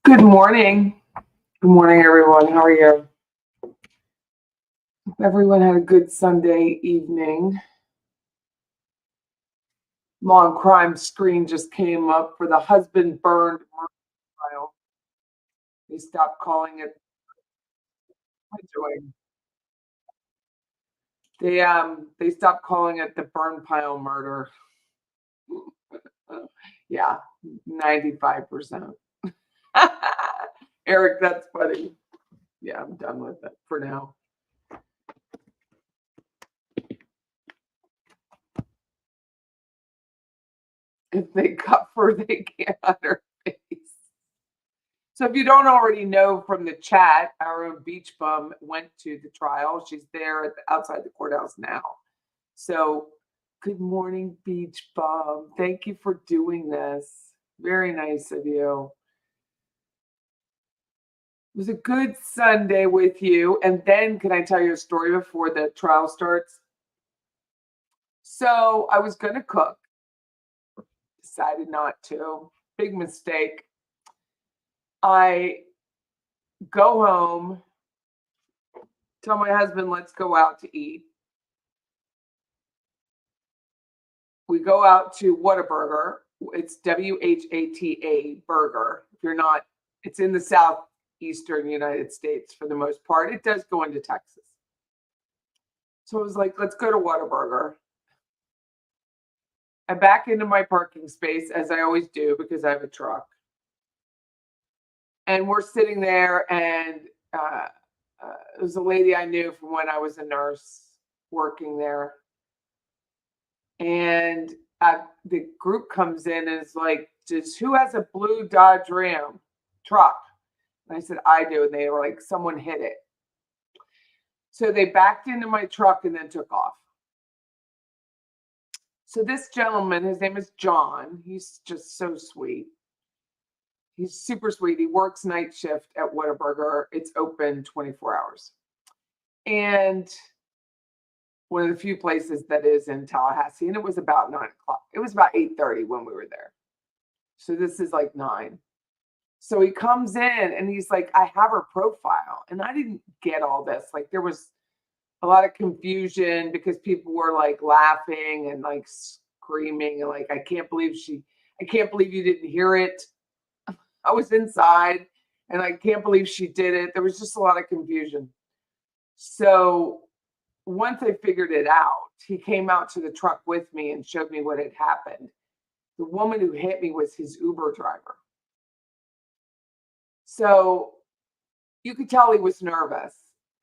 Good morning. Good morning, everyone. How are you? Everyone had a good Sunday evening. Law and crime screen just came up for the husband burned murder trial. They stopped calling it. What am I doing? They stopped calling it the burn pile murder. Yeah, 95%. Eric, that's funny. Yeah, I'm done with it for now. If they cut her, they can't on her face. So if you don't already know from the chat, our own beach bum went to the trial. She's there outside the courthouse now. So good morning, beach bum. Thank you for doing this. Very nice of you. It was a good Sunday with you. And then can I tell you a story before the trial starts? So I was going to cook. Decided not to. Big mistake. I go home, tell my husband, let's go out to eat. We go out to Whataburger. It's WHATA burger. If you're not, it's in the southeastern United States for the most part. It does go into Texas. So I was like, let's go to Whataburger. I back into my parking space, as I always do, because I have a truck. And we're sitting there, and it was a lady I knew from when I was a nurse working there. And the group comes in and is like, who has a blue Dodge Ram truck? And I said, I do. And they were like, someone hit it. So they backed into my truck and then took off. So this gentleman, his name is John. He's just so sweet. He's super sweet. He works night shift at Whataburger. It's open 24 hours. And one of the few places that is in Tallahassee. And it was about 9 o'clock. It was about 8:30 when we were there. So this is like 9. So he comes in and he's like, I have her profile. And I didn't get all this. Like there was a lot of confusion because people were like laughing and like screaming and like, I can't believe you didn't hear it. I was inside and I can't believe she did it. There was just a lot of confusion. So once I figured it out, he came out to the truck with me and showed me what had happened. The woman who hit me was his Uber driver. So you could tell he was nervous.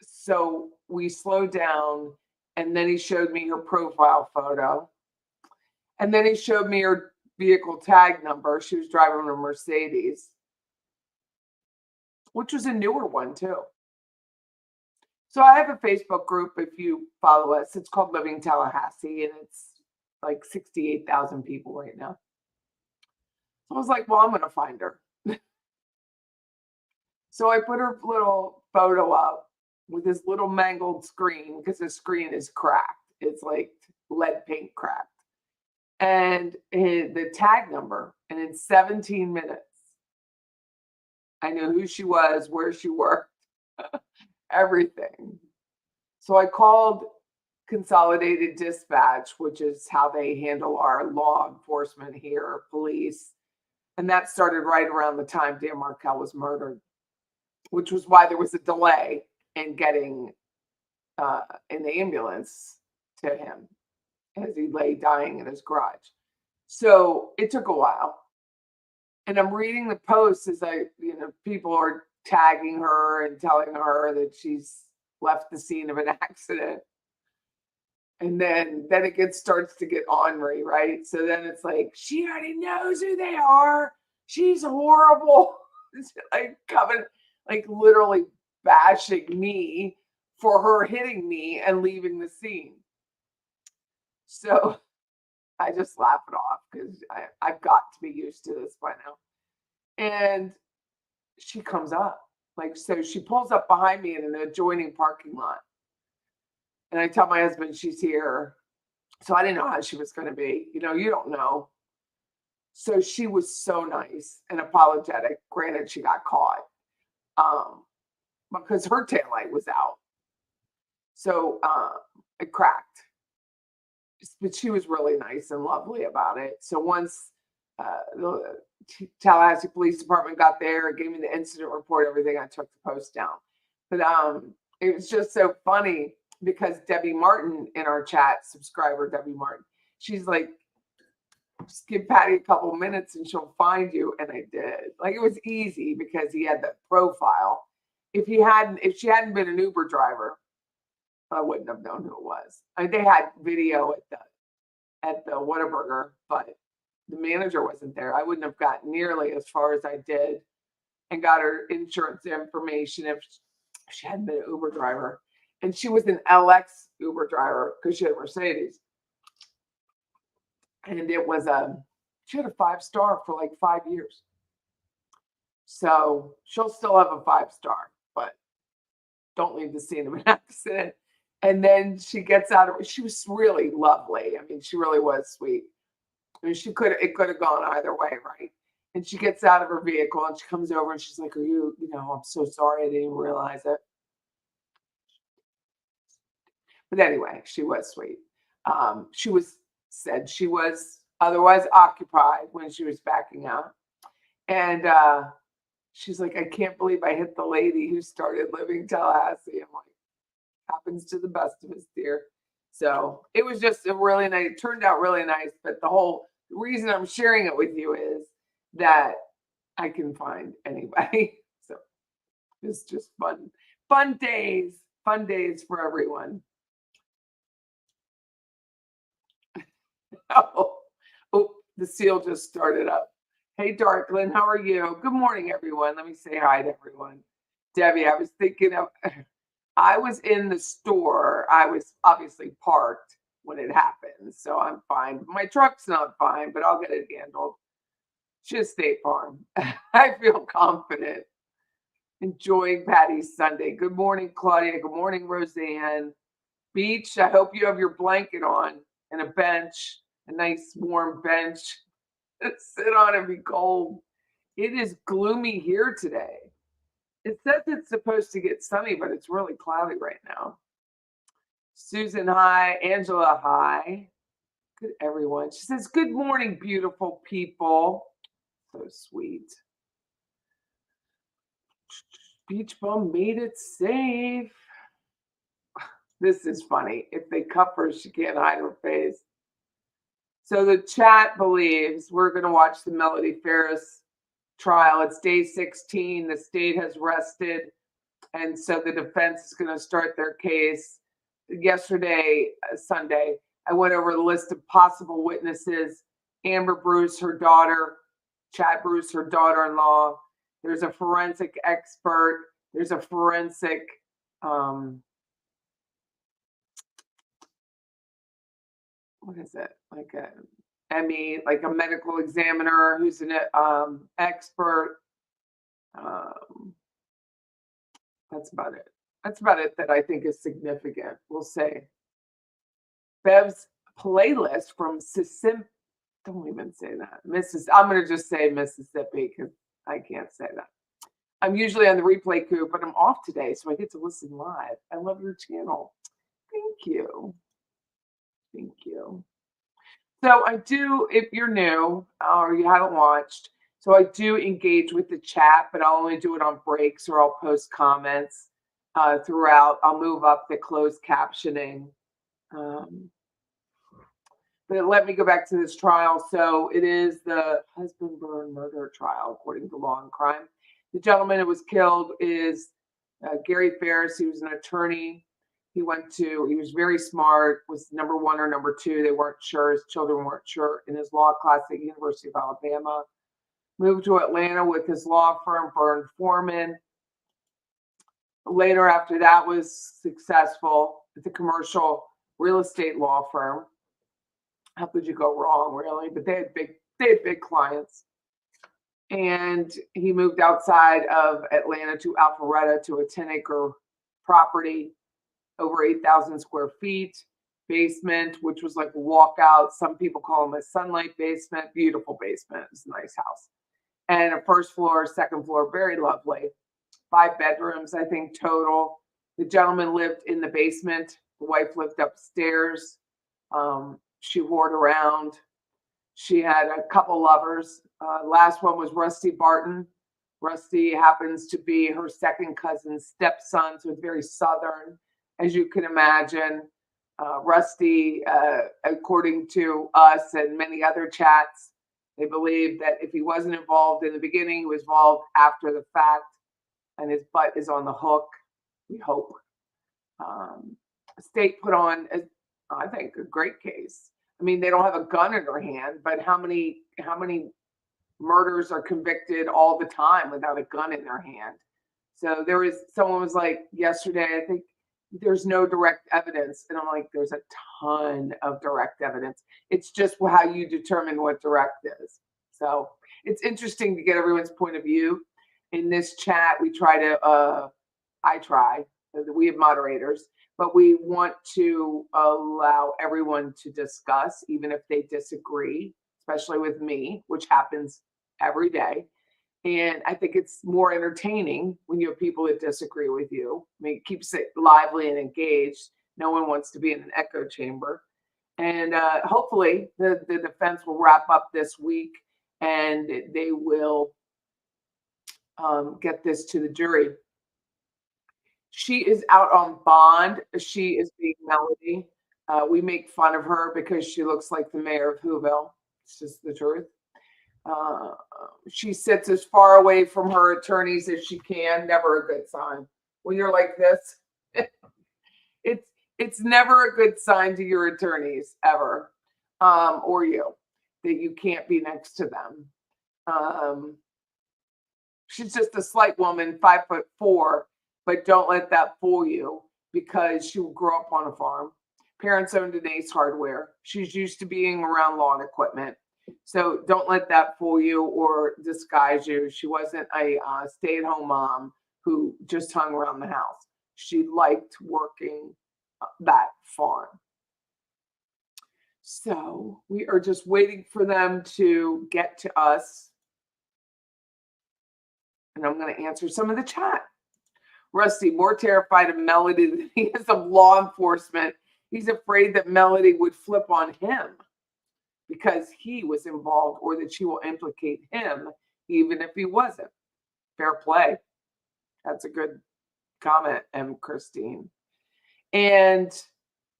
So we slowed down, and then he showed me her profile photo. And then he showed me her vehicle tag number. She was driving a Mercedes, which was a newer one too. So I have a Facebook group, if you follow us. It's called Living Tallahassee, and it's like 68,000 people right now. So I was like, well, I'm going to find her. So I put her little photo up with this little mangled screen because the screen is cracked. It's like lead paint cracked. And the tag number. And in 17 minutes, I knew who she was, where she worked, everything. So I called Consolidated Dispatch, which is how they handle our law enforcement here, police. And that started right around the time Dan Markel was murdered, which was why there was a delay in getting in the ambulance to him as he lay dying in his garage. So it took a while. And I'm reading the posts as people are tagging her and telling her that she's left the scene of an accident. And then it starts to get ornery, right? So then it's like, she already knows who they are. She's horrible. It's like coming, like literally bashing me for her hitting me and leaving the scene. So I just laugh it off because I've got to be used to this by now. And she comes up. So she pulls up behind me in an adjoining parking lot. And I tell my husband she's here. So I didn't know how she was going to be. You don't know. So she was so nice and apologetic. Granted, she got caught because her taillight was out. So it cracked. But she was really nice and lovely about it. So once the Tallahassee Police Department got there, gave me the incident report, everything, I took the post down. But it was just so funny because Debbie Martin in our chat, subscriber Debbie Martin, she's like, just give Patty a couple minutes and she'll find you. And I did. Like, it was easy because he had that profile. If she hadn't been an Uber driver, I wouldn't have known who it was. I mean, they had video at the Whataburger, but the manager wasn't there. I wouldn't have gotten nearly as far as I did and got her insurance information if she hadn't been an Uber driver. And she was an LX Uber driver because she had a Mercedes. And it was she had a 5-star for like 5 years. So she'll still have a 5-star, but don't leave the scene of an accident. And then she gets out of it. She was really lovely. I mean, she really was sweet. I mean, it could have gone either way, right? And she gets out of her vehicle and she comes over and she's like, I'm so sorry, I didn't even realize it. But anyway, she was sweet. Said she was otherwise occupied when she was backing out. And she's like, I can't believe I hit the lady who started living Tallahassee. I'm like, happens to the best of us, dear. So it was just it turned out really nice. But the reason I'm sharing it with you is that I can find anybody. So it's just fun days for everyone. Oh, the seal just started up. Hey, Darklyn, how are you? Good morning, everyone. Let me say hi to everyone. Debbie, I was in the store. I was obviously parked when it happened, so I'm fine. My truck's not fine, but I'll get it handled. Just State Farm. I feel confident. Enjoying Patty's Sunday. Good morning, Claudia. Good morning, Roseanne. Beach, I hope you have your blanket on and a bench. A nice warm bench to sit on and be cold. It is gloomy here today. It says it's supposed to get sunny, but it's really cloudy right now. Susan, hi. Angela, hi. Good, everyone. She says, good morning, beautiful people. So sweet. Beach bum made it safe. This is funny. If they cuff her, she can't hide her face. So the chat believes we're going to watch the Melody Farris trial. It's day 16. The state has rested. And so the defense is going to start their case. Yesterday, Sunday, I went over the list of possible witnesses. Amber Bruce, her daughter. Chad Bruce, her daughter-in-law. There's a forensic expert. There's a forensic what is it? Like a ME, like a medical examiner who's an expert. That's about it. That's about it that I think is significant. We'll say. Bev's playlist from don't even say that. I'm going to just say Mississippi because I can't say that. I'm usually on the replay coop, but I'm off today, so I get to listen live. I love your channel. Thank you. Thank you. So I do, if you're new or you haven't watched, so I do engage with the chat, but I'll only do it on breaks or I'll post comments throughout. I'll move up the closed captioning. But let me go back to this trial. So it is the husband burn murder trial, according to Law and Crime. The gentleman who was killed is Gary Farris. He was an attorney. He was very smart, was number 1 or number 2. They weren't sure. His children weren't sure in his law class at University of Alabama. Moved to Atlanta with his law firm, Byrne Foreman. Later after that was successful at the commercial real estate law firm. How could you go wrong, really? But they had big clients. And he moved outside of Atlanta to Alpharetta to a 10-acre property, over 8,000 square feet. basement, which was like a walkout. Some people call them a sunlight basement. Beautiful basement. It's a nice house. And a first floor, second floor, very lovely. 5 bedrooms, I think, total. The gentleman lived in the basement. The wife lived upstairs. She whored around. She had a couple lovers. Last one was Rusty Barton. Rusty happens to be her second cousin's stepson, so it's very Southern, as you can imagine. Rusty, according to us and many other chats, they believe that if he wasn't involved in the beginning, he was involved after the fact, and his butt is on the hook, we hope. State put on, I think, a great case. I mean, they don't have a gun in their hand, but how many murders are convicted all the time without a gun in their hand? So someone was like yesterday, I think, there's no direct evidence. And I'm like, there's a ton of direct evidence. It's just how you determine what direct is. So it's interesting to get everyone's point of view. In this chat, we have moderators, but we want to allow everyone to discuss, even if they disagree, especially with me, which happens every day. And I think it's more entertaining when you have people that disagree with you. I mean, it keeps it lively and engaged. No one wants to be in an echo chamber. And hopefully the defense will wrap up this week and they will get this to the jury. She is out on bond. She is being Melody. We make fun of her because she looks like the mayor of Whoville. It's just the truth. She sits as far away from her attorneys as she can. Never a good sign. When you're like this, it's never a good sign to your attorneys ever, or you, that you can't be next to them. She's just a slight woman, 5'4", but don't let that fool you because she will grow up on a farm. Parents owned an Ace Hardware. She's used to being around lawn equipment. So don't let that fool you or disguise you. She wasn't a stay-at-home mom who just hung around the house. She liked working that farm. So we are just waiting for them to get to us. And I'm going to answer some of the chat. Rusty, more terrified of Melody than he is of law enforcement. He's afraid that Melody would flip on him because he was involved, or that she will implicate him even if he wasn't. Fair play. That's a good comment, M. Christine. And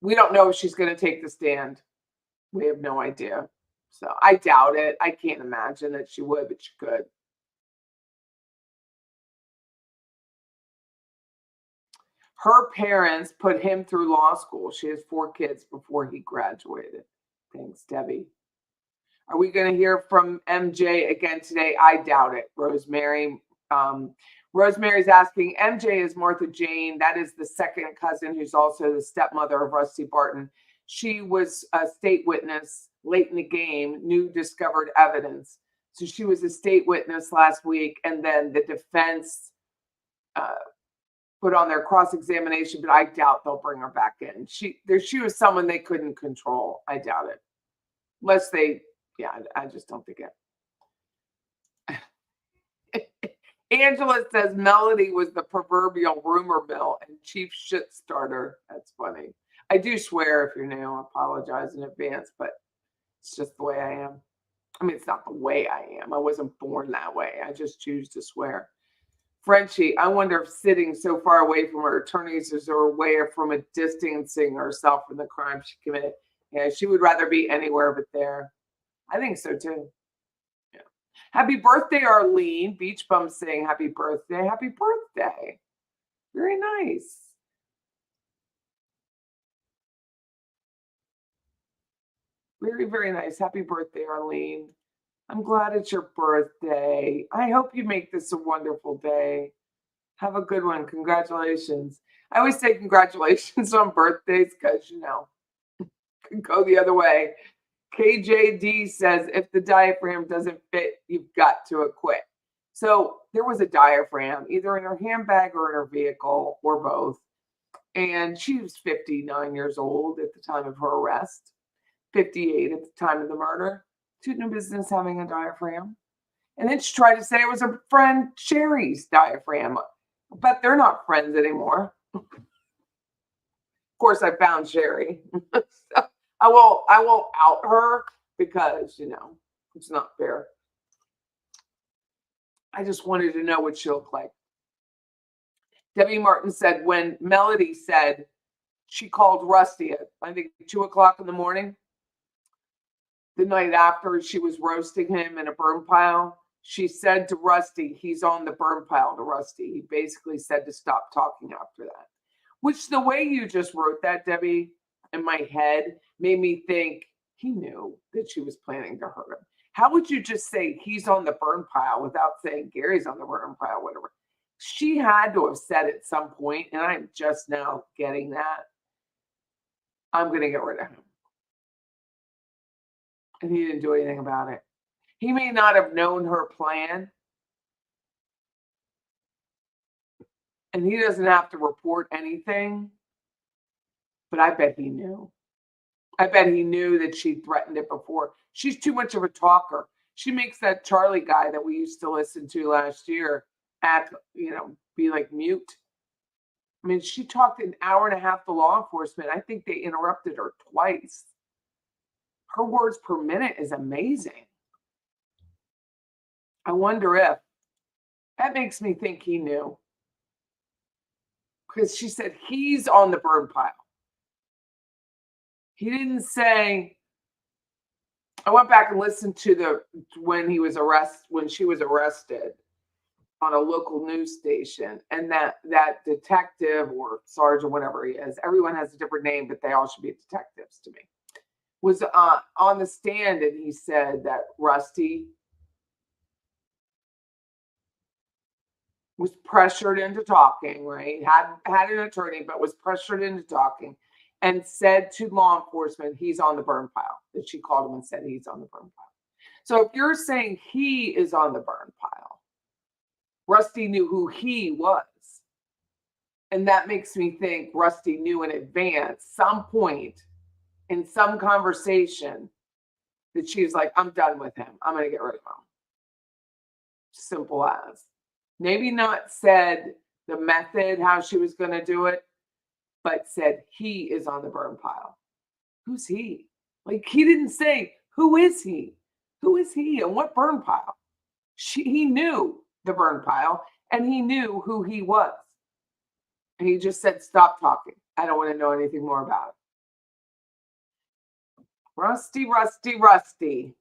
we don't know if she's going to take the stand. We have no idea. So I doubt it. I can't imagine that she would, but she could. Her parents put him through law school. She has 4 kids before he graduated. Thanks, Debbie. Are we going to hear from MJ again today? I doubt it. Rosemary. Rosemary's asking, MJ is Martha Jane. That is the second cousin who's also the stepmother of Rusty Barton. She was a state witness late in the game, new discovered evidence. So she was a state witness last week, and then the defense put on their cross-examination, but I doubt they'll bring her back in. She was someone they couldn't control. I doubt it. Unless they, I just don't think it. Angela says Melody was the proverbial rumor mill and chief shit starter. That's funny. I do swear if you're new. I apologize in advance, but it's just the way I am. I mean, it's not the way I am. I wasn't born that way. I just choose to swear. Frenchie, I wonder if sitting so far away from her attorneys is her way from a distancing herself from the crime she committed. Yeah, she would rather be anywhere but there. I think so too. Yeah. Happy birthday, Arlene. Beach Bum saying happy birthday. Happy birthday. Very nice. Very, very nice. Happy birthday, Arlene. I'm glad it's your birthday. I hope you make this a wonderful day. Have a good one. Congratulations. I always say congratulations on birthdays because, can go the other way. KJD says, if the diaphragm doesn't fit, you've got to acquit. So there was a diaphragm either in her handbag or in her vehicle or both. And she was 59 years old at the time of her arrest, 58 at the time of the murder. She had no business having a diaphragm. And then she tried to say it was her friend Sherry's diaphragm, but they're not friends anymore. Of course, I found Sherry. So I will out her because, it's not fair. I just wanted to know what she looked like. Debbie Martin said when Melody said she called Rusty at, I think, 2:00 in the morning, the night after she was roasting him in a burn pile, she said to Rusty, he's on the burn pile to Rusty. He basically said to stop talking after that. Which the way you just wrote that, Debbie, in my head made me think he knew that she was planning to hurt him. How would you just say he's on the burn pile without saying Gary's on the burn pile, whatever? She had to have said at some point, and I'm just now getting that. I'm going to get rid of him. And he didn't do anything about it. He may not have known her plan. And he doesn't have to report anything. But I bet he knew. I bet he knew that she threatened it before. She's too much of a talker. She makes that Charlie guy that we used to listen to last year act, be like mute. I mean, she talked an hour and a half to law enforcement. I think they interrupted her twice. Her words per minute is amazing. I wonder if that makes me think he knew. Because she said he's on the burn pile. He didn't say, I went back and listened to when she was arrested on a local news station, and that detective or sergeant, whatever he is, everyone has a different name, but they all should be detectives to me, was on the stand, and he said that Rusty was pressured into talking, right? Had an attorney, but was pressured into talking, and said to law enforcement, he's on the burn pile. That she called him and said he's on the burn pile. So if you're saying he is on the burn pile, Rusty knew who he was. And that makes me think Rusty knew in advance, some point in some conversation, that she was like, I'm done with him. I'm going to get rid of him. Simple as. Maybe not said the method, how she was going to do it, but said he is on the burn pile. Who's he? Like, he didn't say, who is he? Who is he and what burn pile? He knew the burn pile, and he knew who he was. And he just said, stop talking. I don't want to know anything more about it. Rusty, Rusty, Rusty.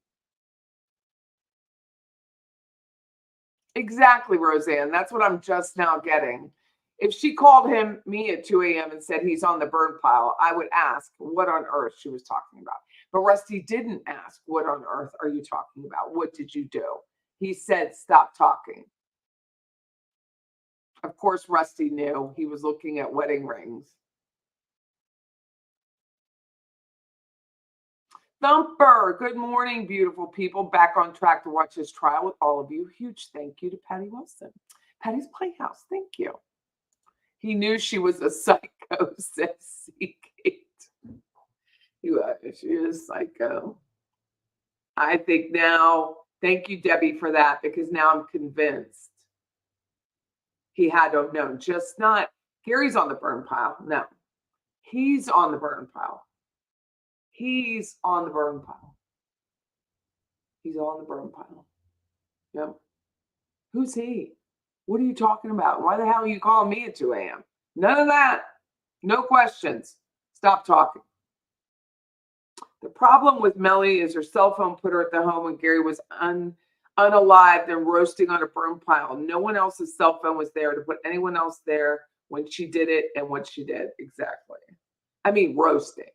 Exactly, Roseanne. That's what I'm just now getting. If she called me at 2 a.m. and said he's on the burn pile, I would ask what on earth she was talking about. But Rusty didn't ask, what on earth are you talking about? What did you do? He said, stop talking. Of course, Rusty knew. He was looking at wedding rings. Thumper, good morning, beautiful people. Back on track to watch this trial with all of you. Huge thank you to Patty Wilson. Patty's Playhouse, thank you. He knew she was a psycho, says Seagate. She is psycho. I think now, thank you, Debbie, for that, because now I'm convinced he had to have known. Just not, Gary's on the burn pile. No, he's on the burn pile. He's on the burn pile. He's on the burn pile. Yep. Who's he? What are you talking about? Why the hell are you calling me at 2 a.m.? None of that. No questions. Stop talking. The problem with Melly is her cell phone put her at the home when Gary was unalived and roasting on a burn pile. No one else's cell phone was there to put anyone else there when she did it and what she did. Exactly. I mean, roasting.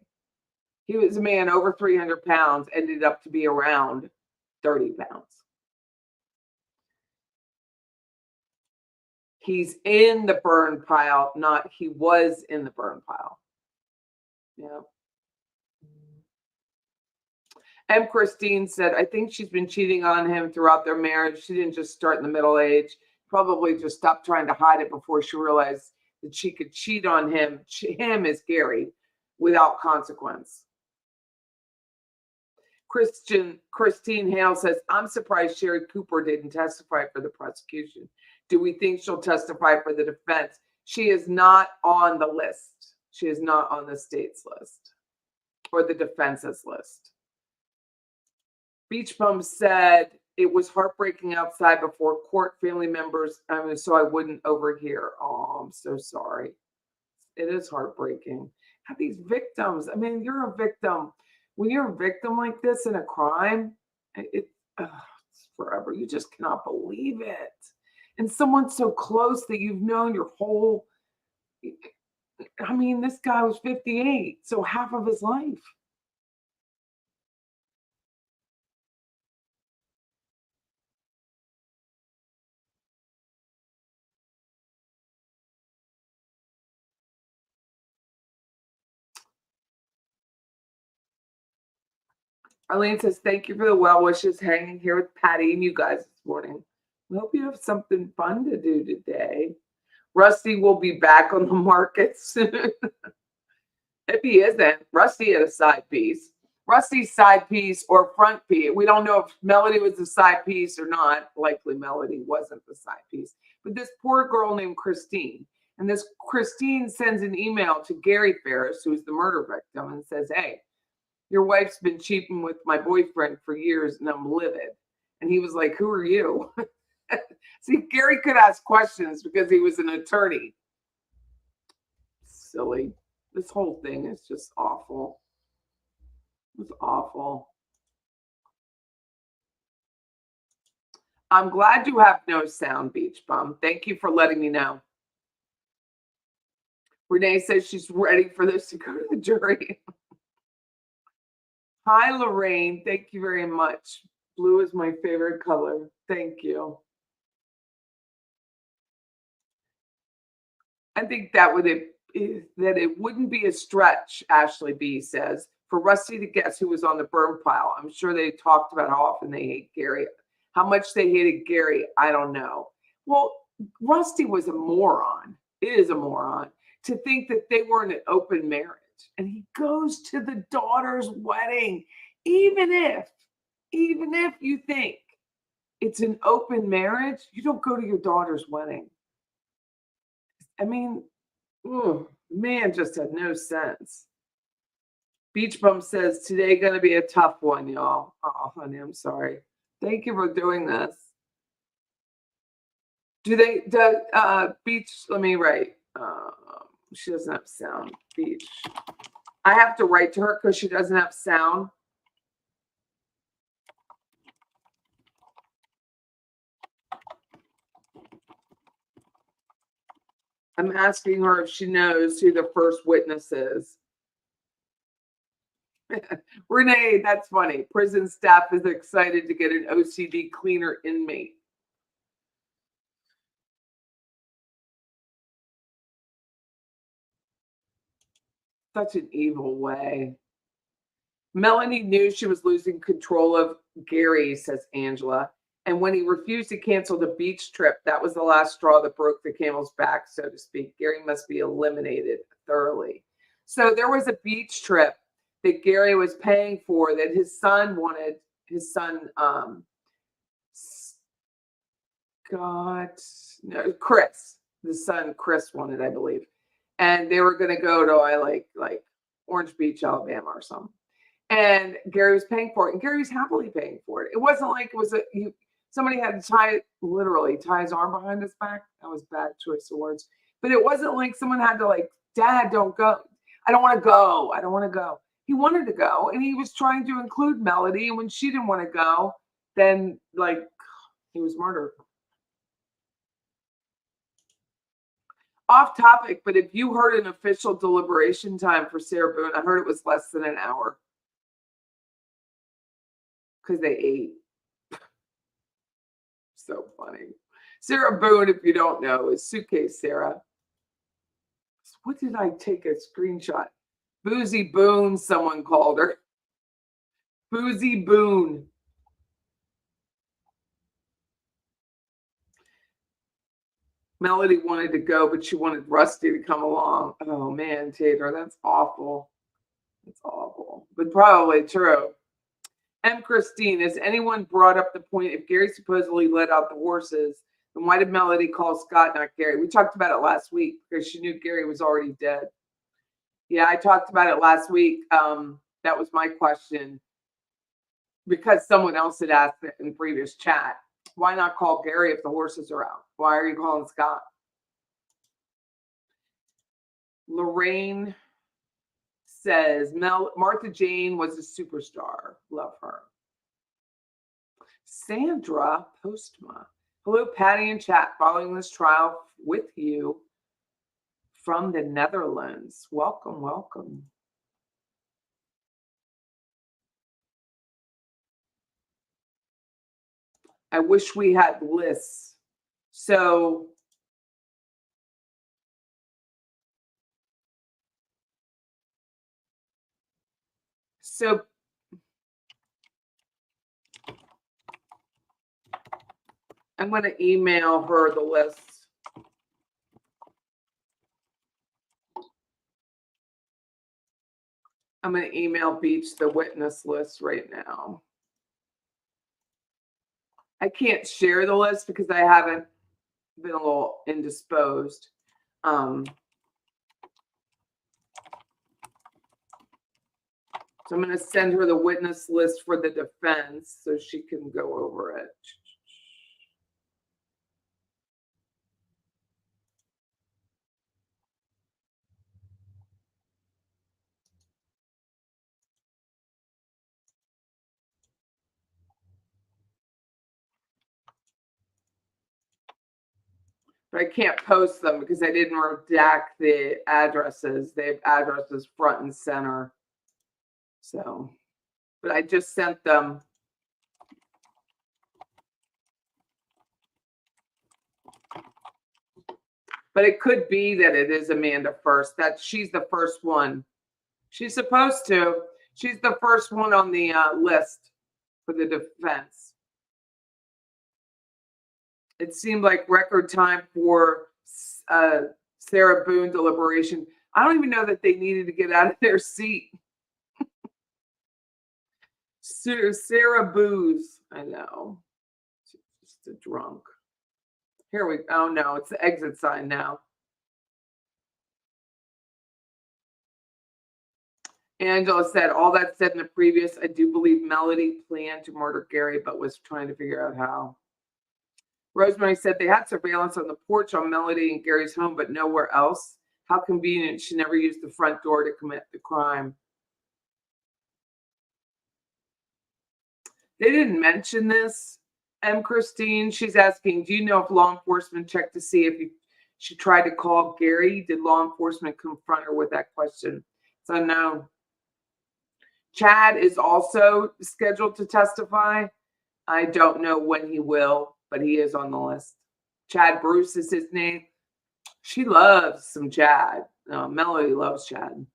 He was a man over 300 pounds, ended up to be around 30 pounds. He's in the burn pile, not he was in the burn pile. Yeah. M. Christine said, I think she's been cheating on him throughout their marriage. She didn't just start in the middle age. Probably just stopped trying to hide it before she realized that she could cheat on him as Gary, without consequence. Christine Hale says, I'm surprised Sherry Cooper didn't testify for the prosecution. Do we think she'll testify for the defense? She is not on the list. She is not on the state's list or the defense's list. Beach Bum said it was heartbreaking outside before court. Family members, so I wouldn't overhear. Oh, I'm so sorry. It is heartbreaking. Have these victims. I mean, you're a victim. When you're a victim like this in a crime, it's forever. You just cannot believe it. And someone so close that you've known your whole, I mean, this guy was 58, so half of his life. Arlene says, thank you for the well wishes, hanging here with Patty and you guys this morning. I hope you have something fun to do today. Rusty will be back on the market soon. If he isn't, Rusty had a side piece. Rusty's side piece or front piece. We don't know if Melody was the side piece or not. Likely Melody wasn't the side piece. But this poor girl named Christine. And this Christine sends an email to Gary Farris, who's the murder victim, and says, hey, your wife's been cheating with my boyfriend for years and I'm livid. And he was like, who are you? See, Gary could ask questions because he was an attorney. Silly. This whole thing is just awful. It's awful. I'm glad you have no sound, Beach Bum. Thank you for letting me know. Renee says she's ready for this to go to the jury. Hi, Lorraine. Thank you very much. Blue is my favorite color. Thank you. I think that it wouldn't be a stretch, Ashley B says, for Rusty to guess who was on the burn pile. I'm sure they talked about how often they hate Gary. How much they hated Gary, I don't know. Well, Rusty was a moron. It is a moron to think that they were in an open marriage. And he goes to the daughter's wedding, even if you think it's an open marriage, you don't go to your daughter's wedding. I mean, man just had no sense. Beach Bum says, today going to be a tough one, y'all. Oh, honey, I'm sorry. Thank you for doing this. Beach, let me write. She doesn't have sound. Beach. I have to write to her because she doesn't have sound. I'm asking her if she knows who the first witness is. Renee, that's funny. Prison staff is excited to get an OCD cleaner inmate. Such an evil way. Melanie knew she was losing control of Gary, says Angela. And when he refused to cancel the beach trip, that was the last straw that broke the camel's back, so to speak. Gary must be eliminated thoroughly. So there was a beach trip that Gary was paying for that his son wanted. His son, Chris. The son, Chris, wanted, I believe. And they were going to go to like Orange Beach, Alabama or something. And Gary was paying for it. And Gary was happily paying for it. It wasn't like it was somebody had to literally tie his arm behind his back. That was bad choice of words. But it wasn't like someone had to like, Dad, don't go. I don't want to go. I don't want to go. He wanted to go. And he was trying to include Melody. And when she didn't want to go, then like he was murdered. Off topic, but if you heard an official deliberation time for Sarah Boone, I heard it was less than an hour. Because they ate. So funny. Sarah Boone, if you don't know, is Suitcase Sarah. What did I take a screenshot? Boozy Boone, someone called her. Boozy Boone. Melody wanted to go, but she wanted Rusty to come along. Oh man, Tater, that's awful. That's awful, but probably true. M. Christine, has anyone brought up the point if Gary supposedly let out the horses, then why did Melody call Scott, not Gary? We talked about it last week because she knew Gary was already dead. Yeah, I talked about it last week. That was my question because someone else had asked it in previous chat. Why not call Gary if the horses are out? Why are you calling Scott? Lorraine says Martha Jane was a superstar. Love her. Sandra Postma. Hello, Patty and chat. Following this trial with you from the Netherlands. Welcome, welcome. I wish we had lists. So I'm going to email her the list. I'm going to email Beach the witness list right now. I can't share the list because I haven't been a little indisposed. So I'm going to send her the witness list for the defense so she can go over it. But I can't post them because I didn't redact the addresses. They have addresses front and center. So, but I just sent them. But it could be that it is Amanda first. That she's the first one. She's supposed to. She's the first one on the list for the defense. It seemed like record time for Sarah Boone deliberation. I don't even know that they needed to get out of their seat. Sarah Booze, I know. She's just a drunk. Here we go. Oh no, it's the exit sign now. Angela said, all that said in the previous, I do believe Melody planned to murder Gary, but was trying to figure out how. Rosemary said they had surveillance on the porch on Melody and Gary's home, but nowhere else. How convenient. She never used the front door to commit the crime. They didn't mention this. M. Christine, she's asking, do you know if law enforcement checked to see if she tried to call Gary? Did law enforcement confront her with that question? It's unknown. Chad is also scheduled to testify. I don't know when he will, but he is on the list. Chad Bruce is his name. She loves some Chad. Melody loves Chad.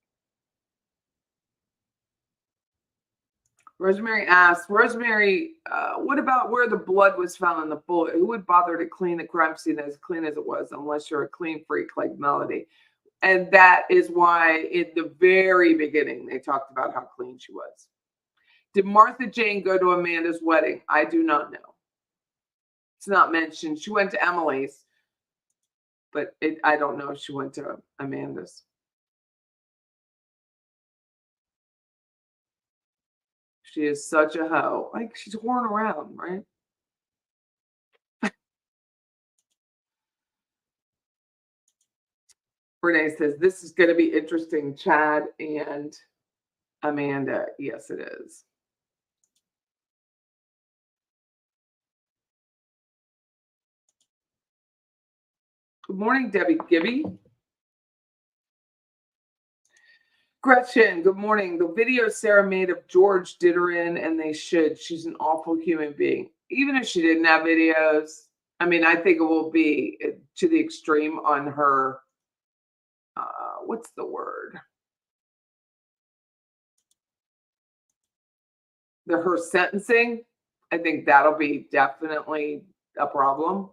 Rosemary asks, Rosemary, what about where the blood was found in the bullet? Who would bother to clean the crime scene as clean as it was unless you're a clean freak like Melody? And that is why in the very beginning, they talked about how clean she was. Did Martha Jane go to Amanda's wedding? I do not know. It's not mentioned. She went to Emily's, but I don't know if she went to Amanda's. She is such a hoe. Like, she's whoring around, right? Renee says, this is going to be interesting, Chad and Amanda. Yes, it is. Good morning, Debbie Gibby. Gretchen, good morning. The video Sarah made of George did her in, and they should. She's an awful human being. Even if she didn't have videos, I mean, I think it will be to the extreme on her, what's the word? Her sentencing. I think that'll be definitely a problem.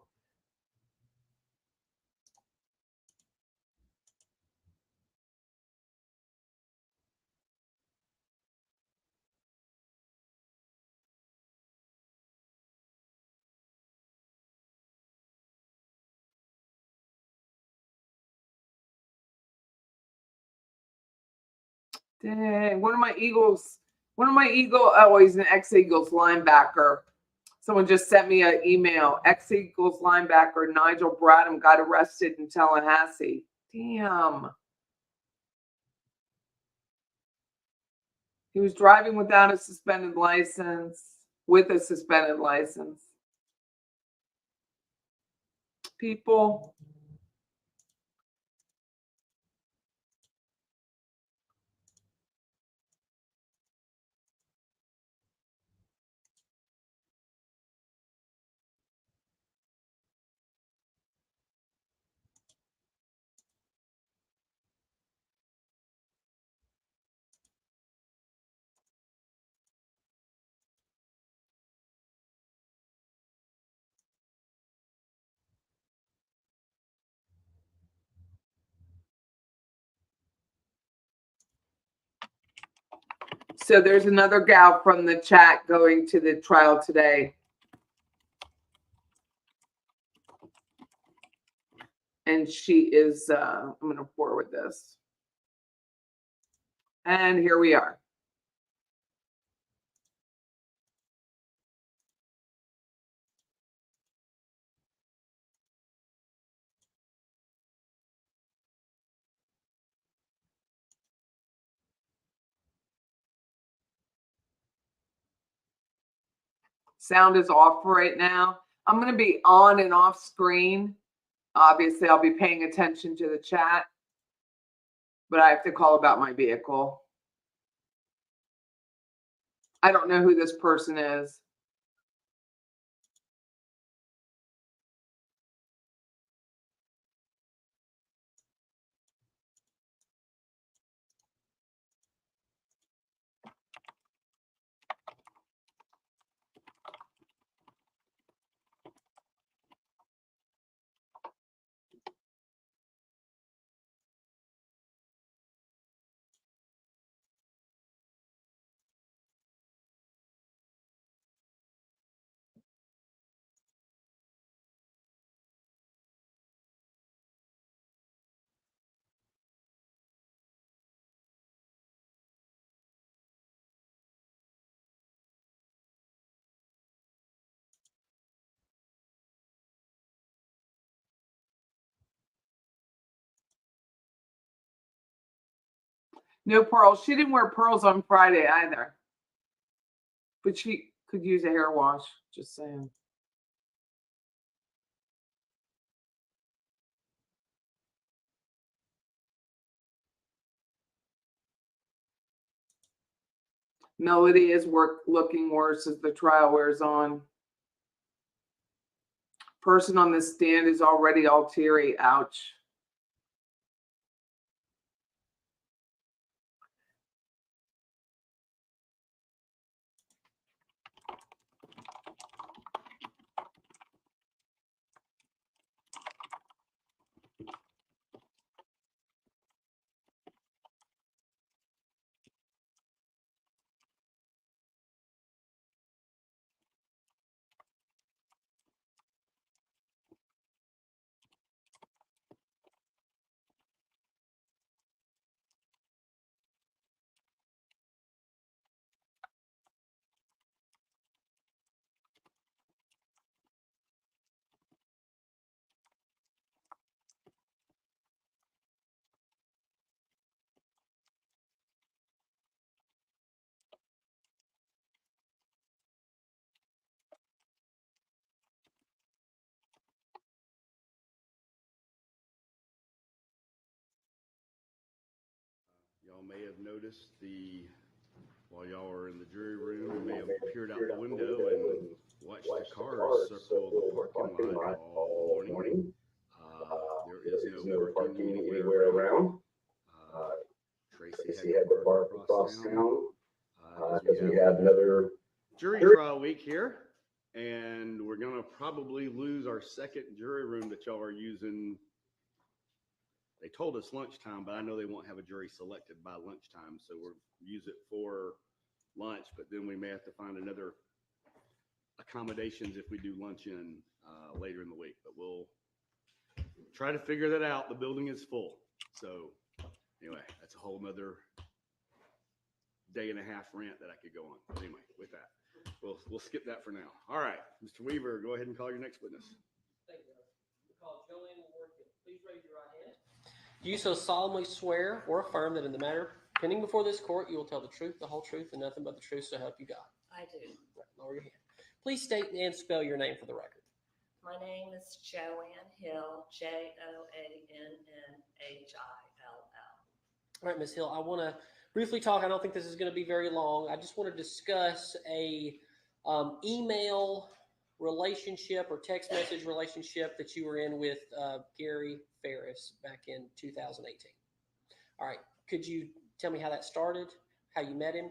Dang, one of my Eagles, oh, he's an ex-Eagles linebacker. Someone just sent me an email. Ex-Eagles linebacker Nigel Bradham got arrested in Tallahassee. Damn. He was driving without a suspended license, with a suspended license. People. So there's another gal from the chat going to the trial today. And she is, I'm going to forward this. And here we are. Sound is off right now. I'm going to be on and off screen. Obviously, I'll be paying attention to the chat, but I have to call about my vehicle. I don't know who this person is. No pearls. She didn't wear pearls on Friday either. But she could use a hair wash. Just saying. Melody is looking worse as the trial wears on. Person on the stand is already all teary. Ouch. Y'all may have noticed while y'all were in the jury room, you may have peered out the window and watched the cars circle the parking lot all morning. There is no parking anywhere around. Tracy had to park across town because we have another jury trial week here, and we're going to probably lose our second jury room that y'all are using. They told us lunchtime, but I know they won't have a jury selected by lunchtime, so we'll use it for lunch, but then we may have to find another accommodations if we do lunch in later in the week, but we'll try to figure that out. The building is full. So anyway, that's a whole nother day and a half rant that I could go on. Anyway, with that, we'll skip that for now. All right, Mr. Weaver, go ahead and call your next witness. Thank you. We call Joanne Hill. Please raise your right hand. Do you so solemnly swear or affirm that in the matter pending before this court, you will tell the truth, the whole truth, and nothing but the truth, so help you God? I do. Right, lower your hand. Please state and spell your name for the record. My name is Joanne Hill, JoannNhill. All right, Ms. Hill, I want to briefly talk. I don't think this is going to be very long. I just want to discuss a email relationship or text message relationship that you were in with Gary Farris back in 2018. All right, could you tell me how that started, how you met him?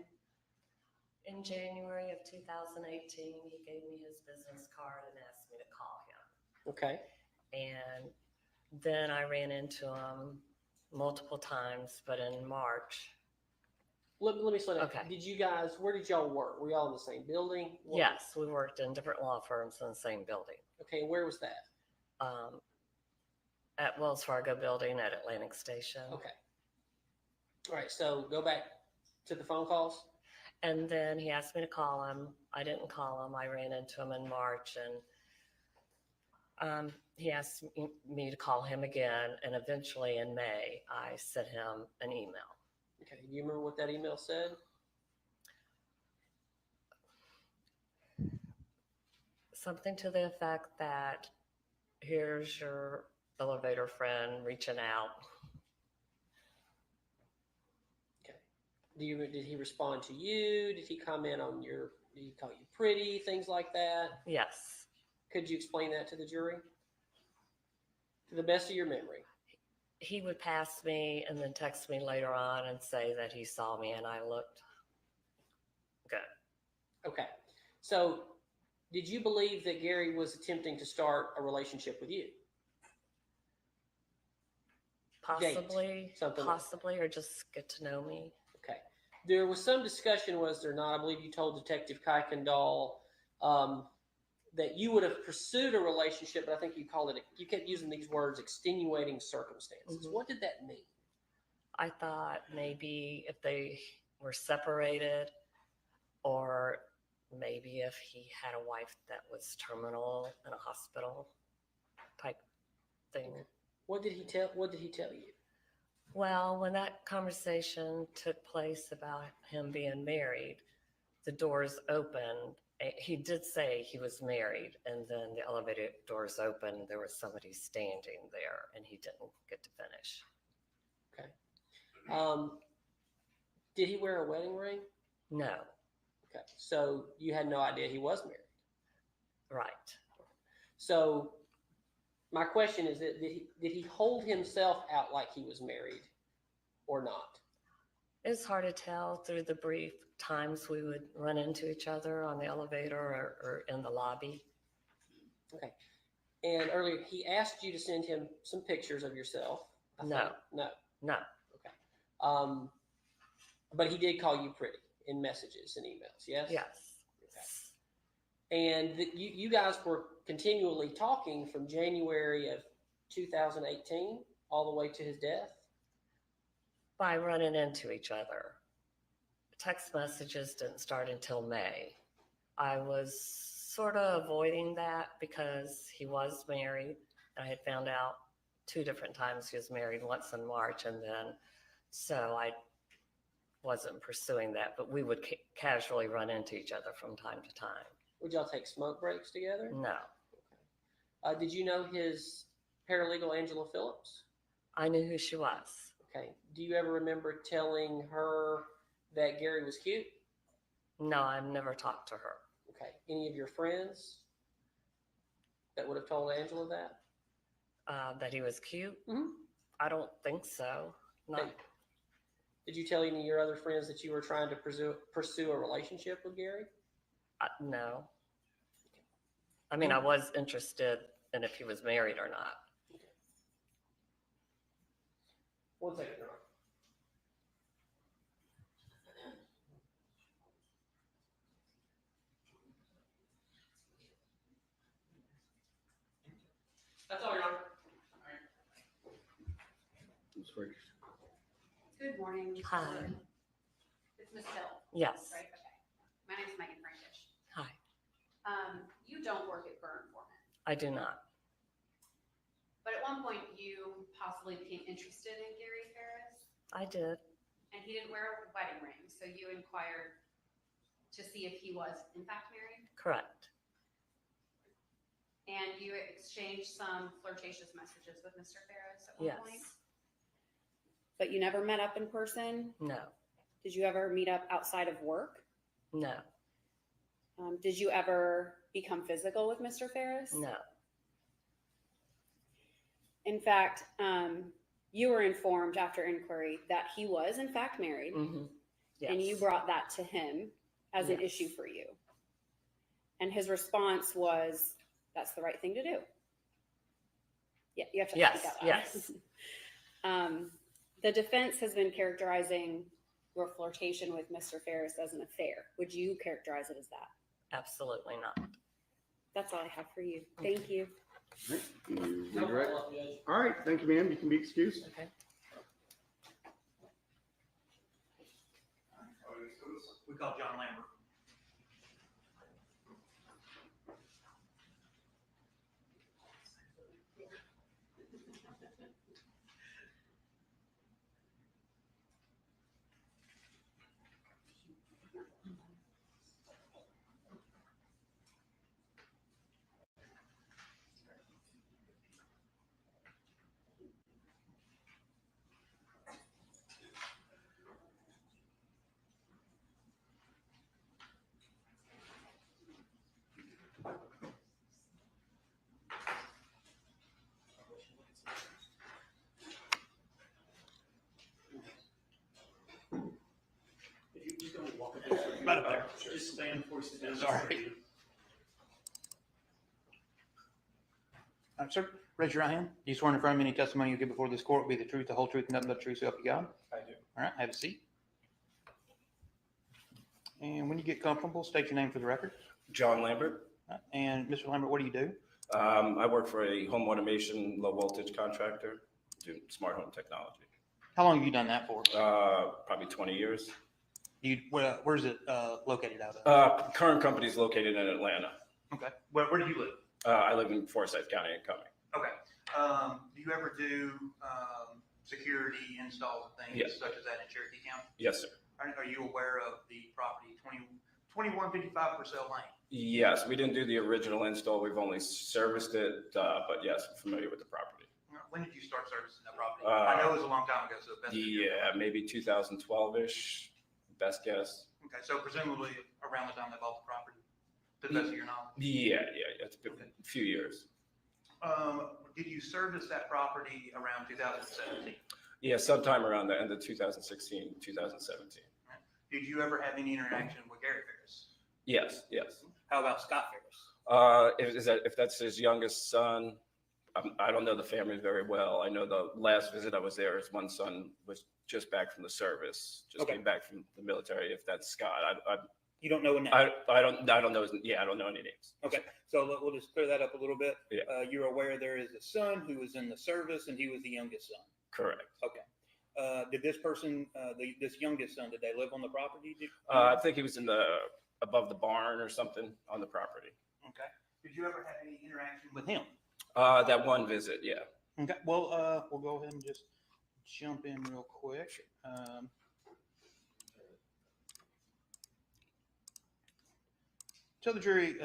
In January of 2018, he gave me his business card and asked me to call him. Okay. And then I ran into him multiple times, but in March. Let me slow down. Okay. Where did y'all work? Were y'all in the same building? Yes, we worked in different law firms in the same building. Okay, and where was that? At Wells Fargo building at Atlantic Station. Okay. All right, so go back to the phone calls. And then he asked me to call him. I didn't call him. I ran into him in March, and he asked me to call him again. And eventually in May, I sent him an email. Okay, do you remember what that email said? Something to the effect that here's your elevator friend reaching out. Did he respond to you? Did he comment on did he call you pretty, things like that? Yes. Could you explain that to the jury? To the best of your memory. He would pass me and then text me later on and say that he saw me and I looked good. Okay. So did you believe that Gary was attempting to start a relationship with you? Possibly, Possibly, or just get to know me. Okay. There was some discussion, was there not? I believe you told Detective Kuykendall that you would have pursued a relationship, but I think you kept using these words, extenuating circumstances. Mm-hmm. What did that mean? I thought maybe if they were separated, or maybe if he had a wife that was terminal in a hospital type thing. Okay. What did he tell you? Well, when that conversation took place about him being married, the doors opened. He did say he was married, and then the elevator doors opened. There was somebody standing there, and he didn't get to finish. Okay. Did he wear a wedding ring? No. Okay. So you had no idea he was married? Right. So my question is that did he hold himself out like he was married or not? It's hard to tell through the brief times we would run into each other on the elevator or in the lobby. Okay. And earlier he asked you to send him some pictures of yourself. No. Okay. But he did call you pretty in messages and emails, yes? Yes. Okay. And you guys were continually talking from January of 2018 all the way to his death? By running into each other. Text messages didn't start until May. I was sort of avoiding that because he was married. I had found out 2 different times he was married, once in March, and then so I wasn't pursuing that, but we would casually run into each other from time to time. Would y'all take smoke breaks together? No. Okay. Did you know his paralegal, Angela Phillips? I knew who she was. Okay. Do you ever remember telling her that Gary was cute? No, I've never talked to her. Okay. Any of your friends that would have told Angela that? That he was cute? Mm-hmm. I don't think so. No. Okay. Did you tell any of your other friends that you were trying to pursue a relationship with Gary? No. I mean, I was interested in if he was married or not. Okay. 1 second, Your Honor. That's all, Your Honor. Ms. Frankish. Good morning. Hi. It's Ms. Hill, Yes. right? Okay. My name is Meg Frankish. Hi. You don't work at Burn Foreman, I do not. but at one point you possibly became interested in Gary Farris, I did. and he didn't wear a wedding ring, so you inquired to see if he was in fact married, Correct. and you exchanged some flirtatious messages with Mr. Farris at one Yes. point. But you never met up in person? No. Did you ever meet up outside of work? No. Did you ever become physical with Mr. Farris? No. In fact, you were informed after inquiry that he was in fact married, Mm-hmm. Yes. and you brought that to him as an Yes. issue for you. And his response was, "That's the right thing to do." Yeah, you have to Yes, speak out loud. yes. The defense has been characterizing your flirtation with Mr. Farris as an affair. Would you characterize it as that? Absolutely not. That's all I have for you. Thank you. All right. You No redirect? follow-up, Judge. All right, thank you, ma'am. You can be excused. Okay. We call John Lambert. If you just don't walk up. Right up there. Just stand before you sit down. Sorry. Sir, raise your right hand. You swear in affirm any testimony you give before this court will be the truth, the whole truth, and nothing but the truth, so help you God? I do. All right, have a seat. And when you get comfortable, state your name for the record. John Lambert. And Mr. Lambert, what do you do? I work for a home automation, low voltage contractor, do smart home technology. How long have you done that for? Probably 20 years. Where's it located out of? Current company is located in Atlanta. Okay. Where do you live? I live in Forsyth County and Cumming. Okay. Do you ever do security installs and things Yes. such as that in Cherokee County? Yes, sir. Are you aware of the property 2155 Purcell Lane? Yes, we didn't do the original install. We've only serviced it, but yes, I'm familiar with the property. When did you start servicing that property? I know it was a long time ago, so best. Yeah, maybe 2012-ish, best guess. Okay, so presumably around the time they bought the property, to the best of your knowledge. Yeah, it's been a few years. Did you service that property around 2017? Yeah, sometime around the end of 2016, 2017. Did you ever have any interaction with Gary Farris? Yes. How about Scott Farris? If that's his youngest son, I don't know the family very well. I know the last visit I was there, his one son was just back from the service, came back from the military. If that's Scott, You don't know a name? I don't know. I don't know any names. Okay, so we'll just clear that up a little bit. Yeah. You're aware there is a son who was in the service and he was the youngest son. Correct. Okay. Did this person, this youngest son, did they live on the property? I think he was above the barn or something on the property. Okay. Did you ever have any interaction with him? That one visit, yeah. Okay, well, we'll go ahead and just jump in real quick. Tell the jury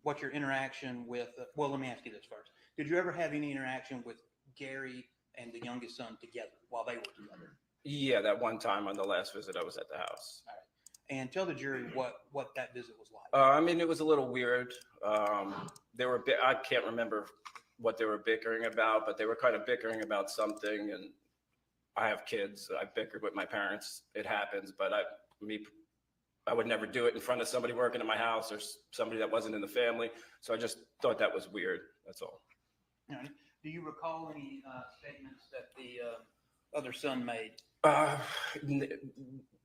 what your interaction with, well, let me ask you this first. Did you ever have any interaction with Gary and the youngest son together while they were together? Yeah, that one time on the last visit I was at the house. All right. And tell the jury what that visit was like. I mean, it was a little weird. I can't remember what they were bickering about, but they were kind of bickering about something. And I have kids. I bickered with my parents. It happens, but I would never do it in front of somebody working in my house or somebody that wasn't in the family. So I just thought that was weird. That's all. All right. Do you recall any statements that the other son made?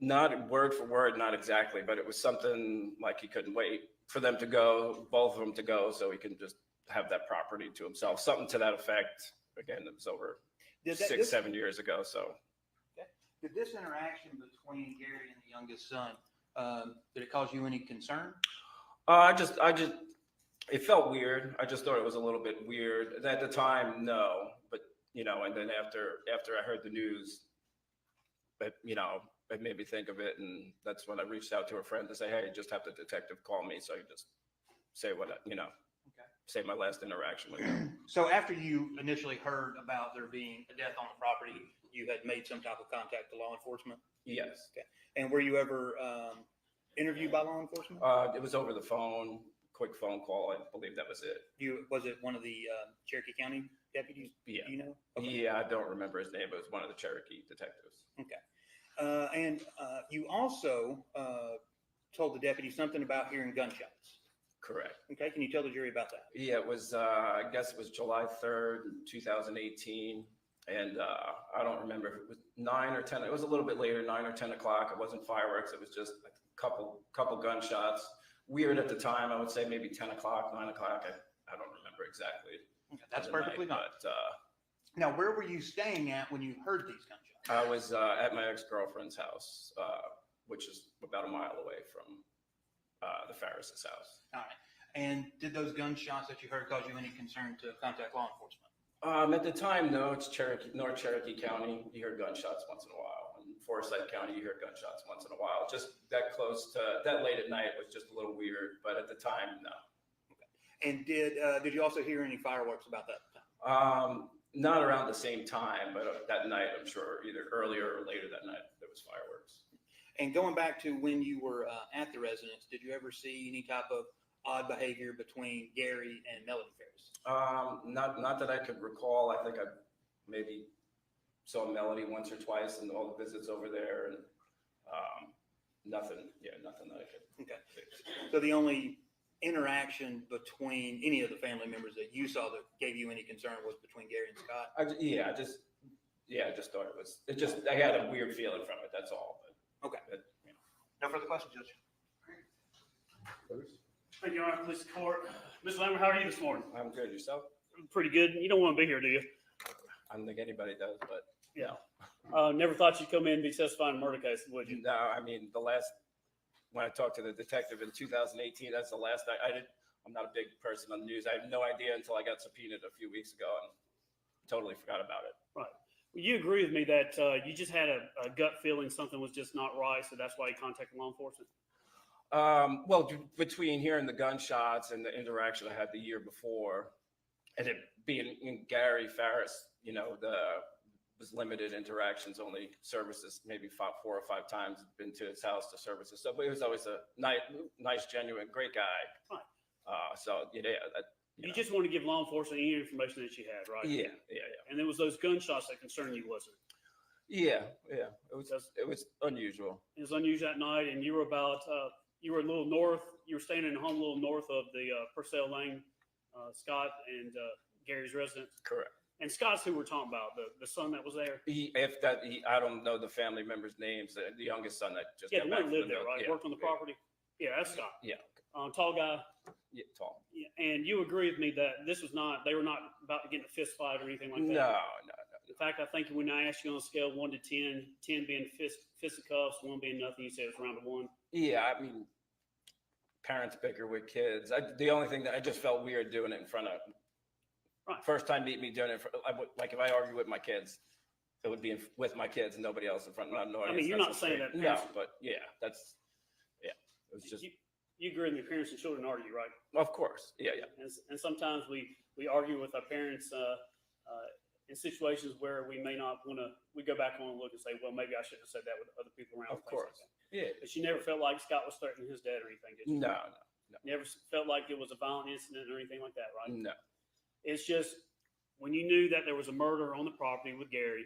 Not word for word, not exactly, but it was something like he couldn't wait for them to go, both of them to go, so he can just have that property to himself. Something to that effect. Again, it was over 6-7 years ago. So, Did this interaction between Gary and the youngest son, did it cause you any concern? It felt weird. I just thought it was a little bit weird. At the time, no, but and then after I heard the news, it made me think of it, and that's when I reached out to a friend to say, hey, just have the detective call me, so I could just say say my last interaction with him. So after you initially heard about there being a death on the property, you had made some type of contact to law enforcement? Yes. Okay. And were you ever interviewed by law enforcement? It was over the phone, quick phone call. I believe that was it. Was it one of the Cherokee County deputies? Yeah. Do you know? Okay. Yeah, I don't remember his name, but it was one of the Cherokee detectives. Okay. And you also told the deputy something about hearing gunshots. Correct. Okay. Can you tell the jury about that? Yeah, it was, I guess it was July 3rd, 2018. And I don't remember if it was 9 or 10. It was a little bit later, 9 or 10 o'clock. It wasn't fireworks. It was just a couple gunshots. Weird at the time. I would say maybe 10 o'clock, 9 o'clock. I don't remember exactly. Okay, that's perfectly fine. But now, where were you staying at when you heard these gunshots? I was at my ex-girlfriend's house, which is about a mile away from the Farris's house. All right. And did those gunshots that you heard cause you any concern to contact law enforcement? At the time, no. It's North Cherokee County. You hear gunshots once in a while. In Forsyth County, you hear gunshots once in a while. Just that close to that late at night was just a little weird. But at the time, no. Okay. And did you also hear any fireworks about that time? Not around the same time, but that night, I'm sure either earlier or later that night there was fireworks. And going back to when you were at the residence, did you ever see any type of odd behavior between Gary and Melody Farris? Not that I could recall. I think I maybe saw Melody once or twice in all the visits over there, and nothing that I could. Okay. So the only interaction between any of the family members that you saw that gave you any concern was between Gary and Scott? I just thought I had a weird feeling from it. That's all. But, okay. No further questions, Judge. Thank you, Your Honor. Police Court. Mr. Lambert, how are you this morning? I'm good. Yourself? Pretty good. You don't want to be here, do you? I don't think anybody does, but Yeah. Never thought you'd come in and be testifying in a murder case, would you? no. I mean, when I talked to the detective in 2018, that's the last I'm not a big person on the news. I had no idea until I got subpoenaed a few weeks ago and totally forgot about it. Right. Well, you agree with me that you just had a gut feeling something was just not right, so that's why you contacted law enforcement? Well, between hearing the gunshots and the interaction I had the year before, and it being in Gary Farris, was limited interactions, only services, maybe 4 or 5 times been to his house to services. So, but he was always a nice, genuine, great guy. Right. You just want to give law enforcement any information that you had, right? Yeah. And it was those gunshots that concerned you, wasn't it? Yeah. It was unusual. It was unusual that night, and you were you were a little north. You were staying in a home a little north of the Purcell Lane, Scott and Gary's residence. Correct. And Scott's who we're talking about, the son that was there. I don't know the family members' names. The youngest son that just Yeah, got the back one from lived there, right? Worked on the property. Yeah, that's Scott. Yeah. Tall guy. Yeah, tall. Yeah, and you agree with me that they were not about to get in a fist fight or anything like that. No. In fact, I think when I asked you on a scale of 1 to 10, 10 being fisticuffs, 1 being nothing, you said it was around a 1. Yeah, I mean, parents bicker with kids. The only thing that I just felt weird doing it in front of. Right. First time meet me doing it. Like if I argue with my kids, it would be with my kids and nobody else in front. Not I mean, you're not saying that. No, but yeah, it was just. You agree with the parents and children argue, right? Of course, yeah. And sometimes we argue with our parents in situations where we may not want to. We go back on and look and say, well, maybe I shouldn't have said that with other people around. Of course, like yeah. But you never felt like Scott was threatening his dad or anything, did you? No. Never felt like it was a violent incident or anything like that, right? No. It's just when you knew that there was a murder on the property with Gary,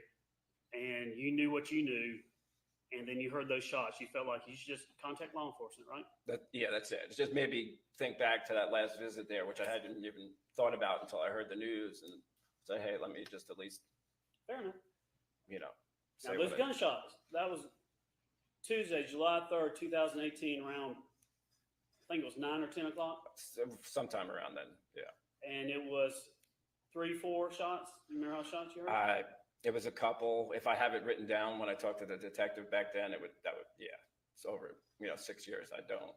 and you knew what you knew, and then you heard those shots, you felt like you should just contact law enforcement, right? That's it. It's just maybe think back to that last visit there, which I hadn't even thought about until I heard the news, and say, hey, let me just at least, fair enough. Say Now, those gunshots, that was Tuesday, July 3rd, 2018, around, I think it was 9 or 10 o'clock. Sometime around then, yeah. And it was 3, 4 shots. You remember how shots you heard? I It was a couple. If I have it written down when I talked to the detective back then, yeah, it's over, 6 years. I don't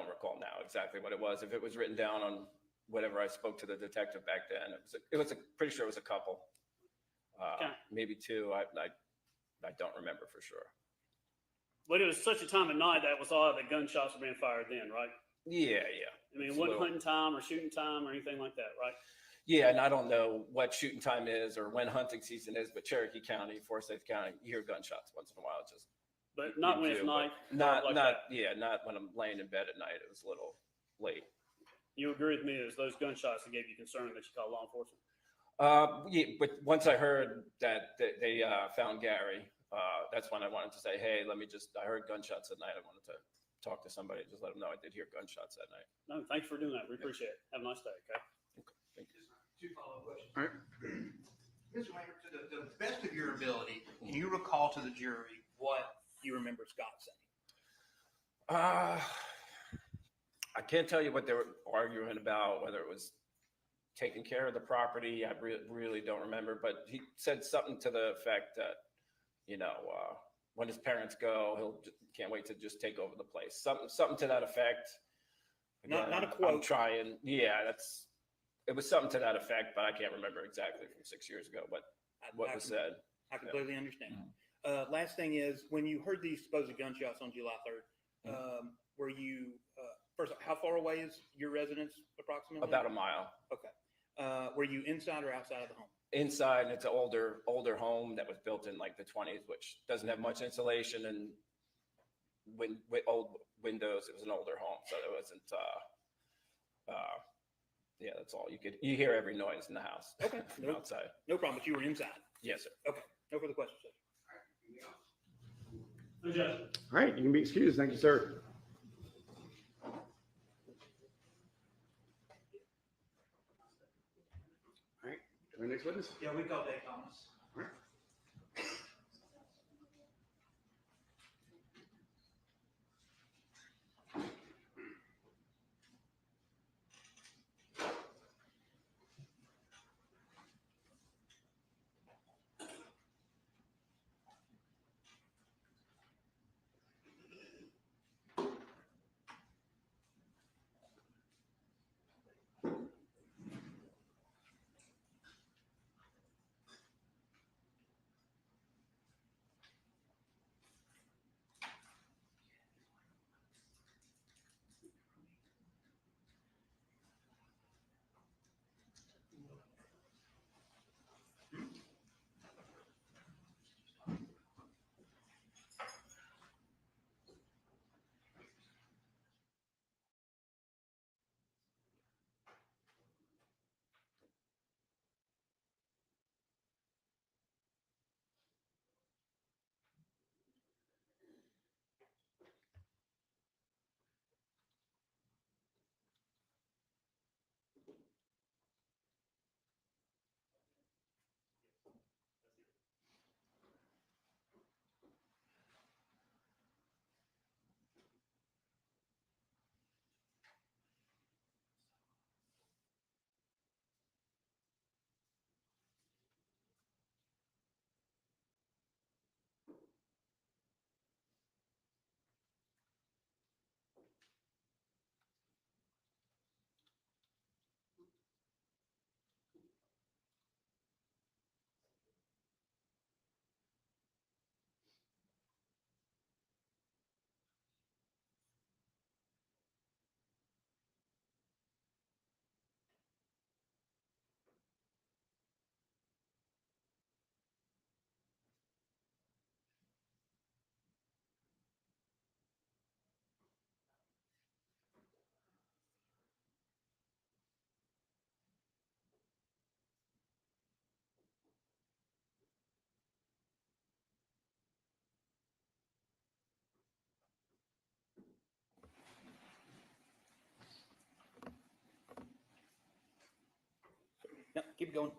recall now exactly what it was. If it was written down on whatever I spoke to the detective back then, pretty sure it was a couple, maybe two. I don't remember for sure. But it was such a time of night that was odd that gunshots were being fired then, right? Yeah. I mean, it wasn't hunting time or shooting time or anything like that, right? Yeah, and I don't know what shooting time is or when hunting season is, but Cherokee County, Forsyth County, you hear gunshots once in a while. But not when it's night. Not when I'm laying in bed at night. It was a little late. You agree with me? It was those gunshots that gave you concern that you called law enforcement. Yeah, but once I heard that they found Gary, that's when I wanted to say, hey, I heard gunshots at night. I wanted to talk to somebody, just let them know I did hear gunshots that night. No, thanks for doing that. We appreciate it. Have a nice day, okay? Thank you. Two follow-up questions. All right. Mr. Lambert, to the best of your ability, can you recall to the jury what you remember Scott saying? I can't tell you what they were arguing about, whether it was taking care of the property. I really don't remember, but he said something to the effect that, when his parents go, can't wait to just take over the place. Something to that effect. Again, Not a quote. I'm trying. Yeah, it was something to that effect, but I can't remember exactly from 6 years ago what was said. I completely understand. Last thing is, when you heard these supposed gunshots on July 3rd, were you, first, how far away is your residence approximately? About a mile. Okay. Were you inside or outside of the home? Inside, and it's an older home that was built in like the 20s, which doesn't have much insulation and with old windows. It was an older home, so there wasn't. Yeah, that's all. You hear every noise in the house. Okay. From outside. No problem, but you were inside. Yes, sir. Okay. No further questions, sir. All right, you can be excused. Thank you, sir. All right, our next witness. Yeah, we call Dave Thomas. All right. No, keep it going.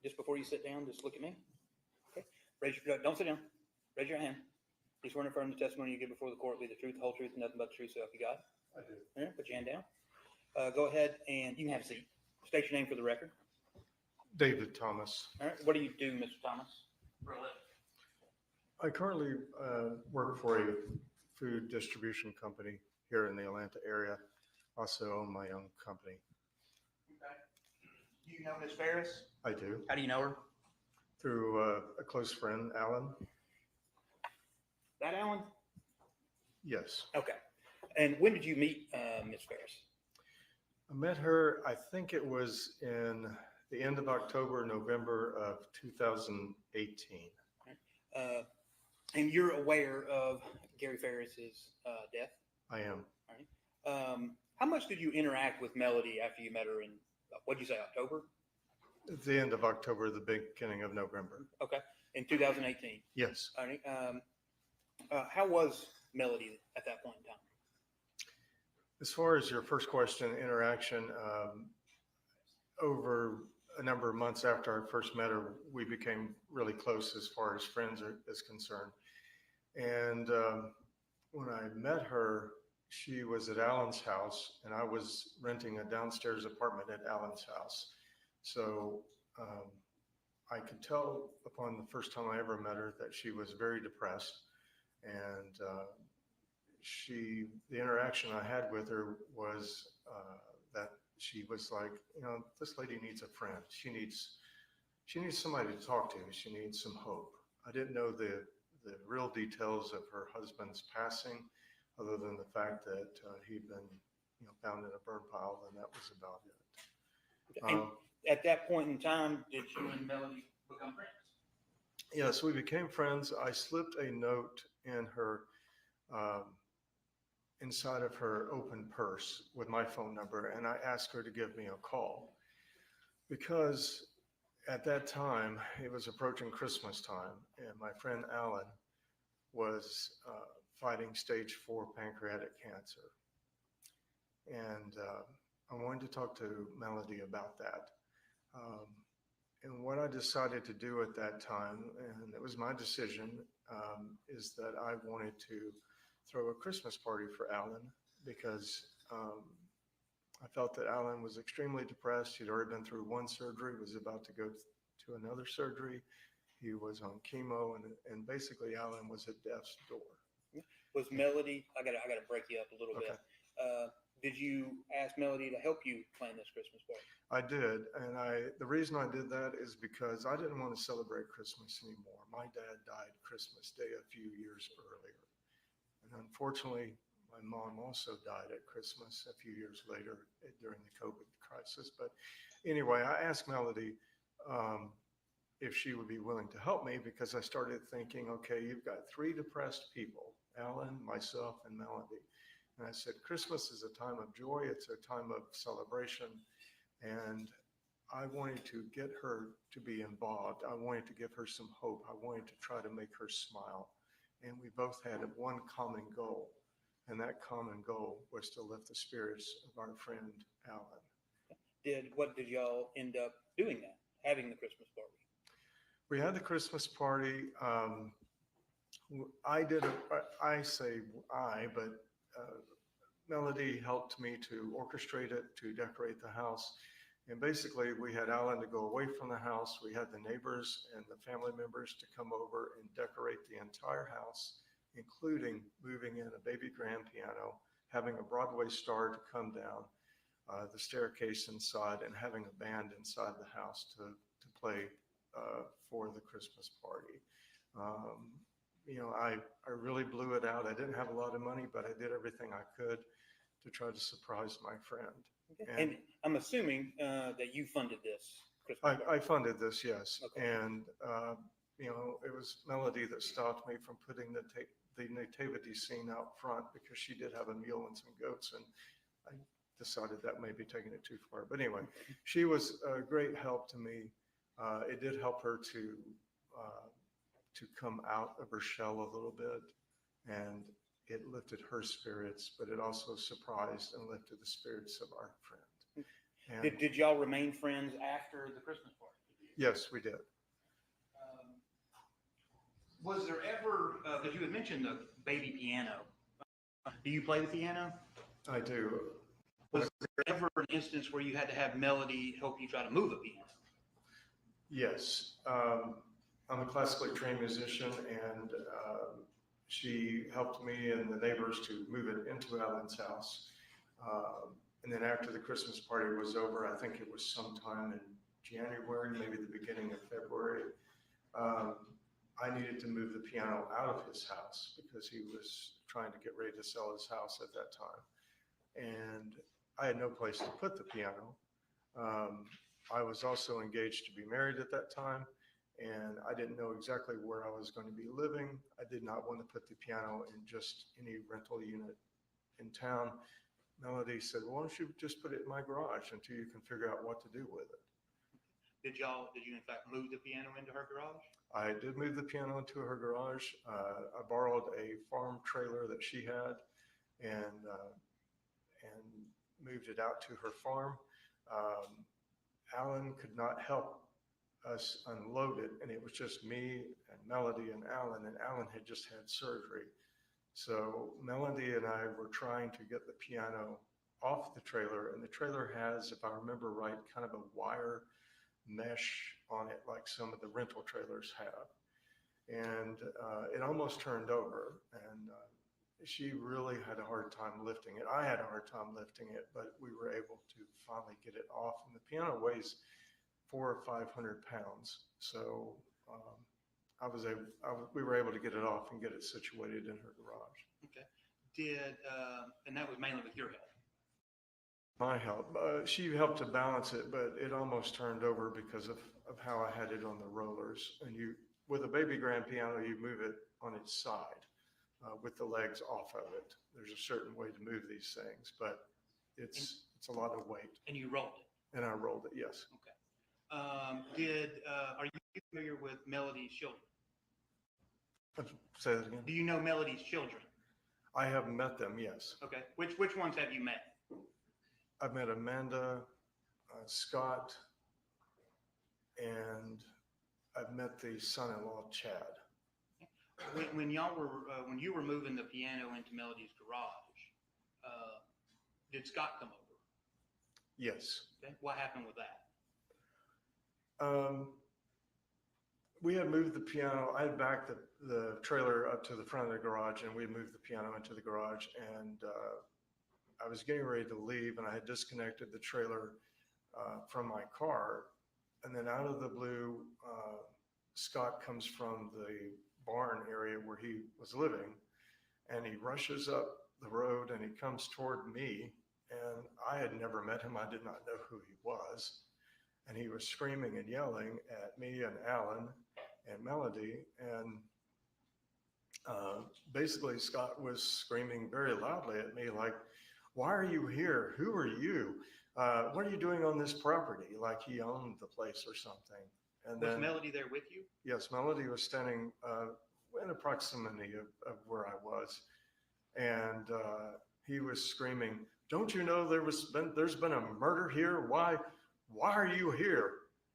Just before you sit down, just look at me. Okay. Don't sit down. Raise your hand. You swear to affirm the testimony you give before the court be the truth, the whole truth, and nothing but the truth, so help you God? I do. Yeah, put your hand down. Go ahead and you can have a seat. State your name for the record. David Thomas. All right. What do you do, Mr. Thomas? I currently work for a food distribution company here in the Atlanta area. Also own my own company. Okay. Do you know Ms. Farris? I do. How do you know her? Through a close friend, Alan. That Alan? Yes. Okay. And when did you meet Ms. Farris? I met her, I think it was in the end of October, November of 2018. And you're aware of Gary Farris's death? I am. All right. How much did you interact with Melody after you met her in, what did you say, October? At the end of October, the beginning of November. Okay. In 2018? Yes. All right. How was Melody at that point in time? As far as your first question, interaction, over a number of months after I first met her, we became really close as far as friends is concerned. And when I met her, she was at Alan's house and I was renting a downstairs apartment at Alan's house. So I could tell upon the first time I ever met her that she was very depressed. And the interaction I had with her was that she was like, you know, this lady needs a friend. She needs somebody to talk to. She needs some hope. I didn't know the real details of her husband's passing, other than the fact that he'd been, you know, found in a burn pile, and that was about it. And at that point in time, did you and Melody become friends? Yes, we became friends. I slipped a note in her, inside of her open purse with my phone number, and I asked her to give me a call because at that time it was approaching Christmas time, and my friend Alan was fighting stage 4 pancreatic cancer, and I wanted to talk to Melody about that. And what I decided to do at that time, and it was my decision, is that I wanted to throw a Christmas party for Alan because I felt that Alan was extremely depressed. He'd already been through one surgery, was about to go to another surgery. He was on chemo, and basically Alan was at death's door. Was Melody, I gotta break you up a little bit. Did you ask Melody to help you plan this Christmas party? I did, and the reason I did that is because I didn't want to celebrate Christmas anymore. My dad died Christmas Day a few years earlier, and unfortunately, my mom also died at Christmas a few years later during the COVID crisis. But anyway, I asked Melody if she would be willing to help me because I started thinking, okay, you've got 3 depressed people, Alan, myself, and Melody. And I said, Christmas is a time of joy. It's a time of celebration. And I wanted to get her to be involved. I wanted to give her some hope. I wanted to try to make her smile. And we both had one common goal. And that common goal was to lift the spirits of our friend, Alan. What did y'all end up doing then, having the Christmas party? We had the Christmas party. But Melody helped me to orchestrate it, to decorate the house. And basically we had Alan to go away from the house. We had the neighbors and the family members to come over and decorate the entire house, including moving in a baby grand piano, having a Broadway star to come down the staircase inside, and having a band inside the house to play for the Christmas party. You know, I really blew it out. I didn't have a lot of money, but I did everything I could to try to surprise my friend. Okay. And I'm assuming that you funded this Christmas party. I funded this, yes. Okay. And, you know, it was Melody that stopped me from putting the nativity scene out front because she did have a mule and some goats, and I decided that may be taking it too far. But anyway, she was a great help to me. It did help her to come out of her shell a little bit, and it lifted her spirits, but it also surprised and lifted the spirits of our friend. And Did y'all remain friends after the Christmas party? yes, we did. Was there ever, because you had mentioned the baby piano, do you play the piano? I do. Was there ever an instance where you had to have Melody help you try to move a piano? Yes. I'm a classically trained musician, and she helped me and the neighbors to move it into Alan's house. And then after the Christmas party was over, I think it was sometime in January, maybe the beginning of February, I needed to move the piano out of his house because he was trying to get ready to sell his house at that time. And I had no place to put the piano. I was also engaged to be married at that time, and I didn't know exactly where I was going to be living. I did not want to put the piano in just any rental unit in town. Melody said, well, why don't you just put it in my garage until you can figure out what to do with it. Did you in fact move the piano into her garage? I did move the piano into her garage. I borrowed a farm trailer that she had and moved it out to her farm. Alan could not help us unload it, and it was just me and Melody and Alan had just had surgery. So Melody and I were trying to get the piano off the trailer, and the trailer has, if I remember right, kind of a wire mesh on it like some of the rental trailers have. And it almost turned over, and she really had a hard time lifting it. I had a hard time lifting it, but we were able to finally get it off. And the piano weighs 400 or 500 pounds. So we were able to get it off and get it situated in her garage. Okay. And that was mainly with your help? My help. She helped to balance it, but it almost turned over because of how I had it on the rollers. And with a baby grand piano, you move it on its side with the legs off of it. There's a certain way to move these things, but it's a lot of weight. And you rolled it? And I rolled it, yes. Okay. Are you familiar with Melody's children? Say that again. Do you know Melody's children? I have met them, yes. Okay. Which ones have you met? I've met Amanda, Scott, and I've met the son-in-law, Chad. When you were moving the piano into Melody's garage, did Scott come over? Yes. Okay. What happened with that? We had moved the piano. I had backed the trailer up to the front of the garage, and we moved the piano into the garage. And I was getting ready to leave, and I had disconnected the trailer from my car. And then out of the blue, Scott comes from the barn area where he was living, and he rushes up the road and he comes toward me. And I had never met him. I did not know who he was. And he was screaming and yelling at me and Alan and Melody. And basically Scott was screaming very loudly at me, like, why are you here? Who are you? What are you doing on this property? Like he owned the place or something. And was then, Melody there with you? Yes, Melody was standing in a proximity of where I was. And he was screaming, don't you know there's been a murder here? Why are you here?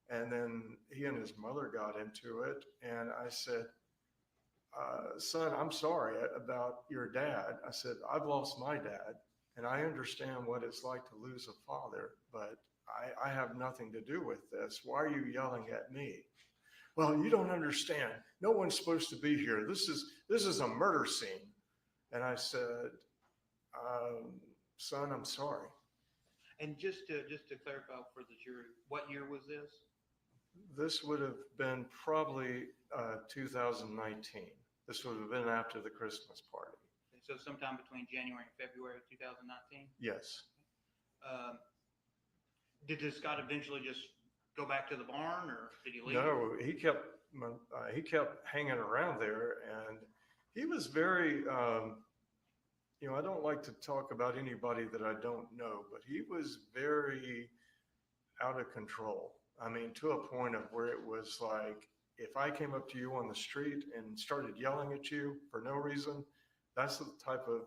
And then he and his mother got into it. And I said, son, I'm sorry about your dad. I said, I've lost my dad, and I understand what it's like to lose a father, but I have nothing to do with this. Why are you yelling at me? Well, you don't understand. No one's supposed to be here. This is a murder scene. And I said, son, I'm sorry. And just to clarify for the jury, what year was this? This would have been probably 2019. This would have been after the Christmas party. So sometime between January and February of 2019? Yes. Did Scott eventually just go back to the barn, or did he leave? No, he kept hanging around there, and he was very, I don't like to talk about anybody that I don't know, but he was very out of control. I mean, to a point of where it was like, if I came up to you on the street and started yelling at you for no reason, that's the type of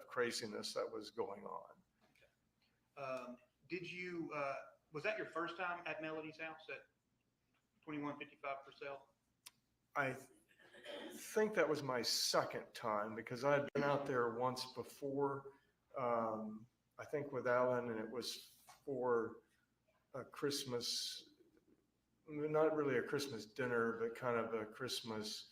craziness that was going on. Okay. Was that your first time at Melody's house at 2155 Purcell? I think that was my second time, because I had been out there once before, I think with Alan, and it was for a Christmas, not really a Christmas dinner, but kind of a Christmas,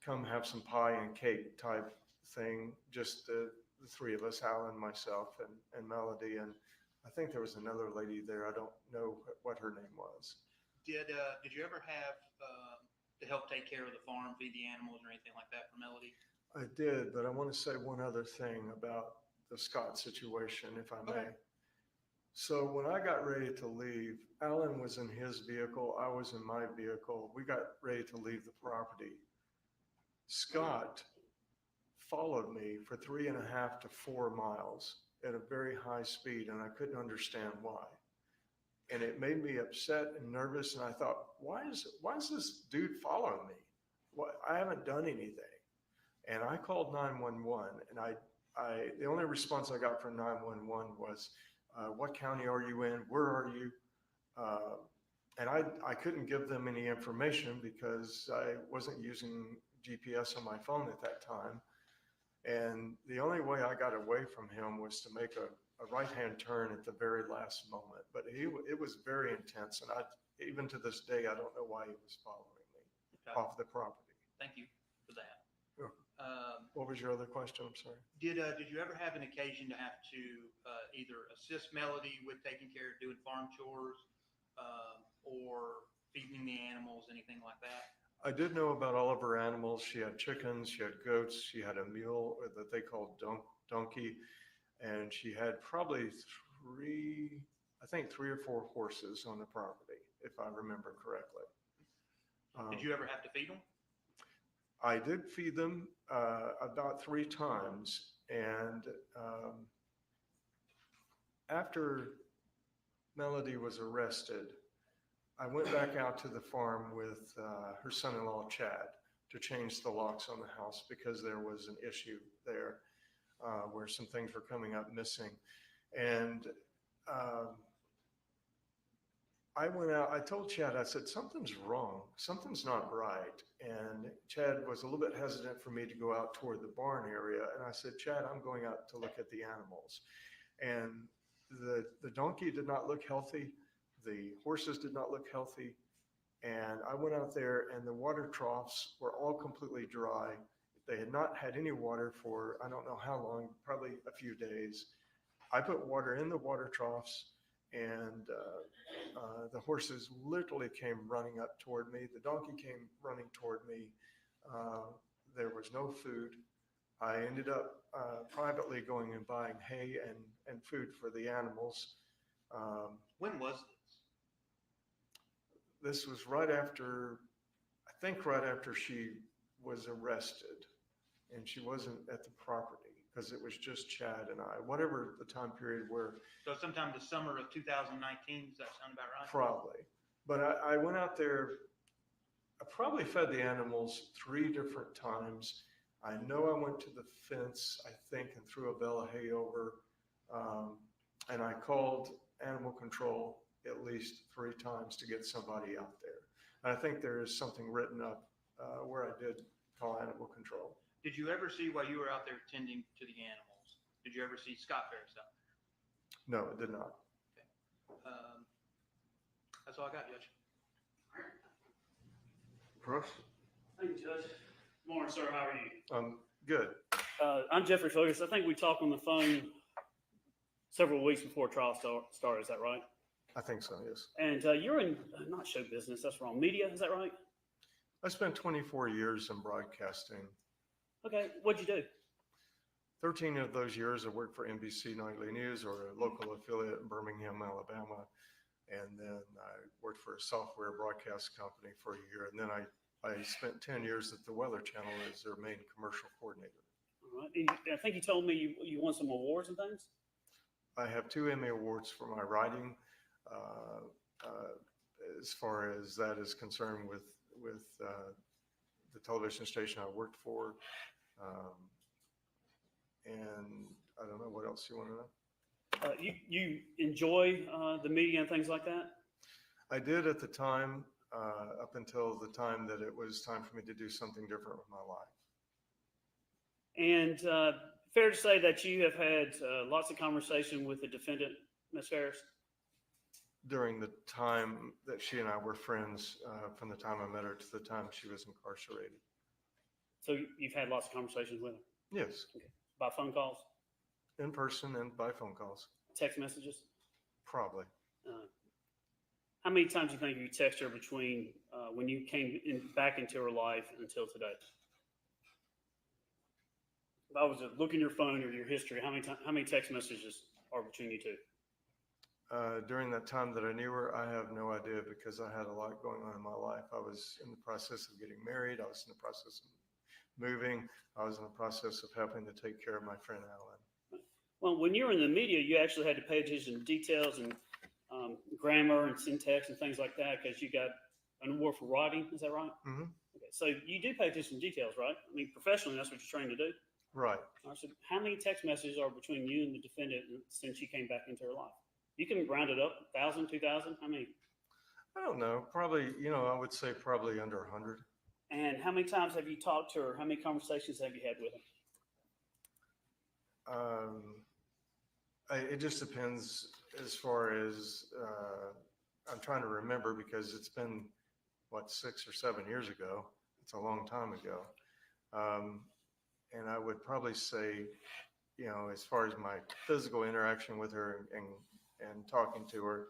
come have some pie and cake type thing. Just the three of us, Alan, myself, and Melody. And I think there was another lady there. I don't know what her name was. Did you ever have to help take care of the farm, feed the animals, or anything like that for Melody? I did, but I want to say one other thing about the Scott situation, if I may. Okay. So when I got ready to leave, Alan was in his vehicle, I was in my vehicle. We got ready to leave the property. Scott followed me for 3.5 to 4 miles at a very high speed, and I couldn't understand why. And it made me upset and nervous, and I thought, why is this dude following me? What, I haven't done anything. And I called 911, and the only response I got from 911 was, what county are you in? Where are you? And I couldn't give them any information because I wasn't using GPS on my phone at that time. And the only way I got away from him was to make a right-hand turn at the very last moment. But it was very intense. And even to this day, I don't know why he was following me off the property. Thank you for that. Sure. What was your other question? I'm sorry. Did you ever have an occasion to have to either assist Melody with taking care of doing farm chores or feeding the animals, anything like that? I did know about all of her animals. She had chickens, she had goats, she had a mule that they called donkey, and she had probably three or four horses on the property, if I remember correctly. Did you ever have to feed them? I did feed them about 3 times, and after Melody was arrested, I went back out to the farm with her son-in-law, Chad, to change the locks on the house because there was an issue there where some things were coming up missing. And I went out, I told Chad, I said, something's wrong, something's not right. And Chad was a little bit hesitant for me to go out toward the barn area. And I said, Chad, I'm going out to look at the animals. And the donkey did not look healthy. The horses did not look healthy. And I went out there and the water troughs were all completely dry. They had not had any water for, I don't know how long, probably a few days. I put water in the water troughs, and the horses literally came running up toward me. The donkey came running toward me. There was no food. I ended up privately going and buying hay and food for the animals. When was this? This was right after, I think right after she was arrested, and she wasn't at the property because it was just Chad and I, whatever the time period where. So sometime the summer of 2019, does that sound about right? Probably. But I went out there, I probably fed the animals 3 different times. I know I went to the fence, I think, and threw a bale of hay over. And I called animal control at least 3 times to get somebody out there. And I think there is something written up where I did call animal control. Did you ever see, while you were out there tending to the animals, did you ever see Scott Farris out there? No, it did not. Okay. That's all I got, Judge. Bruce? Thank you, Judge. Morning, sir. How are you? Good. I'm Jeffrey Fergus. I think we talked on the phone several weeks before trial started. Is that right? I think so, yes. And you're in, not show business, that's wrong, media, is that right? I spent 24 years in broadcasting. Okay, what'd you do? 13 of those years I worked for NBC Nightly News, or a local affiliate in Birmingham, Alabama. And then I worked for a software broadcast company for a year. And then I spent 10 years at the Weather Channel as their main commercial coordinator. All right. And I think you told me you won some awards and things? I have 2 Emmy Awards for my writing. As far as that is concerned with the television station I worked for. And I don't know what else you want to know. You enjoy the media and things like that? I did at the time, up until the time that it was time for me to do something different with my life. And fair to say that you have had lots of conversation with the defendant, Ms. Farris? during the time that she and I were friends, from the time I met her to the time she was incarcerated. So you've had lots of conversations with her? Yes, Okay. By phone calls, in person and by phone calls, text messages? probably. How many times do you think you text her between when you came back into her life until today? If I was to look in your phone or your history, how many text messages are between you two? During that time that I knew her, I have no idea because I had a lot going on in my life. I was in the process of getting married. I was in the process of moving. I was in the process of helping to take care of my friend Alan. Well, when you were in the media, you actually had to pay attention to details and grammar and syntax and things like that because you got an award for writing. Is that right? Mm-hmm. Okay, so you do pay attention to details, right? I mean, professionally, that's what you're trained to do. Right. All right, so how many text messages are between you and the defendant since you came back into her life? You can round it up, 1,000, 2,000, how many? I don't know. Probably, I would say probably under 100. And how many times have you talked to her? How many conversations have you had with her? It just depends as far as, I'm trying to remember because it's been, 6 or 7 years ago. It's a long time ago. And I would probably say, as far as my physical interaction with her and talking to her,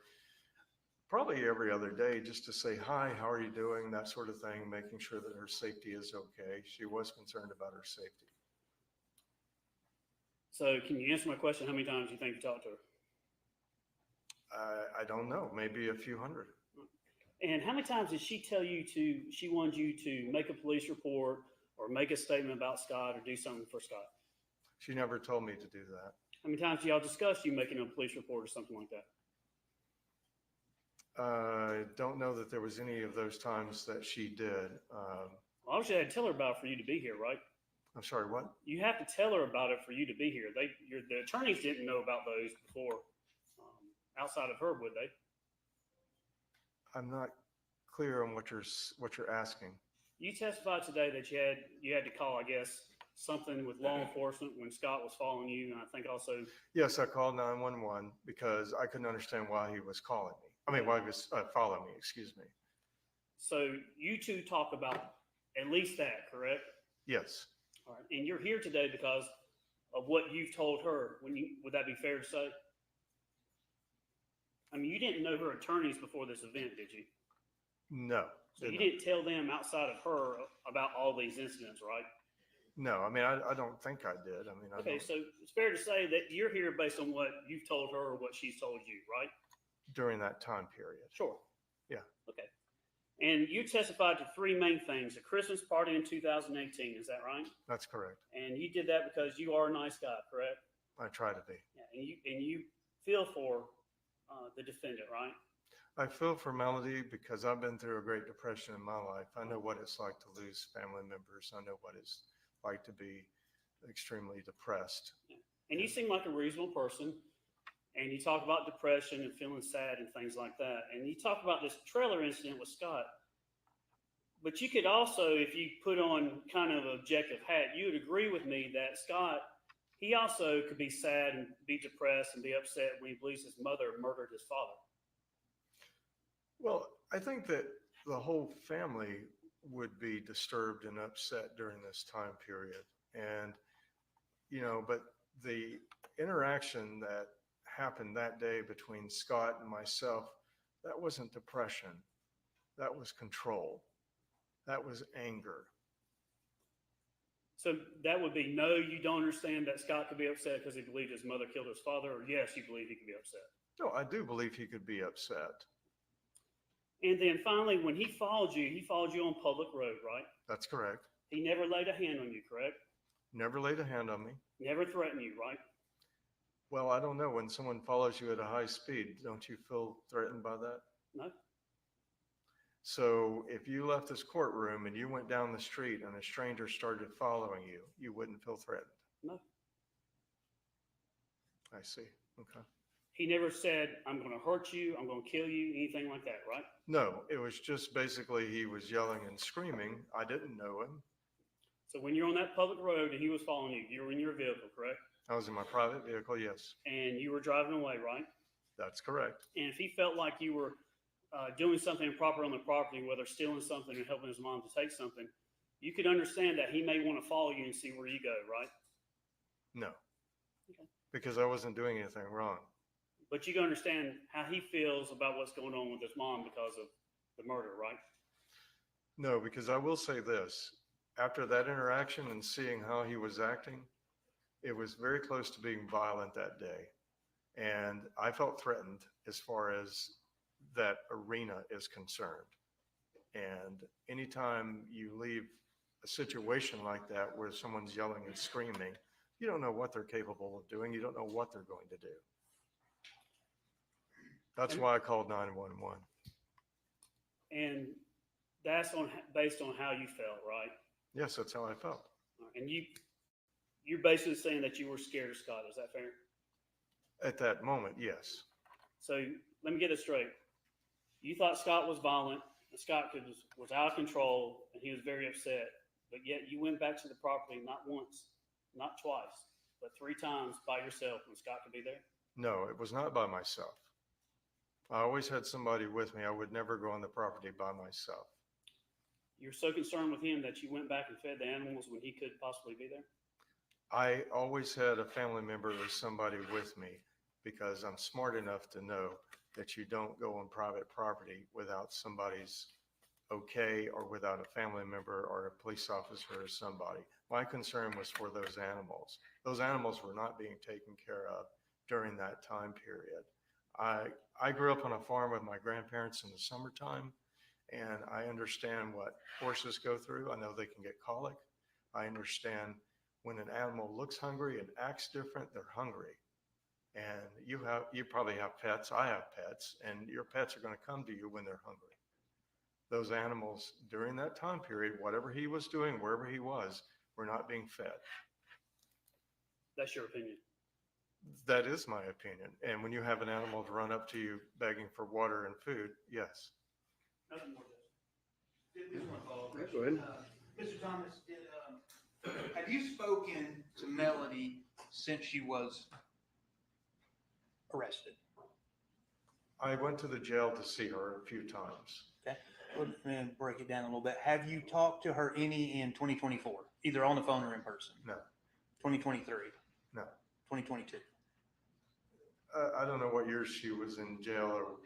probably every other day just to say, hi, how are you doing? That sort of thing, making sure that her safety is okay. She was concerned about her safety. So can you answer my question? How many times do you think you talked to her? I don't know, maybe a few hundred. And how many times did she tell you she wanted you to make a police report or make a statement about Scott or do something for Scott? She never told me to do that. How many times do y'all discuss you making a police report or something like that? I don't know that there was any of those times that she did. Well, obviously, I had to tell her about it for you to be here, right? I'm sorry, what? You have to tell her about it for you to be here. The attorneys didn't know about those before, outside of her, would they? I'm not clear on what you're asking. You testified today that you had to call, I guess, something with law enforcement when Scott was following you, and I think also. Yes, I called 911 because I couldn't understand why he was calling me. Why he was following me. Excuse me. So you two talk about at least that, correct? Yes. All right, and you're here today because of what you've told her. Would that be fair to say? I mean, you didn't know her attorneys before this event, did you? No. So you didn't tell them outside of her about all these incidents, right? No, I don't think I did. Okay, so it's fair to say that you're here based on what you've told her or what she's told you, right? During that time period. Sure. Yeah. Okay. And you testified to three main things: a Christmas party in 2018. Is that right? That's correct. And you did that because you are a nice guy, correct? I try to be. Yeah. And you feel for the defendant, right? I feel for Melody because I've been through a Great Depression in my life. I know what it's like to lose family members. I know what it's like to be extremely depressed. Yeah. And you seem like a reasonable person. And you talk about depression and feeling sad and things like that. And you talk about this trailer incident with Scott. But you could also, if you put on kind of an objective hat, you would agree with me that Scott, he also could be sad and be depressed and be upset when he believes his mother murdered his father. Well, I think that the whole family would be disturbed and upset during this time period. And, but the interaction that happened that day between Scott and myself, that wasn't depression. That was control. That was anger. So that would be no, you don't understand that Scott could be upset because he believed his mother killed his father, or yes, you believe he could be upset? No, I do believe he could be upset. And then finally, when he followed you on public road, right? That's correct. He never laid a hand on you, correct? Never laid a hand on me. Never threatened you, right? Well, I don't know. When someone follows you at a high speed, don't you feel threatened by that? No. So if you left this courtroom and you went down the street and a stranger started following you, you wouldn't feel threatened? No. I see. Okay. He never said, I'm going to hurt you, I'm going to kill you, anything like that, right? No, it was just basically he was yelling and screaming. I didn't know him. So when you're on that public road and he was following you, you were in your vehicle, correct? I was in my private vehicle, yes. And you were driving away, right? That's correct. And if he felt like you were doing something improper on the property, whether stealing something or helping his mom to take something, you could understand that he may want to follow you and see where you go, right? No. Okay. Because I wasn't doing anything wrong. But you can understand how he feels about what's going on with his mom because of the murder, right? No, because I will say this, after that interaction and seeing how he was acting, it was very close to being violent that day. And I felt threatened as far as that arena is concerned. And anytime you leave a situation like that where someone's yelling and screaming, you don't know what they're capable of doing. You don't know what they're going to do. That's why I called 911. And that's based on how you felt, right? Yes, that's how I felt. And you're basically saying that you were scared of Scott. Is that fair? At that moment, yes. So let me get this straight. You thought Scott was violent, and Scott was out of control, and he was very upset. But yet you went back to the property not once, not twice, but 3 times by yourself when Scott could be there? No, it was not by myself. I always had somebody with me. I would never go on the property by myself. You're so concerned with him that you went back and fed the animals when he could possibly be there? I always had a family member or somebody with me because I'm smart enough to know that you don't go on private property without somebody's okay or without a family member or a police officer or somebody. My concern was for those animals. Those animals were not being taken care of during that time period. I grew up on a farm with my grandparents in the summertime, and I understand what horses go through. I know they can get colic. I understand when an animal looks hungry and acts different, they're hungry. And you probably have pets. I have pets, and your pets are going to come to you when they're hungry. Those animals during that time period, whatever he was doing, wherever he was, were not being fed. That's your opinion. That is my opinion. And when you have an animal to run up to you begging for water and food, yes. Nothing more. This one follow-up Yeah, question. go ahead. Mr. Thomas, have you spoken to Melody since she was arrested? I went to the jail to see her a few times. Okay, let me break it down a little bit. Have you talked to her any in 2024, either on the phone or in person? No. 2023? No. 2022? I don't know what year she was in jail, or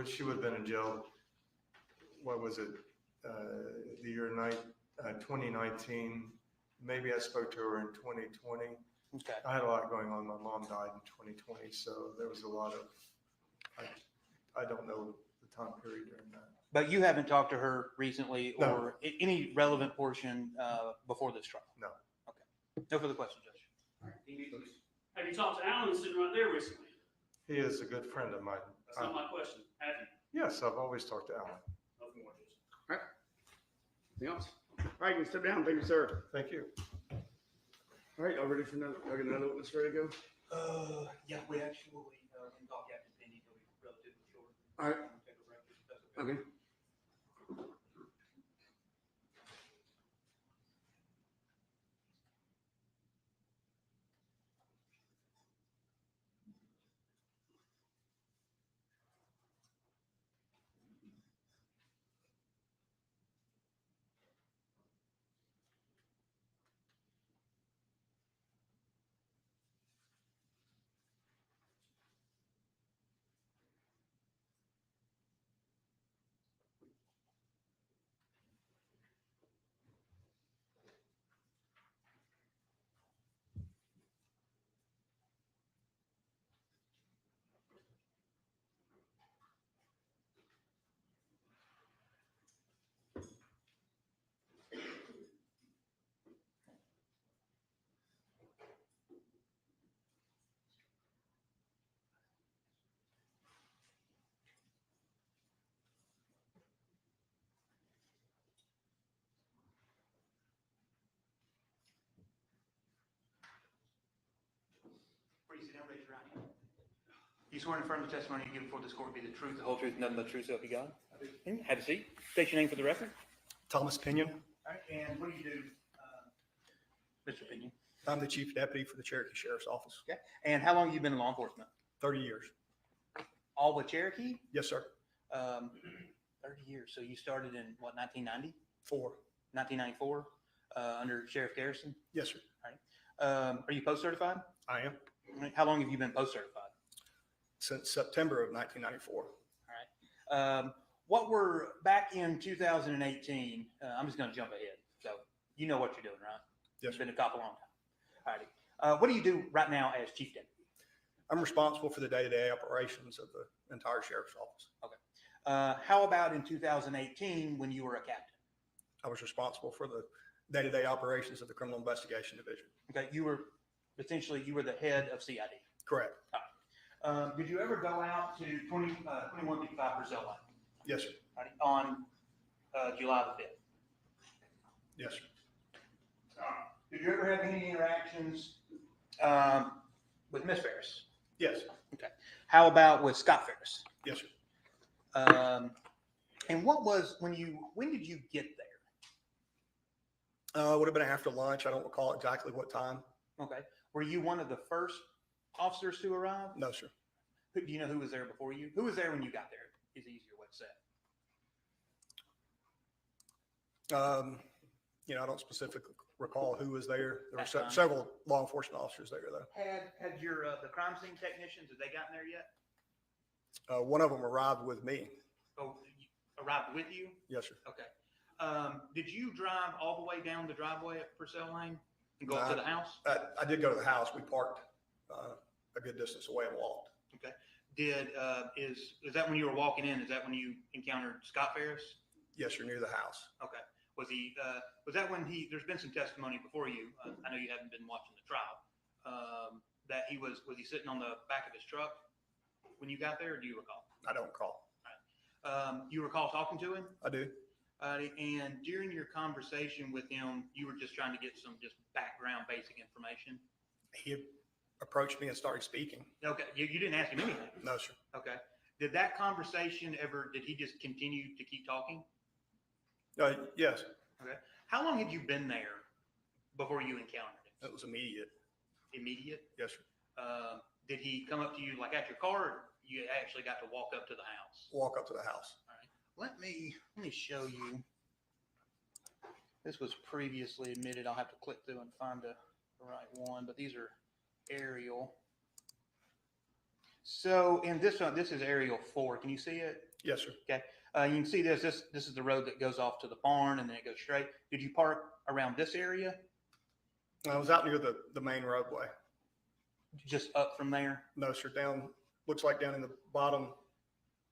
she would have been in jail. What was it? The year 2019. Maybe I spoke to her in 2020. Okay. I had a lot going on. My mom died in 2020, so there was a lot of. I don't know the time period during that. But you haven't talked to her recently No. or any relevant portion before this trial? No. Okay. No further questions, Judge. Have you talked to Alan sitting right there recently? He is a good friend of mine. That's not my question. Have you? Yes, I've always talked to Alan. Nothing more, Judge. All right. Anything else? All right, you can step down. Thank you, sir. Thank you. All right, y'all ready for another? Y'all got another witness ready to go? Yeah, we actually can talk after Pinion. It'll be relatively short. All right. Okay. Please sit down, raise your right hand. You swear and affirm the testimony you give before this court will be the truth, the whole truth, and nothing but the truth, so help you God? I do. Have a seat. State your name for the record. Thomas Pinion. All right, and what do you do, Mr. Pinion? I'm the Chief Deputy for the Cherokee Sheriff's Office. Okay, and how long have you been in law enforcement? 30 years. all but Cherokee? Yes, sir. 30 years. So you started in what, 1990? 1994. Under Sheriff Garrison? Yes, sir. All right. Are you post certified? I am. How long have you been post certified? Since September of 1994. All right. What were back in 2018? I'm just going to jump ahead. So you know what you're doing, right? Yes, You've been a cop a long time. All righty. What do you do right now as chief deputy? I'm responsible for the day-to-day operations of the entire sheriff's office. Okay. How about in 2018 when you were a captain? I was responsible for the day-to-day operations of the criminal investigation division. Okay. You were the head of CID. Correct. Did you ever go out to 2155 Brazil Line? Yes, sir. Right, on July the 5th? Yes, sir. Did you ever have any interactions with Miss Farris? Yes. Okay. How about with Scott Farris? Yes, sir. And when did you get there? Would have been after lunch. I don't recall exactly what time. Okay. Were you one of the first officers to arrive? No, sir. Do you know who was there before you? Who was there when you got there? Is the easier way to say it. I don't specifically recall who was there. There That's were fine. several law enforcement officers there, though. Had your the crime scene technicians, had they gotten there yet? One of them arrived with me. Oh, arrived with you? Yes, sir. Okay. Did you drive all the way down the driveway at Purcell Lane and go up No, to the house? I did go to the house. We parked a good distance away and walked. Okay. Is that when you were walking in? Is that when you encountered Scott Farris? Yes, you're near the house. Okay. Was that when there's been some testimony before you, I know you haven't been watching the trial, that was he sitting on the back of his truck when you got there, or do you recall? I don't recall. You recall talking to him? I do. And during your conversation with him, you were just trying to get some just background basic information? He approached me and started speaking. Okay. You didn't ask him anything? No, sir. Okay. Did that conversation did he just continue to keep talking? Yes, Okay. How long had you been there before you encountered him? it was immediate. Immediate? Yes, sir. Did he come up to you like at your car, or you actually got to walk up to the house? Walk up to the house. All right. Let me show you. This was previously admitted. I'll have to click through and find the right one, but these are aerial. So in this one, this is aerial 4. Can you see it? Yes, sir. Okay. You can see this is the road that goes off to the barn and then it goes straight. Did you park around this area? I was out near the main roadway. Just up from there? No, sir. Looks like down in the bottom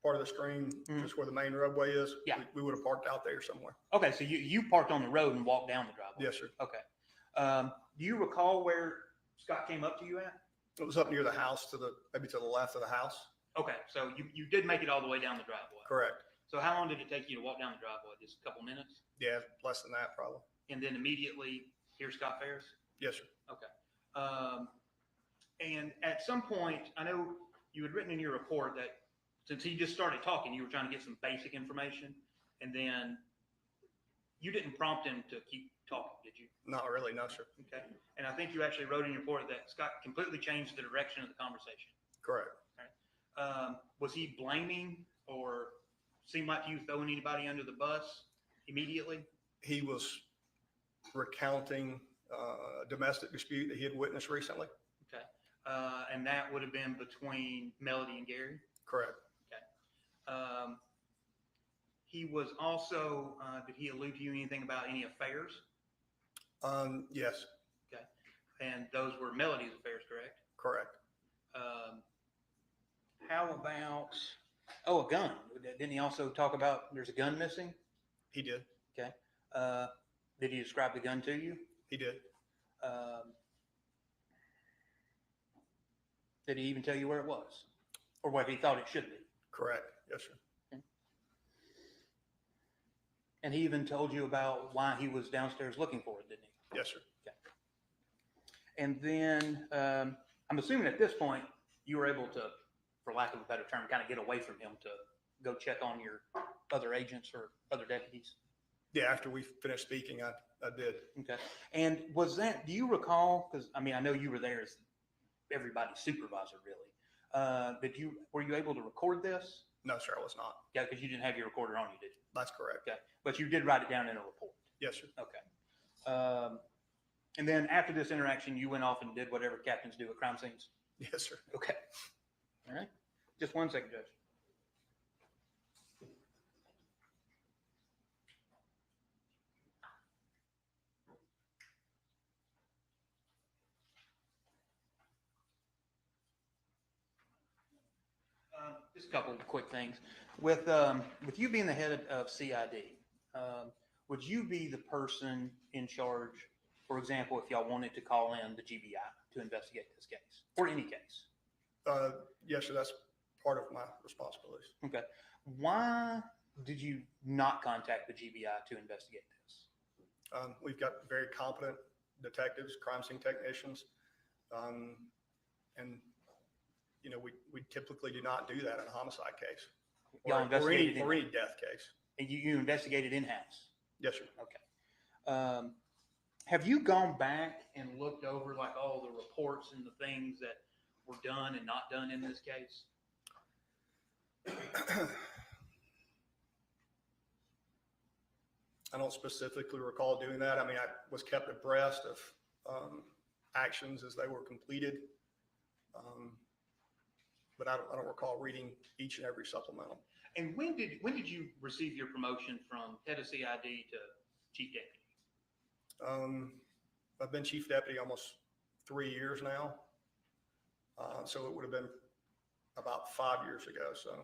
part of the screen, just where the main roadway is. Yeah. We would have parked out there somewhere. Okay, so you parked on the road and walked down the driveway? Yes, sir. Okay. Do you recall where Scott came up to you at? It was up near the house, maybe to the left of the house. Okay, so you did make it all the way down the driveway. Correct. So how long did it take you to walk down the driveway? Just a couple minutes? Yeah, less than that probably. And then immediately here's Scott Farris? Yes, sir. Okay. And at some point, I know you had written in your report that since he just started talking, you were trying to get some basic information, and then you didn't prompt him to keep talking, did you? Not really, no, sir. Okay. And I think you actually wrote in your report that Scott completely changed the direction of the conversation. Correct. Was he blaming or seemed like you throwing anybody under the bus immediately? He was recounting a domestic dispute that he had witnessed recently. Okay. And that would have been between Melody and Gary? Correct. Okay. He was also, did he allude to you anything about any affairs? Yes. Okay. And those were Melody's affairs, correct? Correct. How about, a gun? Didn't he also talk about there's a gun missing? He did. Okay. Did he describe the gun to you? He did. Did he even tell you where it was? Or what he thought it should be? Correct. Yes, sir. Okay. And he even told you about why he was downstairs looking for it, didn't he? Yes, sir. Okay. And then I'm assuming at this point you were able to, for lack of a better term, kind of get away from him to go check on your other agents or other deputies? Yeah, after we finished speaking, I did. Okay. And do you recall, because I mean, I know you were there as everybody's supervisor, really. Were you able to record this? No, sir, I was not. Yeah, because you didn't have your recorder on you, did you? That's correct. Okay, but you did write it down in a report. Yes, sir. Okay. And then after this interaction, you went off and did whatever captains do at crime scenes? Yes, sir. Okay. All right. Just 1 second, Judge. Just a couple of quick things. With you being the head of CID, would you be the person in charge, for example, if y'all wanted to call in the GBI to investigate this case or any case? Yes, sir. That's part of my responsibilities. Okay. Why did you not contact the GBI to investigate this? We've got very competent detectives, crime scene technicians, and you know, we typically do not do that in a homicide case Y'all or investigated any death case. And you investigated in-house? Yes, sir. Okay. Have you gone back and looked over like all the reports and the things that were done and not done in this case? I don't specifically recall doing that. I mean, I was kept abreast of actions as they were completed. But I don't recall reading each and every supplemental. And when did you receive your promotion from head of CID to chief deputy? I've been chief deputy almost 3 years now. So it would have been about 5 years ago. So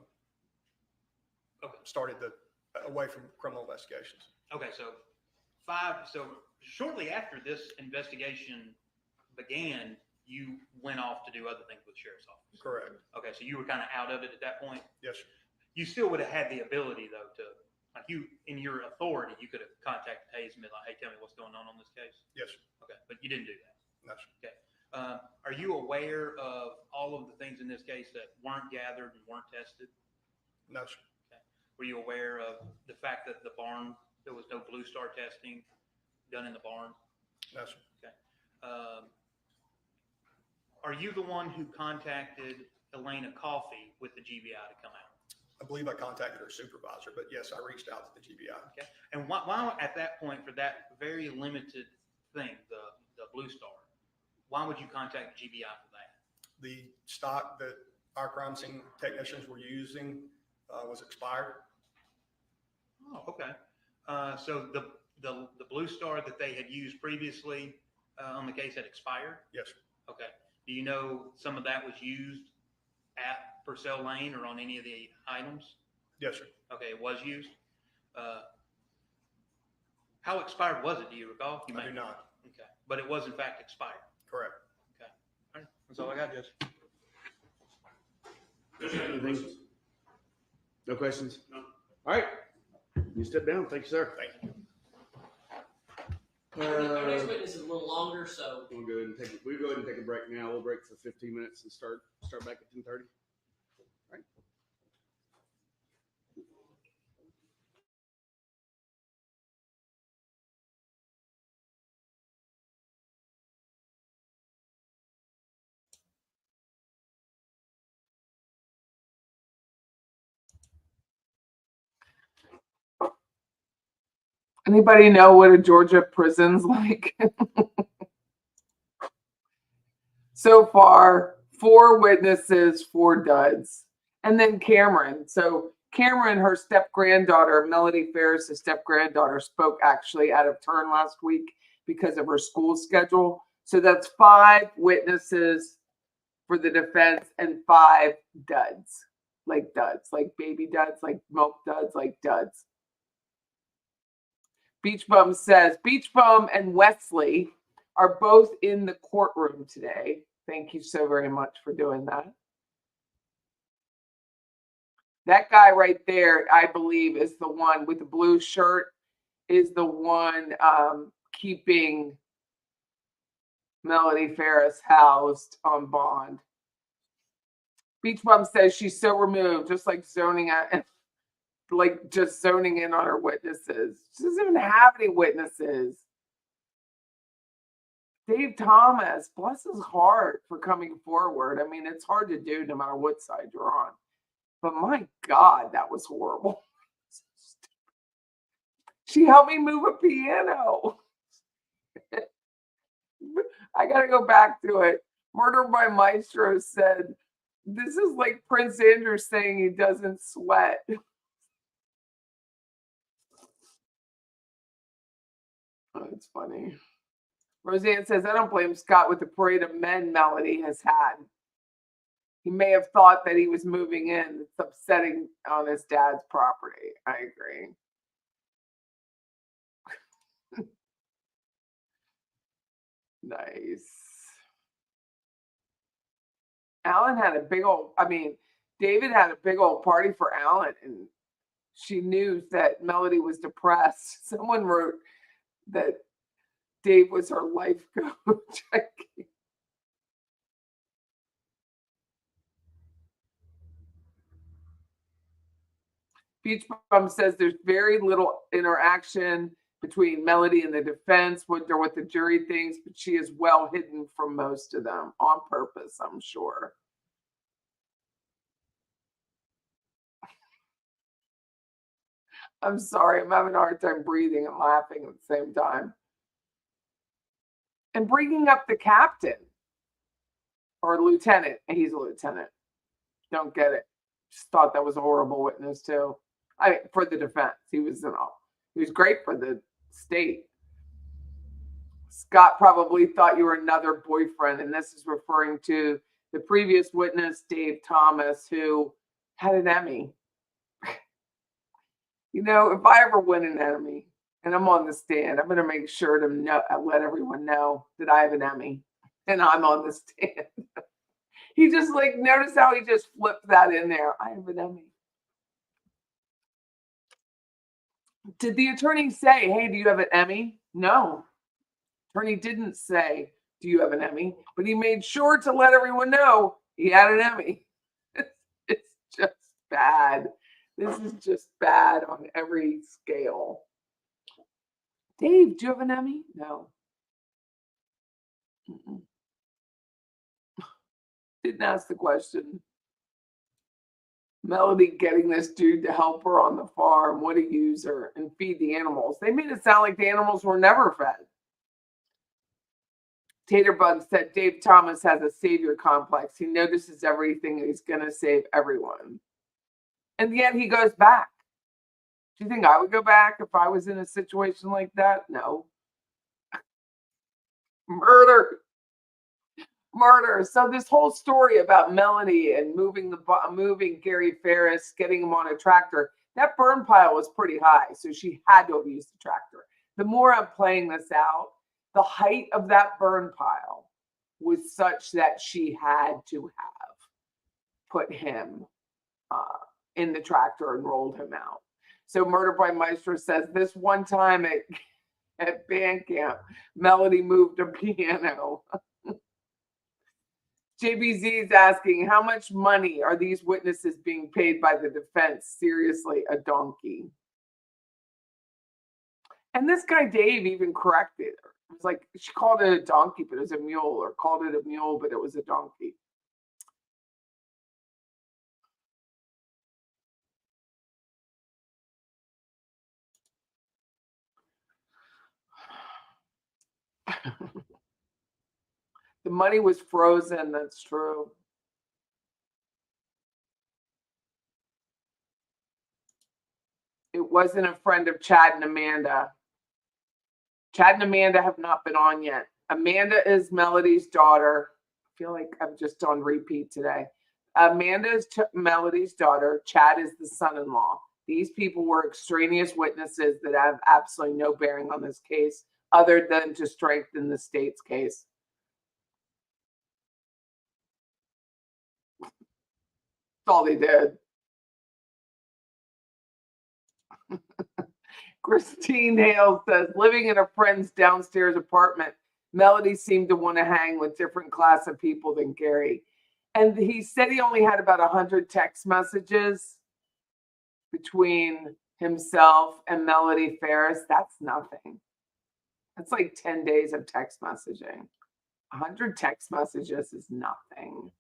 Okay. Started away from criminal investigations. Okay, so shortly after this investigation began, you went off to do other things with the sheriff's office. Correct. Okay, so you were kind of out of it at that point. Yes, sir. You still would have had the ability though to, like, you in your authority, you could have contacted Hayes and been like, "Hey, tell me what's going on this case." Yes, sir. Okay, but you didn't do that. No, sir. Okay. Are you aware of all of the things in this case that weren't gathered and weren't tested? No, sir. Okay. Were you aware of the fact that the barn, there was no Blue Star testing done in the barn? No, sir. Okay. Are you the one who contacted Elena Coffey with the GBI to come out? I believe I contacted her supervisor, but yes, I reached out to the GBI. Okay. And why at that point, for that very limited thing, the Blue Star, why would you contact the GBI for that? The stock that our crime scene technicians were using was expired. Oh, okay. So the Blue Star that they had used previously on the case had expired? Yes, sir. Okay. Do you know some of that was used at Purcell Lane or on any of the items? Yes, sir. Okay, it was used. How expired was it? Do you recall? I do not. Okay, but it was in fact expired. Correct. Okay, all right. That's all I got, Judge. Anything? No questions? No. All right. You step down. Thank you, sir. Thank you. Our next witness is a little longer, so We'll go ahead and take a break now. We'll break for 15 minutes and start back at 10:30. All right. Anybody know what a Georgia prison's like? So far, 4 witnesses, 4 duds. And then Cameron. So Cameron, her step-granddaughter, Melody Farris' step-granddaughter, spoke actually out of turn last week because of her school schedule. So that's 5 witnesses for the defense and 5 duds, like baby duds, like milk duds, like duds. Beach Bum says, Beach Bum and Wesley are both in the courtroom today. Thank you so very much for doing that. That guy right there, I believe, is the one with the blue shirt, is the one keeping Melody Farris housed on bond. Beach Bum says she's so removed, just like zoning out, like just zoning in on her witnesses. She doesn't even have any witnesses. Dave Thomas, bless his heart for coming forward. I mean, it's hard to do no matter what side you're on. But my God, that was horrible. She helped me move a piano. I got to go back to it. Murder by Maestro said, this is like Prince Andrew saying he doesn't sweat. Oh, it's funny. Roseanne says, I don't blame Scott with the parade of men Melody has had. He may have thought that he was moving in. It's upsetting on his dad's property. I agree. Nice. Alan had a big old, David had a big old party for Alan, and she knew that Melody was depressed. Someone wrote that Dave was her life coach. Beach Bum says there's very little interaction between Melody and the defense, wonder what the jury thinks, but she is well hidden from most of them on purpose, I'm sure. I'm sorry, I'm having a hard time breathing and laughing at the same time. And bringing up the captain or lieutenant, he's a lieutenant. Don't get it. Just thought that was a horrible witness too. For the defense, he was great for the state. Scott probably thought you were another boyfriend, and this is referring to the previous witness, Dave Thomas, who had an Emmy. You know, if I ever win an Emmy and I'm on the stand, I'm going to make sure to let everyone know that I have an Emmy and I'm on the stand. He just notice how he just flipped that in there. I have an Emmy. Did the attorney say, hey, do you have an Emmy? No. Attorney didn't say, do you have an Emmy? But he made sure to let everyone know he had an Emmy. It's just bad. This is just bad on every scale. Dave, do you have an Emmy? No. Didn't ask the question. Melody getting this dude to help her on the farm. What a user. And feed the animals. They made it sound like the animals were never fed. Taterbug said Dave Thomas has a savior complex. He notices everything and he's going to save everyone. And yet he goes back. Do you think I would go back if I was in a situation like that? No. Murder. So this whole story about Melody and moving Gary Farris, getting him on a tractor, that burn pile was pretty high. So she had to have used the tractor. The more I'm playing this out, the height of that burn pile was such that she had to have put him in the tractor and rolled him out. So Murder by Maestro says this one time at band camp, Melody moved a piano. JBZ is asking, how much money are these witnesses being paid by the defense? Seriously, a donkey. And this guy, Dave, even corrected her. It was like, she called it a donkey, but it was a mule, or called it a mule, but it was a donkey. The money was frozen, that's true. It wasn't a friend of Chad and Amanda. Chad and Amanda have not been on yet. Amanda is Melody's daughter. I feel like I'm just on repeat today. Amanda is Melody's daughter. Chad is the son-in-law. These people were extraneous witnesses that have absolutely no bearing on this case other than to strengthen the state's case. That's all they did. Christine Hale says, living in a friend's downstairs apartment, Melody seemed to want to hang with different class of people than Gary. And he said he only had about 100 text messages between himself and Melody Farris. That's nothing. That's like 10 days of text messaging. 100 text messages is nothing.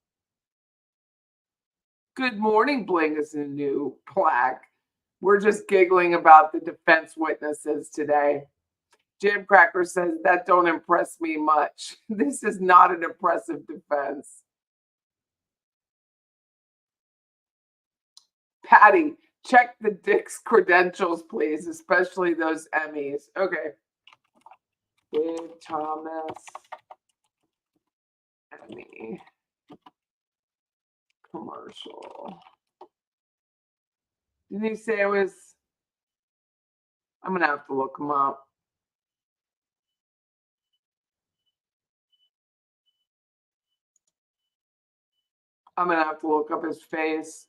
Good morning, Bling is a new plaque. We're just giggling about the defense witnesses today. Jim Cracker says, that don't impress me much. This is not an impressive defense. Patty, check the Dick's credentials, please, especially those Emmys. Okay. Dave Thomas, Emmy, commercial. Didn't he say it was? I'm going to have to look him up. I'm going to have to look up his face.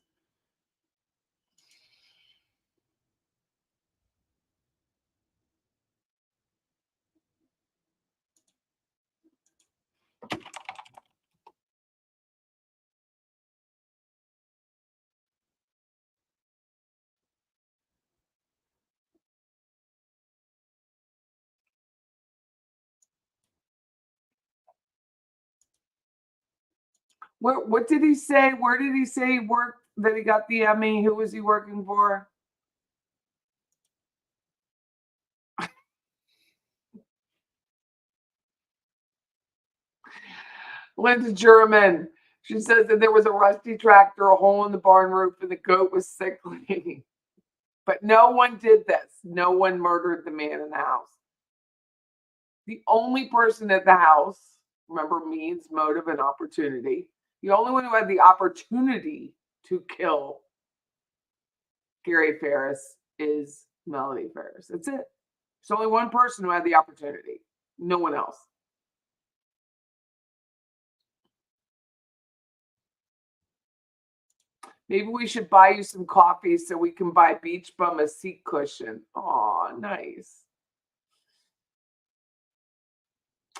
What did he say? Where did he say he worked, that he got the Emmy? Who was he working for? Linda German. She says that there was a rusty tractor, a hole in the barn roof, and the goat was sickly. But no one did this. No one murdered the man in the house. The only person at the house, remember, means motive and opportunity. The only one who had the opportunity to kill Gary Farris is Melody Farris. That's it. There's only one person who had the opportunity. No one else. Maybe we should buy you some coffee so we can buy Beach Bum a seat cushion. Aw, nice.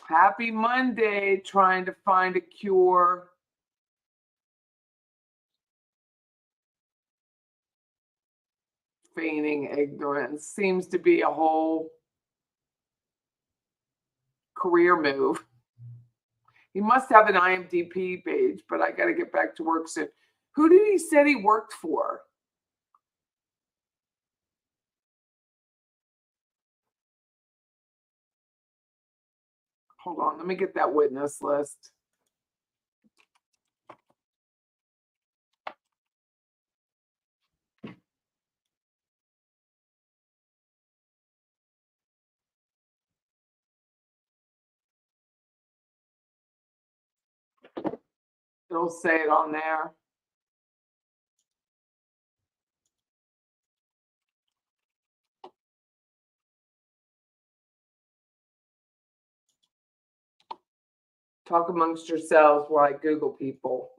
Happy Monday, trying to find a cure. Feigning ignorance seems to be a whole career move. He must have an IMDb page, but I got to get back to work soon. Who did he say he worked for? Hold on, let me get that witness list. It'll say it on there. Talk amongst yourselves while I Google people.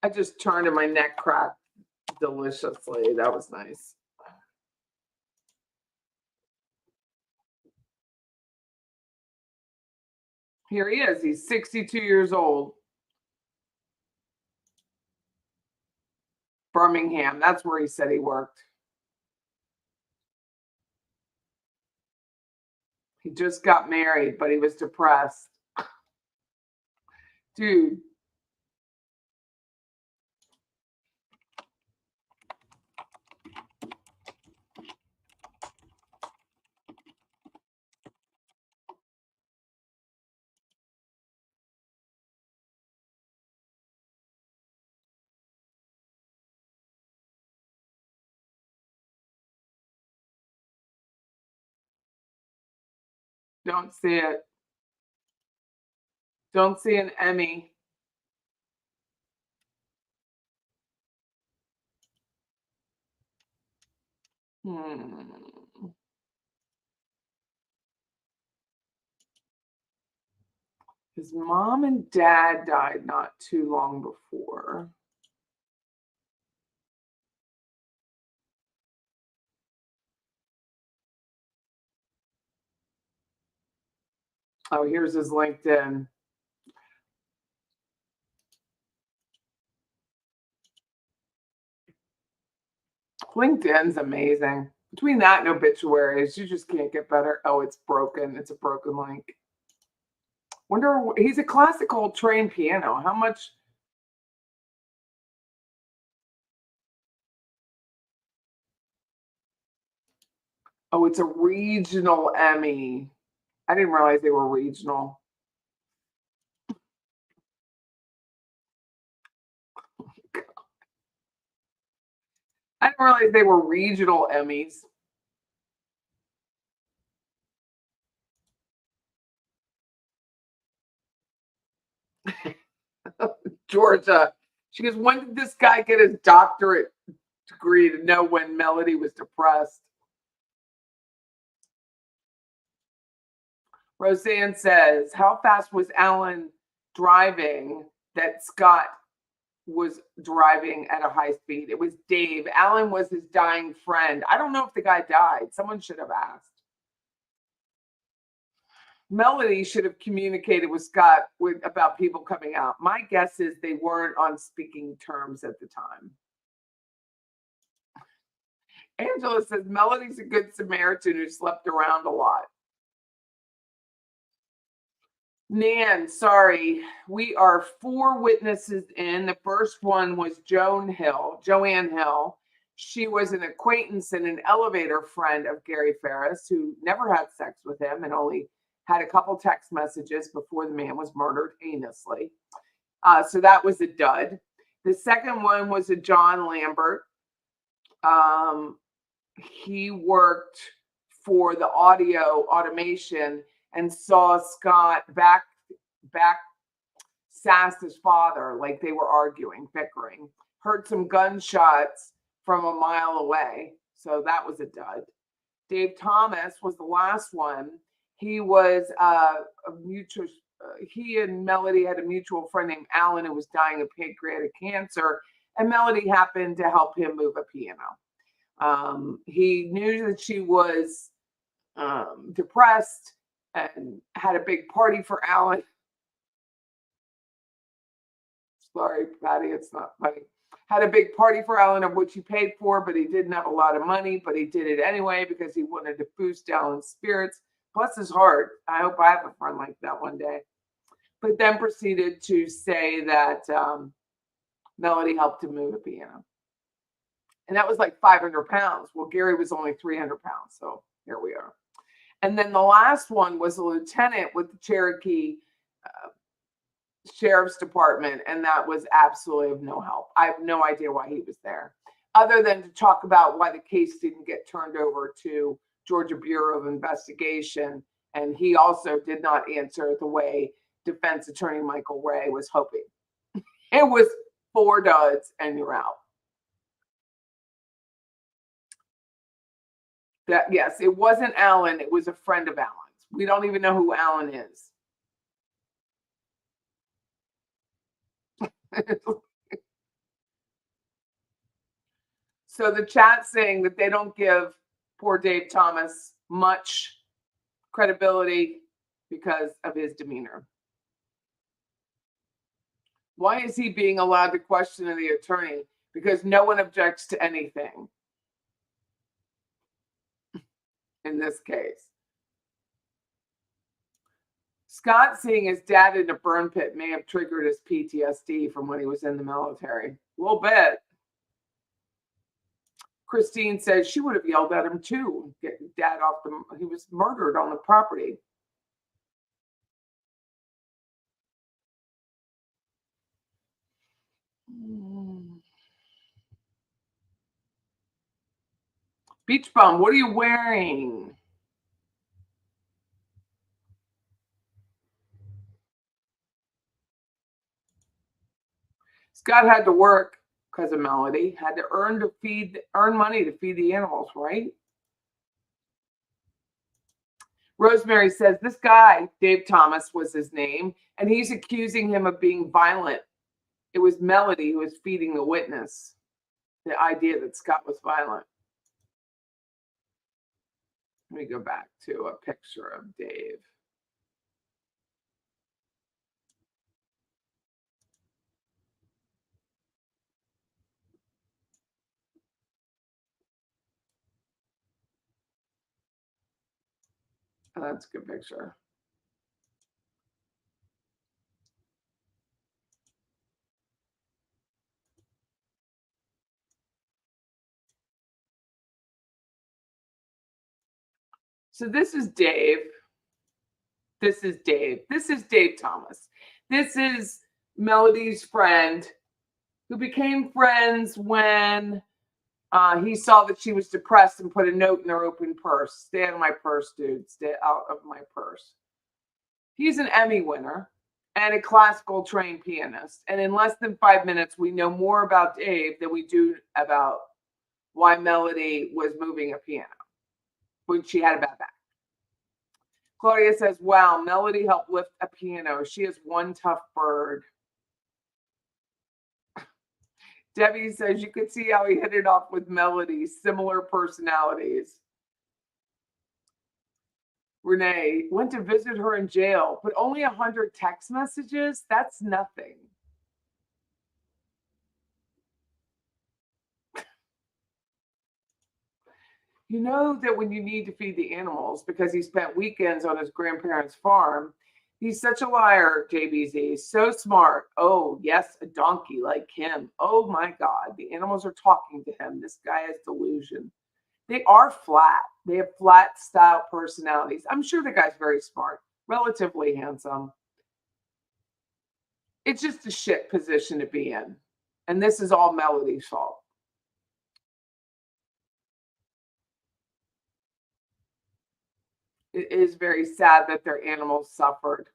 I just turned and my neck cracked deliciously. That was nice. Here he is. He's 62 years old. Birmingham. That's where he said he worked. He just got married, but he was depressed. Dude. Don't see it. Don't see an Emmy. His mom and dad died not too long before. Oh, here's his LinkedIn. LinkedIn's amazing. Between that and obituaries, you just can't get better. Oh, it's broken. It's a broken link. Wonder, he's a classical trained piano. How much? Oh, it's a regional Emmy. I didn't realize they were regional. I didn't realize they were regional Emmys. Georgia. She goes, when did this guy get his doctorate degree to know when Melody was depressed? Roseanne says, how fast was Alan driving that Scott was driving at a high speed? It was Dave. Alan was his dying friend. I don't know if the guy died. Someone should have asked. Melody should have communicated with Scott about people coming out. My guess is they weren't on speaking terms at the time. Angela says, Melody's a good Samaritan who slept around a lot. Nan, sorry, we are 4 witnesses in. The first one was Joanne Hill. She was an acquaintance and an elevator friend of Gary Farris, who never had sex with him and only had a couple text messages before the man was murdered heinously. So that was a dud. The second one was a John Lambert. He worked for the audio automation and saw Scott back sassed his father, like they were arguing, bickering. Heard some gunshots from a mile away. So that was a dud. Dave Thomas was the last one. He was a mutual, he and Melody had a mutual friend named Alan who was dying of pancreatic cancer, and Melody happened to help him move a piano. He knew that she was depressed and had a big party for Alan. Sorry, Patty, it's not funny. Had a big party for Alan, of which he paid for, but he didn't have a lot of money, but he did it anyway because he wanted to boost Alan's spirits. Bless his heart. I hope I have a friend like that one day. But then proceeded to say that Melody helped him move a piano. And that was like 500 pounds. Well, Gary was only 300 pounds. So here we are. And then the last one was a lieutenant with the Cherokee Sheriff's Department. And that was absolutely of no help. I have no idea why he was there, other than to talk about why the case didn't get turned over to Georgia Bureau of Investigation. And he also did not answer the way defense attorney Michael Ray was hoping. It was 4 duds and you're out. That, yes, it wasn't Alan. It was a friend of Alan's. We don't even know who Alan is. So the chat saying that they don't give poor Dave Thomas much credibility because of his demeanor. Why is he being allowed to question the attorney? Because no one objects to anything in this case. Scott seeing his dad in a burn pit may have triggered his PTSD from when he was in the military. A little bit. Christine says she would have yelled at him too. Get dad off the. He was murdered on the property. Beach bum, what are you wearing? Scott had to work because of Melody, had to earn money to feed the animals, right? Rosemary says this guy, Dave Thomas was his name, and he's accusing him of being violent. It was Melody who was feeding the witness the idea that Scott was violent. Let me go back to a picture of Dave. Oh, that's a good picture. So this is Dave. This is Dave. This is Dave Thomas. This is Melody's friend who became friends when he saw that she was depressed and put a note in her open purse. Stay out of my purse, dude. Stay out of my purse. He's an Emmy winner and a classical trained pianist. And in less than 5 minutes, we know more about Dave than we do about why Melody was moving a piano when she had a bad back. Claudia says, wow, Melody helped lift a piano. She is one tough bird. Debbie says, you could see how he hit it off with Melody, similar personalities. Renee went to visit her in jail, but only 100 text messages? That's nothing. You know that when you need to feed the animals because he spent weekends on his grandparents' farm, he's such a liar, JBZ. So smart. Oh, yes, a donkey like him. Oh, my God. The animals are talking to him. This guy has delusion. They are flat. They have flat style personalities. I'm sure the guy's very smart, relatively handsome. It's just a shit position to be in. And this is all Melody's fault. It is very sad that their animals suffered.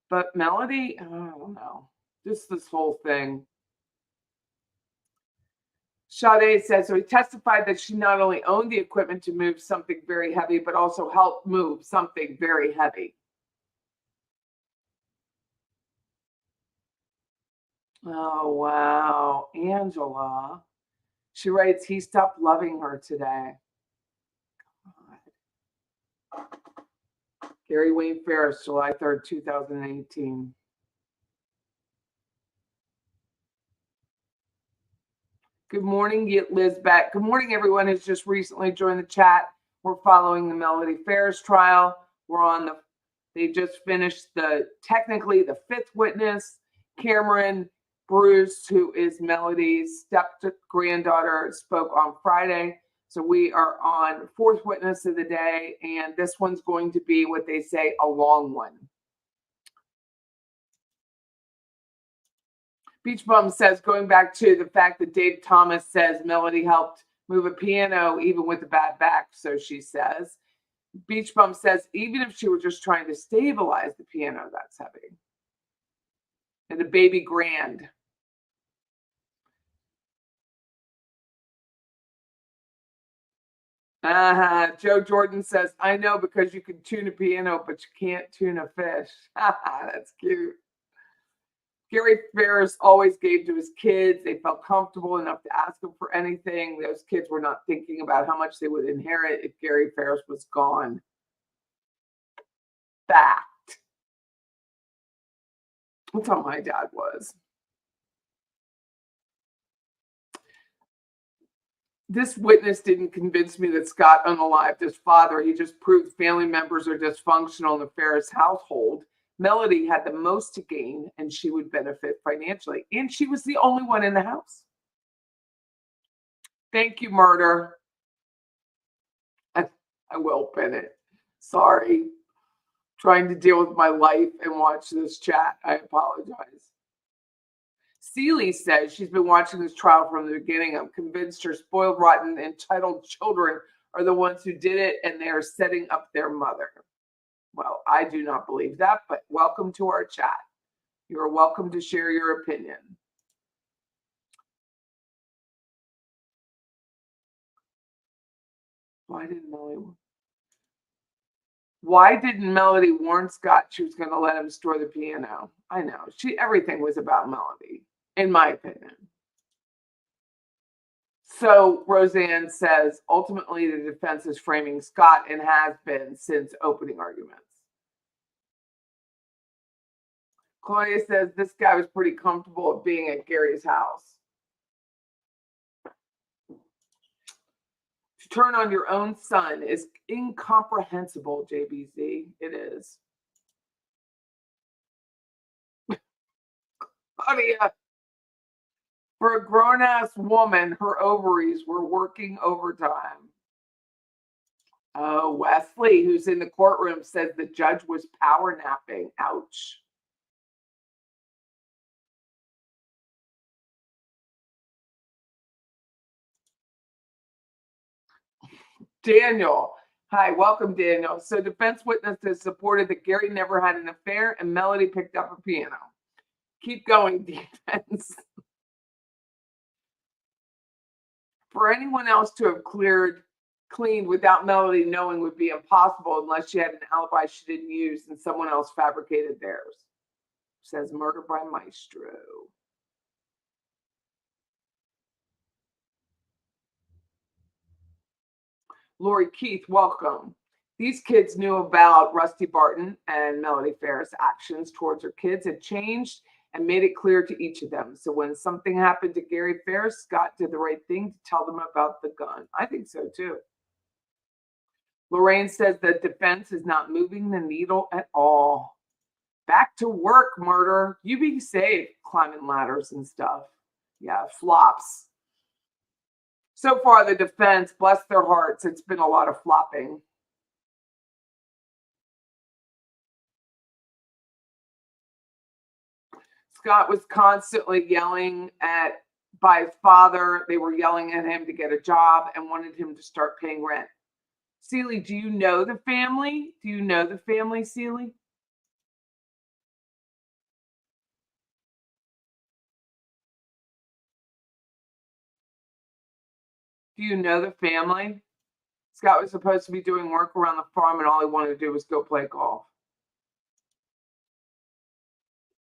But Melody, I don't know. Just this whole thing. Sade says, so he testified that she not only owned the equipment to move something very heavy, but also helped move something very heavy. Oh, wow. Angela. She writes, he stopped loving her today. God. Gary Wayne Farris, July 3rd, 2018. Good morning, Liz Beck. Good morning, everyone who's just recently joined the chat. We're following the Melody Farris trial. They just finished technically the fifth witness, Cameron Bruce, who is Melody's step-granddaughter, spoke on Friday. So we are on fourth witness of the day, and this one's going to be what they say, a long one. Beach Bum says, going back to the fact that Dave Thomas says Melody helped move a piano even with a bad back, so she says. Beach Bum says, even if she were just trying to stabilize the piano, that's heavy. And a baby grand. Joe Jordan says, I know because you can tune a piano, but you can't tune a fish. That's cute. Gary Farris always gave to his kids. They felt comfortable enough to ask him for anything. Those kids were not thinking about how much they would inherit if Gary Farris was gone. Fact. That's how my dad was. This witness didn't convince me that Scott unalived his father. He just proved family members are dysfunctional in the Farris household. Melody had the most to gain, and she would benefit financially. And she was the only one in the house. Thank you, Murder. I will pin it. Sorry. Trying to deal with my life and watch this chat. I apologize. Seeley says she's been watching this trial from the beginning. I'm convinced her spoiled, rotten, entitled children are the ones who did it, and they are setting up their mother. Well, I do not believe that, but welcome to our chat. You are welcome to share your opinion. Why didn't Melody warn Scott she was going to let him store the piano? I know. Everything was about Melody, in my opinion. So Roseanne says, ultimately, the defense is framing Scott and has been since opening arguments. Claudia says this guy was pretty comfortable at being at Gary's house. turn on your own son is incomprehensible, JBZ. It is. Claudia, for a grown-ass woman, her ovaries were working overtime. Oh, Wesley, who's in the courtroom, says the judge was power napping. Ouch. Daniel. Hi, welcome, Daniel. So defense witnesses supported that Gary never had an affair and Melody picked up a piano. Keep going, defense. For anyone else to have cleaned without Melody knowing would be impossible unless she had an alibi she didn't use and someone else fabricated theirs. Says Murder by Maestro. Lori Keith, welcome. These kids knew about Rusty Barton and Melody Farris' actions towards her kids had changed and made it clear to each of them. So when something happened to Gary Farris, Scott did the right thing to tell them about the gun. I think so too. Lorraine says the defense is not moving the needle at all. Back to work, murder. You be safe climbing ladders and stuff. Yeah, flops. So far, the defense, bless their hearts, it's been a lot of flopping. Scott was constantly yelling by his father. They were yelling at him to get a job and wanted him to start paying rent. Seeley, do you know the family? Do you know the family, Seeley? Do you know the family? Scott was supposed to be doing work around the farm and all he wanted to do was go play golf.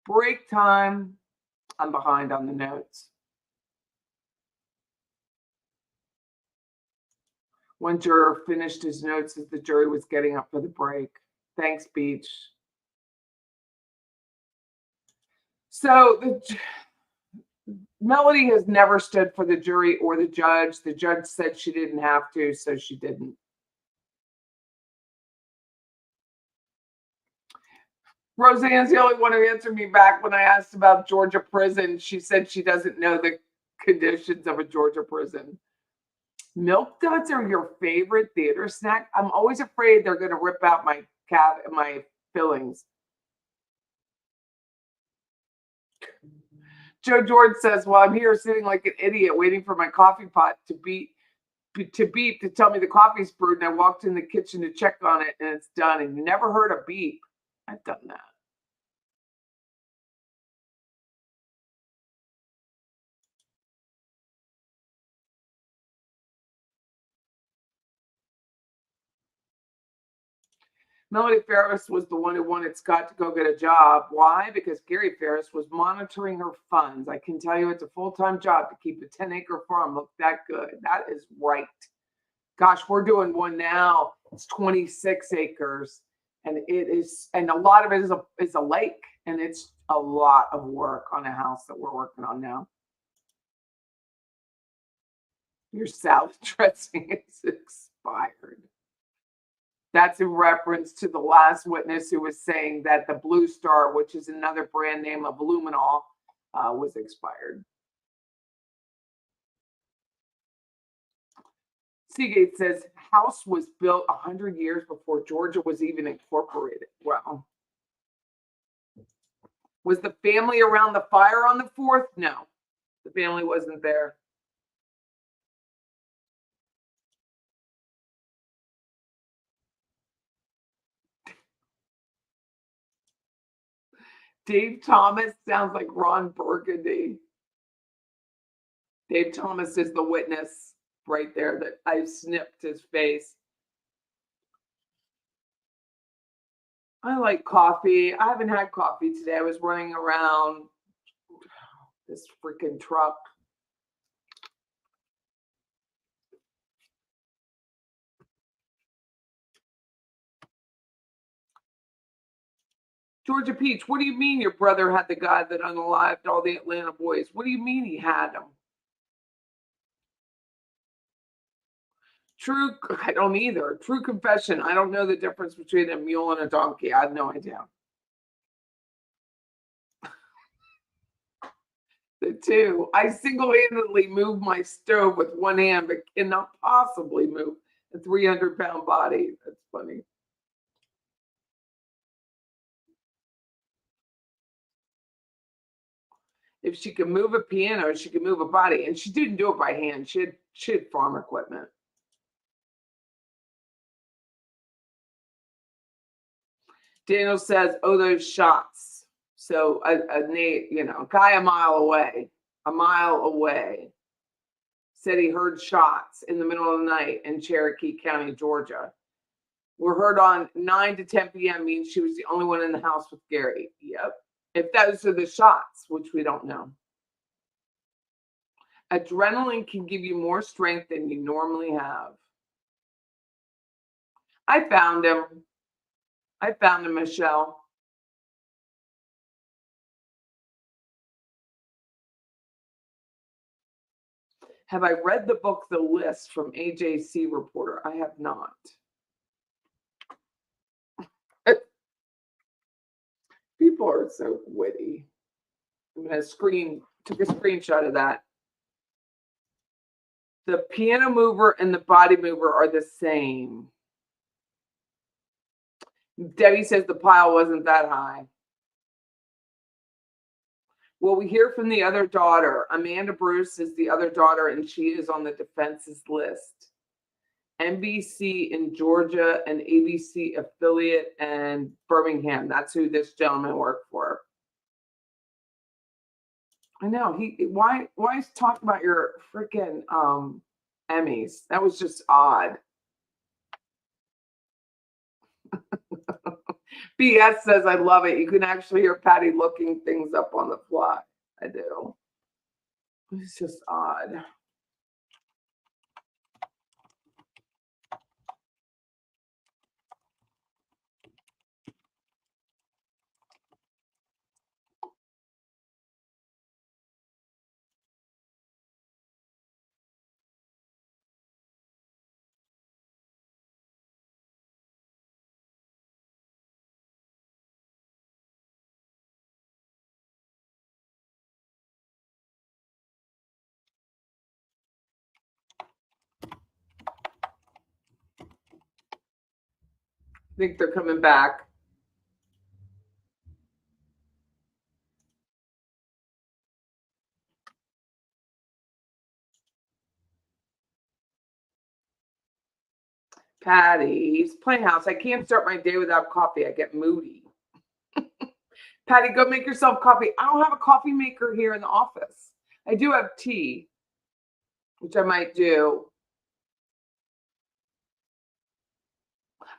Break time. I'm behind on the notes. One juror finished his notes as the jury was getting up for the break. Thanks, Beach. So Melody has never stood for the jury or the judge. The judge said she didn't have to, so she didn't. Roseanne's the only one who answered me back when I asked about Georgia prison. She said she doesn't know the conditions of a Georgia prison. Milk Duds are your favorite theater snack? I'm always afraid they're going to rip out my fillings. Joe George says, well, I'm here sitting like an idiot waiting for my coffee pot to beep to tell me the coffee's brewed, and I walked in the kitchen to check on it, and it's done. And you never heard a beep. I've done that. Melody Farris was the one who wanted Scott to go get a job. Why? Because Gary Farris was monitoring her funds. I can tell you it's a full-time job to keep a 10-acre farm look that good. That is right. Gosh, we're doing one now. It's 26 acres. And it is, and a lot of it is a lake. And it's a lot of work on a house that we're working on now. Your salad dressing is expired. That's in reference to the last witness who was saying that the Blue Star, which is another brand name of luminol, was expired. Seagate says, house was built 100 years before Georgia was even incorporated. Wow. Was the family around the fire on the 4th? No, the family wasn't there. Dave Thomas sounds like Ron Burgundy. Dave Thomas is the witness right there that I snipped his face. I like coffee. I haven't had coffee today. I was running around this freaking truck. Georgia Peach, what do you mean your brother had the guy that unalived all the Atlanta boys? What do you mean he had them? I don't either. True confession. I don't know the difference between a mule and a donkey. I have no idea. The two. I single-handedly move my stove with one hand, but cannot possibly move a 300-pound body. That's funny. If she could move a piano, she could move a body. And she didn't do it by hand. She had farm equipment. Daniel says, oh, those shots. So a guy a mile away, said he heard shots in the middle of the night in Cherokee County, Georgia. Were heard on 9 to 10 p.m. means she was the only one in the house with Gary. Yep. If those are the shots, which we don't know. Adrenaline can give you more strength than you normally have. I found him, Michelle. Have I read the book The List from AJC Reporter? I have not. People are so witty. I'm gonna took a screenshot of that. The piano mover and the body mover are the same. Debbie says the pile wasn't that high. Well, we hear from the other daughter. Amanda Bruce is the other daughter, and she is on the defense's list. NBC in Georgia, an ABC affiliate, and Birmingham. That's who this gentleman worked for. I know. Why talk about your freaking Emmys? That was just odd. BS says, I love it. You can actually hear Patty looking things up on the fly. I do. It's just odd. I think they're coming back. Patty's Playhouse. I can't start my day without coffee. I get moody. Patty, go make yourself coffee. I don't have a coffee maker here in the office. I do have tea, which I might do.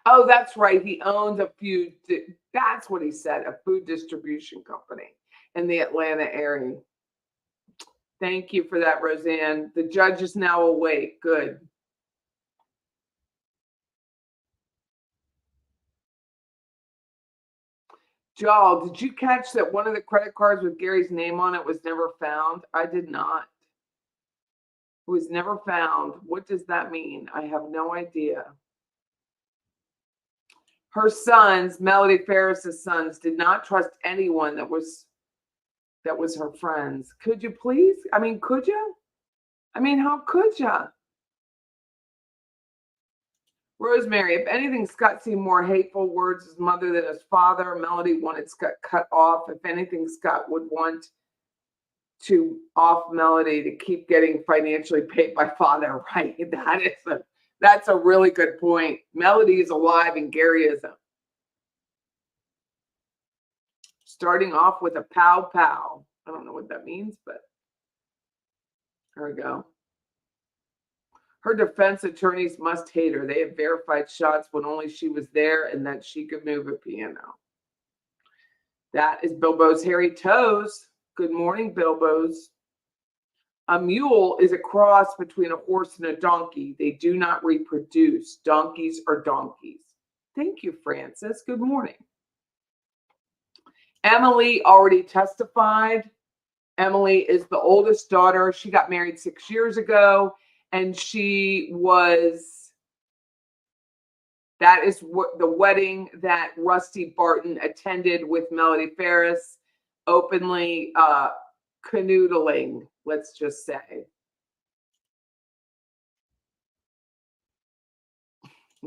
Oh, that's right. He owns that's what he said, a food distribution company in the Atlanta area. Thank you for that, Roseanne. The judge is now awake. Good. Jal, did you catch that one of the credit cards with Gary's name on it was never found? I did not. It was never found. What does that mean? I have no idea. Her sons, Melody Farris's sons, did not trust anyone that was her friends. Could you please? I mean, could you? I mean, how could you? Rosemary, if anything, Scott seemed more hateful words his mother than his father. Melody wanted Scott cut off. If anything, Scott would want to off Melody to keep getting financially paid by father. Right? That's a really good point. Melody is alive and Gary isn't. Starting off with a pow pow. I don't know what that means, but there we go. Her defense attorneys must hate her. They have verified shots when only she was there and that she could move a piano. That is Bilbo's hairy toes. Good morning, Bilbo's. A mule is a cross between a horse and a donkey. They do not reproduce. Donkeys are donkeys. Thank you, Francis. Good morning. Emily already testified. Emily is the oldest daughter. She got married 6 years ago, and she was That is what the wedding that Rusty Barton attended with Melody Farris, openly canoodling, let's just say.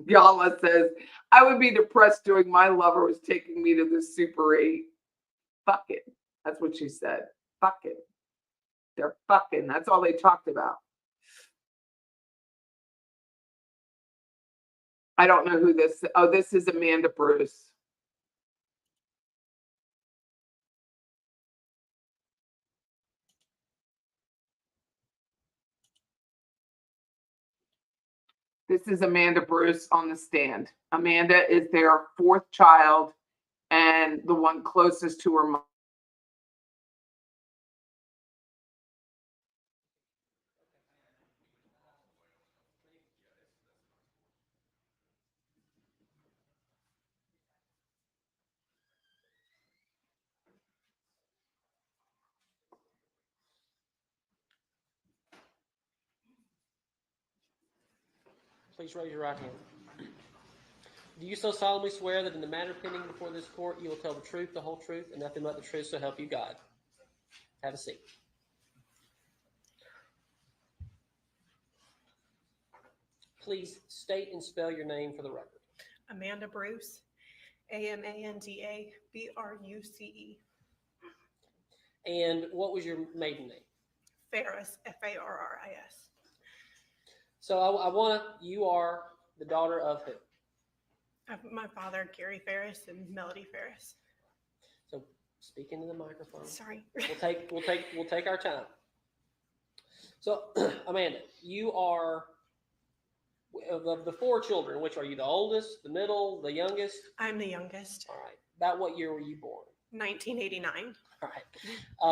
Yala says, I would be depressed doing my lover was taking me to the Super 8. Fuck it. That's what she said. Fuck it. They're fucking. That's all they talked about. I don't know who this. Oh, this is Amanda Bruce. This is Amanda Bruce on the stand. Amanda is their fourth child and the one closest to her mom. Please raise your right hand. Do you so solemnly swear that in the matter pending before this court, you will tell the truth, the whole truth, and nothing but the truth, so help you God? Have a seat. Please state and spell your name for the record. Amanda Bruce, AmandaBruce. And what was your maiden name? Farris, Farris. So I want to, you are the daughter of who? My father, Gary Farris, and Melody Farris. So speak into the microphone. Sorry. We'll take our time. So Amanda, you are of the four children. Which are you? The oldest, the middle, the youngest? I'm the youngest. All right. About what year were you born? 1989. All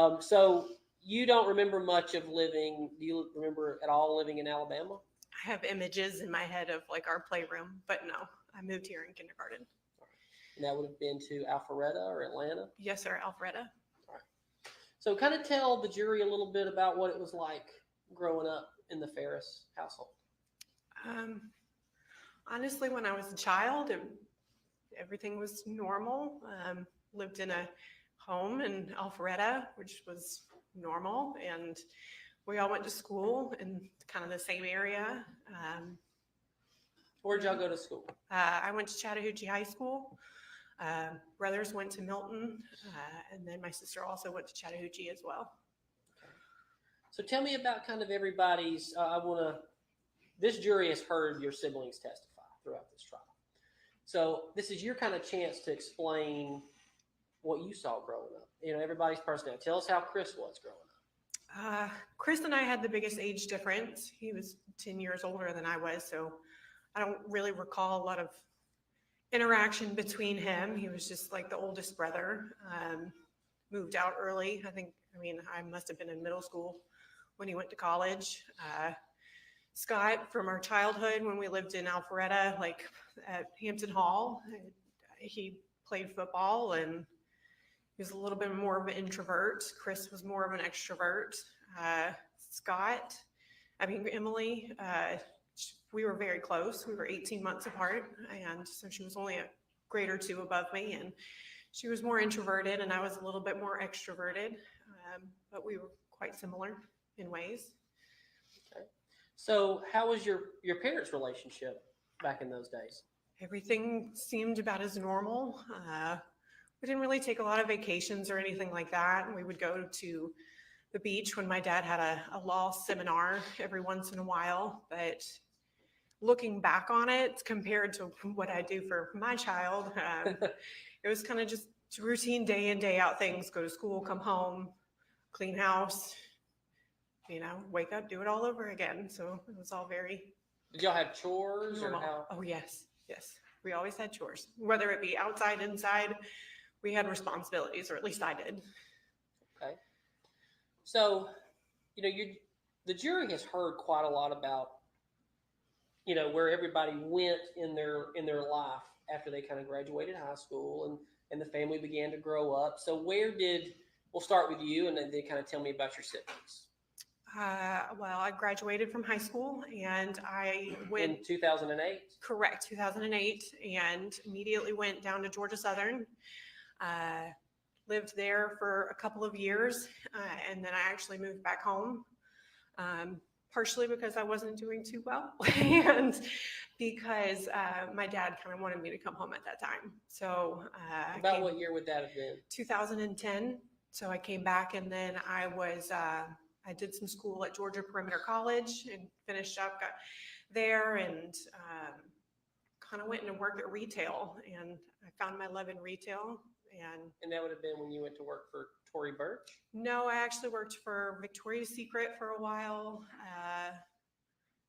right. So you don't remember much of living. Do you remember at all living in Alabama? I have images in my head of like our playroom, but no, I moved here in kindergarten. And that would have been to Alpharetta or Atlanta? Yes, sir, Alpharetta. All right. So kind of tell the jury a little bit about what it was like growing up in the Farris household. Honestly, when I was a child, everything was normal. Lived in a home in Alpharetta, which was normal, and we all went to school in kind of the same area. Where'd y'all go to school? I went to Chattahoochee High School. Brothers went to Milton, and then my sister also went to Chattahoochee as well. Okay. So tell me about kind of everybody's, this jury has heard your siblings testify throughout this trial. So this is your kind of chance to explain what you saw growing up. You know, everybody's personality. Tell us how Chris was growing up. Chris and I had the biggest age difference. He was 10 years older than I was, so I don't really recall a lot of interaction between him. He was just like the oldest brother. Moved out early. I must have been in middle school when he went to college. Scott, from our childhood when we lived in Alpharetta, like at Hampton Hall, he played football and he was a little bit more of an introvert. Chris was more of an extrovert. Emily, we were very close. We were 18 months apart, and so she was only a grade or two above me, and she was more introverted and I was a little bit more extroverted, but we were quite similar in ways. Okay. So how was your parents' relationship back in those days? Everything seemed about as normal. We didn't really take a lot of vacations or anything like that. We would go to the beach when my dad had a law seminar every once in a while. But looking back on it, compared to what I do for my child, it was kind of just routine day in, day out things. Go to school, come home, clean house, wake up, do it all over again. So it was all very... Did y'all have chores normal. Or how? Oh, yes. We always had chores, whether it be outside, inside. We had responsibilities, or at least I did. Okay. So, the jury has heard quite a lot about, where everybody went in their life after they kind of graduated high school and the family began to grow up. So we'll start with you and then kind of tell me about your siblings. Well, I graduated from high school and I went. In 2008? Correct, 2008, and immediately went down to Georgia Southern. Lived there for a couple of years, and then I actually moved back home, partially because I wasn't doing too well, and because my dad kind of wanted me to come home at that time. So About what year would that have been? 2010. So I came back, and then I was I did some school at Georgia Perimeter College and finished up there, and kind of went into work at retail, and I found my love in retail. And that would have been when you went to work for Tory Burch? No, I actually worked for Victoria's Secret for a while,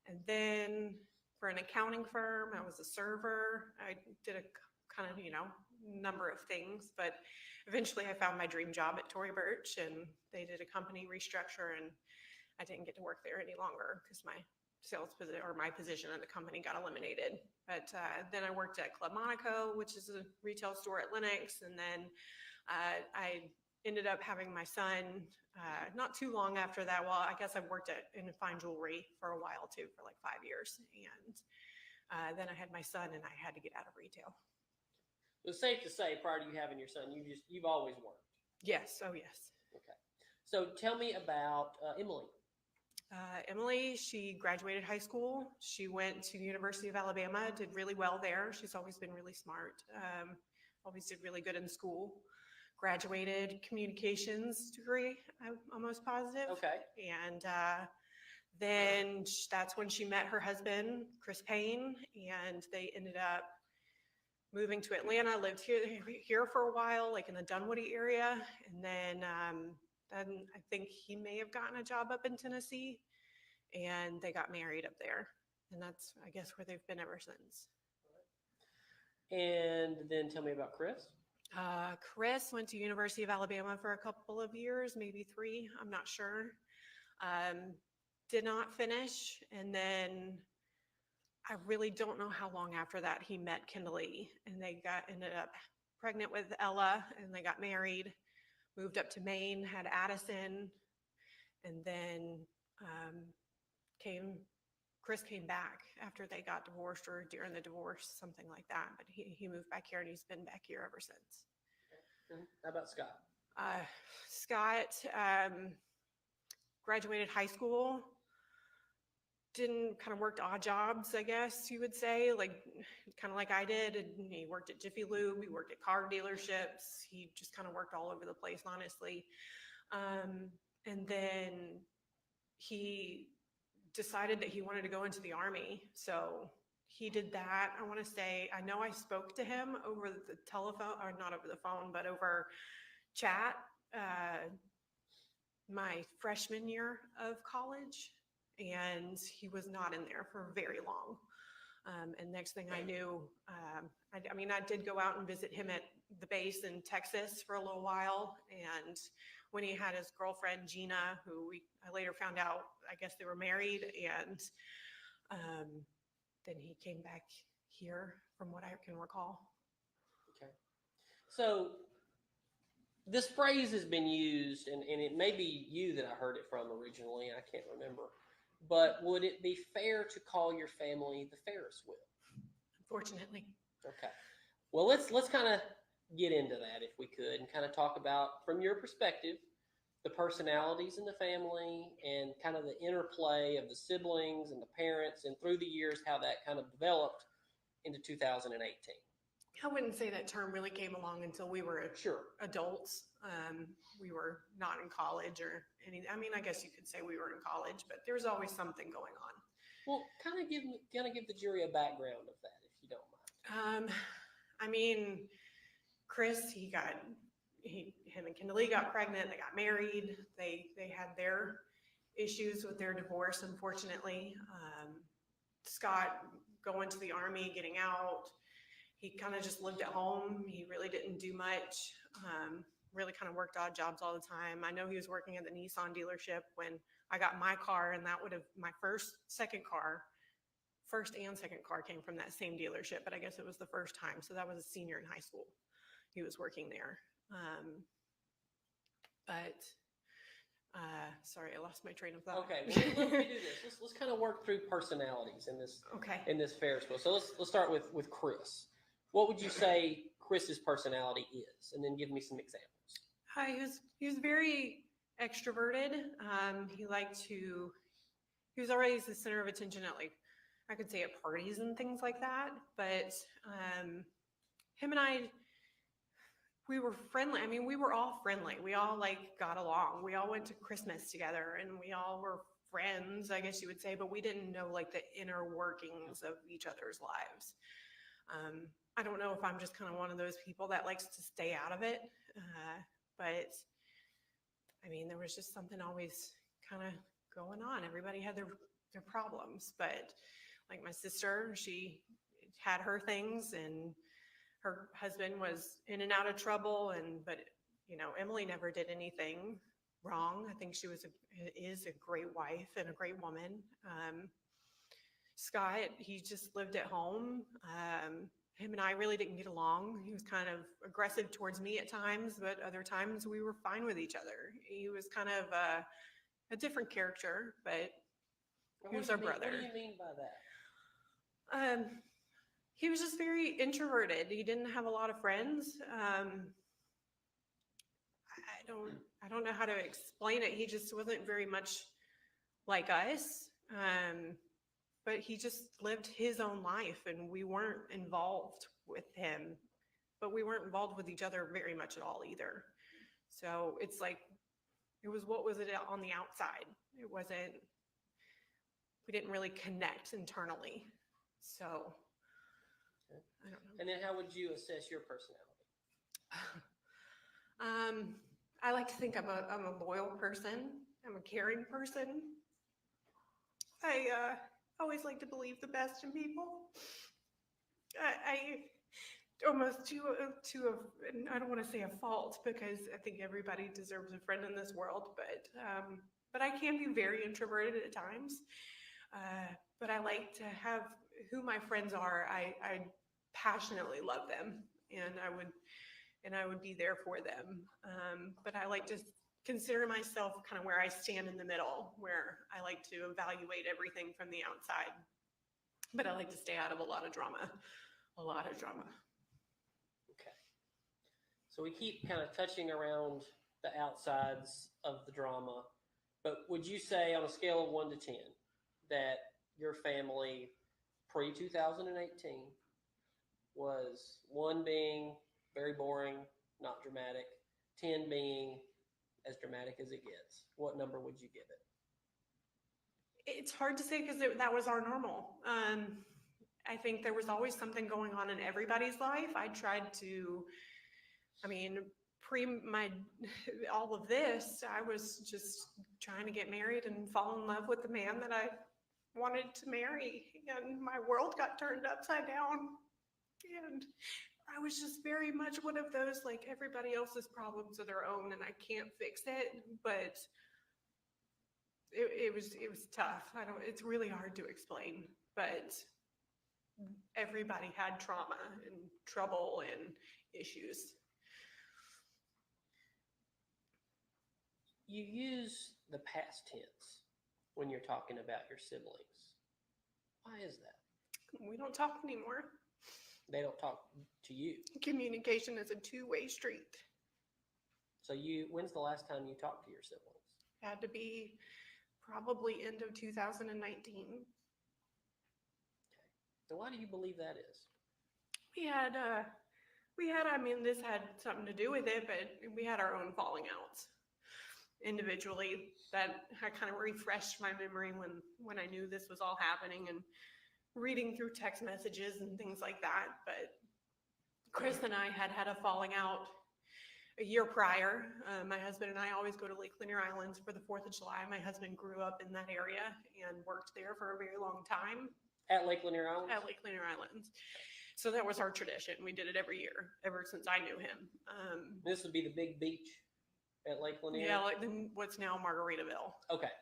and then for an accounting firm. I was a server. I did a kind of, number of things, but eventually I found my dream job at Tory Burch, and they did a company restructure, and I didn't get to work there any longer because my my position in the company got eliminated. But then I worked at Club Monaco, which is a retail store at Lenox, and then I ended up having my son not too long after that. Well, I guess I worked in fine jewelry for a while too, for like 5 years, and then I had my son, and I had to get out of retail. It's safe to say, prior to you having your son, you've always worked. Yes. Oh, yes. Okay. So tell me about Emily. Emily, she graduated high school. She went to the University of Alabama, did really well there. She's always been really smart. Always did really good in school. Graduated communications degree, I'm almost positive. Okay. And then that's when she met her husband, Chris Payne, and they ended up moving to Atlanta, lived here for a while, like in the Dunwoody area. And then I think he may have gotten a job up in Tennessee, and they got married up there. And that's, I guess, where they've been ever since. And then tell me about Chris. Chris went to University of Alabama for a couple of years, maybe 3, I'm not sure. Did not finish. And then I really don't know how long after that he met Kimberly, and they ended up pregnant with Ella, and they got married, moved up to Maine, had Addison, and then Chris came back after they got divorced, or during the divorce, something like that. But he moved back here, and he's been back here ever since. How about Scott? Scott graduated high school, kind of worked odd jobs, I guess you would say, like kind of like I did. And he worked at Jiffy Lube, he worked at car dealerships, he just kind of worked all over the place, honestly. And then he decided that he wanted to go into the Army, so he did that. I want to say, I know I spoke to him over the telephone, or not over the phone, but over chat, my freshman year of college. And he was not in there for very long. And next thing I knew, I mean, I did go out and visit him at the base in Texas for a little while. And when he had his girlfriend, Gina, who I later found out, I guess they were married. And then he came back here, from what I can recall. Okay. So this phrase has been used, and it may be you that I heard it from originally, I can't remember. But would it be fair to call your family the Farris wheel? Unfortunately. Okay. Well, let's kind of get into that, if we could, and kind of talk about, from your perspective, the personalities in the family and kind of the interplay of the siblings and the parents, and through the years, how that kind of developed into 2018. I wouldn't say that term really came along until we were adults. We were not in college or any. I mean, I guess you could say we were in college, but there was always something going on. Well, kind of give the jury a background of that, if you don't mind. I mean, Chris, him and Kimberly got pregnant. They got married. They had their issues with their divorce, unfortunately. Scott going to the Army, getting out. He kind of just lived at home. He really didn't do much. Really kind of worked odd jobs all the time. I know he was working at the Nissan dealership when I got my car, and that would have my first and second car came from that same dealership, but I guess it was the first time. So that was a senior in high school. He was working there. But sorry, I lost my train of thought. Okay, well, let me do this. Let's kind of work through personalities Okay. in this Ferris wheel. So let's start with Chris. What would you say Chris's personality is, and then give me some examples. He was very extroverted. He was always the center of attention at, like, I could say at parties and things like that. But him and I, we were friendly. I mean, we were all friendly. We all like got along. We all went to Christmas together, and we all were friends, I guess you would say, but we didn't know like the inner workings of each other's lives. I don't know if I'm just kind of one of those people that likes to stay out of it. But I mean, there was just something always kind of going on. Everybody had their problems, but like my sister, she had her things, and her husband was in and out of trouble. But you know, Emily never did anything wrong. I think she is a great wife and a great woman. Scott, he just lived at home. Him and I really didn't get along. He was kind of aggressive towards me at times, but other times we were fine with each other. He was kind of a different character, but he was our brother. What do you mean by that? He was just very introverted. He didn't have a lot of friends. I don't know how to explain it. He just wasn't very much like us. But he just lived his own life, and we weren't involved with him, but we weren't involved with each other very much at all either. So it's like, it was, what was it on the outside? It wasn't, we didn't really connect internally. So Okay. I don't know. And then how would you assess your personality? I like to think I'm a loyal person. I'm a caring person. I always like to believe the best in people. I almost and I don't want to say a fault, because I think everybody deserves a friend in this world, but I can be very introverted at times. But I like to have who my friends are. I passionately love them, and I would be there for them. But I like to consider myself kind of where I stand in the middle, where I like to evaluate everything from the outside, but I like to stay out of a lot of drama. Okay. So we keep kind of touching around the outsides of the drama, but would you say on a scale of 1 to 10 that your family pre-2018 was 1 being very boring, not dramatic, 10 being as dramatic as it gets? What number would you give it? It's hard to say, because that was our normal. I think there was always something going on in everybody's life. I tried to, I mean, all of this, I was just trying to get married and fall in love with the man that I wanted to marry, and my world got turned upside down, and I was just very much one of those, like, everybody else's problems are their own and I can't fix it. But it was tough. It's really hard to explain, but everybody had trauma and trouble and issues. You use the past tense when you're talking about your siblings. Why is that? We don't talk anymore. They don't talk to you. Communication is a two-way street. So when's the last time you talked to your siblings? Had to be probably end of 2019. Okay. So why do you believe that is? I mean, this had something to do with it, but we had our own falling outs individually that I kind of refreshed my memory when I knew this was all happening, and reading through text messages and things like that. But Chris and I had a falling out a year prior. My husband and I always go to Lake Lanier Islands for the 4th of July. My husband grew up in that area and worked there for a very long time. At Lake Lanier Islands? At Lake Lanier Islands. So that was our tradition. We did it every year, ever since I knew him. This would be the big beach at Lake Lanier? Yeah, like what's now Margaritaville. Okay.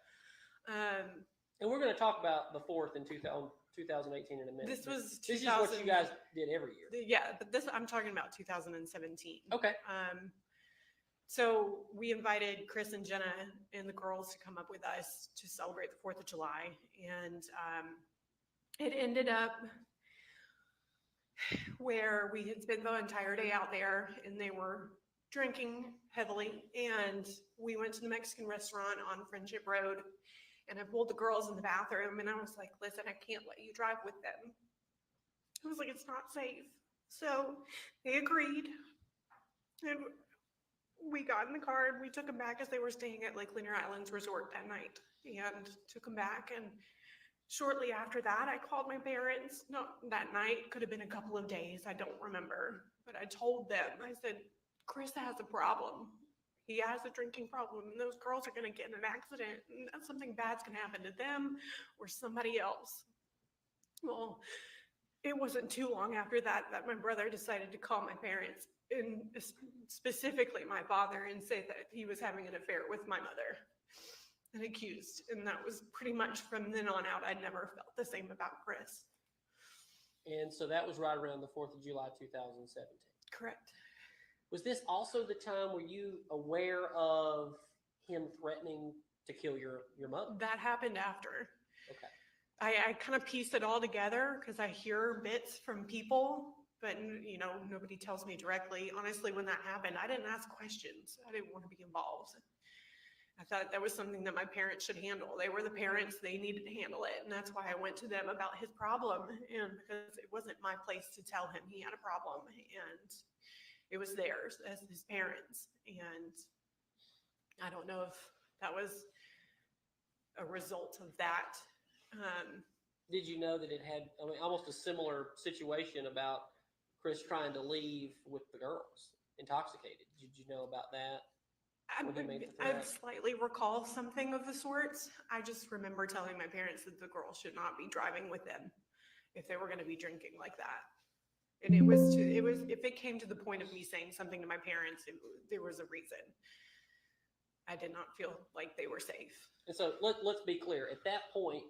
And we're going to talk about the 4th in 2018 in a minute. This is what you guys did every year. Yeah, but I'm talking about 2017. Okay. So we invited Chris and Jenna and the girls to come up with us to celebrate the 4th of July. And it ended up where we had spent the entire day out there and they were drinking heavily. And we went to the Mexican restaurant on Friendship Road, and I pulled the girls in the bathroom and I was like, listen, I can't let you drive with them. I was like, it's not safe. So they agreed. And we got in the car and we took them back as they were staying at Lake Lanier Islands Resort that night, and took them back. And shortly after that, I called my parents. Not that night, could have been a couple of days, I don't remember. But I told them, I said, Chris has a problem. He has a drinking problem, and those girls are going to get in an accident, and something bad's going to happen to them or somebody else. Well, it wasn't too long after that my brother decided to call my parents, and specifically my father, and say that he was having an affair with my mother and accused. And that was pretty much from then on out. I'd never felt the same about Chris. And so that was right around the 4th of July, 2017. Correct. Was this also the time were you aware of him threatening to kill your mother? That happened after. Okay. I kind of pieced it all together because I hear bits from people, but nobody tells me directly. Honestly, when that happened, I didn't ask questions. I didn't want to be involved. I thought that was something that my parents should handle. They were the parents, they needed to handle it. And that's why I went to them about his problem. And because it wasn't my place to tell him he had a problem, and it was theirs as his parents. And I don't know if that was a result of that. Did you know that it had, almost a similar situation about Chris trying to leave with the girls, intoxicated? Did you know about that? I slightly recall something of the sorts. I just remember telling my parents that the girls should not be driving with them if they were going to be drinking like that. And it was if it came to the point of me saying something to my parents, there was a reason. I did not feel like they were safe. And so let's be clear. At that point,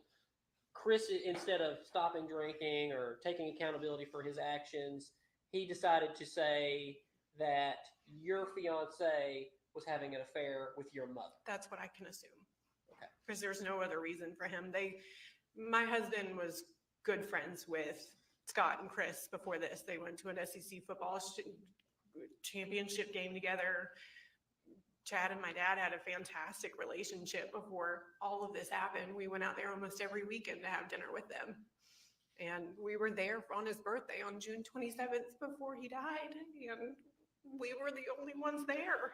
Chris, instead of stopping drinking or taking accountability for his actions, he decided to say that your fiance was having an affair with your mother. That's what I can assume. Okay. Because there's no other reason for him. My husband was good friends with Scott and Chris before this. They went to an SEC football championship game together. Chad and my dad had a fantastic relationship before all of this happened. We went out there almost every weekend to have dinner with them. And we were there on his birthday on June 27th before he died. And we were the only ones there.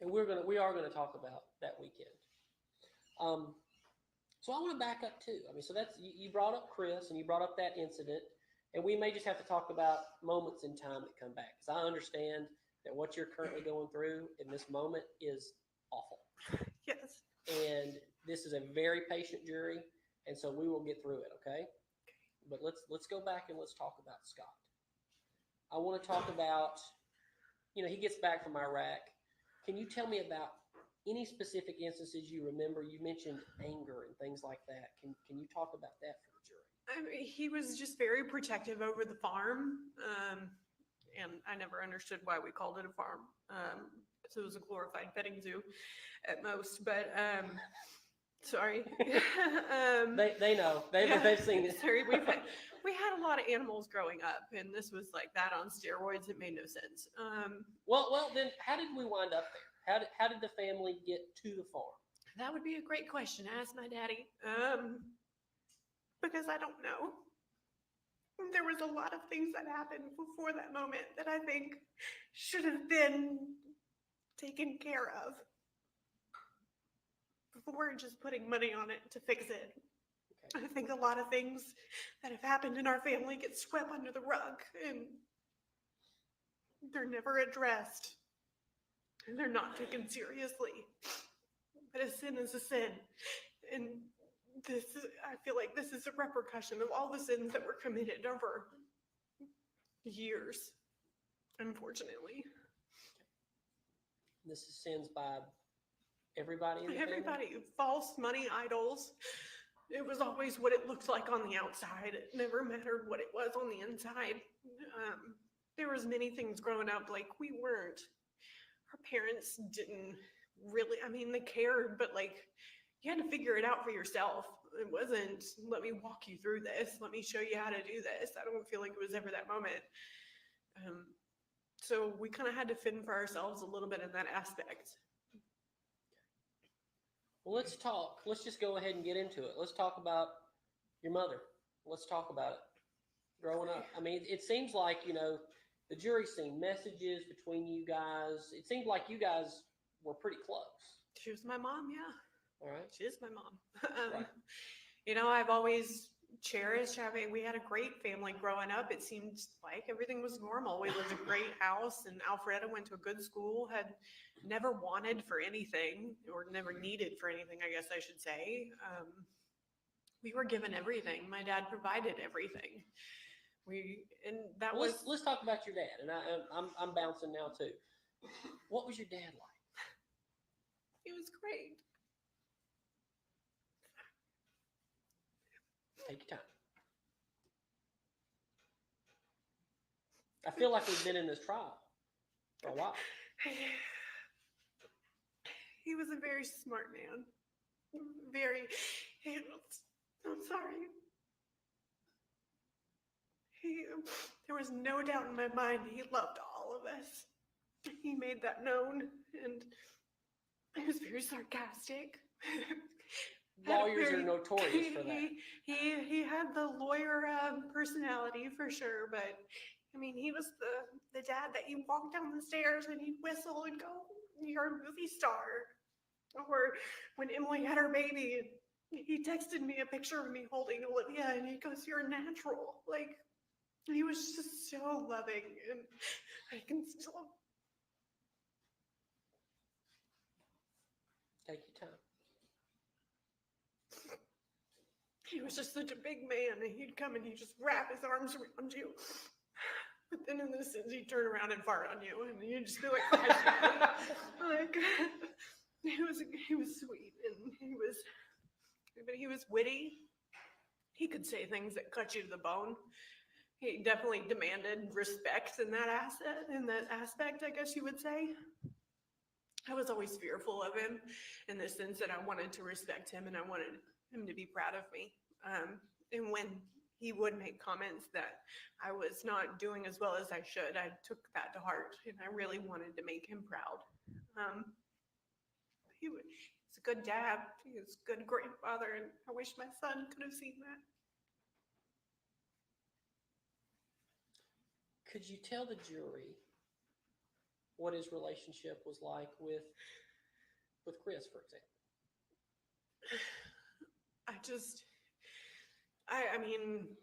And we are gonna talk about that weekend. So I want to back up too. So that's, you brought up Chris and you brought up that incident, and we may just have to talk about moments in time that come back, because I understand that what you're currently going through in this moment is awful. Yes. And this is a very patient jury, and so we will get through it, okay? But let's go back and let's talk about Scott. I want to talk about, he gets back from Iraq. Can you tell me about any specific instances you remember? You mentioned anger and things like that. Can you talk about that for the jury? He was just very protective over the farm. And I never understood why we called it a farm. So it was a glorified petting zoo at most, but sorry. They know. They've seen it. Sorry, we had a lot of animals growing up, and this was like that on steroids. It made no sense. Well, then how did we wind up there? How did the family get to the farm? That would be a great question. Ask my daddy. Because I don't know. There was a lot of things that happened before that moment that I think should have been taken care of before just putting money on it to fix it. Okay. I think a lot of things that have happened in our family get swept under the rug, and they're never addressed, and they're not taken seriously. But a sin is a sin, and I feel like this is a repercussion of all the sins that were committed over years, unfortunately. This is sins by everybody in the Everybody. family? False money idols. It was always what it looked like on the outside. It never mattered what it was on the inside. There was many things growing up, like we weren't our parents didn't really, I mean, they cared, but like, you had to figure it out for yourself. It wasn't, let me walk you through this. Let me show you how to do this. I don't feel like it was ever that moment. So we kind of had to fend for ourselves a little bit in that aspect. Well, let's talk. Let's just go ahead and get into it. Let's talk about your mother. Let's talk about it. Growing up. I mean, it seems like, you know, the jury's seen messages between you guys. It seemed like you guys were pretty close. She was my mom, yeah. All right. She is my mom. Right. You know, I've always cherished having, we had a great family growing up. It seemed like everything was normal. We lived in a great house, and Alfreda went to a good school, had never wanted for anything, or never needed for anything, I guess I should say. We were given everything. My dad provided everything. Let's talk about your dad. And I'm bouncing now too. What was your dad like? He was great. Take your time. I feel like we've been in this trial for a while. He was a very smart man. I'm sorry. There was no doubt in my mind he loved all of us. He made that known, and he was very sarcastic. Lawyers are notorious for that. He had the lawyer personality for sure, but I mean, he was the dad that you walk down the stairs and he'd whistle and go, "You're a movie star." Or when Emily had her baby, he texted me a picture of me holding Olivia, and he goes, "You're natural." Like, he was just so loving, and I can still. Take your time. He was just such a big man, and he'd come and he'd just wrap his arms around you. But then in this sense, he'd turn around and fart on you, and you'd just be like, like, he was sweet, and he was witty. He could say things that cut you to the bone. He definitely demanded respect in that aspect, I guess you would say. I was always fearful of him in the sense that I wanted to respect him, and I wanted him to be proud of me. And when he would make comments that I was not doing as well as I should, I took that to heart, and I really wanted to make him proud. He's a good dad. He was a good grandfather, and I wish my son could have seen that. Could you tell the jury what his relationship was like with Chris, for example? I mean,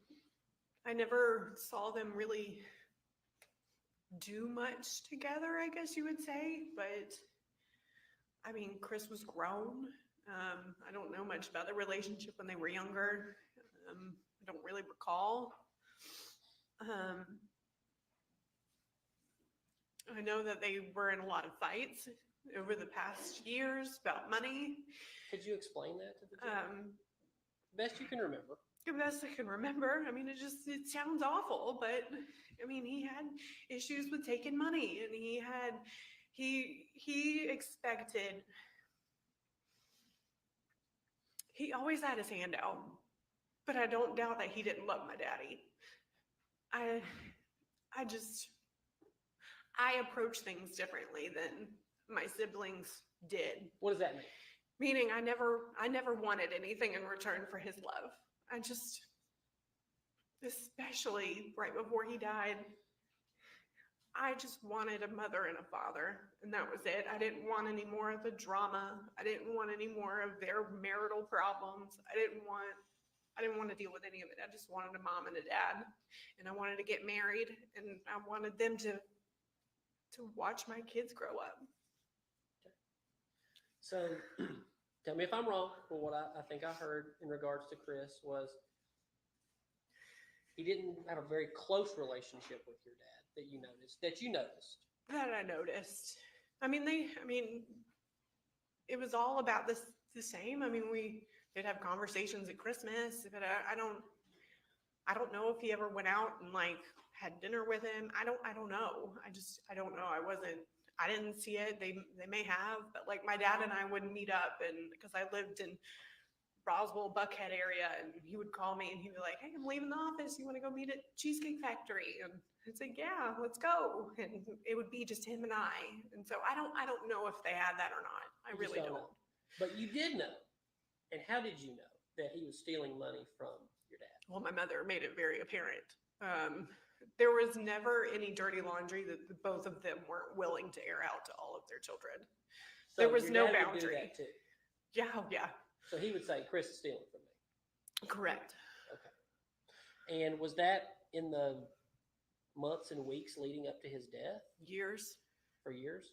I never saw them really do much together, I guess you would say, but I mean, Chris was grown. I don't know much about their relationship when they were younger. I don't really recall. I know that they were in a lot of fights over the past years about money. Could you explain that to the jury? Best you can remember. The best I can remember. I mean, it sounds awful, but I mean, he had issues with taking money, and he always had his hand out, but I don't doubt that he didn't love my daddy. I approach things differently than my siblings did. What does that mean? Meaning I never wanted anything in return for his love. Especially right before he died, I just wanted a mother and a father, and that was it. I didn't want any more of the drama. I didn't want any more of their marital problems. I didn't want to deal with any of it. I just wanted a mom and a dad, and I wanted to get married, and I wanted them to watch my kids grow up. So tell me if I'm wrong, but what I think I heard in regards to Chris was he didn't have a very close relationship with your dad that you noticed. That I noticed. I mean, it was all about the same. I mean, we did have conversations at Christmas, but I don't know if he ever went out and like had dinner with him. I don't know. I don't know. I didn't see it. They may have, but like my dad and I would meet up, and because I lived in Roswell, Buckhead area, and he would call me and he'd be like, "Hey, I'm leaving the office. You want to go meet at Cheesecake Factory?" And I'd say, "Yeah, let's go." And it would be just him and I. And so I don't know if they had that or not. I You just really don't don't. know. But you did know. And how did you know that he was stealing money from your dad? Well, my mother made it very apparent. There was never any dirty laundry that the both of them weren't willing to air out to all of their children. So There was your no dad would do boundary. that too. Yeah, oh, yeah, So he would say, "Chris is stealing from me." correct. Okay. And was that in the months and weeks leading up to his death? Years. For years?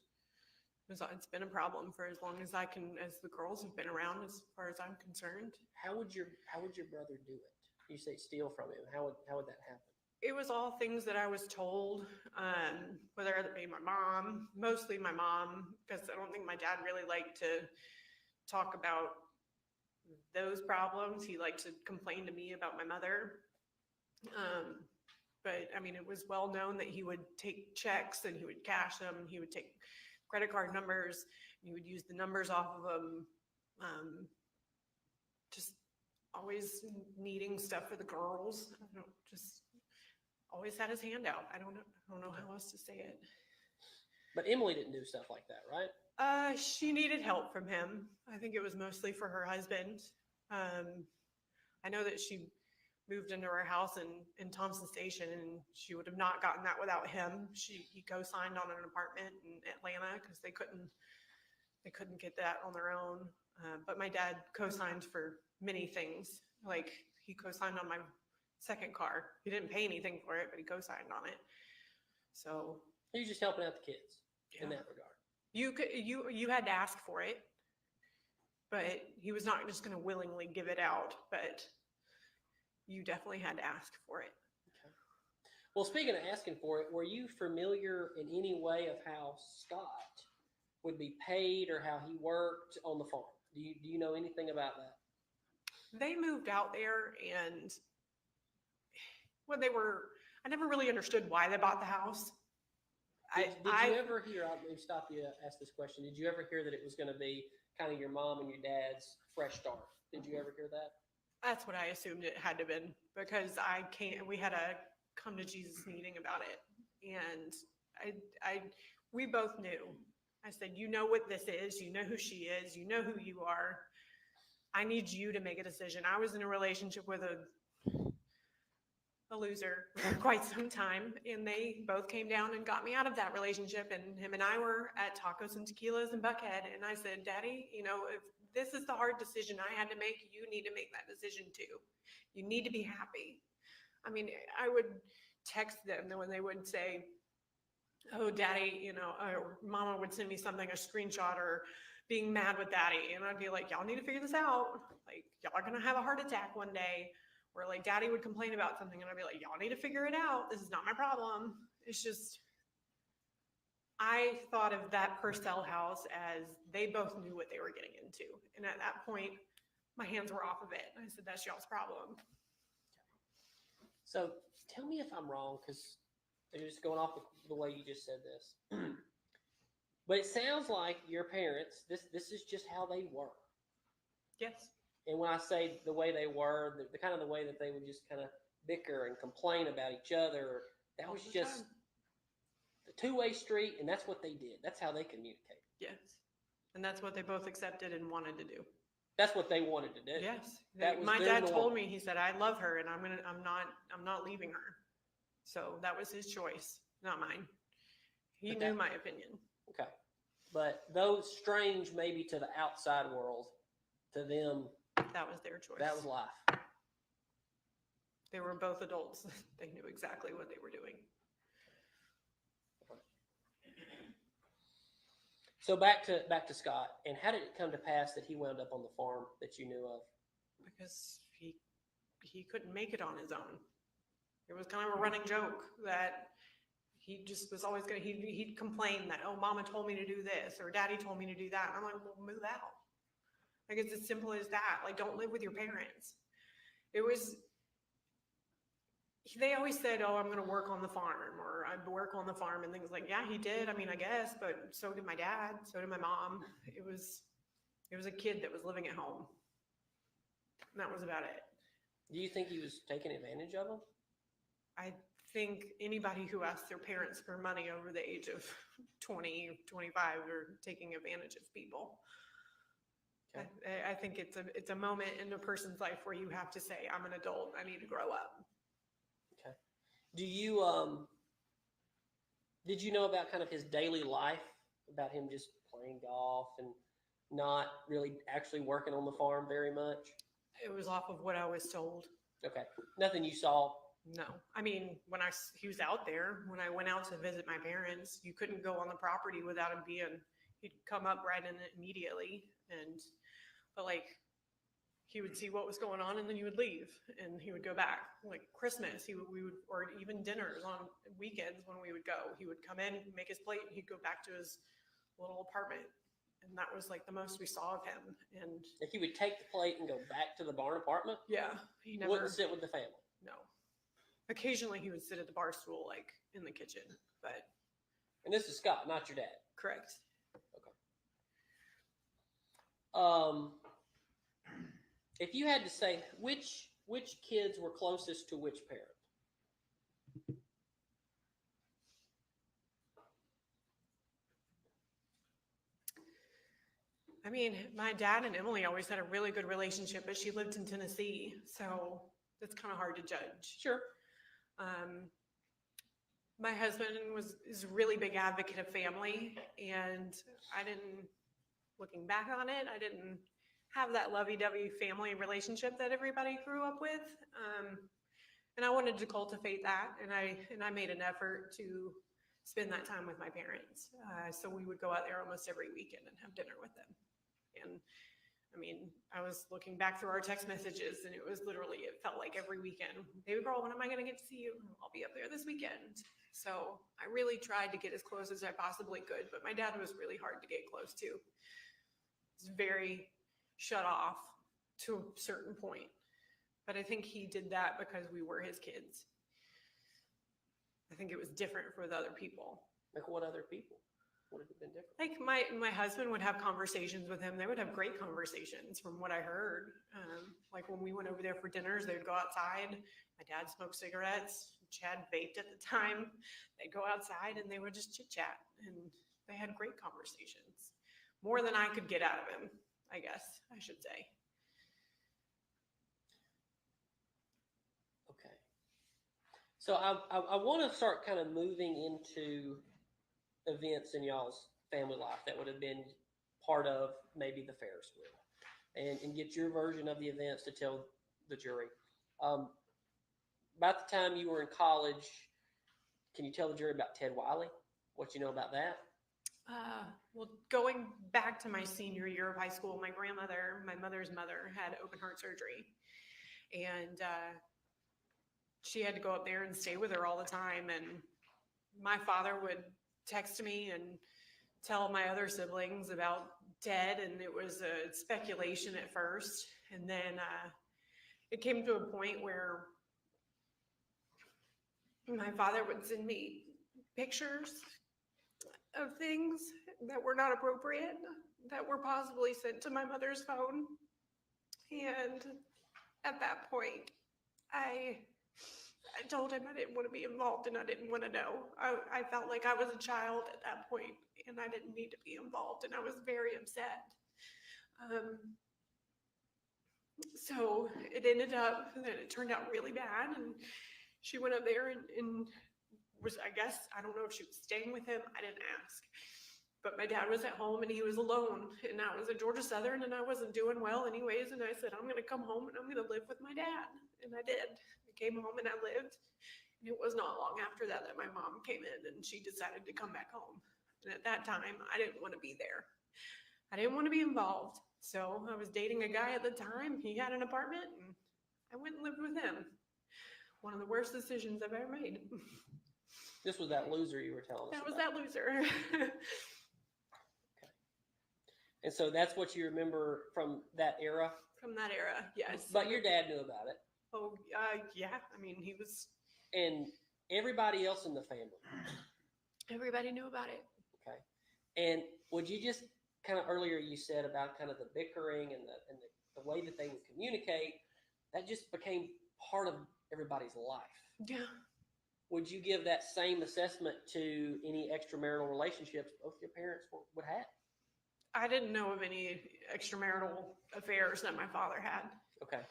It's been a problem for as long as as the girls have been around, as far as I'm concerned. How would your brother do it? You say steal from him. How would that happen? It was all things that I was told, whether it be my mom, mostly my mom, because I don't think my dad really liked to talk about those problems. He liked to complain to me about my mother. But I mean, it was well known that he would take checks and he would cash them. He would take credit card numbers. And he would use the numbers off of them. Just always needing stuff for the girls. I don't just always had his hand out. I don't know how else to say it. But Emily didn't do stuff like that, right? She needed help from him. I think it was mostly for her husband. I know that she moved into her house in Thompson Station, and she would have not gotten that without him. He co-signed on an apartment in Atlanta because they couldn't get that on their own. But my dad co-signed for many things. Like he co-signed on my second car. He didn't pay anything for it, but he co-signed on it. So He was just helping out the kids in Yeah. that regard. you had to ask for it, but he was not just going to willingly give it out. But you definitely had to ask for it. Okay. Well, speaking of asking for it, were you familiar in any way of how Scott would be paid or how he worked on the farm? Do you know anything about that? They moved out there, and I never really understood why they bought the house. Did you ever hear, let me stop you to ask this question. Did you ever hear that it was going to be kind of your mom and your dad's fresh start? Did you ever hear that? That's what I assumed it had to been, because we had a come to Jesus meeting about it. And we both knew. I said, "You know what this is. You know who she is. You know who you are. I need you to make a decision." I was in a relationship with a loser for quite some time, and they both came down and got me out of that relationship. And him and I were at Tacos and Tequilas in Buckhead, and I said, "Daddy, if this is the hard decision I had to make, you need to make that decision too. You need to be happy." I mean, I would text them when they would say, "Oh, Daddy," or Mama would send me something, a screenshot, or being mad with Daddy. And I'd be like, "Y'all need to figure this out. Like, y'all are going to have a heart attack one day." Or like Daddy would complain about something, and I'd be like, "Y'all need to figure it out. This is not my problem." It's just, I thought of that Purcell house as they both knew what they were getting into. And at that point, my hands were off of it. I said, "That's y'all's problem." So tell me if I'm wrong, because just going off the way you just said this. But it sounds like your parents, this is just how they were. Yes. And when I say the way they were, the kind of the way that they would just kind of bicker and complain about each other, that was just the two-way street, and that's what they did. That's how they communicated. Yes. And that's what they both accepted and wanted to do. That's what they wanted to do. Yes. That was My their dad norm. told me, he said, "I love her, and I'm not leaving her." So that was his choice, not mine. He But knew my opinion. Okay. But those strange maybe to the outside world, to them, That was their choice. that was life. They were both adults. They knew exactly what they were doing. So back to Scott, and how did it come to pass that he wound up on the farm that you knew of? Because he couldn't make it on his own. It was kind of a running joke that he just was always he'd complain that, "Oh, Mama told me to do this," or "Daddy told me to do that." And I'm like, "Well, move out." Like, it's as simple as that. Like, don't live with your parents. they always said, "Oh, I'm going to work on the farm," or "I'd work on the farm," and things like. Yeah, he did. I mean, I guess, but so did my dad. So did my mom. It was a kid that was living at home. And that was about it. Do you think he was taking advantage of them? I think anybody who asks their parents for money over the age of 20, 25 are taking advantage of people. Okay. I think it's a moment in a person's life where you have to say, I'm an adult, I need to grow up. Okay. Do you, did you know about kind of his daily life, about him just playing golf and not really actually working on the farm very much? It was off of what I was told. Okay. Nothing you saw? No. I mean, he was out there, when I went out to visit my parents, you couldn't go on the property without him he'd come up right in it immediately. But like, he would see what was going on and then he would leave and he would go back. Like Christmas, or even dinners on weekends when we would go, he would come in, make his plate, and he'd go back to his little apartment. And that was like the most we saw of him. And Like he would take the plate and go back to the barn apartment? yeah, he never Wouldn't sit with the family? No. Occasionally he would sit at the bar stool, like in the kitchen, but. And this is Scott, not your dad? Correct. If you had to say which kids were closest to which parent? I mean, my dad and Emily always had a really good relationship, but she lived in Tennessee, so it's kind of hard to judge. Sure. My husband is a really big advocate of family, and looking back on it, I didn't have that lovey-dovey family relationship that everybody grew up with. And I wanted to cultivate that, and I made an effort to spend that time with my parents. So we would go out there almost every weekend and have dinner with them. And I mean, I was looking back through our text messages, and it felt like every weekend, "Baby girl, when am I going to get to see you? I'll be up there this weekend." So I really tried to get as close as I possibly could, but my dad was really hard to get close to. He's very shut off to a certain point. But I think he did that because we were his kids. I think it was different for the other people. Like what other people? Would it have been different? Like my husband would have conversations with him. They would have great conversations from what I heard. Like when we went over there for dinners, they'd go outside. My dad smoked cigarettes. Chad vaped at the time. They'd go outside and they would just chit chat. And they had great conversations. More than I could get out of him, I guess I should say. Okay. So I want to start kind of moving into events in y'all's family life that would have been part of maybe the Ferris wheel, and get your version of the events to tell the jury. About the time you were in college, can you tell the jury about Ted Wiley? What you know about that? Well, going back to my senior year of high school, my mother's mother, had open heart surgery. And she had to go up there and stay with her all the time. And my father would text me and tell my other siblings about Ted. And it was a speculation at first. And then it came to a point where my father would send me pictures of things that were not appropriate, that were possibly sent to my mother's phone. And at that point, I told him I didn't want to be involved and I didn't want to know. I felt like I was a child at that point and I didn't need to be involved, and I was very upset. So it ended up that it turned out really bad, and she went up there and was, I guess, I don't know if she was staying with him. I didn't ask. But my dad was at home and he was alone, and I was at Georgia Southern and I wasn't doing well anyways. And I said, I'm going to come home and I'm going to live with my dad. And I did. I came home and I lived. And it was not long after that my mom came in and she decided to come back home. And at that time, I didn't want to be there. I didn't want to be involved. So I was dating a guy at the time. He had an apartment and I went and lived with him. One of the worst decisions I've ever made. This was that loser you were telling us That was about. that loser. Okay. And so that's what you remember from that era? From that era, yes. But your dad knew about it. Oh, yeah. I mean, he was And everybody else in the family. Everybody knew about it. Okay. And would you just kind of earlier you said about kind of the bickering and the way that they would communicate, that just became part of everybody's life. Yeah. Would you give that same assessment to any extramarital relationships both your parents would have? I didn't know of any extramarital affairs that my father had. Okay.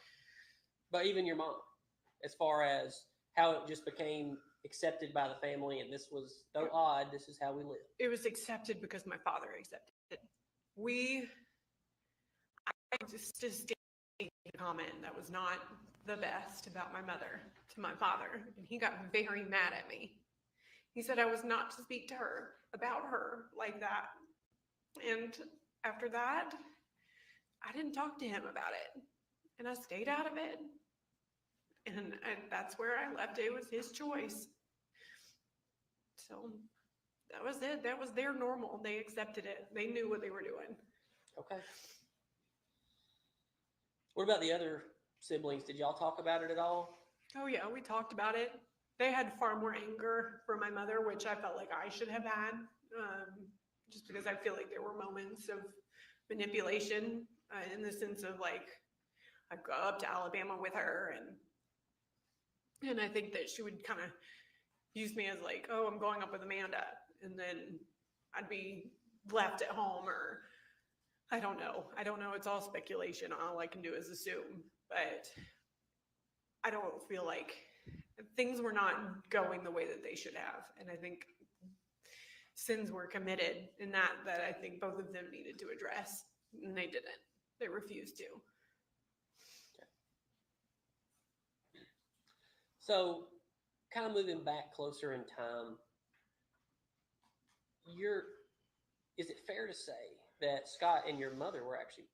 But even your mom, as far as how it just became accepted by the family and this was so odd, this is how we live. It was accepted because my father accepted it. I just gave a comment that was not the best about my mother to my father, and he got very mad at me. He said I was not to speak to her about her like that. And after that, I didn't talk to him about it, and I stayed out of it. And that's where I left it. It was his choice. So that was it. That was their normal. They accepted it. They knew what they were doing. Okay. What about the other siblings? Did y'all talk about it at all? Oh yeah, we talked about it. They had far more anger for my mother, which I felt like I should have had, just because I feel like there were moments of manipulation in the sense of like, I'd go up to Alabama with her and I think that she would kind of use me as like, oh, I'm going up with Amanda. And then I'd be left at home, or I don't know. It's all speculation. All I can do is assume. But I don't feel like things were not going the way that they should have. And I think sins were committed in that I think both of them needed to address. And they didn't. They refused to. So, kind of moving back closer in time, is it fair to say that Scott and your mother were actually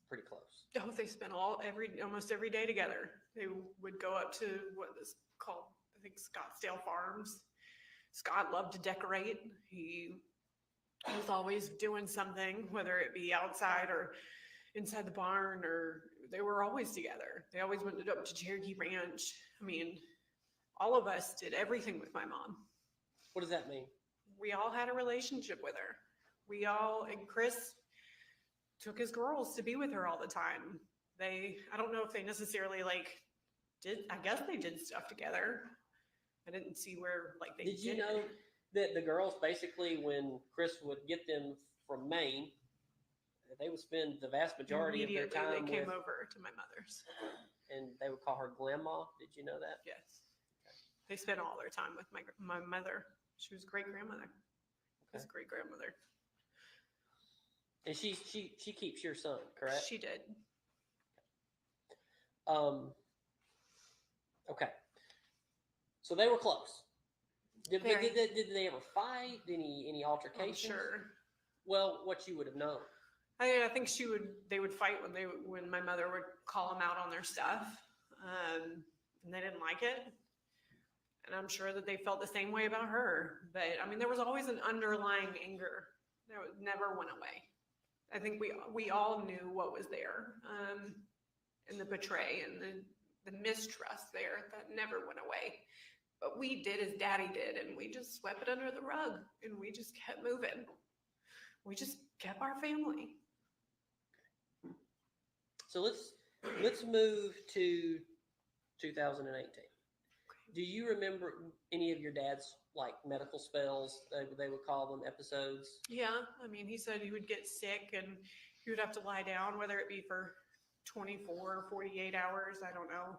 pretty close? Oh, they spent almost every day together. They would go up to what is called, I think, Scottsdale Farms. Scott loved to decorate. He was always doing something, whether it be outside or inside the barn, or they were always together. They always went up to Cherokee Ranch. I mean, all of us did everything with my mom. What does that mean? We all had a relationship with her. And Chris took his girls to be with her all the time. I don't know if they necessarily I guess they did stuff together. I didn't see where they did. You know that the girls basically, when Chris would get them from Maine, they would spend the vast majority of their time they came over to my mother's. And they would call her grandma. Did you know that? Yes. They spent all their time with my mother. She was great-grandmother. His great-grandmother. And she keeps your son, correct? She did. Okay. So they were close. Did they ever fight? Any altercations? Sure. Well, what you would have known. I think they would fight when my mother would call them out on their stuff. And they didn't like it. And I'm sure that they felt the same way about her. But I mean, there was always an underlying anger that never went away. I think we all knew what was there, and the betray and the mistrust there that never went away. But we did as Daddy did, and we just swept it under the rug, and we just kept moving. We just kept our family. So let's move to 2018. Do you remember any of your dad's medical spells? They would call them episodes. Yeah, I mean, he said he would get sick and he would have to lie down, whether it be for 24 or 48 hours. I don't know.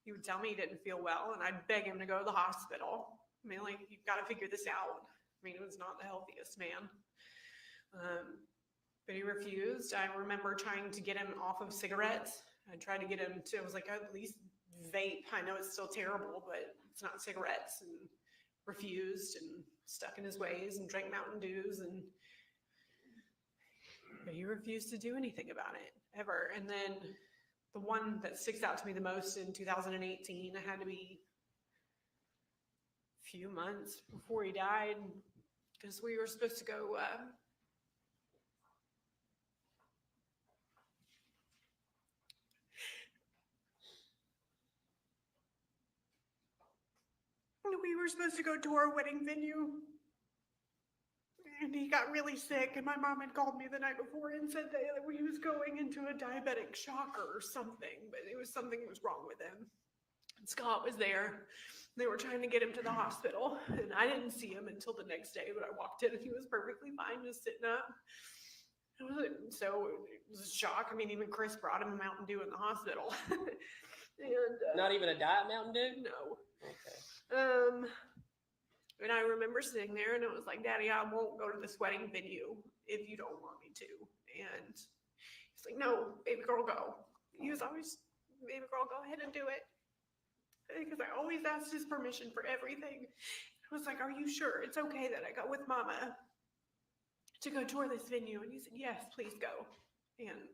He would tell me he didn't feel well, and I'd beg him to go to the hospital. I mean, you've got to figure this out. I mean, he was not the healthiest man. But he refused. I remember trying to get him off of cigarettes. I tried to get him to, I was like, at least vape. I know it's still terrible, but it's not cigarettes. And refused and stuck in his ways and drank Mountain Dews. But he refused to do anything about it, ever. And then the one that sticks out to me the most in 2018, I had to be a few months before he died, because we were supposed to go were supposed to go to our wedding venue. And he got really sick, and my mom had called me the night before and said that he was going into a diabetic shock or something, but it was something was wrong with him. And Scott was there. They were trying to get him to the hospital, and I didn't see him until the next day, but I walked in and he was perfectly fine, just sitting up. So it was a shock. I mean, even Chris brought him a Mountain Dew in the hospital. And Not even a Diet Mountain Dew? no. Okay. And I remember sitting there and it was like, Daddy, I won't go to this wedding venue if you don't want me to. And he's like, no, baby girl, go. He was always, baby girl, go ahead and do it. Because I always asked his permission for everything. I was like, are you sure it's okay that I go with Mama to go tour this venue? And he said, yes, please go. And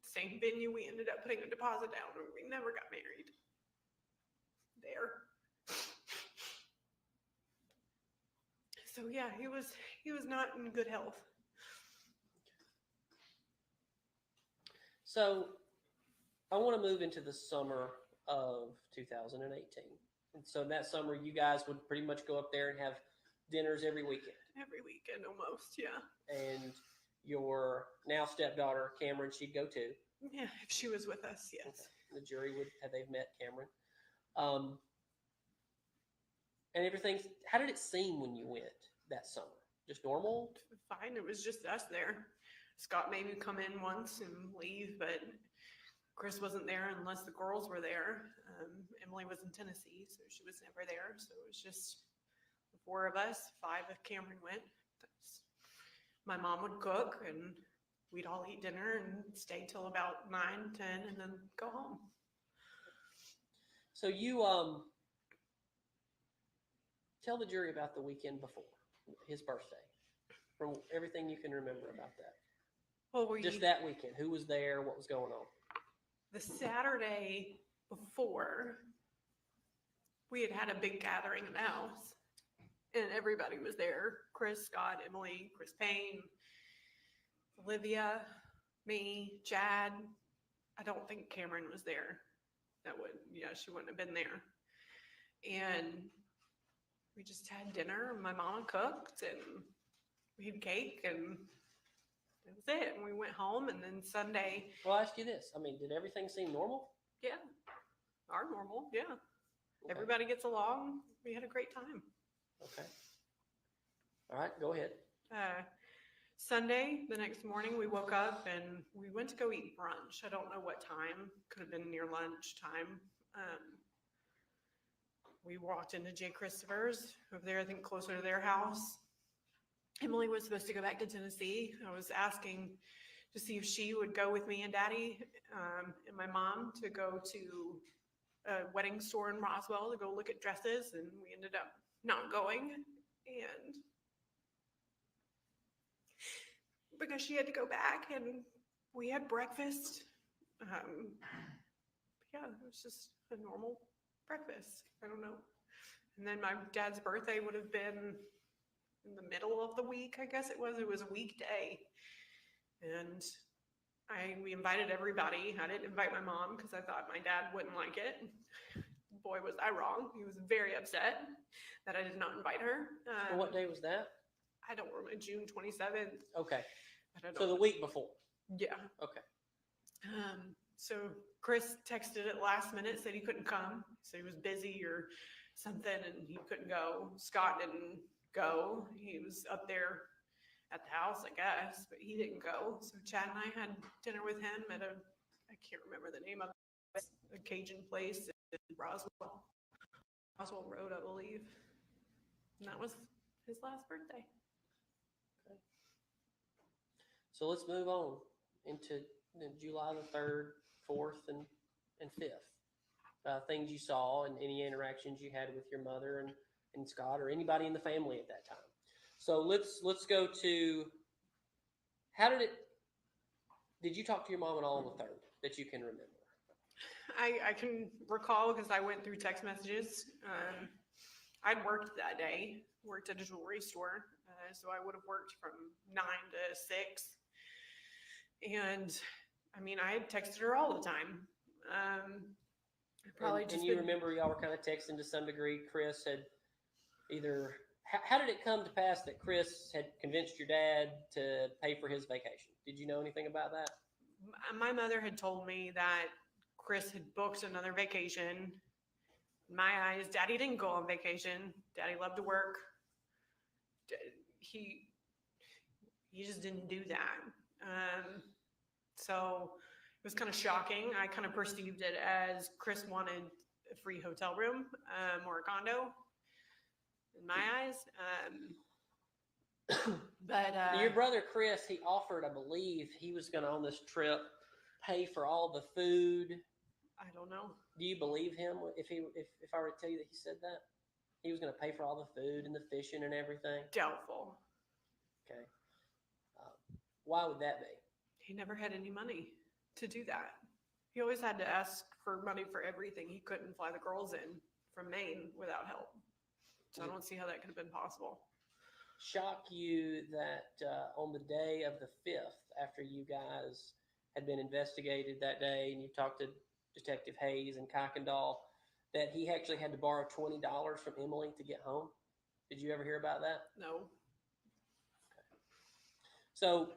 same venue, we ended up putting a deposit down and we never got married there. So yeah, he was not in good health. So I want to move into the summer of 2018. And so that summer, you guys would pretty much go up there and have dinners every weekend. Every weekend almost, yeah. And your now stepdaughter, Cameron, she'd go too. Yeah, if she was with us, yes. Okay. The jury would have they've met Cameron. And everything, how did it seem when you went that summer? Just normal? Fine, it was just us there. Scott maybe come in once and leave, but Chris wasn't there unless the girls were there. Emily was in Tennessee, so she was never there. So it was just the four of us, five if Cameron went. My mom would cook and we'd all eat dinner and stay till about 9, 10 and then go home. So you tell the jury about the weekend before his birthday, from everything you can remember about that. Well, just that weekend, who was there, what was going on? The Saturday before, we had a big gathering in the house, and everybody was there. Chris, Scott, Emily, Chris Payne, Olivia, me, Chad. I don't think Cameron was there. She wouldn't have been there. And we just had dinner. My mama cooked, and we had cake, and that was it. And we went home, and then Sunday. Well, I'll ask you this. I mean, did everything seem normal? Yeah. Our normal, yeah. Okay. Everybody gets along. We had a great time. Okay. All right, go ahead. Sunday, the next morning, we woke up and we went to go eat brunch. I don't know what time. Could have been near lunch time. We walked into Jay Christopher's over there, I think closer to their house. Emily was supposed to go back to Tennessee. I was asking to see if she would go with me and Daddy and my mom to go to a wedding store in Roswell to go look at dresses, and we ended up not going. And because she had to go back, and we had breakfast. Yeah, it was just a normal breakfast. I don't know. And then my dad's birthday would have been in the middle of the week, I guess it was. It was a weekday. And we invited everybody. I didn't invite my mom because I thought my dad wouldn't like it. Boy, was I wrong. He was very upset that I did not invite her. Well, what day was that? I don't remember, June 27th. Okay. So the week before. Yeah. Okay. So Chris texted at last minute, said he couldn't come. So he was busy or something and he couldn't go. Scott didn't go. He was up there at the house, I guess, but he didn't go. So Chad and I had dinner with him at I can't remember the name of it, a Cajun place in Roswell Road, I believe. And that was his last birthday. Okay. So let's move on into July the 3rd, 4th, and 5th. Things you saw and any interactions you had with your mother and Scott or anybody in the family at that time. So let's go to, did you talk to your mom at all on the 3rd that you can remember? I can recall because I went through text messages. I'd worked that day, worked at a jewelry store. So I would have worked from 9 to 6. And I mean, I had texted her all the time. And you remember y'all were kind of texting to some degree. Chris had either, how did it come to pass that Chris had convinced your dad to pay for his vacation? Did you know anything about that? My mother had told me that Chris had booked another vacation. In my eyes, Daddy didn't go on vacation. Daddy loved to work. He just didn't do that. So it was kind of shocking. I kind of perceived it as Chris wanted a free hotel room or a condo in my eyes. But your brother Chris, he offered, I believe, he was going to on this trip pay for all the food. I don't know. Do you believe him if I were to tell you that he said that? He was going to pay for all the food and the fishing and everything? Doubtful. Okay. Why would that be? He never had any money to do that. He always had to ask for money for everything. He couldn't fly the girls in from Maine without help. So I don't see how that could have been possible. Shock you that on the day of the 5th, after you guys had been investigated that day and you talked to Detective Hayes and Kuykendall, that he actually had to borrow $20 from Emily to get home? Did you ever hear about that? No. Okay. So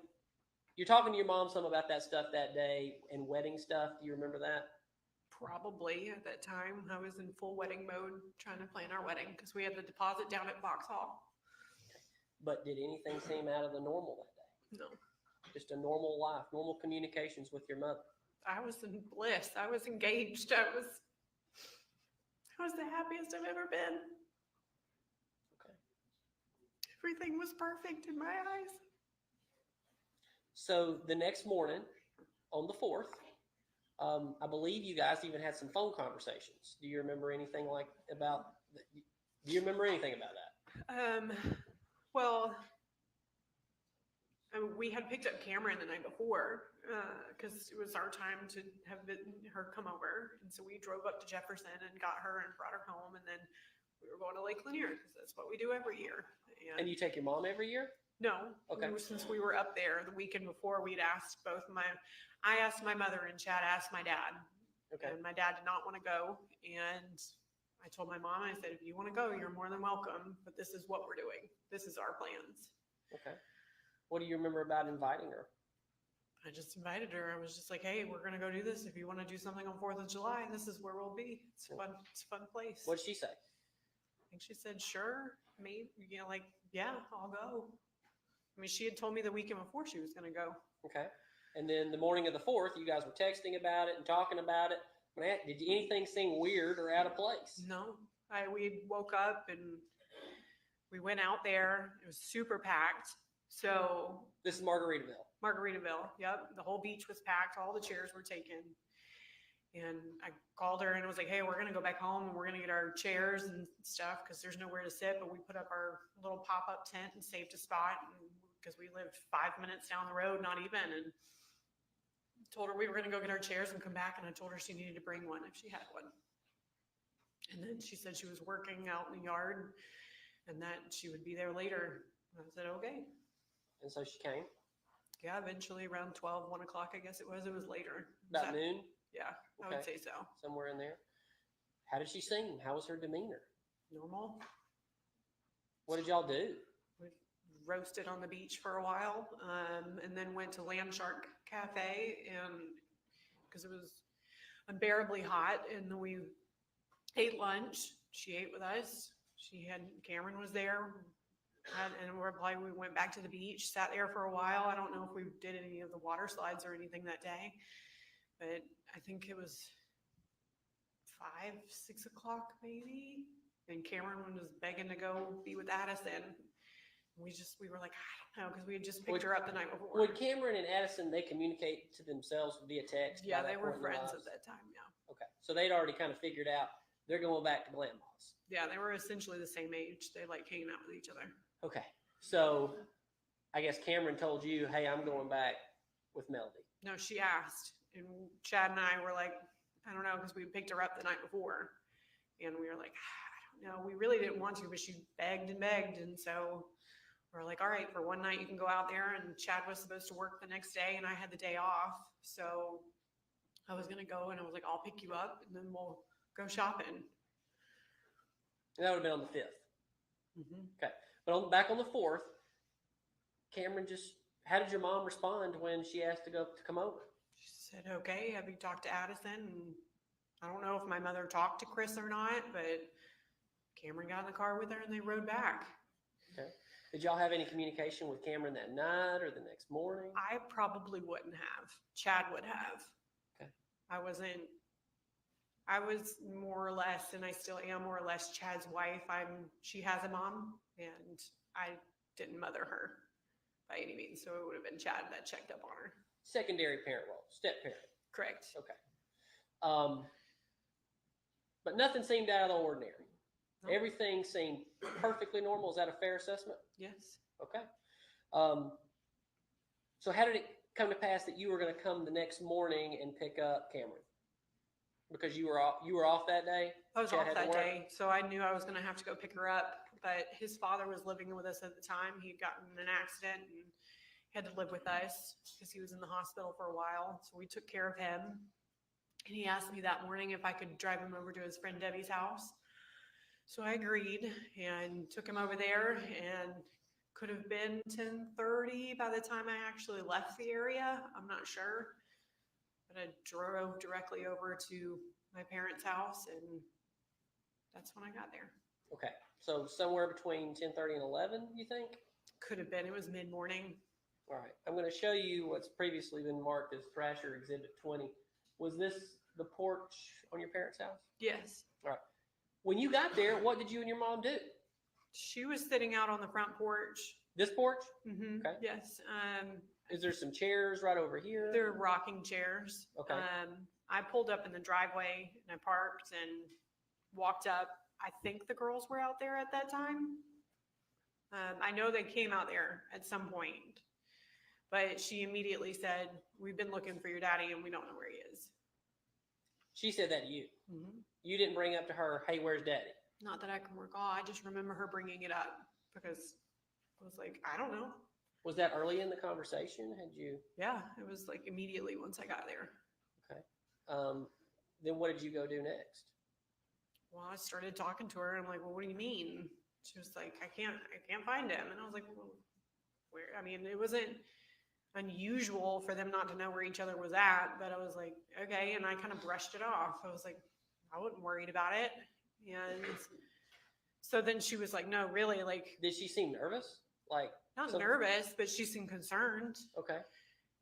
you're talking to your mom some about that stuff that day and wedding stuff. Do you remember that? Probably at that time. I was in full wedding mode trying to plan our wedding because we had the deposit down at Vauxhall. But did anything seem out of the normal that day? No. Just a normal life, normal communications with your mother? I was in bliss. I was engaged. I was the happiest I've ever been. Okay. Everything was perfect in my eyes. So the next morning, on the 4th, I believe you guys even had some phone conversations. Do you remember anything do you remember anything about that? Well, we had picked up Cameron the night before because it was our time to have her come over. And so we drove up to Jefferson and got her and brought her home. And then we were going to Lake Lanier because that's what we do every year. And you take your mom every year? No. Okay. Since we were up there the weekend before, I asked my mother and Chad asked my dad. Okay. And my dad did not want to go. And I told my mom, I said, if you want to go, you're more than welcome. But this is what we're doing. This is our plans. Okay. What do you remember about inviting her? I just invited her. I was just like, hey, we're going to go do this. If you want to do something on 4th of July, this is where we'll be. It's fun. It's a fun place. What did she say? I think she said, sure, maybe, yeah, I'll go. I mean, she had told me the weekend before she was going to go. Okay. And then the morning of the 4th, you guys were texting about it and talking about it. Did anything seem weird or out of place? No. We woke up and we went out there. It was super packed. So this is Margaritaville. Margaritaville. Yep. The whole beach was packed. All the chairs were taken. And I called her and was like, hey, we're going to go back home and we're going to get our chairs and stuff because there's nowhere to sit. But we put up our little pop-up tent and saved a spot because we lived 5 minutes down the road, not even. And told her we were going to go get our chairs and come back. And I told her she needed to bring one if she had one. And then she said she was working out in the yard and that she would be there later. And I said, okay. And so she came? Yeah, eventually around 12, 1 o'clock, I guess it was. It was later. About noon? Yeah, Okay. I would say so. Somewhere in there. How did she seem? How was her demeanor? Normal. What did y'all do? We roasted on the beach for a while and then went to Land Shark Cafe and because it was unbearably hot and then we ate lunch. She ate with us. Cameron was there. And we went back to the beach, sat there for a while. I don't know if we did any of the water slides or anything that day, but I think it was 5, 6 o'clock maybe. And Cameron was begging to go be with Addison. We were like, I don't know, because we had just picked her up the night before. Would Cameron and Addison, they communicate to themselves via text? Yeah, they were friends at that time, yeah. Okay, so they'd already kind of figured out they're going back to Grandma's. Yeah, they were essentially the same age. They like hanging out with each other. Okay, so I guess Cameron told you, hey, I'm going back with Melody. No, she asked. And Chad and I were like, I don't know, because we picked her up the night before. And we were like, I don't know. We really didn't want to, but she begged and begged. And so we're like, all right, for one night you can go out there. And Chad was supposed to work the next day and I had the day off. So I was going to go and I was like, I'll pick you up and then we'll go shopping. And that would have been on the 5th. Okay. But back on the 4th, Cameron how did your mom respond when she asked to come over? She said, okay, have you talked to Addison? And I don't know if my mother talked to Chris or not, but Cameron got in the car with her and they rode back. Okay. Did y'all have any communication with Cameron that night or the next morning? I probably wouldn't have. Chad would have. Okay. I was more or less, and I still am more or less, Chad's wife. She has a mom, and I didn't mother her by any means. So it would have been Chad that checked up on her. Secondary parent role, step parent. Correct. Okay. But nothing seemed out of the ordinary. No. Everything seemed perfectly normal. Is that a fair assessment? Yes. Okay. So how did it come to pass that you were going to come the next morning and pick up Cameron? Because you were off that day? I was Chad off had to that work? day, so I knew I was going to have to go pick her up. But his father was living with us at the time. He'd gotten in an accident and had to live with us because he was in the hospital for a while. So we took care of him. And he asked me that morning if I could drive him over to his friend Debbie's house. So I agreed and took him over there, and could have been 10:30 by the time I actually left the area. I'm not sure. But I drove directly over to my parents' house, and that's when I got there. Okay. So somewhere between 10:30 and 11, you think? Could have been. It was mid-morning. All right. I'm going to show you what's previously been marked as Thrasher Exhibit 20. Was this the porch on your parents' house? Yes. All right. When you got there, what did you and your mom do? She was sitting out on the front porch. This porch? Mm-hmm. Okay. Yes. Is there some chairs right over here? They're rocking chairs. Okay. I pulled up in the driveway and I parked and walked up. I think the girls were out there at that time. I know they came out there at some point, but she immediately said, "We've been looking for your daddy and we don't know where he is." She said that to you. Mm-hmm. You didn't bring up to her, "Hey, where's daddy?" Not that I can recall. I just remember her bringing it up because I was like, I don't know. Was that early in the conversation? Had you? Yeah, it was like immediately once I got there. Okay. Then what did you go do next? Well, I started talking to her. I'm like, well, what do you mean? She was like, I can't find him. And I was like, well, where? I mean, it wasn't unusual for them not to know where each other was at, but I was like, okay. And I kind of brushed it off. I was like, I wasn't worried about it. And so then she was like, no, really, like. Did she seem nervous? Like not nervous, but she seemed concerned. Okay.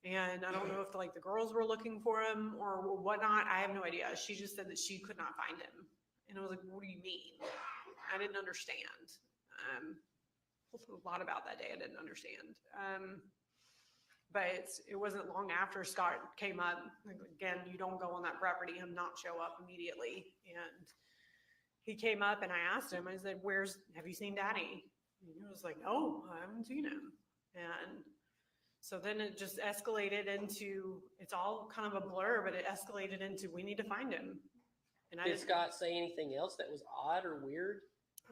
And I don't know if the girls were looking for him or whatnot. I have no idea. She just said that she could not find him. And I was like, what do you mean? I didn't understand. A lot about that day I didn't understand. But it wasn't long after Scott came up. Again, you don't go on that property and not show up immediately. And he came up and I asked him, I said, have you seen daddy? And he was like, no, I haven't seen him. And so then it just escalated into, it's all kind of a blur, but it escalated into, we need to find him. And did Scott say anything else that was odd or weird?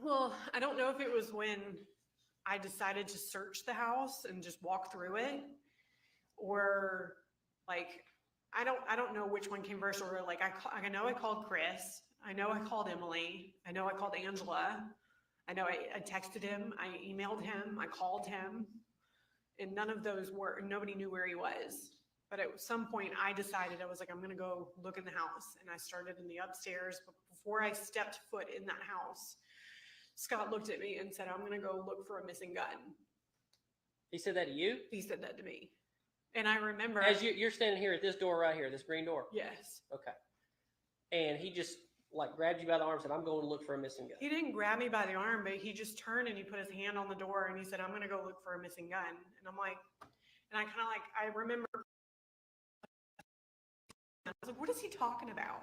Well, I don't know if it was when I decided to search the house and just walk through it, or I don't know which one came first. Or I know I called Chris. I know I called Emily. I know I called Angela. I know I texted him. I emailed him. I called him. And none of those nobody knew where he was. But at some point I decided, I was like, I'm going to go look in the house. And I started in the upstairs. But before I stepped foot in that house, Scott looked at me and said, I'm going to go look for a missing gun. He said that to you? He said that to me. And I remember. As you're standing here at this door right here, this green door? Yes. Okay. And he just grabbed you by the arm and said, I'm going to look for a missing gun. He didn't grab me by the arm, but he just turned and he put his hand on the door and he said, I'm going to go look for a missing gun. And I'm like, and I kind of I remember. I was like, what is he talking about?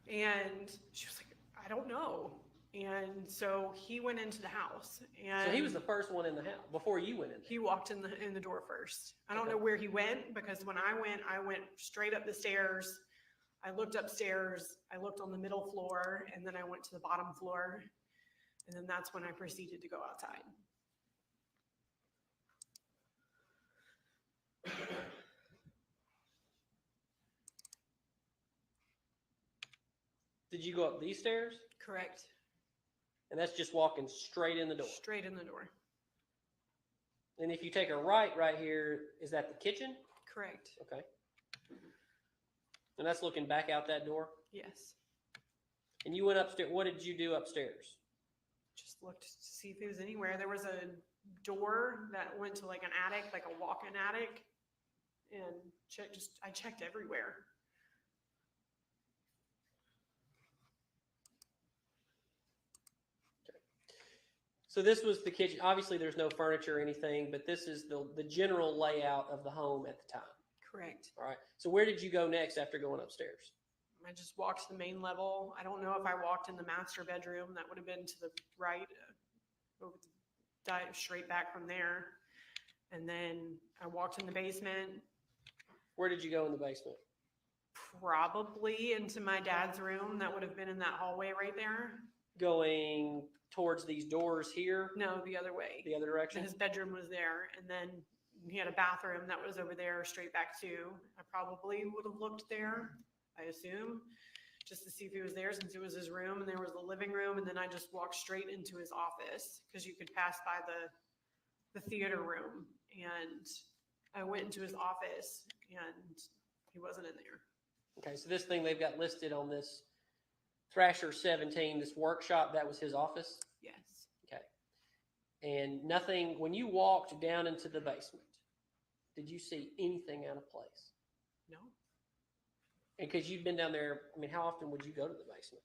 And she was like, I don't know. And so he went into the house. And so he was the first one in the house before you went in there. He walked in the door first. I don't know where he went, because when I went straight up the stairs. I looked upstairs, I looked on the middle floor, and then I went to the bottom floor. And then that's when I proceeded to go outside. Did you go up these stairs? Correct. And that's just walking straight in the door. Straight in the door. And if you take a right here, is that the kitchen? Correct. Okay. And that's looking back out that door? Yes. And you went upstairs. What did you do upstairs? Just looked to see if it was anywhere. There was a door that went to like an attic, like a walk-in attic, and I checked everywhere. So this was the kitchen. Obviously, there's no furniture or anything, but this is the general layout of the home at the time. Correct. All right. So where did you go next after going upstairs? I just walked to the main level. I don't know if I walked in the master bedroom. That would have been to the right, dive straight back from there. And then I walked in the basement. Where did you go in the basement? Probably into my dad's room. That would have been in that hallway right there. Going towards these doors here? No, the other way. The other direction? His bedroom was there. And then he had a bathroom that was over there straight back too. I probably would have looked there, I assume, just to see if he was there since it was his room, and there was the living room. And then I just walked straight into his office because you could pass by the theater room. And I went into his office and he wasn't in there. Okay, so this thing they've got listed on this Thrasher 17, this workshop, that was his office? Yes. Okay. And nothing, when you walked down into the basement, did you see anything out of place? No. And because you'd been down there, I mean, how often would you go to the basement?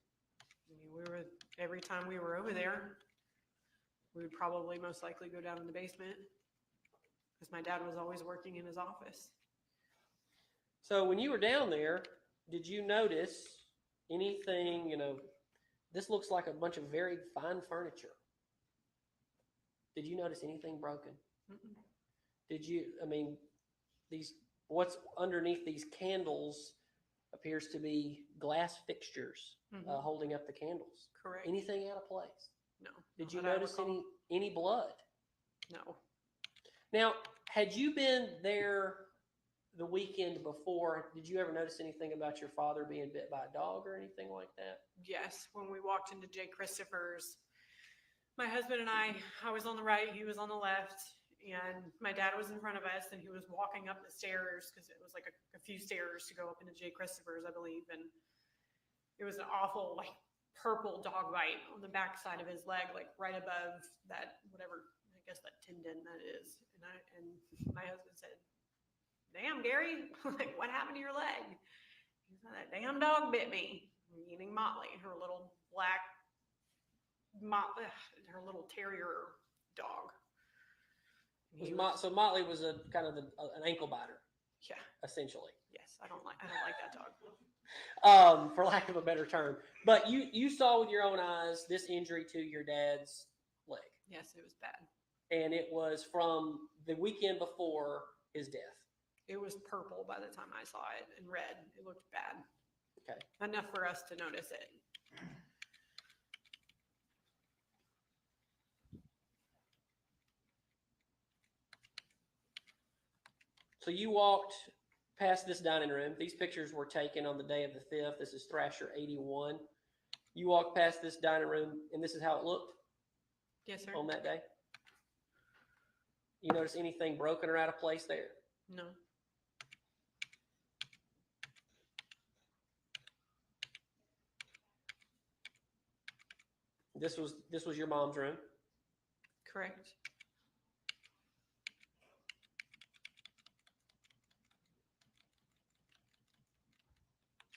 I mean, every time we were over there, we would probably most likely go down in the basement because my dad was always working in his office. So when you were down there, did you notice anything, this looks like a bunch of very fine furniture. Did you notice anything broken? Mm-mm. Did you, what's underneath these candles appears to be glass fixtures holding up the candles. Correct. Anything out of place? No. Did you Not that I notice recall. any blood? No. Now, had you been there the weekend before, did you ever notice anything about your father being bit by a dog or anything like that? Yes, when we walked into Jay Christopher's, my husband and I was on the right, he was on the left, and my dad was in front of us, and he was walking up the stairs because it was like a few stairs to go up into Jay Christopher's, I believe, and it was an awful purple dog bite on the back side of his leg, right above that whatever, I guess that tendon that is. And my husband said, "Damn, Gary, what happened to your leg?" He said, "That damn dog bit me," meaning Motley, her little black, her little terrier dog. So Motley was a kind of an ankle biter. Yeah. Essentially. Yes, I don't like that dog. For lack of a better term. But you saw with your own eyes this injury to your dad's leg. Yes, it was bad. And it was from the weekend before his death. It was purple by the time I saw it, and red. It looked bad. Okay. Enough for us to notice it. So you walked past this dining room. These pictures were taken on the day of the theft. This is Thrasher 81. You walked past this dining room, and this is how it looked? Yes, sir. On that day? You notice anything broken or out of place there? No. This was your mom's room? Correct.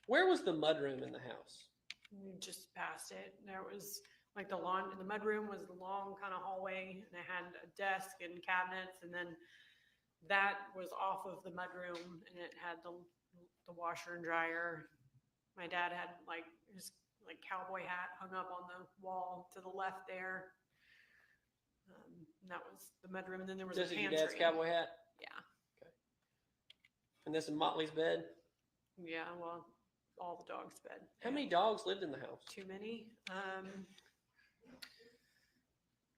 Where was the mudroom in the house? We just passed it. There was the lawn. The mudroom was the long kind of hallway, and it had a desk and cabinets, and then that was off of the mudroom, and it had the washer and dryer. My dad had his cowboy hat hung up on the wall to the left there. And that was the mudroom, and then there was This a is pantry. your dad's cowboy hat? Yeah. Okay. And this is Motley's bed? Yeah, well, all the dogs' bed. How many dogs lived in the house? Too many.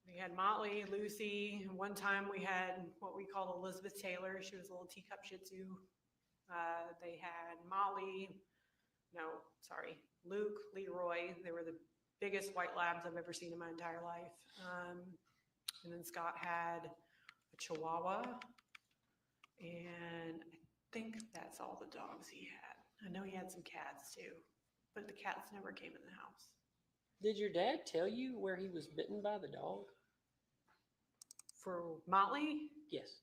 We had Motley, Lucy. One time we had what we called Elizabeth Taylor. She was a little teacup Shih Tzu. They had Luke, Leroy. They were the biggest white labs I've ever seen in my entire life. And then Scott had a Chihuahua, and I think that's all the dogs he had. I know he had some cats too, but the cats never came in the house. Did your dad tell you where he was bitten by the dog? For Motley, Yes.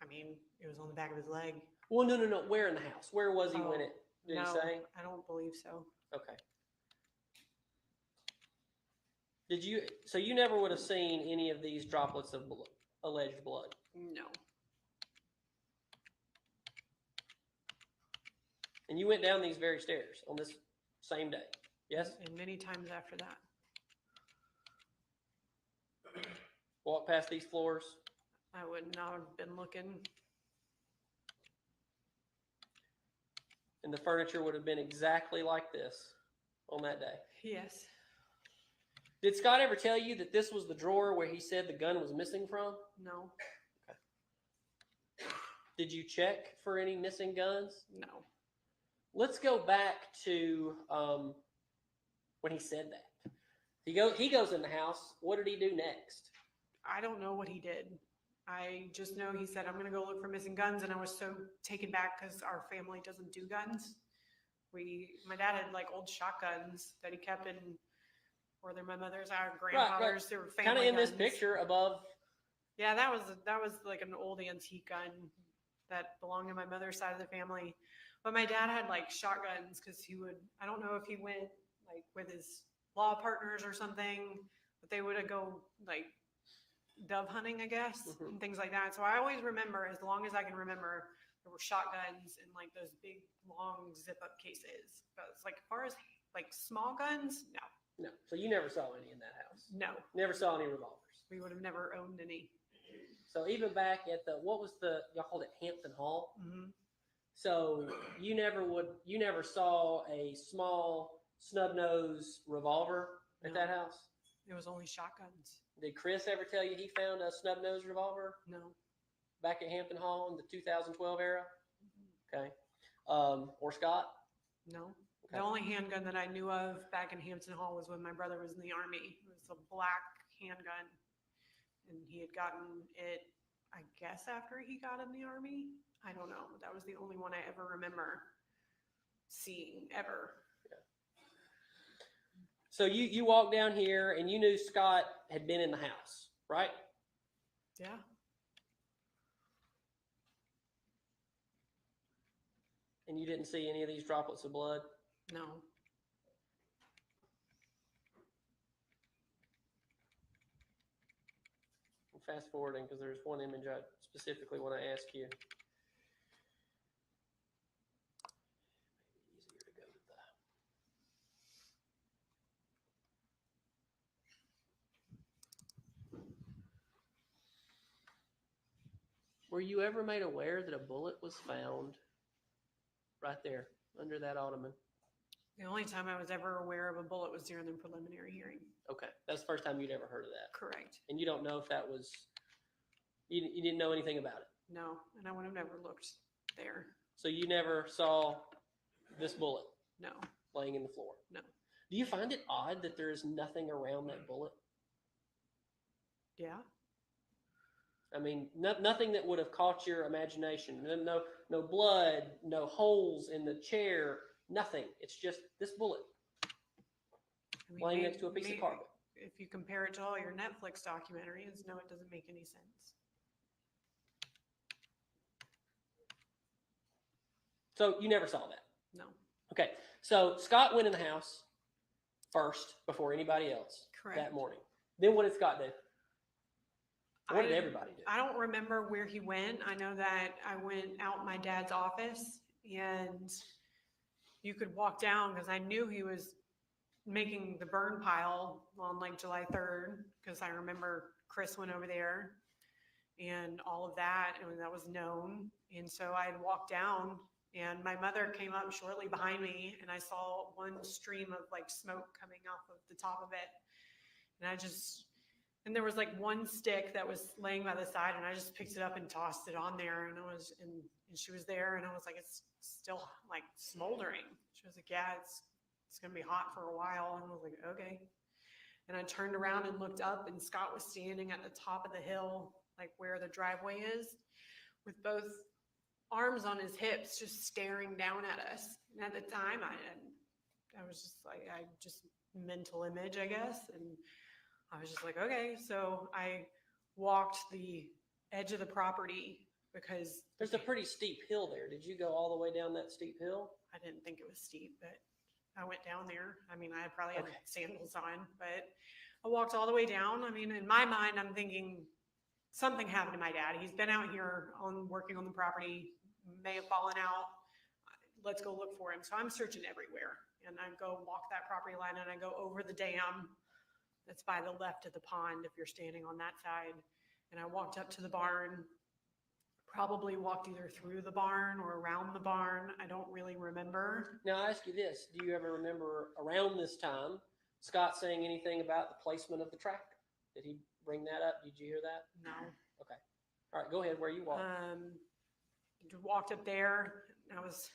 I mean, it was on the back of his leg. Well, no. Where in the house? Where was he when it? Did No, he say? I don't believe so. Okay. Did you? So you never would have seen any of these droplets of alleged blood? No. And you went down these very stairs on this same day? Yes. And many times after that. Walk past these floors. I would not have been looking. And the furniture would have been exactly like this on that day. Yes. Did Scott ever tell you that this was the drawer where he said the gun was missing from? No. Did you check for any missing guns? No. Let's go back to when he said that. He goes in the house. What did he do next? I don't know what he did. I just know he said, I'm going to go look for missing guns. And I was so taken back because our family doesn't do guns. My dad had like old shotguns that he kept in, whether my mother's, our grandfather's, they were family kind of in guns. this picture above. Yeah, that was like an old antique gun that belonged to my mother's side of the family. But my dad had like shotguns because I don't know if he went like with his law partners or something, but they would go like dove hunting, I guess, and things like that. So I always remember, as long as I can remember, there were shotguns in like those big long zip up cases. But it's like, as far as like small guns, no. No. So you never saw any in that house? No. Never saw any revolvers? We would have never owned any. So even back at y'all called it Hampton Hall? Mm-hmm. So you never saw a small snub nose revolver at that house? It was only shotguns. Did Chris ever tell you he found a snub nose revolver? No. Back at Hampton Hall in the 2012 era? Okay. Or Scott? No. Okay. The only handgun that I knew of back in Hampton Hall was when my brother was in the Army. It was a black handgun. And he had gotten it, I guess, after he got in the Army. I don't know. That was the only one I ever remember seeing ever. Yeah. So you walked down here and you knew Scott had been in the house, right? Yeah. And you didn't see any of these droplets of blood? No. I'm fast forwarding because there's one image I specifically want to ask you. Maybe easier to go to Were you ever made aware that a bullet was found right there under that ottoman? The only time I was ever aware of a bullet was during the preliminary hearing. Okay, that's the first time you'd ever heard of that. Correct. And you don't know if that was, you didn't know anything about it. No, and I would have never looked there. So you never saw this bullet No. laying in the floor? No. Do you find it odd that there is nothing around that bullet? Yeah. I mean, nothing that would have caught your imagination. No blood, no holes in the chair, nothing. It's just this bullet I mean, laying next to a piece of carpet. If you compare it to all your Netflix documentaries, no, it doesn't make any sense. So you never saw that? No. Okay, so Scott went in the house first before anybody else Correct. that morning. Then what did Scott do? What did everybody do? I don't remember where he went. I know that I went out my dad's office and you could walk down because I knew he was making the burn pile on like July 3rd because I remember Chris went over there and all of that, and that was known. And so I had walked down and my mother came up shortly behind me and I saw one stream of like smoke coming off of the top of it. And there was like one stick that was laying by the side and I just picked it up and tossed it on there and she was there and I was like, it's still like smoldering. She was like, yeah, it's going to be hot for a while. And I was like, okay. And I turned around and looked up, and Scott was standing at the top of the hill, like where the driveway is, with both arms on his hips, just staring down at us. And at the time, I was just like, mental image, I guess. And I was just like, okay. So I walked the edge of the property because There's a pretty steep hill there. Did you go all the way down that steep hill? I didn't think it was steep, but I went down there. I mean, I probably had sandals on, but I walked all the way down. I mean, in my mind, I'm thinking something happened to my dad. He's been out here working on the property, may have fallen out. Let's go look for him. So I'm searching everywhere, and I go walk that property line, and I go over the dam that's by the left of the pond if you're standing on that side. And I walked up to the barn, probably walked either through the barn or around the barn. I don't really remember. Now, I ask you this. Do you ever remember around this time Scott saying anything about the placement of the tractor? Did he bring that up? Did you hear that? No. Okay. All right, go ahead. Where you walked? Walked up there. I was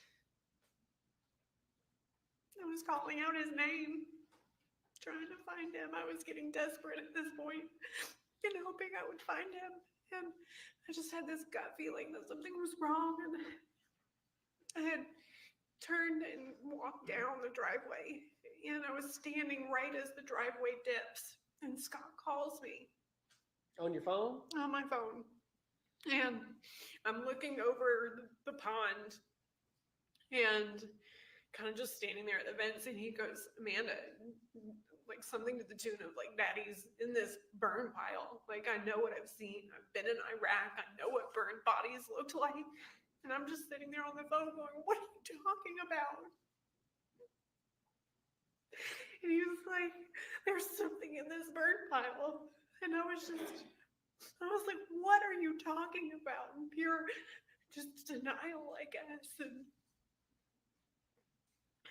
calling out his name, trying to find him. I was getting desperate at this point and hoping I would find him. And I just had this gut feeling that something was wrong. And I had turned and walked down the driveway, and I was standing right as the driveway dips, and Scott calls me. On your phone? On my phone. And I'm looking over the pond and kind of just standing there at the vents, and he goes, Amanda, like something to the tune of like, Daddy's in this burn pile. Like, I know what I've seen. I've been in Iraq. I know what burned bodies looked like. And I'm just sitting there on the phone going, what are you talking about? And he was like, there's something in this burn pile. And I was like, what are you talking about? And pure just denial, I guess. And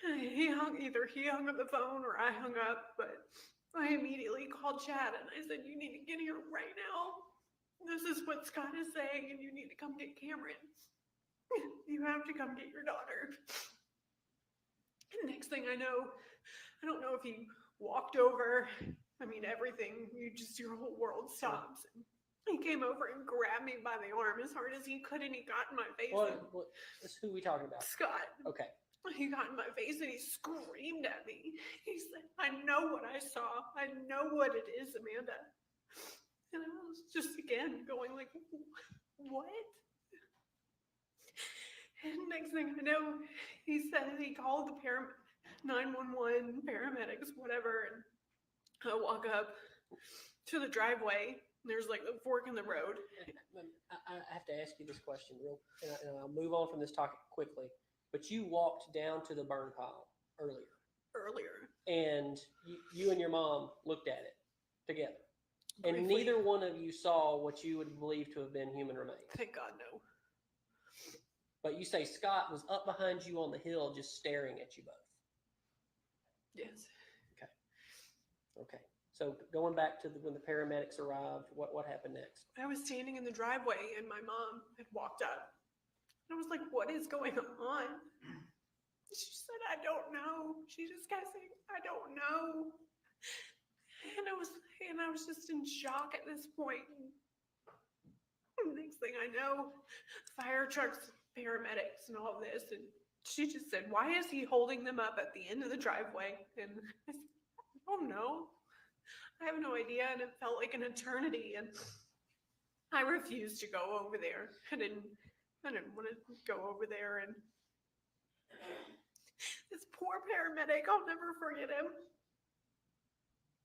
either he hung up the phone or I hung up, but I immediately called Chad and I said, you need to get here right now. This is what Scott is saying, and you need to come get Cameron. You have to come get your daughter. And next thing I know, I don't know if he walked over. I mean, everything, your whole world stops. He came over and grabbed me by the arm as hard as he could, and he got in my face. Who are we talking about? Scott. Okay. He got in my face and he screamed at me. He said, I know what I saw. I know what it is, Amanda. And I was just, again, going like, what? And next thing I know, he said he called the 911, paramedics, whatever. And I walk up to the driveway. There's like a fork in the road. I have to ask you this question and I'll move on from this topic quickly. But you walked down to the burn pile earlier. And you and your mom looked at it together. Briefly. And neither one of you saw what you would believe to have been human remains. Thank God, no. But you say Scott was up behind you on the hill just staring at you both. Yes. Okay. So going back to when the paramedics arrived, what happened next? I was standing in the driveway and my mom had walked up. And I was like, what is going on? She said, I don't know. She just kept saying, I don't know. And I was just in shock at this point. And next thing I know, fire trucks, paramedics, and all of this. And she just said, why is he holding them up at the end of the driveway? And I said, I don't know. I have no idea. And it felt like an eternity. And I refused to go over there. I didn't want to go over there. And this poor paramedic, I'll never forget him.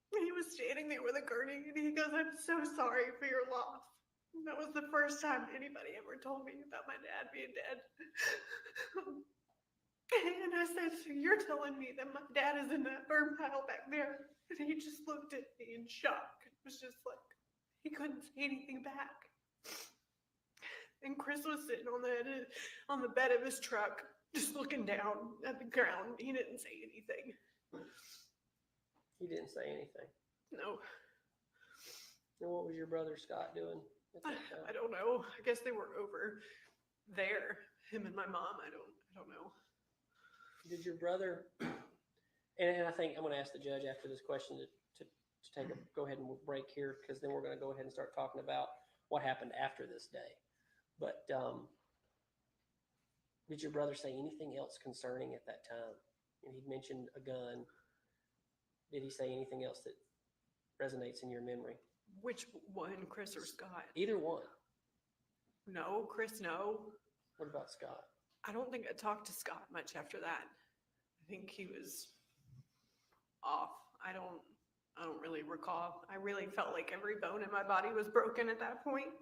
He was standing there with a gurney and he goes, I'm so sorry for your loss. And that was the first time anybody ever told me about my dad being dead. And I said, so you're telling me that my dad is in that burn pile back there? And he just looked at me in shock. It was just like, he couldn't say anything back. And Chris was sitting on the bed of his truck, just looking down at the ground. He didn't say anything. He didn't say anything. No. And what was your brother Scott doing at that time? I don't know. I guess they were over there. Him and my mom. I don't know. Did your brother? And I think I'm going to ask the judge after this question to to go ahead and we'll break here, because then we're going to go ahead and start talking about what happened after this day. But did your brother say anything else concerning at that time? And he mentioned a gun. Did he say anything else that resonates in your memory? Which one, Chris or Scott? Either one. No, Chris, no. What about Scott? I don't think I talked to Scott much after that. I think he was off. I don't really recall. I really felt like every bone in my body was broken at that point.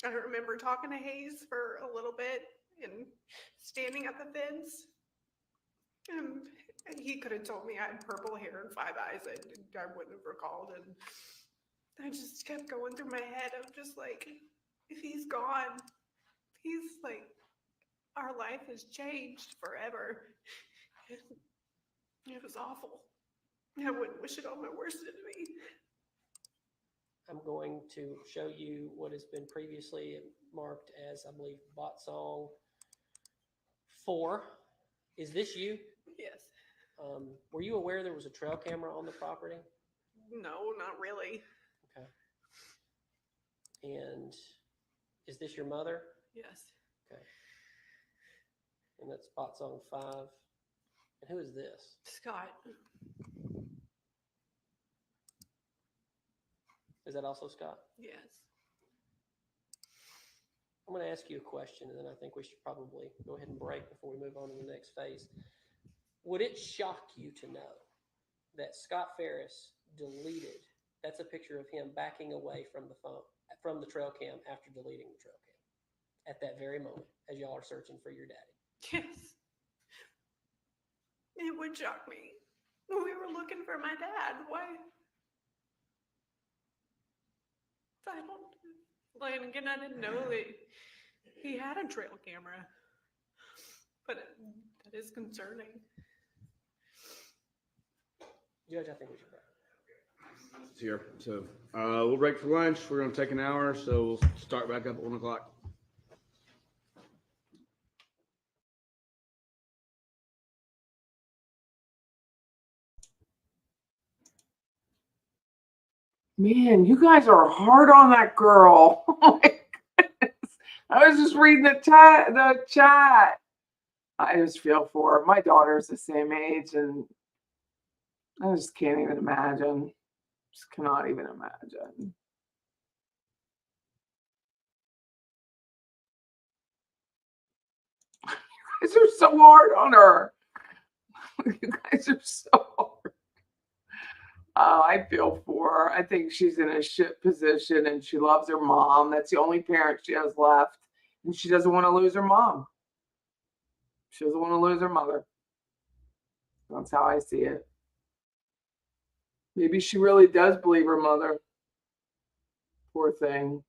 I remember talking to Hayes for a little bit and standing at the fence. And he could have told me I had purple hair and 5 eyes. I wouldn't have recalled. And I just kept going through my head of just like, if he's gone, he's like, our life has changed forever. It was awful. I wouldn't wish it on my worst enemy. I'm going to show you what has been previously marked as, I believe, bot song 4. Is this you? Yes. Were you aware there was a trail camera on the property? No, not really. Okay. And is this your mother? Yes. Okay. And that's bot song 5. And who is this? Scott. Is that also Scott? Yes. I'm going to ask you a question, and then I think we should probably go ahead and break before we move on to the next phase. Would it shock you to know that Scott Farris deleted, that's a picture of him backing away from the phone, from the trail cam after deleting the trail cam at that very moment as y'all are searching for your daddy? Yes. It would shock me. We were looking for my dad. Why? I don't. Like, again, I didn't know that he had a trail camera, but that is concerning. Judge, I think we should break. It's here. So we'll break for lunch. We're going to take an hour, so we'll start back up at 1 o'clock. Man, you guys are hard on that girl. Oh my goodness. I was just reading the chat. I just feel for her. My daughter's the same age, and I just can't even imagine. Just cannot even imagine. You guys are so hard on her. You guys are so hard. I feel for her. I think she's in a shit position, and she loves her mom. That's the only parent she has left, and she doesn't want to lose her mom. She doesn't want to lose her mother. That's how I see it. Maybe she really does believe her mother. Poor thing.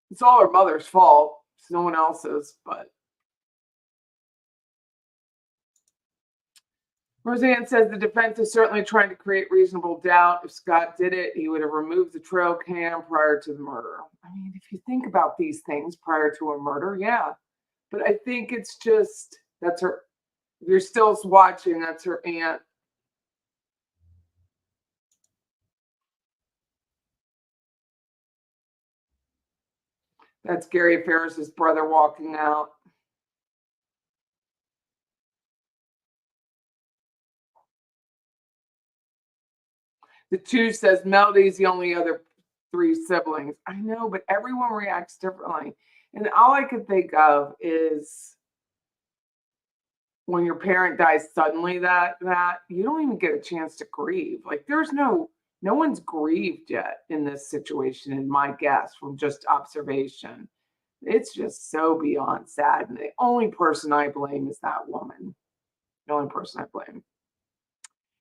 It's all her mother's fault. It's no one else's, but. Roseanne says the defense is certainly trying to create reasonable doubt. If Scott did it, he would have removed the trail cam prior to the murder. I mean, if you think about these things prior to a murder, yeah. But I think it's just, that's her, if you're still watching, that's her aunt. That's Gary Farris's brother walking out. The 2 says Melody's the only other 3 siblings. I know, but everyone reacts differently. And all I could think of is when your parent dies suddenly, that you don't even get a chance to grieve. Like there's no one's grieved yet in this situation, in my guess, from just observation. It's just so beyond sad. And the only person I blame is that woman. The only person I blame.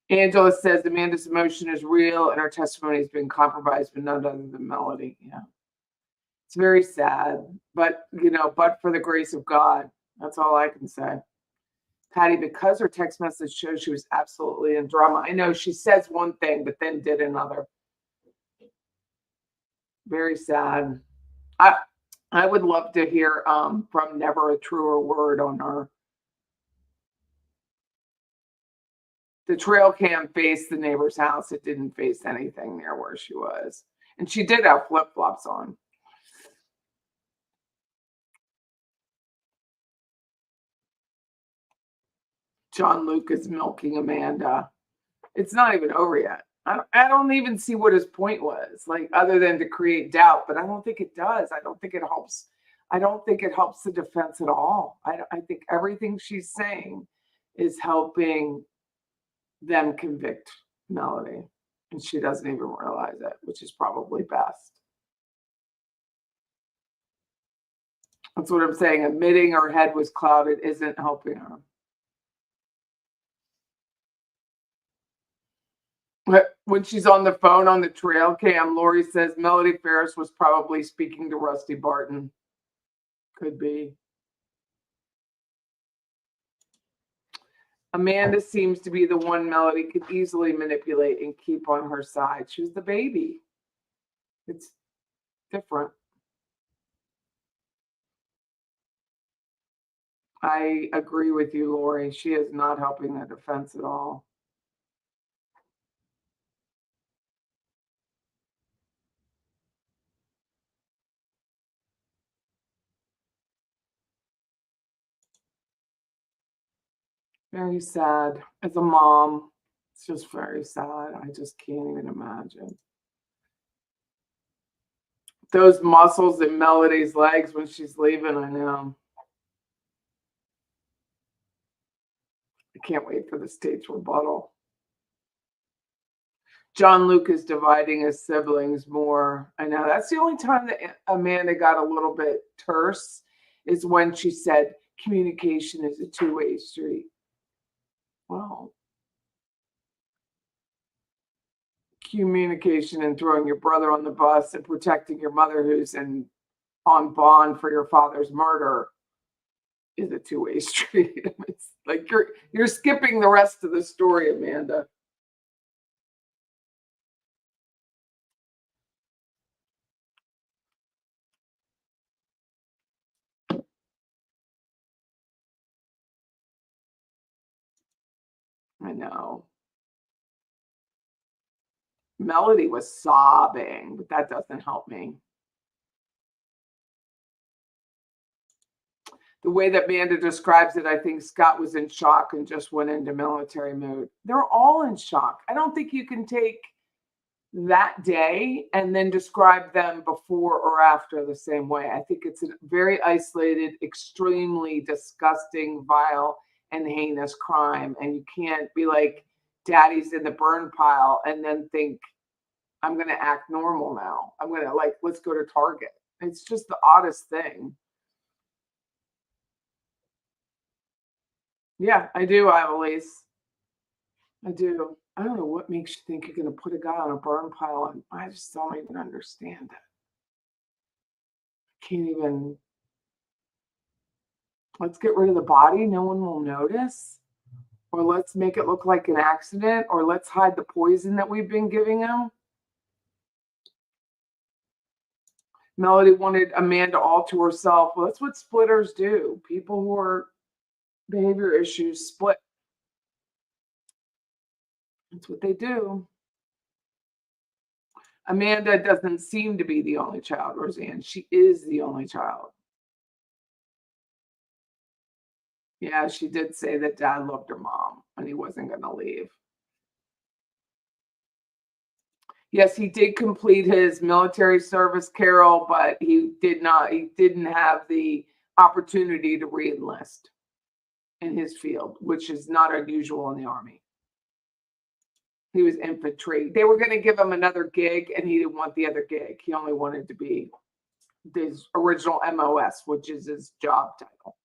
Angela says Amanda's emotion is real and her testimony has been compromised, but none other than Melody. Yeah. It's very sad, but but for the grace of God, that's all I can say. Patty, because her text message shows she was absolutely in drama. I know she says one thing, but then did another. Very sad. I would love to hear from Never a Truer Word on her The trail cam faced the neighbor's house. It didn't face anything near where she was. And she did have flip-flops on. John Luke is milking Amanda. It's not even over yet. I don't even see what his point was, like, other than to create doubt, but I don't think it does. I don't think it helps. I don't think it helps the defense at all. I think everything she's saying is helping them convict Melody, and she doesn't even realize it, which is probably best. That's what I'm saying. Admitting her head was clouded isn't helping her. When she's on the phone on the trail cam, Lori says Melody Farris was probably speaking to Rusty Barton. Could be. Amanda seems to be the one Melody could easily manipulate and keep on her side. She was the baby. It's different. I agree with you, Lori. She is not helping the defense at all. Very sad. As a mom, it's just very sad. I just can't even imagine. Those muscles in Melody's legs when she's leaving, I know. I can't wait for the state's rebuttal. John Luke is dividing his siblings more. I know. That's the only time that Amanda got a little bit terse, is when she said communication is a two-way street. Well, communication and throwing your brother on the bus and protecting your mother who's on bond for your father's murder is a two-way street. It's like you're skipping the rest of the story, Amanda. I know. Melody was sobbing, but that doesn't help me. The way that Amanda describes it, I think Scott was in shock and just went into military mode. They're all in shock. I don't think you can take that day and then describe them before or after the same way. I think it's a very isolated, extremely disgusting, vile, and heinous crime. And you can't be like, daddy's in the burn pile and then think, I'm going to act normal now. I'm going to, like, let's go to Target. It's just the oddest thing. Yeah, I do, Ivelisse. I do. I don't know what makes you think you're going to put a guy on a burn pile, and I just don't even understand it. Can't even. Let's get rid of the body. No one will notice. Or let's make it look like an accident. Or let's hide the poison that we've been giving him. Melody wanted Amanda all to herself. Well, that's what splitters do. People who are behavior issues split. That's what they do. Amanda doesn't seem to be the only child, Roseanne. She is the only child. Yeah, she did say that dad loved her mom and he wasn't going to leave. Yes, he did complete his military service, Carol, but he didn't have the opportunity to re-enlist in his field, which is not unusual in the Army. He was infantry. They were going to give him another gig and he didn't want the other gig. He only wanted to be his original MOS, which is his job title.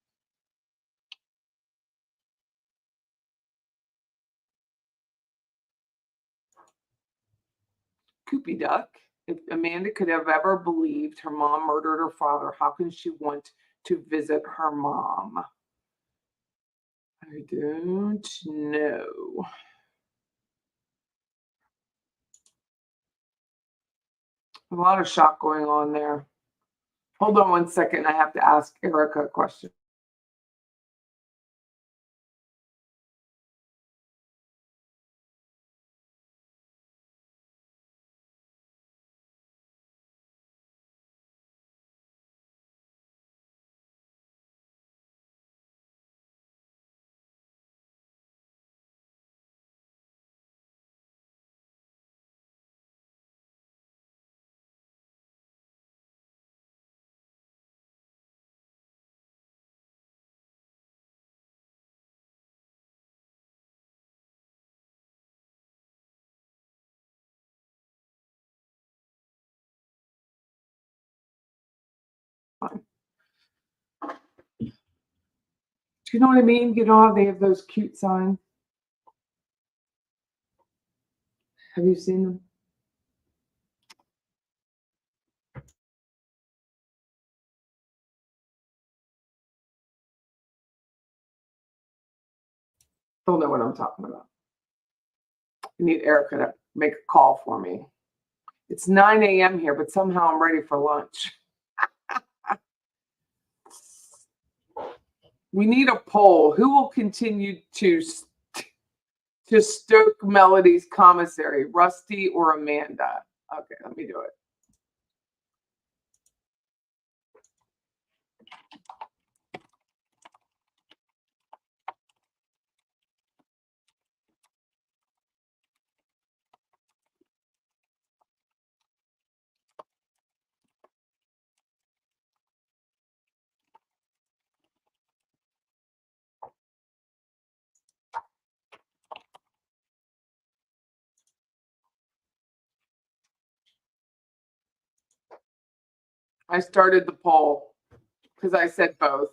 Koopy Duck. If Amanda could have ever believed her mom murdered her father, how can she want to visit her mom? I don't know. A lot of shock going on there. Hold on one second. I have to ask Erica a question. Do you know what I mean? You know how they have those cute signs? Have you seen them? Don't know what I'm talking about. I need Erica to make a call for me. It's 9 a.m. here, but somehow I'm ready for lunch. We need a poll. Who will continue to stoke Melody's commissary, Rusty or Amanda? Okay, let me do it. I started the poll because I said both.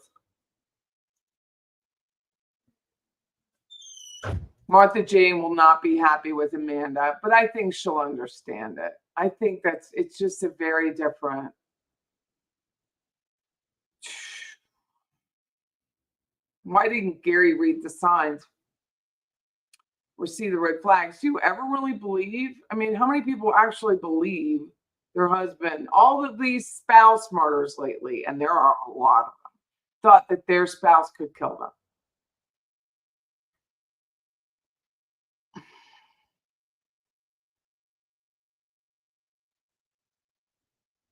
Martha Jane will not be happy with Amanda, but I think she'll understand it. I think it's just a very different. Why didn't Gary read the signs or see the red flags? Do you ever really believe? I mean, how many people actually believe their husband? All of these spouse murders lately, and there are a lot of them, thought that their spouse could kill them.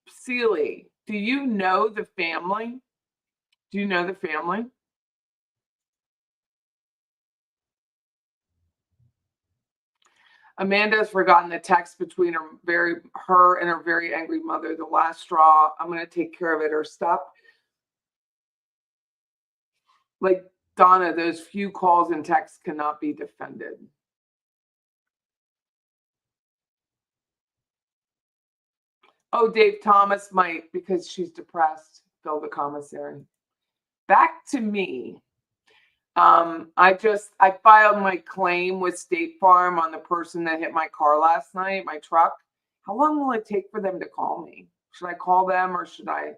Seeley, do you know the family? Do you know the family? Amanda has forgotten the text between her and her very angry mother. The last straw. I'm going to take care of it or stop. Like Donna, those few calls and texts cannot be defended. Oh, Dave Thomas might, because she's depressed, fill the commissary. Back to me. I filed my claim with State Farm on the person that hit my car last night, my truck. How long will it take for them to call me? Should I call them or should I?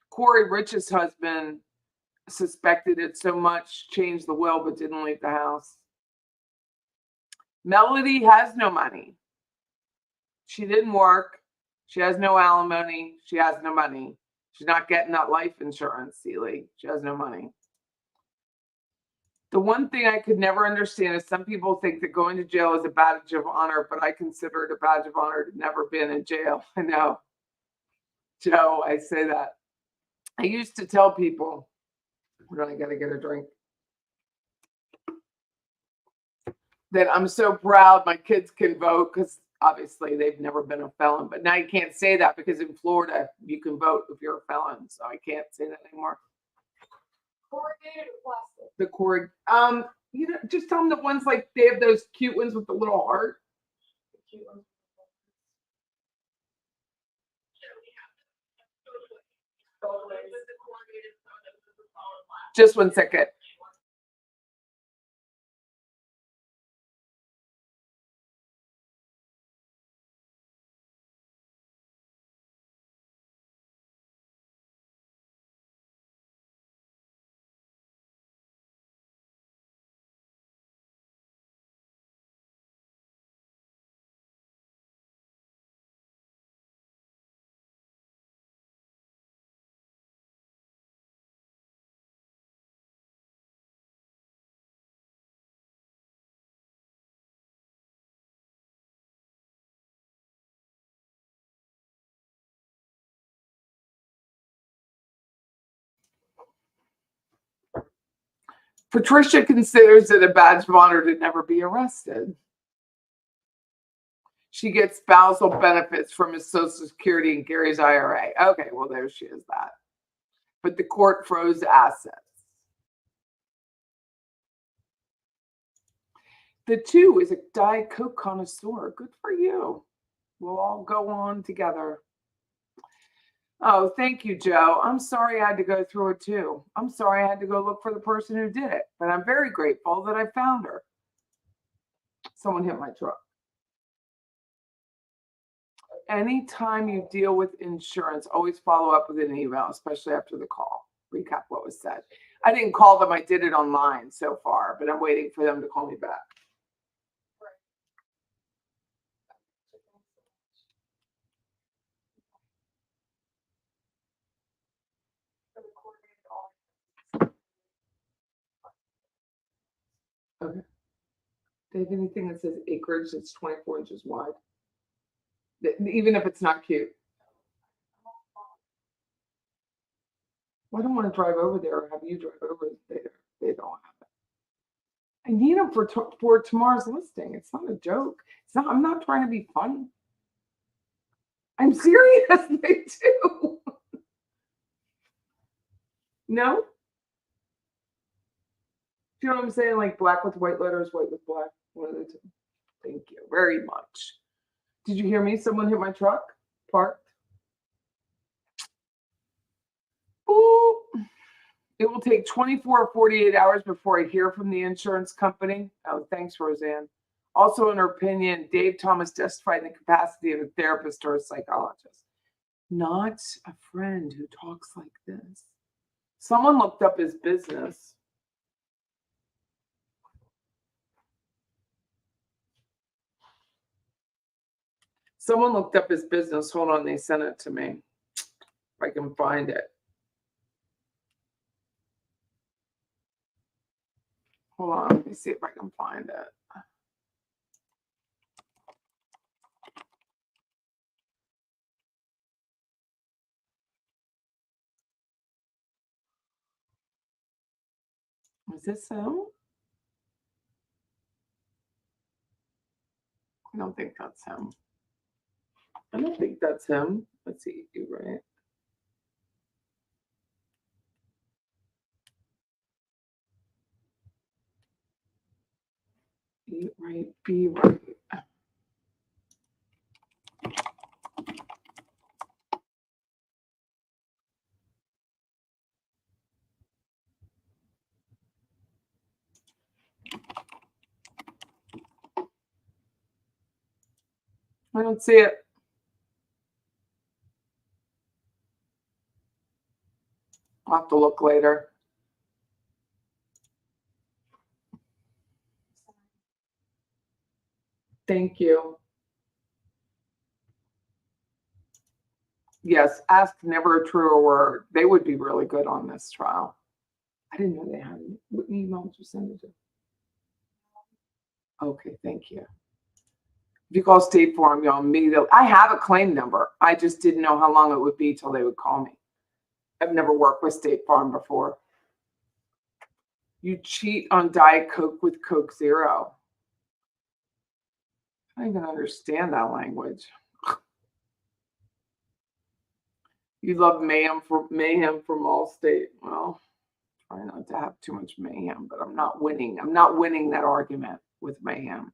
Corey Rich's husband suspected it so much, changed the will, but didn't leave the house. Melody has no money. She didn't work. She has no alimony. She has no money. She's not getting that life insurance, Seeley. She has no money. The one thing I could never understand is some people think that going to jail is a badge of honor, but I consider it a badge of honor to never been in jail. I know. Joe, I say that. I used to tell people, when I got to get a drink, that I'm so proud my kids can vote because obviously they've never been a felon. But now you can't say that because in Florida you can vote if you're a felon. So I can't say that anymore. Corrugated or plastic? The just tell them the ones like they have those cute ones with the little heart. The cute ones. Just 1 second. Patricia considers it a badge of honor to never be arrested. She gets spousal benefits from his Social Security and Gary's IRA. Okay, well, there she is that. But the court froze assets. The two is a Diet Coke connoisseur. Good for you. We'll all go on together. Oh, thank you, Joe. I'm sorry I had to go through it too. I'm sorry I had to go look for the person who did it, but I'm very grateful that I found her. Someone hit my truck. Anytime you deal with insurance, always follow up with an email, especially after the call. Recap what was said. I didn't call them. I did it online so far, but I'm waiting for them to call me back. Okay. Do you have anything that says acreage that's 24 inches wide? Even if it's not cute. Well, I don't want to drive over there or have you drive over there. They don't have it. I need them for tomorrow's listing. It's not a joke. It's not. I'm not trying to be funny. I'm serious. They do. No? Do you know what I'm saying? Like black with white letters, white with black. One of the two. Thank you very much. Did you hear me? Someone hit my truck parked. Ooh. It will take 24 or 48 hours before I hear from the insurance company. Oh, thanks, Roseanne. Also, in her opinion, Dave Thomas testified in the capacity of a therapist or a psychologist, not a friend who talks like this. Someone looked up his business. Someone looked up his business. Hold on, they sent it to me. If I can find it. Hold on, let me see if I can find it. Is this him? I don't think that's him. I don't think that's him. Let's see, you're right. Be right, be right. I don't see it. I'll have to look later. Thank you. Yes, ask never a truer word. They would be really good on this trial. I didn't know they had it. What email did you send it to? Okay, thank you. If you call State Farm, y'all immediately. I have a claim number. I just didn't know how long it would be till they would call me. I've never worked with State Farm before. You cheat on Diet Coke with Coke Zero. I don't even understand that language. You love mayhem from Allstate. Well, try not to have too much mayhem, but I'm not winning. I'm not winning that argument with mayhem.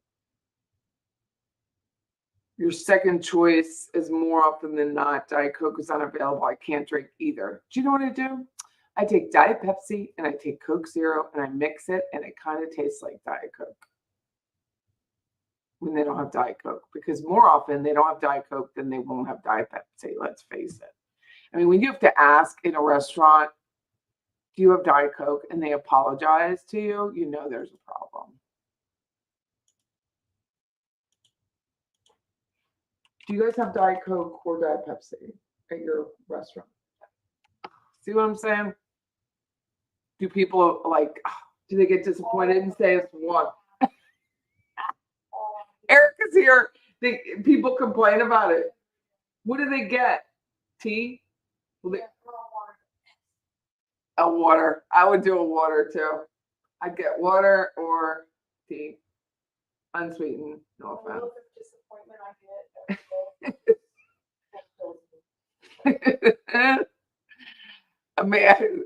Your second choice is more often than not Diet Coke is unavailable. I can't drink either. Do you know what I do? I take Diet Pepsi and I take Coke Zero and I mix it and it kind of tastes like Diet Coke when they don't have Diet Coke, because more often they don't have Diet Coke than they won't have Diet Pepsi. Let's face it. I mean, when you have to ask in a restaurant, do you have Diet Coke, and they apologize to you, you know there's a problem. Do you guys have Diet Coke or Diet Pepsi at your restaurant? See what I'm saying? Do people do they get disappointed and say it's one? Erica's here. People complain about it. What do they get? Tea? A water. I would do a water too. I'd get water or tea. Unsweetened. No offense. I mean,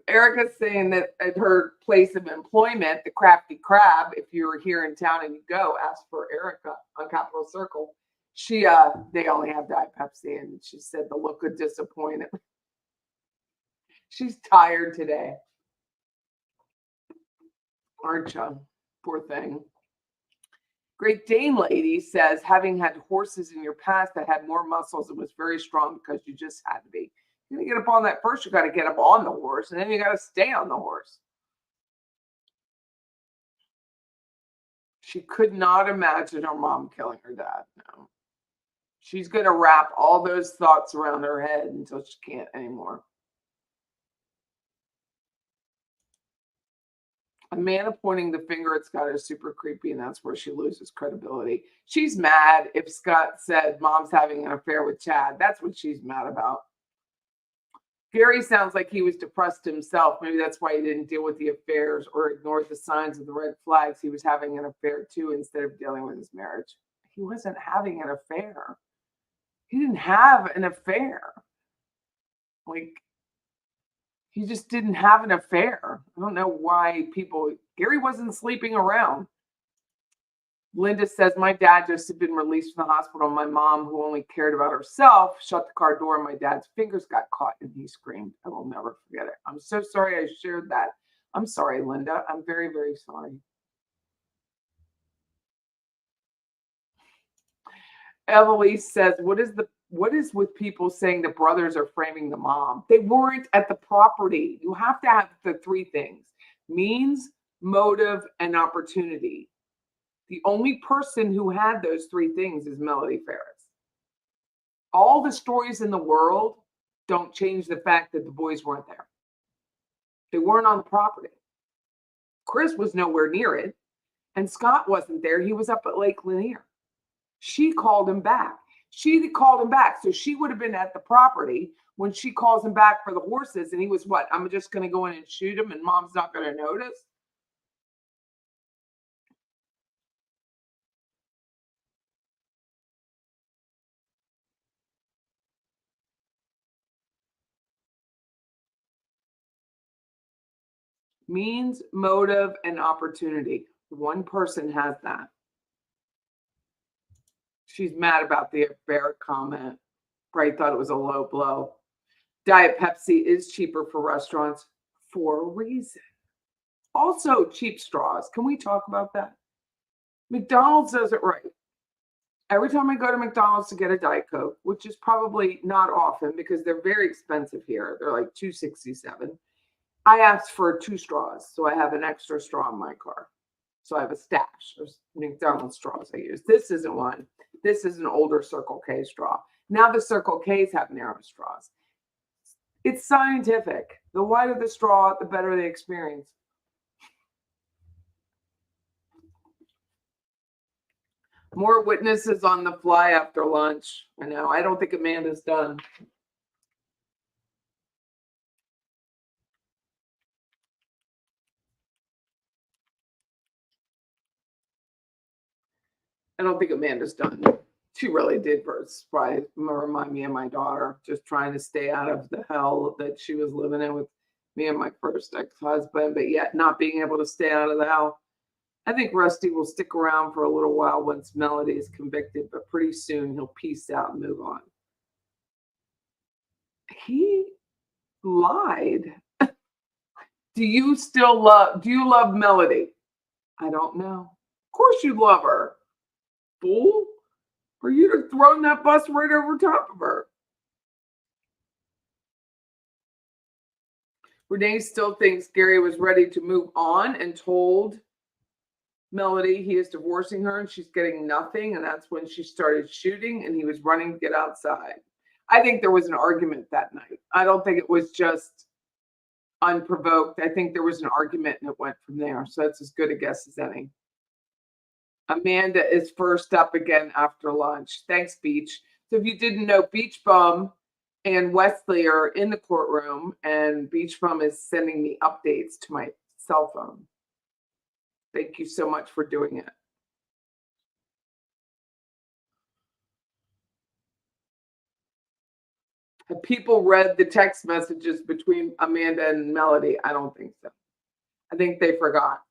Erica's saying that at her place of employment, the Crafty Crab, if you're here in town and you go, ask for Erica on Capitol Circle. They only have Diet Pepsi, and she said the look of disappointment. She's tired today. Aren't you? Poor thing. Great Dane lady says, having had horses in your past that had more muscles and was very strong because you just had to be. You're going to get up on that first, you got to get up on the horse, and then you got to stay on the horse. She could not imagine her mom killing her dad. No. She's going to wrap all those thoughts around her head until she can't anymore. Amanda pointing the finger at Scott is super creepy, and that's where she loses credibility. She's mad if Scott said mom's having an affair with Chad. That's what she's mad about. Gary sounds like he was depressed himself. Maybe that's why he didn't deal with the affairs or ignored the signs of the red flags. He was having an affair too instead of dealing with his marriage. He wasn't having an affair. He didn't have an affair. Like, he just didn't have an affair. I don't know why Gary wasn't sleeping around. Linda says, my dad just had been released from the hospital. My mom, who only cared about herself, shut the car door and my dad's fingers got caught and he screamed. I will never forget it. I'm so sorry I shared that. I'm sorry, Linda. I'm very, very sorry. Evelise says, what is with people saying the brothers are framing the mom? They weren't at the property. You have to have the three things: means, motive, and opportunity. The only person who had those three things is Melody Farris. All the stories in the world don't change the fact that the boys weren't there. They weren't on the property. Chris was nowhere near it, and Scott wasn't there. He was up at Lake Lanier. She called him back. She called him back. So she would have been at the property when she calls him back for the horses. And he was what? I'm just going to go in and shoot him and mom's not going to notice. Means, motive, and opportunity. One person has that. She's mad about the affair comment. Probably thought it was a low blow. Diet Pepsi is cheaper for restaurants for a reason. Also, cheap straws. Can we talk about that? McDonald's does it right. Every time I go to McDonald's to get a Diet Coke, which is probably not often because they're very expensive here. They're like $2.67. I asked for 2 straws, so I have an extra straw in my car. So I have a stash of McDonald's straws I use. This isn't one. This is an older Circle K straw. Now the Circle Ks have narrow straws. It's scientific. The wider the straw, the better the experience. More witnesses on the fly after lunch. I know. I don't think Amanda's done. I don't think Amanda's done. She really did remind me of my daughter, just trying to stay out of the hell that she was living in with me and my first ex-husband, but yet not being able to stay out of the hell. I think Rusty will stick around for a little while once Melody is convicted, but pretty soon he'll peace out and move on. He lied. Do you love Melody? I don't know. Of course you love her. Fool. For you to throw that bus right over top of her. Renee still thinks Gary was ready to move on and told Melody he is divorcing her and she's getting nothing. And that's when she started shooting and he was running to get outside. I think there was an argument that night. I don't think it was just unprovoked. I think there was an argument and it went from there. So that's as good a guess as any. Amanda is first up again after lunch. Thanks, Beach. So if you didn't know, Beach Bum and Wesley are in the courtroom, and Beach Bum is sending me updates to my cell phone. Thank you so much for doing it. Have people read the text messages between Amanda and Melody? I don't think so. I think they forgot.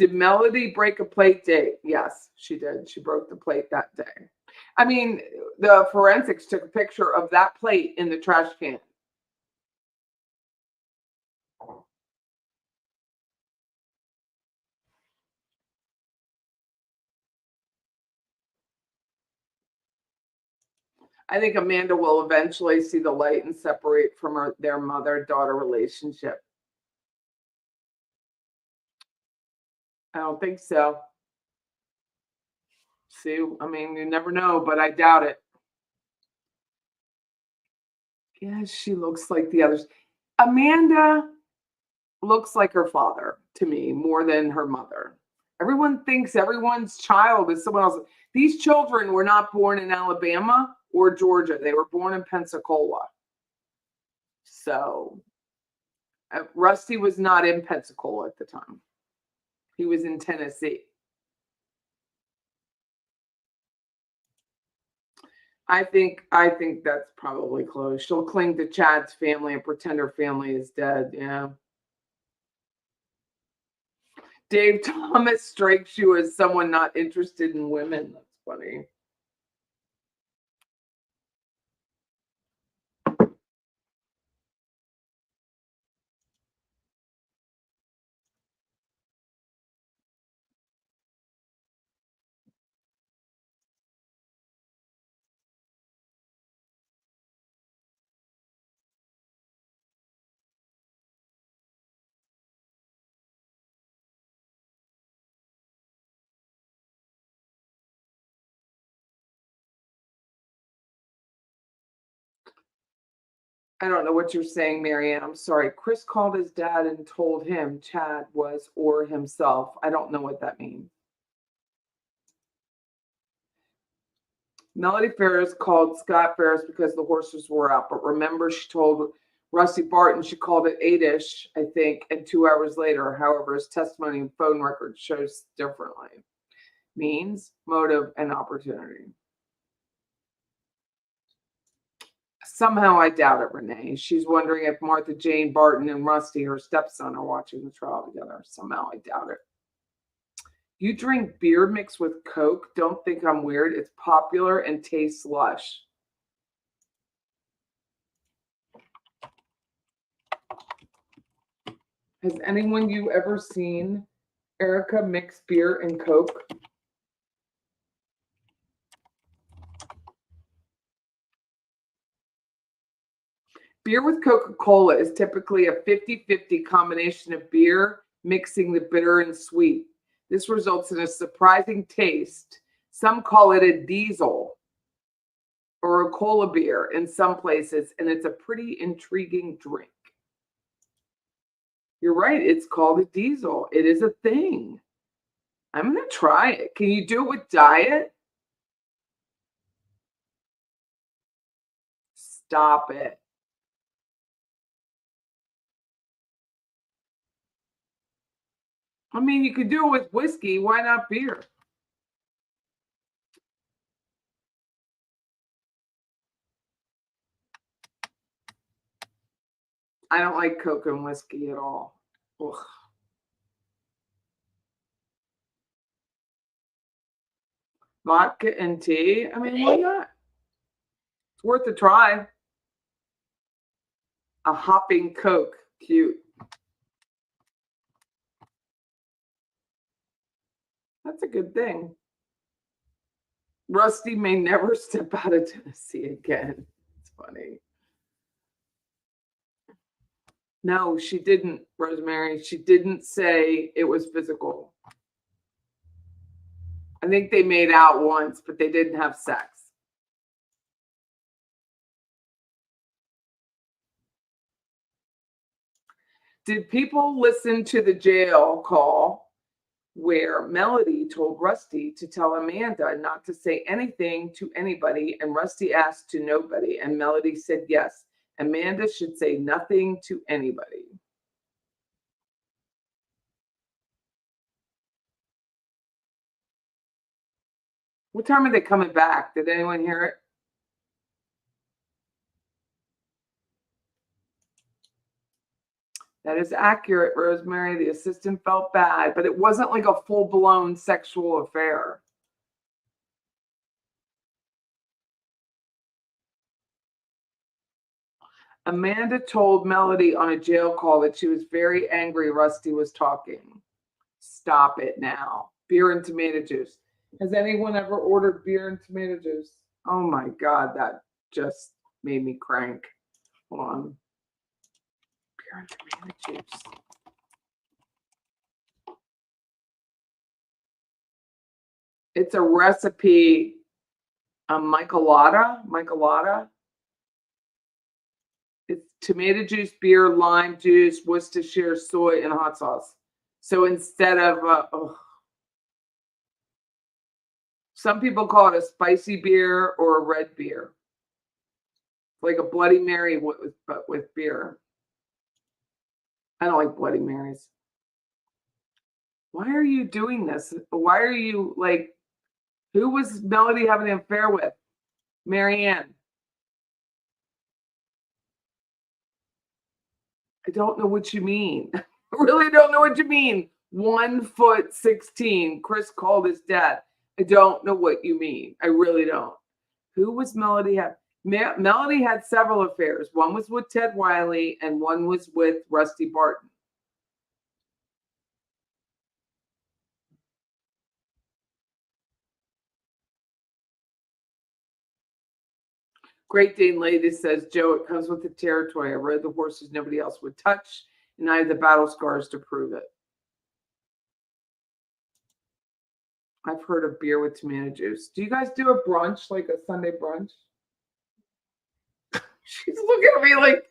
Did Melody break a plate date? Yes, she did. She broke the plate that day. I mean, the forensics took a picture of that plate in the trash can. I think Amanda will eventually see the light and separate from their mother-daughter relationship. I don't think so. See, I mean, you never know, but I doubt it. Yeah, she looks like the others. Amanda looks like her father to me more than her mother. Everyone thinks everyone's child is someone else. These children were not born in Alabama or Georgia. They were born in Pensacola. So Rusty was not in Pensacola at the time. He was in Tennessee. I think that's probably close. She'll cling to Chad's family and pretend her family is dead. Yeah. Dave Thomas strikes you as someone not interested in women. That's funny. I don't know what you're saying, Marianne. I'm sorry. Chris called his dad and told him Chad was or himself. I don't know what that means. Melody Farris called Scott Farris because the horses were out. But remember, she told Rusty Barton she called it 8-ish, I think, and 2 hours later. However, his testimony and phone record shows differently. Means, motive, and opportunity. Somehow I doubt it, Renee. She's wondering if Martha Jane Barton and Rusty, her stepson, are watching the trial together. Somehow I doubt it. You drink beer mixed with Coke? Don't think I'm weird. It's popular and tastes lush. Has anyone you ever seen Erica mix beer and Coke? Beer with Coca-Cola is typically a 50-50 combination of beer mixing the bitter and sweet. This results in a surprising taste. Some call it a diesel or a cola beer in some places, and it's a pretty intriguing drink. You're right, it's called a diesel. It is a thing. I'm going to try it. Can you do it with diet? Stop it. I mean, you could do it with whiskey. Why not beer? I don't like Coke and whiskey at all. Ugh. Vodka and tea? I mean, why not? It's worth a try. A hopping Coke. Cute. That's a good thing. Rusty may never step out of Tennessee again. It's funny. No, she didn't, Rosemary. She didn't say it was physical. I think they made out once, but they didn't have sex. Did people listen to the jail call where Melody told Rusty to tell Amanda not to say anything to anybody, and Rusty asked to nobody, and Melody said yes, Amanda should say nothing to anybody? What time are they coming back? Did anyone hear it? That is accurate, Rosemary. The assistant felt bad, but it wasn't like a full-blown sexual affair. Amanda told Melody on a jail call that she was very angry Rusty was talking. Stop it now. Beer and tomato juice. Has anyone ever ordered beer and tomato juice? Oh my God, that just made me crank. Hold on. Beer and tomato juice. It's a recipe, Michelada. It's tomato juice, beer, lime juice, Worcestershire, soy, and hot sauce. So instead of, some people call it a spicy beer or a red beer. Like a Bloody Mary, but with beer. I don't like Bloody Marys. Why are you doing this? Why are you like, who was Melody having an affair with? Marianne. I don't know what you mean. I really don't know what you mean. 1'16". Chris called his dad. I don't know what you mean. I really don't. Who was Melody had? Melody had several affairs. One was with Ted Wiley and one was with Rusty Barton. Great Dane Lady says, Joe, it comes with the territory. I rode the horses nobody else would touch, and I have the battle scars to prove it. I've heard of beer with tomato juice. Do you guys do a brunch, like a Sunday brunch? She's looking at me like,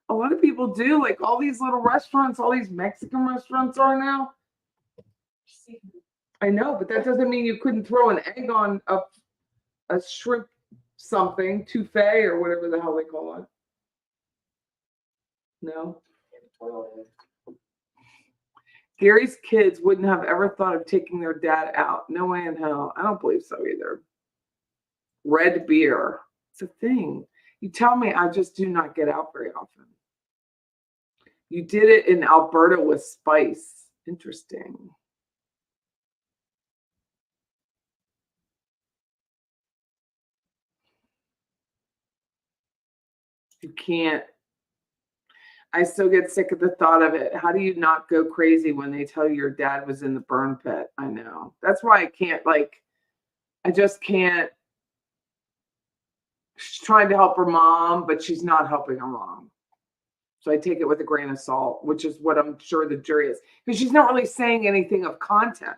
a lot of people do. Like all these little restaurants, all these Mexican restaurants are now. I know, but that doesn't mean you couldn't throw an egg on a shrimp something, touffee or whatever the hell they call it. No. Gary's kids wouldn't have ever thought of taking their dad out. No way in hell. I don't believe so either. Red beer. It's a thing. You tell me I just do not get out very often. You did it in Alberta with spice. Interesting. You can't. I still get sick of the thought of it. How do you not go crazy when they tell you your dad was in the burn pit? I know. That's why I can't, like, I just can't. She's trying to help her mom, but she's not helping her mom. So I take it with a grain of salt, which is what I'm sure the jury is. Because she's not really saying anything of content.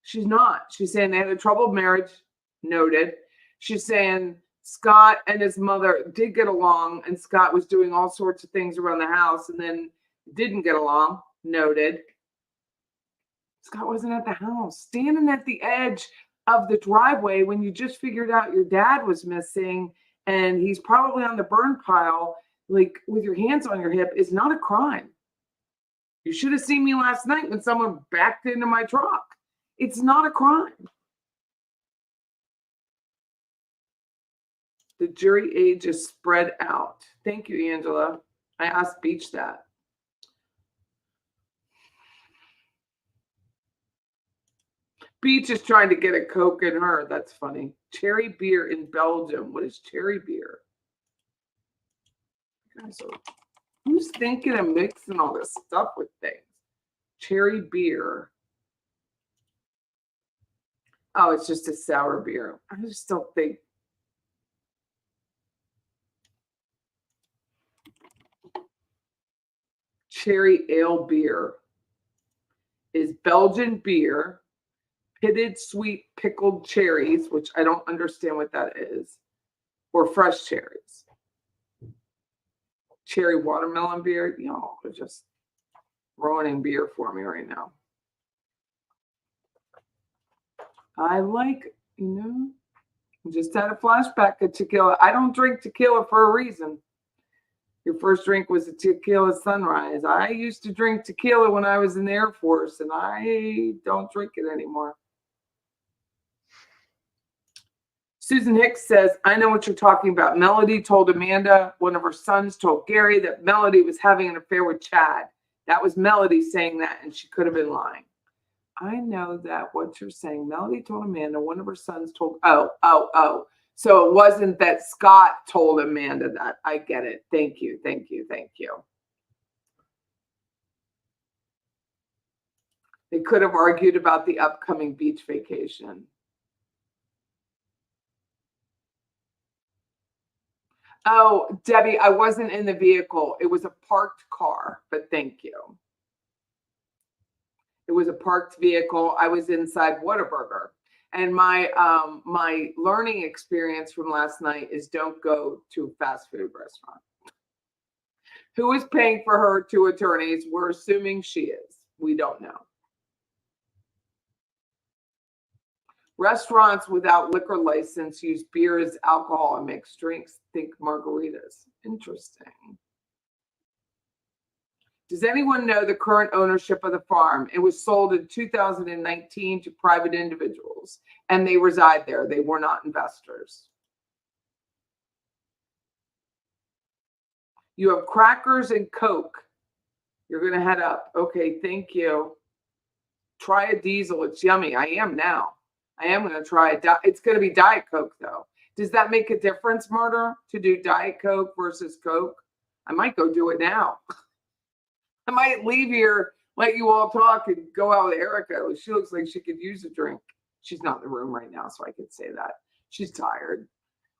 She's not. She's saying they had a troubled marriage, noted. She's saying Scott and his mother did get along, and Scott was doing all sorts of things around the house and then didn't get along, noted. Scott wasn't at the house, standing at the edge of the driveway when you just figured out your dad was missing and he's probably on the burn pile, like with your hands on your hip, is not a crime. You should have seen me last night when someone backed into my truck. It's not a crime. The jury age is spread out. Thank you, Angela. I asked Beach that. Beach is trying to get a Coke in her. That's funny. Cherry beer in Belgium. What is cherry beer? Who's thinking of mixing all this stuff with things? Cherry beer. Oh, it's just a sour beer. I just don't think. Cherry ale beer is Belgian beer, pitted sweet pickled cherries, which I don't understand what that is, or fresh cherries. Cherry watermelon beer, y'all are just ruining beer for me right now. I like, I just had a flashback of tequila. I don't drink tequila for a reason. Your first drink was a tequila sunrise. I used to drink tequila when I was in the Air Force, and I don't drink it anymore. Susan Hicks says, I know what you're talking about. Melody told Amanda, one of her sons told Gary that Melody was having an affair with Chad. That was Melody saying that, and she could have been lying. I know that what you're saying. Melody told Amanda, one of her sons told, oh. So it wasn't that Scott told Amanda that. I get it. Thank you. They could have argued about the upcoming beach vacation. Oh, Debbie, I wasn't in the vehicle. It was a parked car, but thank you. It was a parked vehicle. I was inside Whataburger. And my my learning experience from last night is don't go to a fast food restaurant. Who is paying for her 2 attorneys? We're assuming she is. We don't know. Restaurants without liquor license use beer as alcohol and mixed drinks. Think margaritas. Interesting. Does anyone know the current ownership of the farm? It was sold in 2019 to private individuals, and they reside there. They were not investors. You have crackers and Coke. You're going to head up. Okay, thank you. Try a diesel. It's yummy. I am now. I am going to try it. It's going to be Diet Coke, though. Does that make a difference, Murder, to do Diet Coke versus Coke? I might go do it now. I might leave here, let you all talk, and go out with Erica. She looks like she could use a drink. She's not in the room right now, so I could say that. She's tired.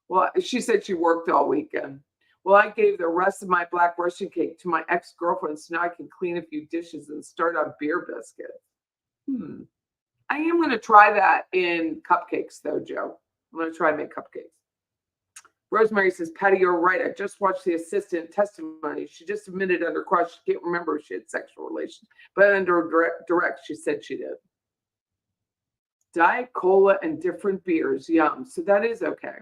Well, she said she worked all weekend. Well, I gave the rest of my black Russian cake to my ex-girlfriend, so now I can clean a few dishes and start on beer biscuits. I am going to try that in cupcakes, though, Joe. I'm going to try and make cupcakes. Rosemary says, Patty, you're right. I just watched the assistant testimony. She just admitted under cross she can't remember if she had sexual relations, but under direct, she said she did. Diet Cola and different beers. Yum. So that is okay.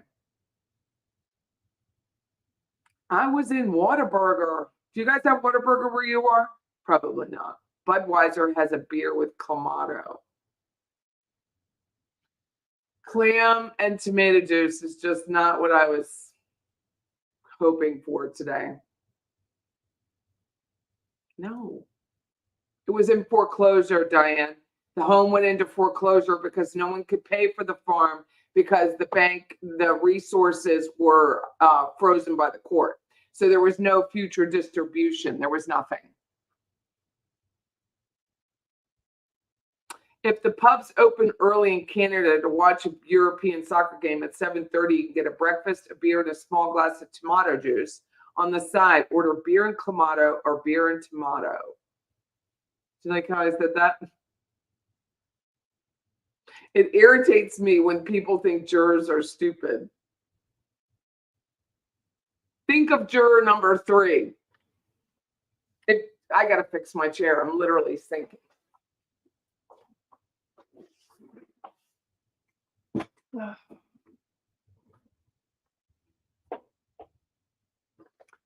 I was in Whataburger. Do you guys have Whataburger where you are? Probably not. Budweiser has a beer with Clamato. Clam and tomato juice is just not what I was hoping for today. No. It was in foreclosure, Diane. The home went into foreclosure because no one could pay for the farm because the bank, the resources were frozen by the court. So there was no future distribution. There was nothing. If the pubs open early in Canada to watch a European soccer game at 7:30, you can get a breakfast, a beer, and a small glass of tomato juice. On the side, order beer and Clamato or beer and tomato. Do you like how I said that? It irritates me when people think jurors are stupid. Think of juror number 3. I got to fix my chair. I'm literally sinking.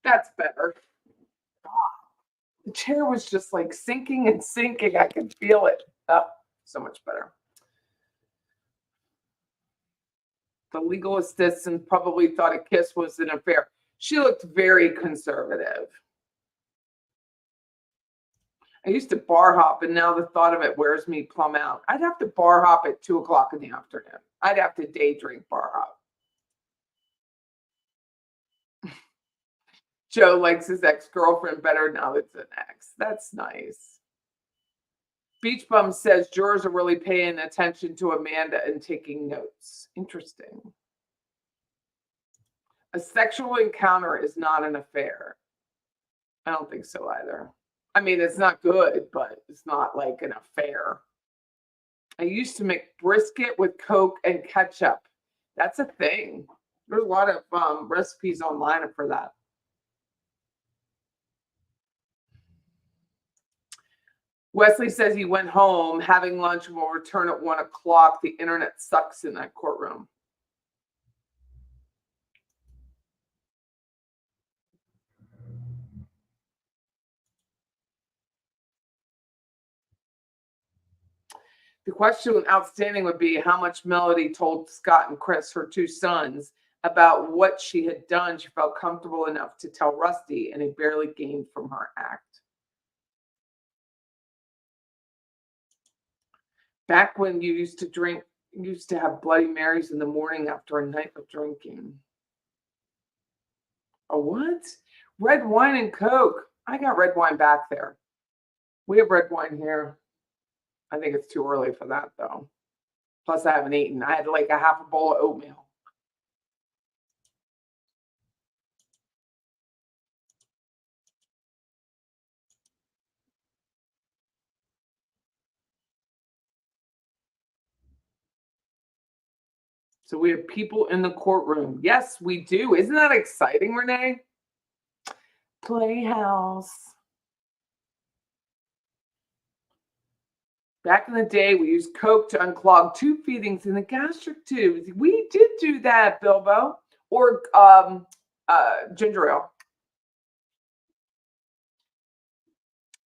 That's better. God. The chair was just like sinking and sinking. I could feel it. Oh, so much better. The legal assistant probably thought a kiss was an affair. She looked very conservative. I used to bar hop, and now the thought of it wears me plumb out. I'd have to bar hop at 2 o'clock in the afternoon. I'd have to day drink bar hop. Joe likes his ex-girlfriend better now it's an ex. That's nice. Beach Bum says jurors are really paying attention to Amanda and taking notes. Interesting. A sexual encounter is not an affair. I don't think so either. I mean, it's not good, but it's not like an affair. I used to make brisket with Coke and ketchup. That's a thing. There's a lot of recipes online for that. Wesley says he went home having lunch and will return at 1 o'clock. The internet sucks in that courtroom. The question outstanding would be how much Melody told Scott and Chris, her two sons, about what she had done. She felt comfortable enough to tell Rusty, and he barely gained from her act. Back when you used to drink, you used to have Bloody Marys in the morning after a night of drinking. A what? Red wine and Coke. I got red wine back there. We have red wine here. I think it's too early for that, though. Plus, I haven't eaten. I had like a half a bowl of oatmeal. So we have people in the courtroom. Yes, we do. Isn't that exciting, Renee? Playhouse. Back in the day, we used Coke to unclog tube feedings in the gastric tubes. We did do that, Bilbo. Or ginger ale.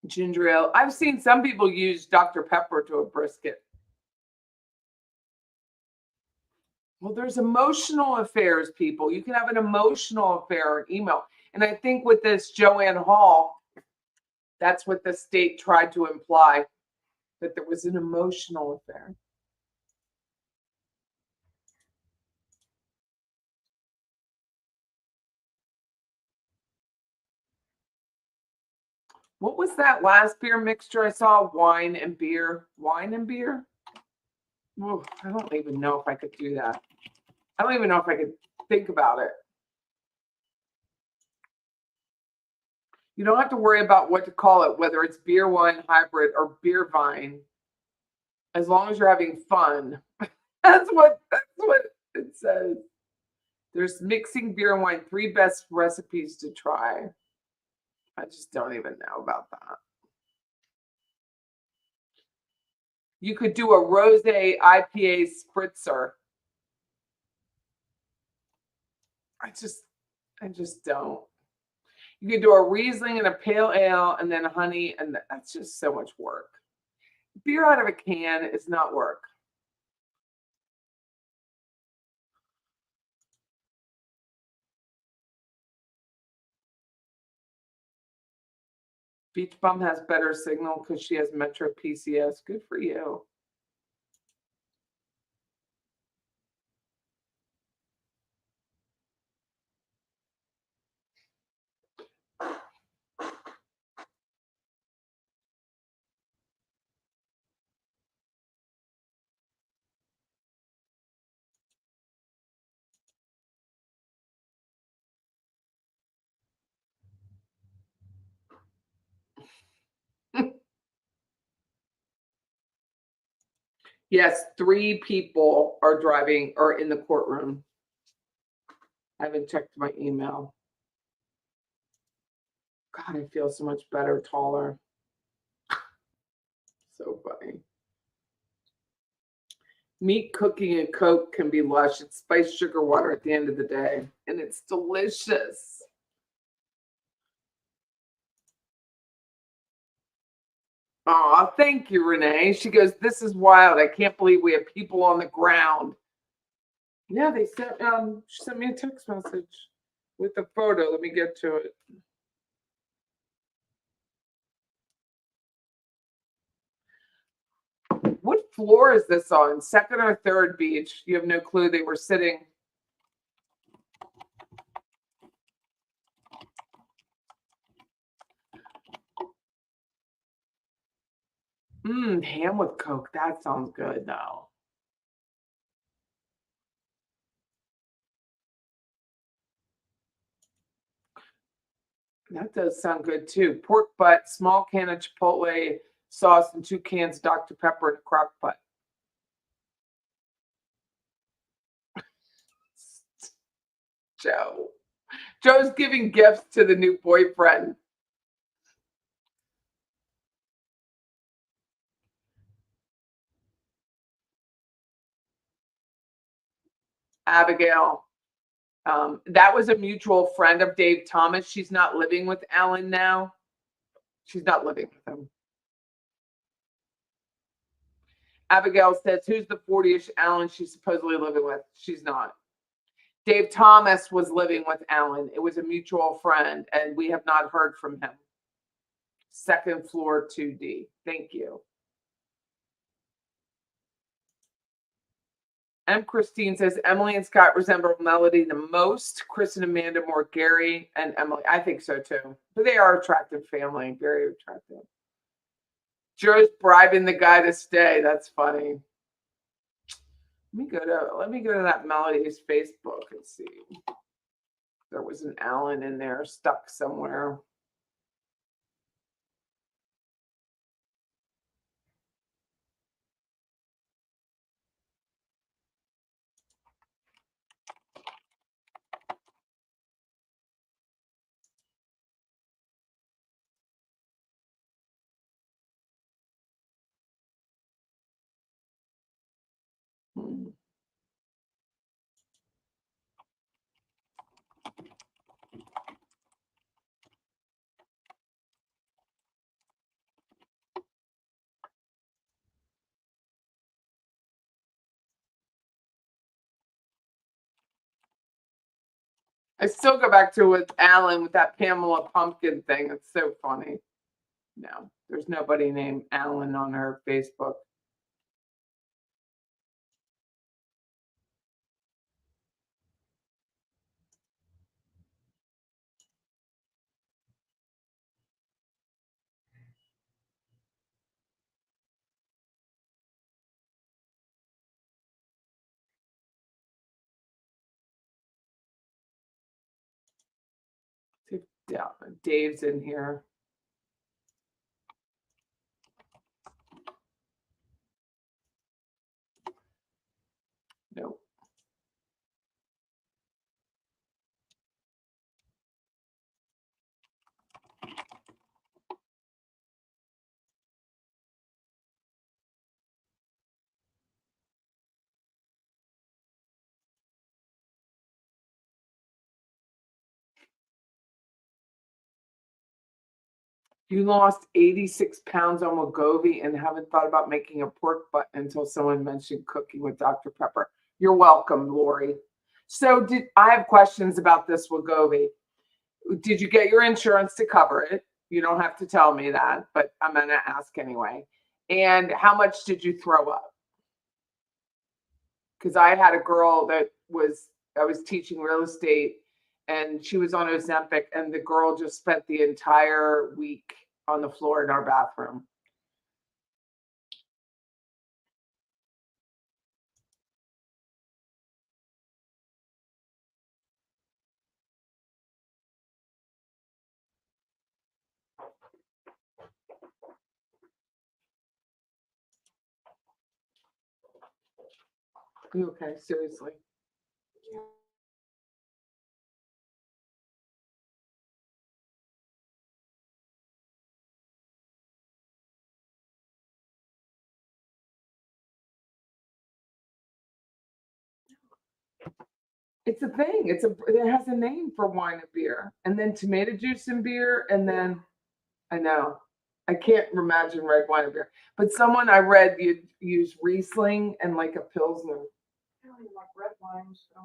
Ginger ale. I've seen some people use Dr. Pepper to a brisket. Well, there's emotional affairs, people. You can have an emotional affair in email. And I think with this Joanne Hall, that's what the state tried to imply, that there was an emotional affair. What was that last beer mixture I saw? Wine and beer. Wine and beer? Ooh, I don't even know if I could do that. I don't even know if I could think about it. You don't have to worry about what to call it, whether it's beer wine hybrid or beer vine, as long as you're having fun. That's what it says. There's mixing beer and wine, 3 best recipes to try. I just don't even know about that. You could do a rosé IPA spritzer. I just don't. You could do a Riesling and a pale ale and then honey, and that's just so much work. Beer out of a can is not work. Beach Bum has better signal because she has Metro PCS. Good for you. Yes, 3 people are driving or in the courtroom. I haven't checked my email. God, I feel so much better, taller. So funny. Meat cooking and Coke can be lush. It's spiced sugar water at the end of the day, and it's delicious. Oh, thank you, Renee. She goes, this is wild. I can't believe we have people on the ground. Yeah, they sent she sent me a text message with the photo. Let me get to it. What floor is this on? 2nd or 3rd beach? You have no clue. They were sitting. Ham with Coke. That sounds good, though. That does sound good, too. Pork butt, small can of Chipotle sauce, and 2 cans of Dr. Pepper in a crock pot. Joe's giving gifts to the new boyfriend. Abigail. That was a mutual friend of Dave Thomas. She's not living with Alan now. She's not living with him. Abigail says, who's the 40-ish Alan she's supposedly living with? She's not. Dave Thomas was living with Alan. It was a mutual friend, and we have not heard from him. Second floor 2D. Thank you. M. Christine says, Emily and Scott resemble Melody the most. Chris and Amanda more Gary and Emily. I think so too. But they are attractive family. Very attractive. Joe's bribing the guy to stay. That's funny. Let me go to that Melody's Facebook and see. There was an Alan in there stuck somewhere. I still go back to with Alan with that Pamela Pumpkin thing. It's so funny. No, there's nobody named Alan on her Facebook. Yeah, Dave's in here. Nope. You lost 86 pounds on Wegovy and haven't thought about making a pork butt until someone mentioned cooking with Dr. Pepper. You're welcome, Lori. So I have questions about this Wegovy. Did you get your insurance to cover it? You don't have to tell me that, but I'm going to ask anyway. And how much did you throw up? Because I had a girl I was teaching real estate, and she was on Ozempic, and the girl just spent the entire week on the floor in our bathroom. Are you okay? Seriously? It's a thing. It has a name for wine and beer, and then tomato juice and beer, and then I know I can't imagine red wine and beer. But someone I read you'd use Riesling and like a Pilsner. I don't even like red wine, so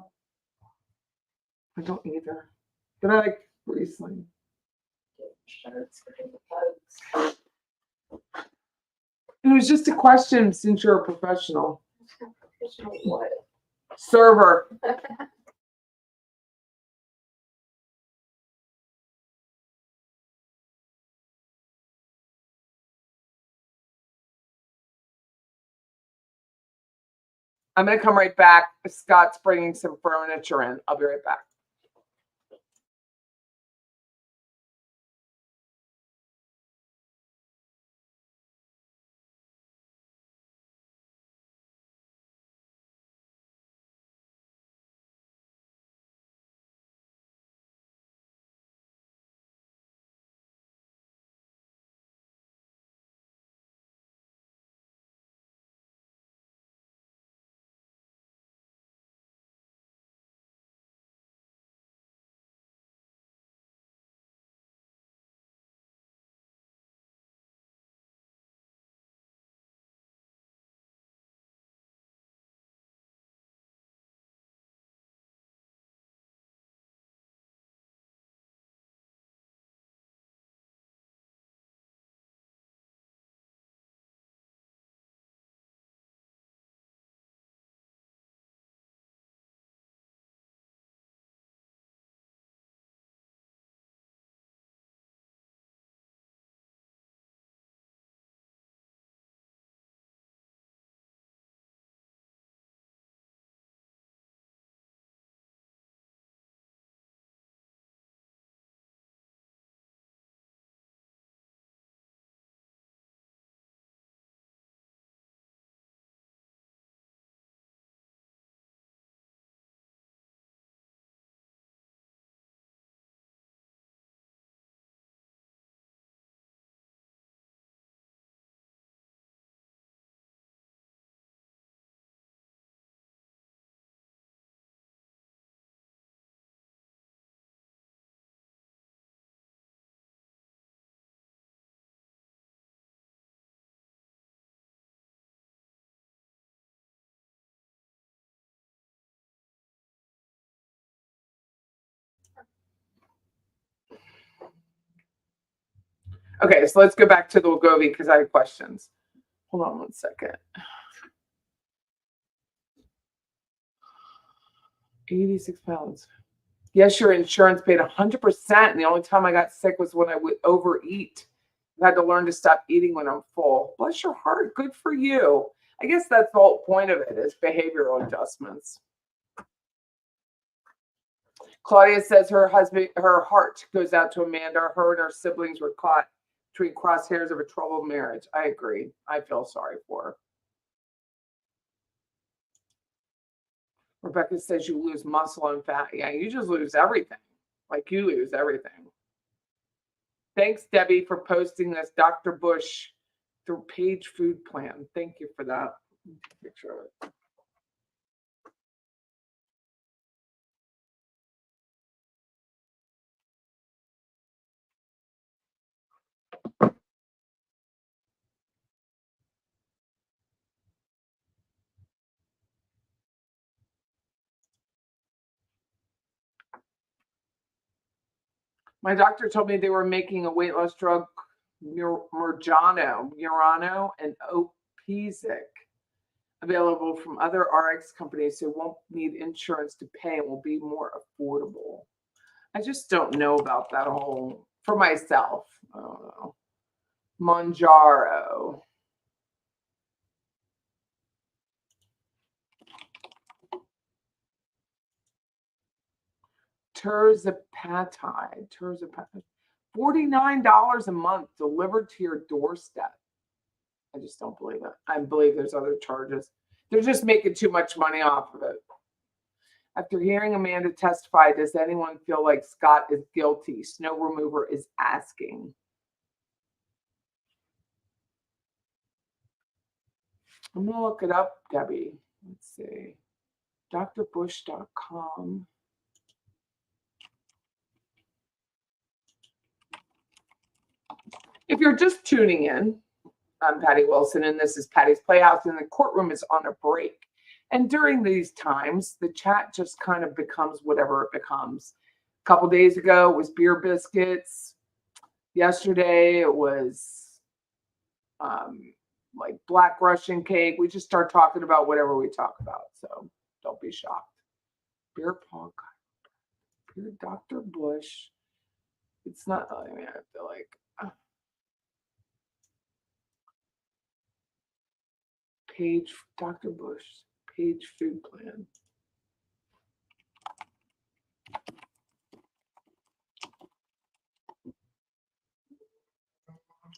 I don't either. But I like Riesling. It was just a question since you're a professional. What? Server. I'm going to come right back. Scott's bringing some furniture in. I'll be right back. Okay, so let's go back to the Wegovy because I have questions. Hold on 1 second. 86 pounds. Yes, your insurance paid 100%. And the only time I got sick was when I would overeat. I had to learn to stop eating when I'm full. Bless your heart. Good for you. I guess that's the whole point of it is behavioral adjustments. Claudia says her heart goes out to Amanda. Her and her siblings were caught between crosshairs of a troubled marriage. I agree. I feel sorry for her. Rebecca says you lose muscle and fat. Yeah, you just lose everything. Like you lose everything. Thanks, Debbie, for posting this Dr. Bush through Page Food Plan. Thank you for that. Picture of it. My doctor told me they were making a weight loss drug, Murano, and Opesic, available from other RX companies, so won't need insurance to pay and will be more affordable. I just don't know about that whole, for myself, I don't know. Monjaro. Tirzepatide, $49 a month delivered to your doorstep. I just don't believe it. I believe there's other charges. They're just making too much money off of it. After hearing Amanda testify, does anyone feel like Scott is guilty? Snow Remover is asking. I'm going to look it up, Debbie. Let's see. drbush.com. If you're just tuning in, I'm Patty Wilson, and this is Patty's Playhouse, and the courtroom is on a break. And during these times, the chat just kind of becomes whatever it becomes. A couple days ago, it was beer biscuits. Yesterday, it was like Black Russian cake. We just start talking about whatever we talk about, so don't be shocked. Beer pong, beer Dr. Bush. It's not, I mean, I feel like... Page, Dr. Bush, Page Food Plan.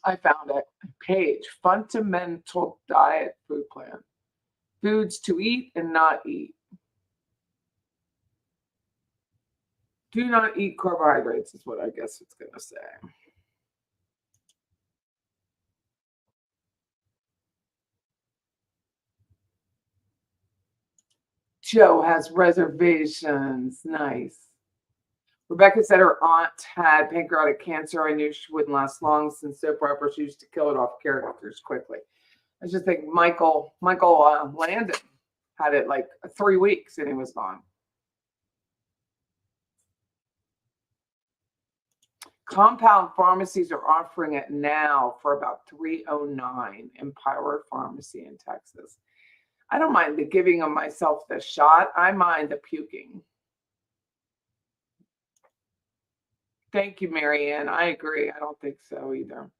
I found it. Page, Fundamental Diet Food Plan. Foods to eat and not eat. Do not eat carbohydrates is what I guess it's going to say. Joe has reservations. Nice. Rebecca said her aunt had pancreatic cancer. I knew she wouldn't last long since soap operas used to kill it off characters quickly. I just think Michael Landon had it like 3 weeks and he was gone. Compound pharmacies are offering it now for about $3.09 in Pirate Pharmacy in Texas. I don't mind the giving of myself the shot. I mind the puking. Thank you, Marianne. I agree. I don't think so either.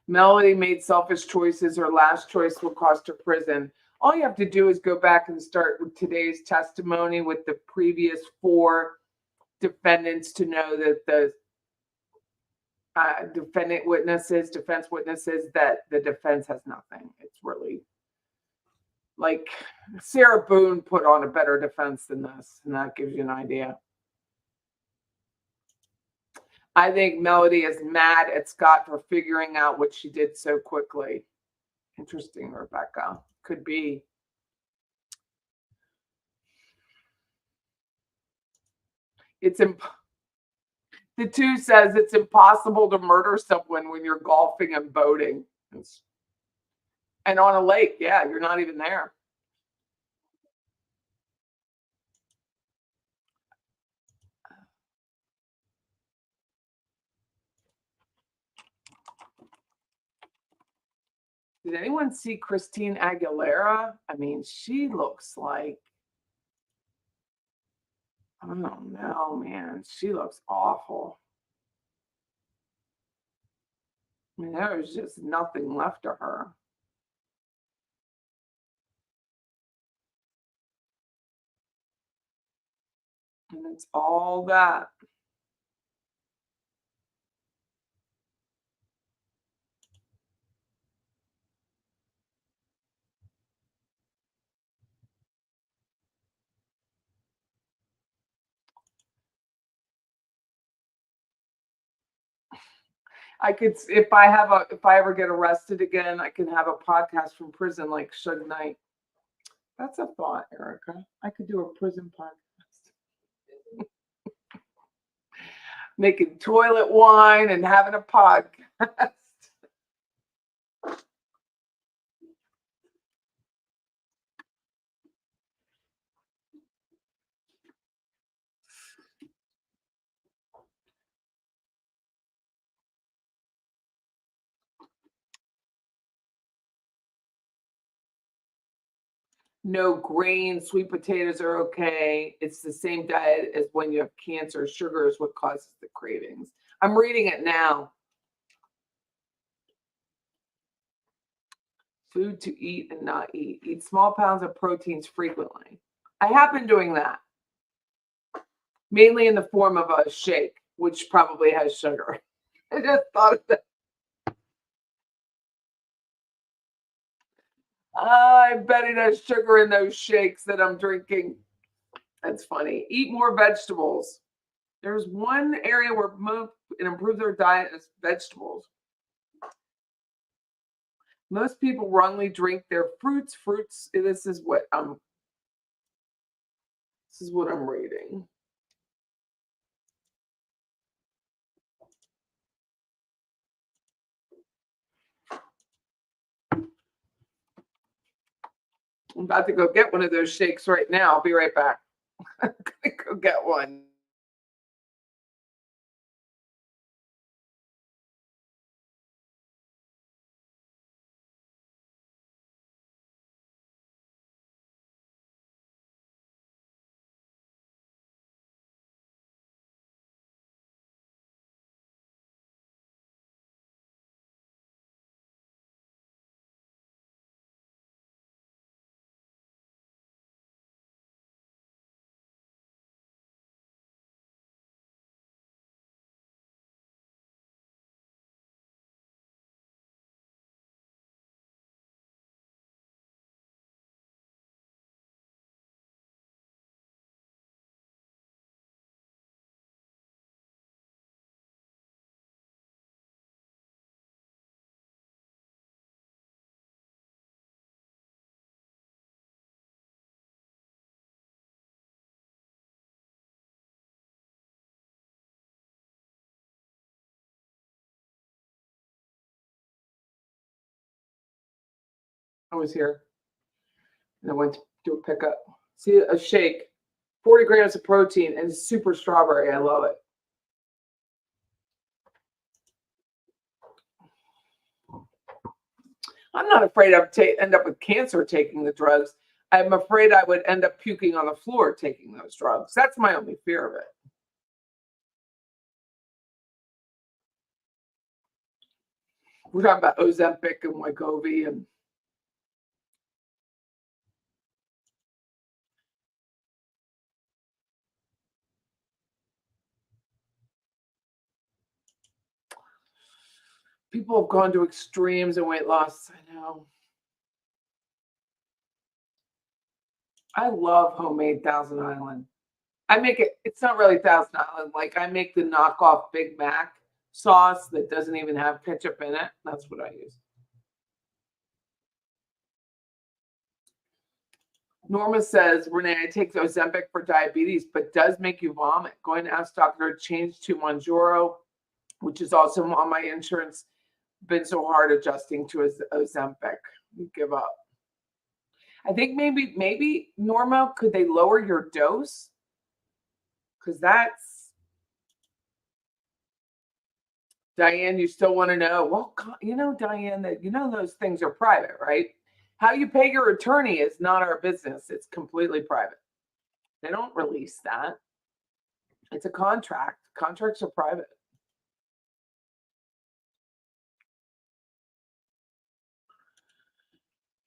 Melody made selfish choices. Her last choice will cost her prison. All you have to do is go back and start with today's testimony with the previous 4 defendants to know that the defense witnesses, that the defense has nothing. It's really like Sarah Boone put on a better defense than this, and that gives you an idea. I think Melody is mad at Scott for figuring out what she did so quickly. Interesting, Rebecca. Could be. The 2 says it's impossible to murder someone when you're golfing and boating. And on a lake, yeah, you're not even there. Did anyone see Christine Aguilera? I mean, she looks like, I don't know, man. She looks awful. I mean, there was just nothing left of her. And it's all that. I could, if I ever get arrested again, I can have a podcast from prison like Suge Knight. That's a thought, Erica. I could do a prison podcast. Making toilet wine and having a podcast. No grain, sweet potatoes are okay. It's the same diet as when you have cancer. Sugar is what causes the cravings. I'm reading it now. Food to eat and not eat. Eat small pounds of proteins frequently. I have been doing that. Mainly in the form of a shake, which probably has sugar. I just thought of that. I bet it has sugar in those shakes that I'm drinking. That's funny. Eat more vegetables. There's one area where it improves their diet is vegetables. Most people wrongly drink their fruits. This is what I'm reading. I'm about to go get one of those shakes right now. I'll be right back. I'm gonna go get one. I was here and I went to do a pickup. See a shake, 40 grams of protein and super strawberry. I love it. I'm not afraid I'd end up with cancer taking the drugs. I'm afraid I would end up puking on the floor taking those drugs. That's my only fear of it. We're talking about Ozempic and Wegovy and people have gone to extremes in weight loss. I know. I love homemade Thousand Island. I make it, it's not really Thousand Island. Like I make the knockoff Big Mac sauce that doesn't even have ketchup in it. That's what I use. Norma says, Renee, I take Ozempic for diabetes, but does make you vomit. Going to ask doctor to change to Mounjaro, which is also on my insurance. Been so hard adjusting to Ozempic. You give up. I think maybe Norma, could they lower your dose? Because that's Diane, you still want to know? Well, Diane, that those things are private, right? How you pay your attorney is not our business. It's completely private. They don't release that. It's a contract. Contracts are private.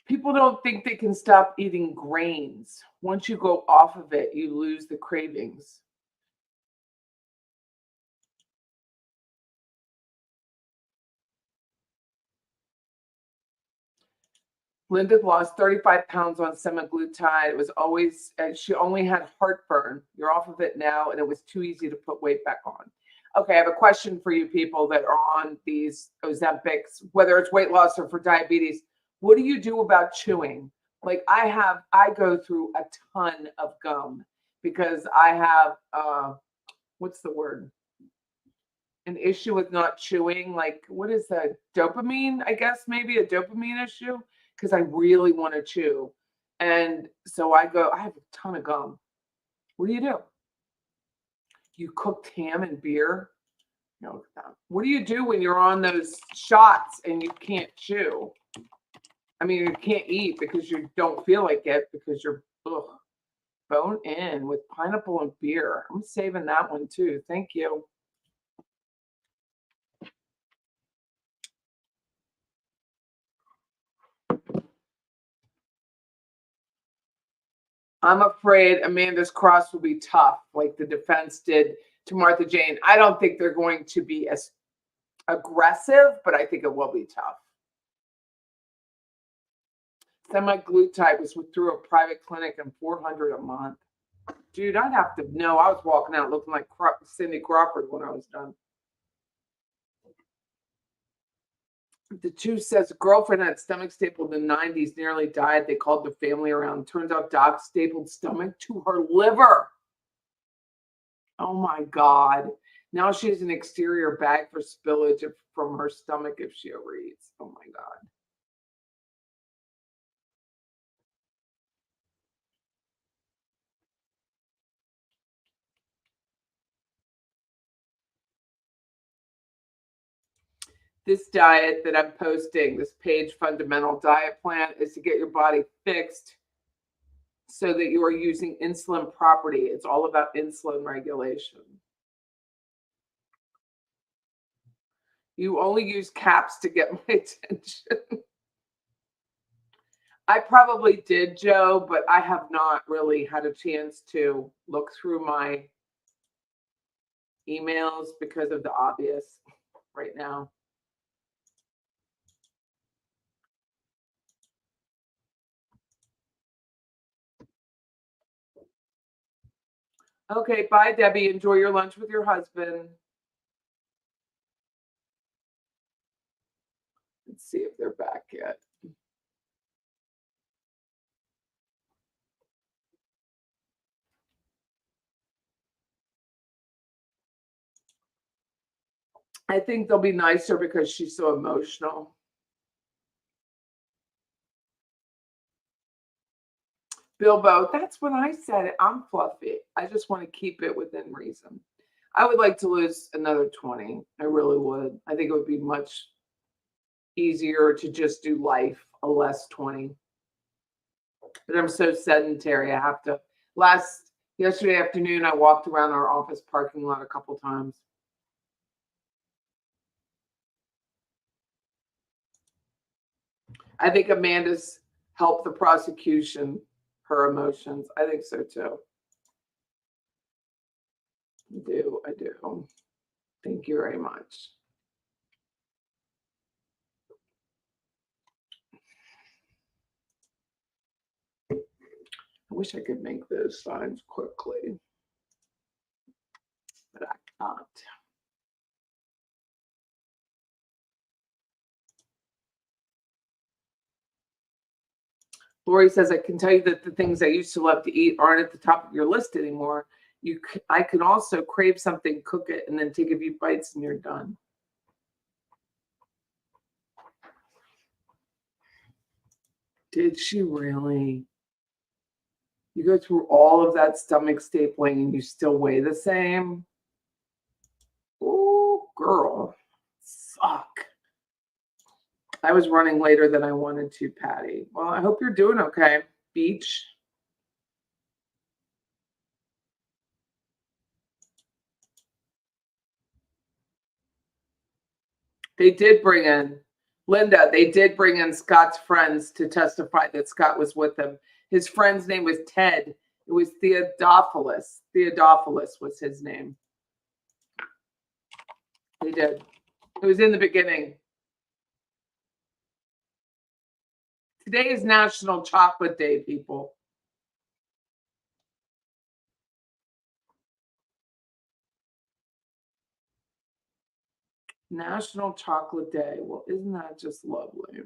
People don't think they can stop eating grains. Once you go off of it, you lose the cravings. Linda lost 35 pounds on semaglutide. It was always, she only had heartburn. You're off of it now, and it was too easy to put weight back on. Okay, I have a question for you people that are on these Ozempics, whether it's weight loss or for diabetes. What do you do about chewing? Like I go through a ton of gum because I have, what's the word? An issue with not chewing. Like, what is that? Dopamine, I guess, maybe a dopamine issue. Because I really want to chew. And so I have a ton of gum. What do? You cooked ham and beer? No. What do you do when you're on those shots and you can't chew? I mean, you can't eat because you don't feel like it because you're bone in with pineapple and beer. I'm saving that one too. Thank you. I'm afraid Amanda's cross will be tough, like the defense did to Martha Jane. I don't think they're going to be as aggressive, but I think it will be tough. Semaglutide was through a private clinic and $400 a month. Dude, I'd have to know. I was walking out looking like Cindy Crawford when I was done. The two says a girlfriend had stomach stapled in the 90s, nearly died. They called the family around. Turns out Doc stapled stomach to her liver. Oh my God. Now she has an exterior bag for spillage from her stomach if she overeats. Oh my God. This diet that I'm posting, this page fundamental diet plan, is to get your body fixed so that you are using insulin property. It's all about insulin regulation. You only use caps to get my attention. I probably did, Joe, but I have not really had a chance to look through my emails because of the obvious right now. Okay, bye, Debbie. Enjoy your lunch with your husband. Let's see if they're back yet. I think they'll be nicer because she's so emotional. Bilbo, that's what I said. I'm fluffy. I just want to keep it within reason. I would like to lose another 20. I really would. I think it would be much easier to just do life a less 20. But I'm so sedentary. I have to. Yesterday afternoon, I walked around our office parking lot a couple times. I think Amanda's helped the prosecution, her emotions. I think so too. I do. Thank you very much. I wish I could make those signs quickly, but I can't. Lori says, I can tell you that the things I used to love to eat aren't at the top of your list anymore. I can also crave something, cook it, and then take a few bites and you're done. Did she really? You go through all of that stomach stapling and you still weigh the same? Oh, girl. Fuck. I was running later than I wanted to, Patty. Well, I hope you're doing okay, Beach. They did bring in, Linda, they did bring in Scott's friends to testify that Scott was with him. His friend's name was Ted. It was Theodophilus. Theodophilus was his name. They did. It was in the beginning. Today is National Chocolate Day, people. National Chocolate Day. Well, isn't that just lovely?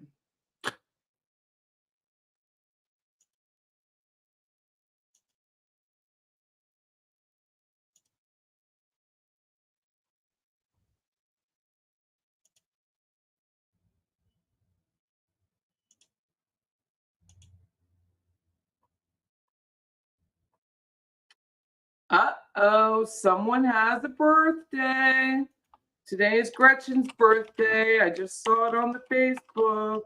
Uh-oh, someone has a birthday. Today is Gretchen's birthday. I just saw it on the Facebook.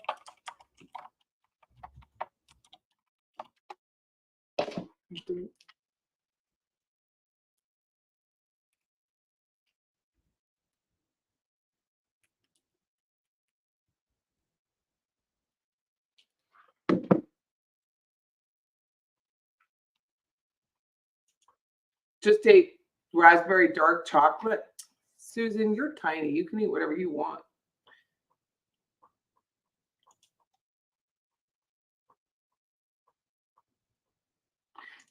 Just ate raspberry dark chocolate. Susan, you're tiny. You can eat whatever you want.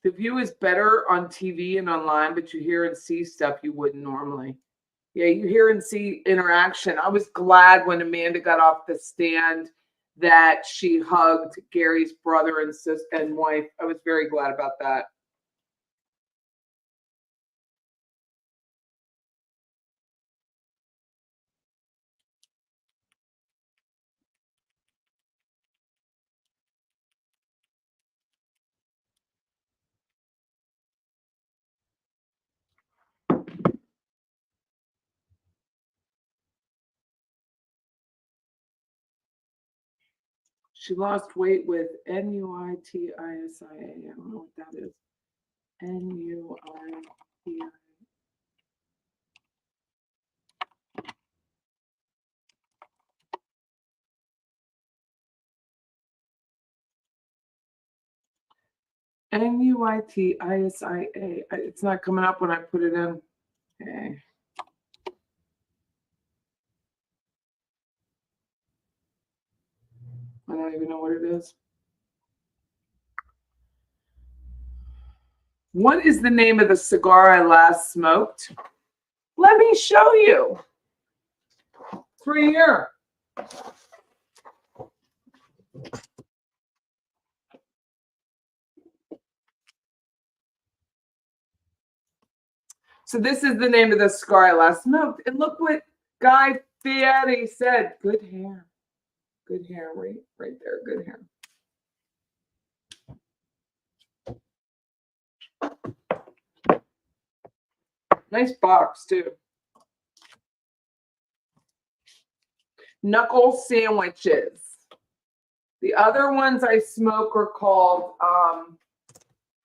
The view is better on TV and online, but you hear and see stuff you wouldn't normally. Yeah, you hear and see interaction. I was glad when Amanda got off the stand that she hugged Gary's brother and sister and wife. I was very glad about that. She lost weight with Nuitisia. I don't know what that is. Nuitisia. Nuitisia. It's not coming up when I put it in. Okay. I don't even know what it is. What is the name of the cigar I last smoked? Let me show you. It's right here. So this is the name of the cigar I last smoked. And look what Guy Fieri said. Good hair. Good hair, right there. Good hair. Nice box, too. Knuckle sandwiches. The other ones I smoke are called,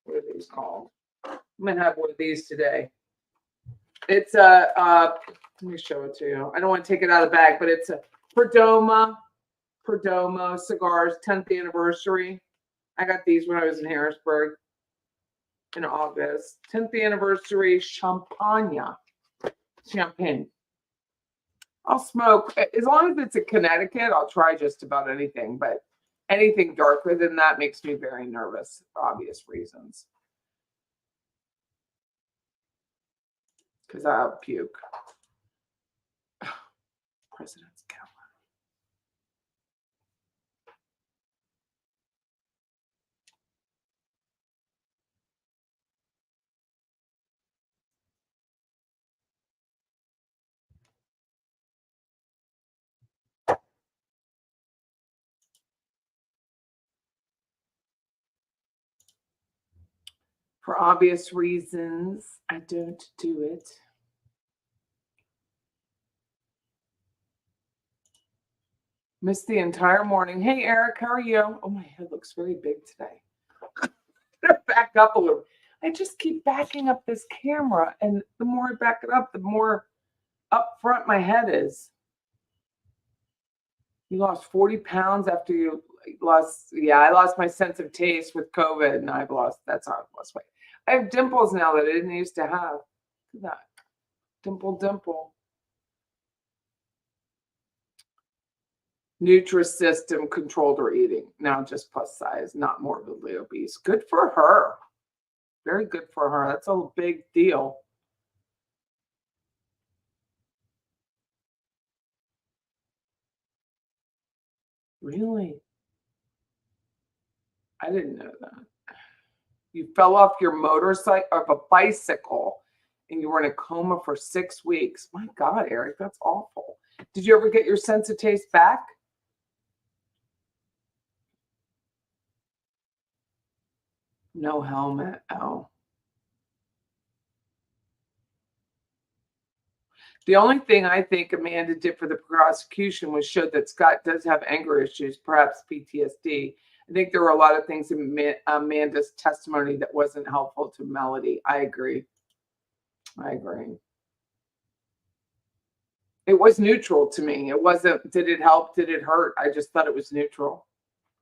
what are these called? I'm going to have one of these today. It's let me show it to you. I don't want to take it out of the bag, but it's a Perdomo cigars, 10th anniversary. I got these when I was in Harrisburg in August. 10th anniversary champagne. I'll smoke, as long as it's a Connecticut, I'll try just about anything, but anything darker than that makes me very nervous for obvious reasons. Because I'll puke. President's Gallery. For obvious reasons, I don't do it. Missed the entire morning. Hey, Eric, how are you? Oh, my head looks very big today. Back up a little. I just keep backing up this camera, and the more I back it up, the more up front my head is. You lost 40 pounds after you lost. Yeah, I lost my sense of taste with COVID, and that's how I've lost weight. I have dimples now that I didn't used to have. Look at that. Dimple. Nutrisystem controlled her eating. Now just plus size, not morbidly obese. Good for her. Very good for her. That's a big deal. Really? I didn't know that. You fell off your motorcycle of a bicycle and you were in a coma for 6 weeks. My God, Eric, that's awful. Did you ever get your sense of taste back? No helmet. Oh. The only thing I think Amanda did for the prosecution was showed that Scott does have anger issues, perhaps PTSD. I think there were a lot of things in Amanda's testimony that wasn't helpful to Melody. I agree. It was neutral to me. It wasn't, did it help? Did it hurt? I just thought it was neutral.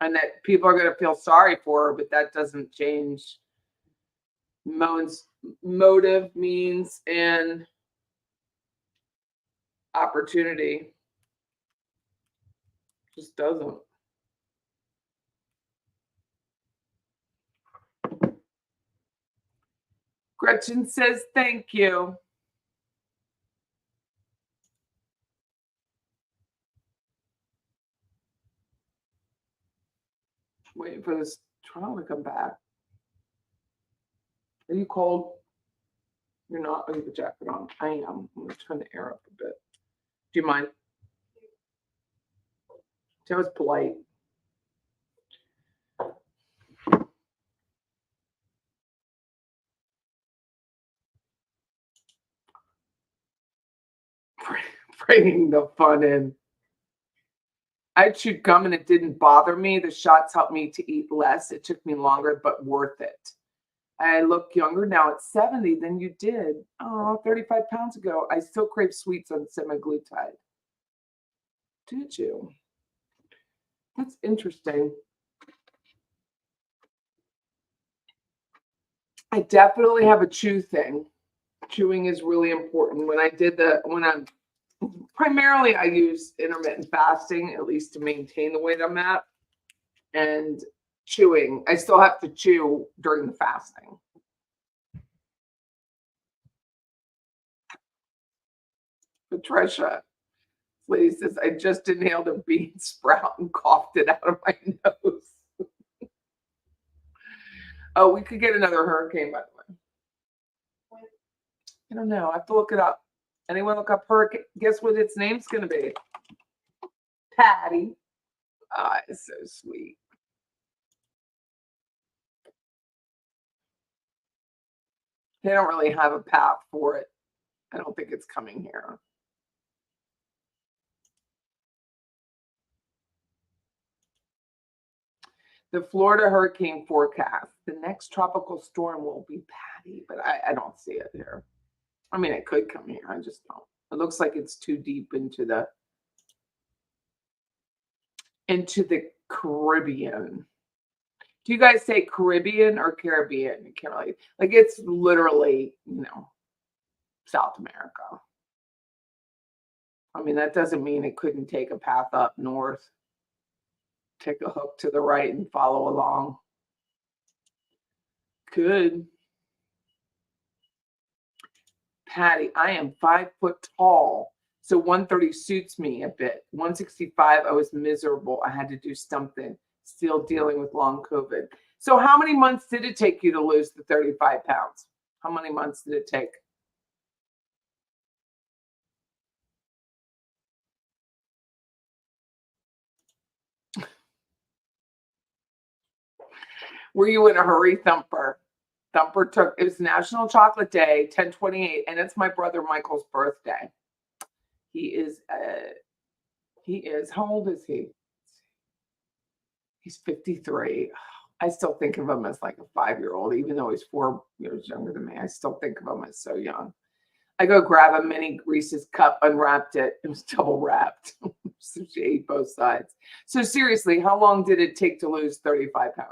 And that people are going to feel sorry for her, but that doesn't change Moan's motive, means, and opportunity. Just doesn't. Gretchen says thank you. Waiting for this trial to come back. Are you cold? You're not. Oh, you have a jacket on. I am. I'm going to turn the air up a bit. Do you mind? That was polite. Bringing the fun in. I chewed gum and it didn't bother me. The shots helped me to eat less. It took me longer, but worth it. I look younger now at 70 than you did. Oh, 35 pounds ago. I still crave sweets on semaglutide. Did you? That's interesting. I definitely have a chew thing. Chewing is really important. Primarily I use intermittent fasting, at least to maintain the weight I'm at. And chewing, I still have to chew during the fasting. Patricia, lady says, I just inhaled a bean sprout and coughed it out of my nose. Oh, we could get another hurricane, by the way. I don't know. I have to look it up. Anyone look up hurricane? Guess what its name's going to be? Patty. Ah, it's so sweet. They don't really have a path for it. I don't think it's coming here. The Florida hurricane forecast. The next tropical storm will be Patty, but I don't see it here. I mean, it could come here. I just don't. It looks like it's too deep into the Caribbean. Do you guys say Caribbean or Caribbean? You can't really, like, it's literally, South America. I mean, that doesn't mean it couldn't take a path up north, take a hook to the right and follow along. Could. Patty, I am 5 foot tall, so 130 suits me a bit. 165, I was miserable. I had to do something. Still dealing with long COVID. So how many months did it take you to lose the 35 pounds? How many months did it take? Were you in a hurry, Thumper? Thumper it was National Chocolate Day, 10/28, and it's my brother Michael's birthday. He is He is. How old is he? He's 53. I still think of him as like a 5-year-old, even though he's 4 years younger than me. I still think of him as so young. I go grab a mini Reese's cup, unwrapped it. It was double wrapped. So she ate both sides. So seriously, how long did it take to lose 35 pounds?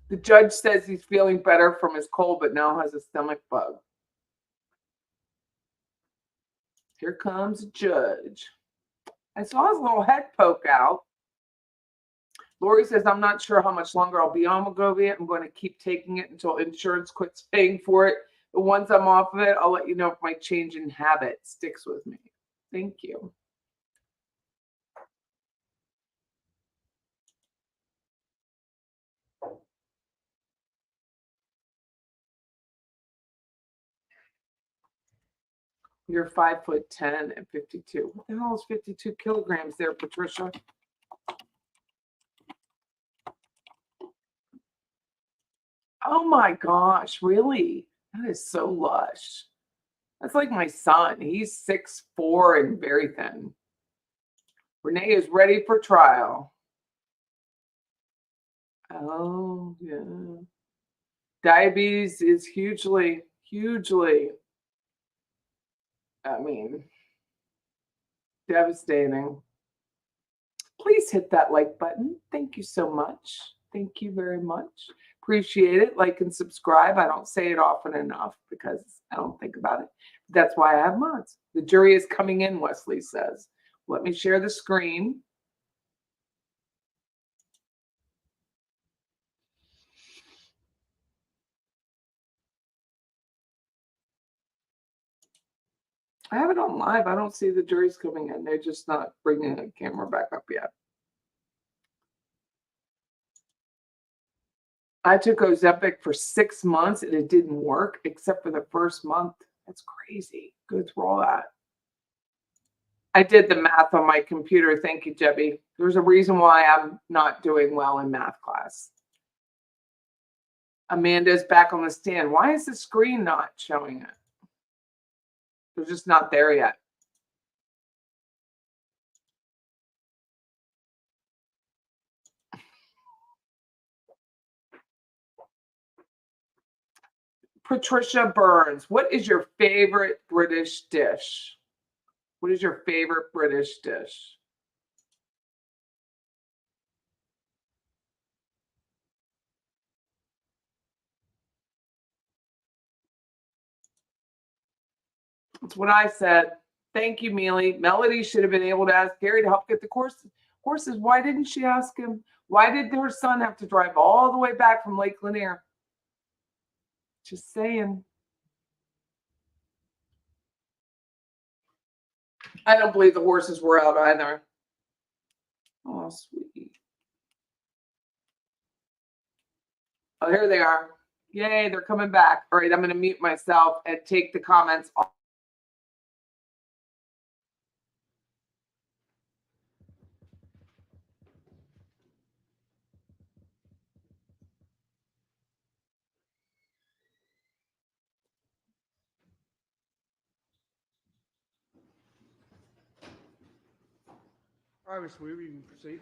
The judge says he's feeling better from his cold, but now has a stomach bug. Here comes the judge. I saw his little head poke out. Lori says, I'm not sure how much longer I'll be on Wegovy. I'm going to keep taking it until insurance quits paying for it. But once I'm off of it, I'll let you know if my change in habit sticks with me. Thank you. You're 5'10" and 52. What the hell is 52 kilograms there, Patricia? Oh my gosh, really? That is so lush. That's like my son. He's 6'4" and very thin. Renee is ready for trial. Oh, yeah. Diabetes is hugely, devastating. Please hit that like button. Thank you so much. Thank you very much. Appreciate it. Like and subscribe. I don't say it often enough because I don't think about it. That's why I have mods. The jury is coming in, Wesley says. Let me share the screen. I have it on live. I don't see the jury's coming in. They're just not bringing the camera back up yet. I took Ozempic for 6 months and it didn't work except for the first month. That's crazy. Go through all that. I did the math on my computer. Thank you, Debbie. There's a reason why I'm not doing well in math class. Amanda's back on the stand. Why is the screen not showing it? They're just not there yet. Patricia Burns, what is your favorite British dish? What is your favorite British dish? That's what I said. Thank you, Mealy. Melody should have been able to ask Gary to help get the horses. Why didn't she ask him? Why did her son have to drive all the way back from Lake Lanier? Just saying. I don't believe the horses were out either. Oh, sweetie. Oh, here they are. Yay, they're coming back. All right, I'm going to mute myself and take the comments off. All right, Mr. Weaver, you can proceed.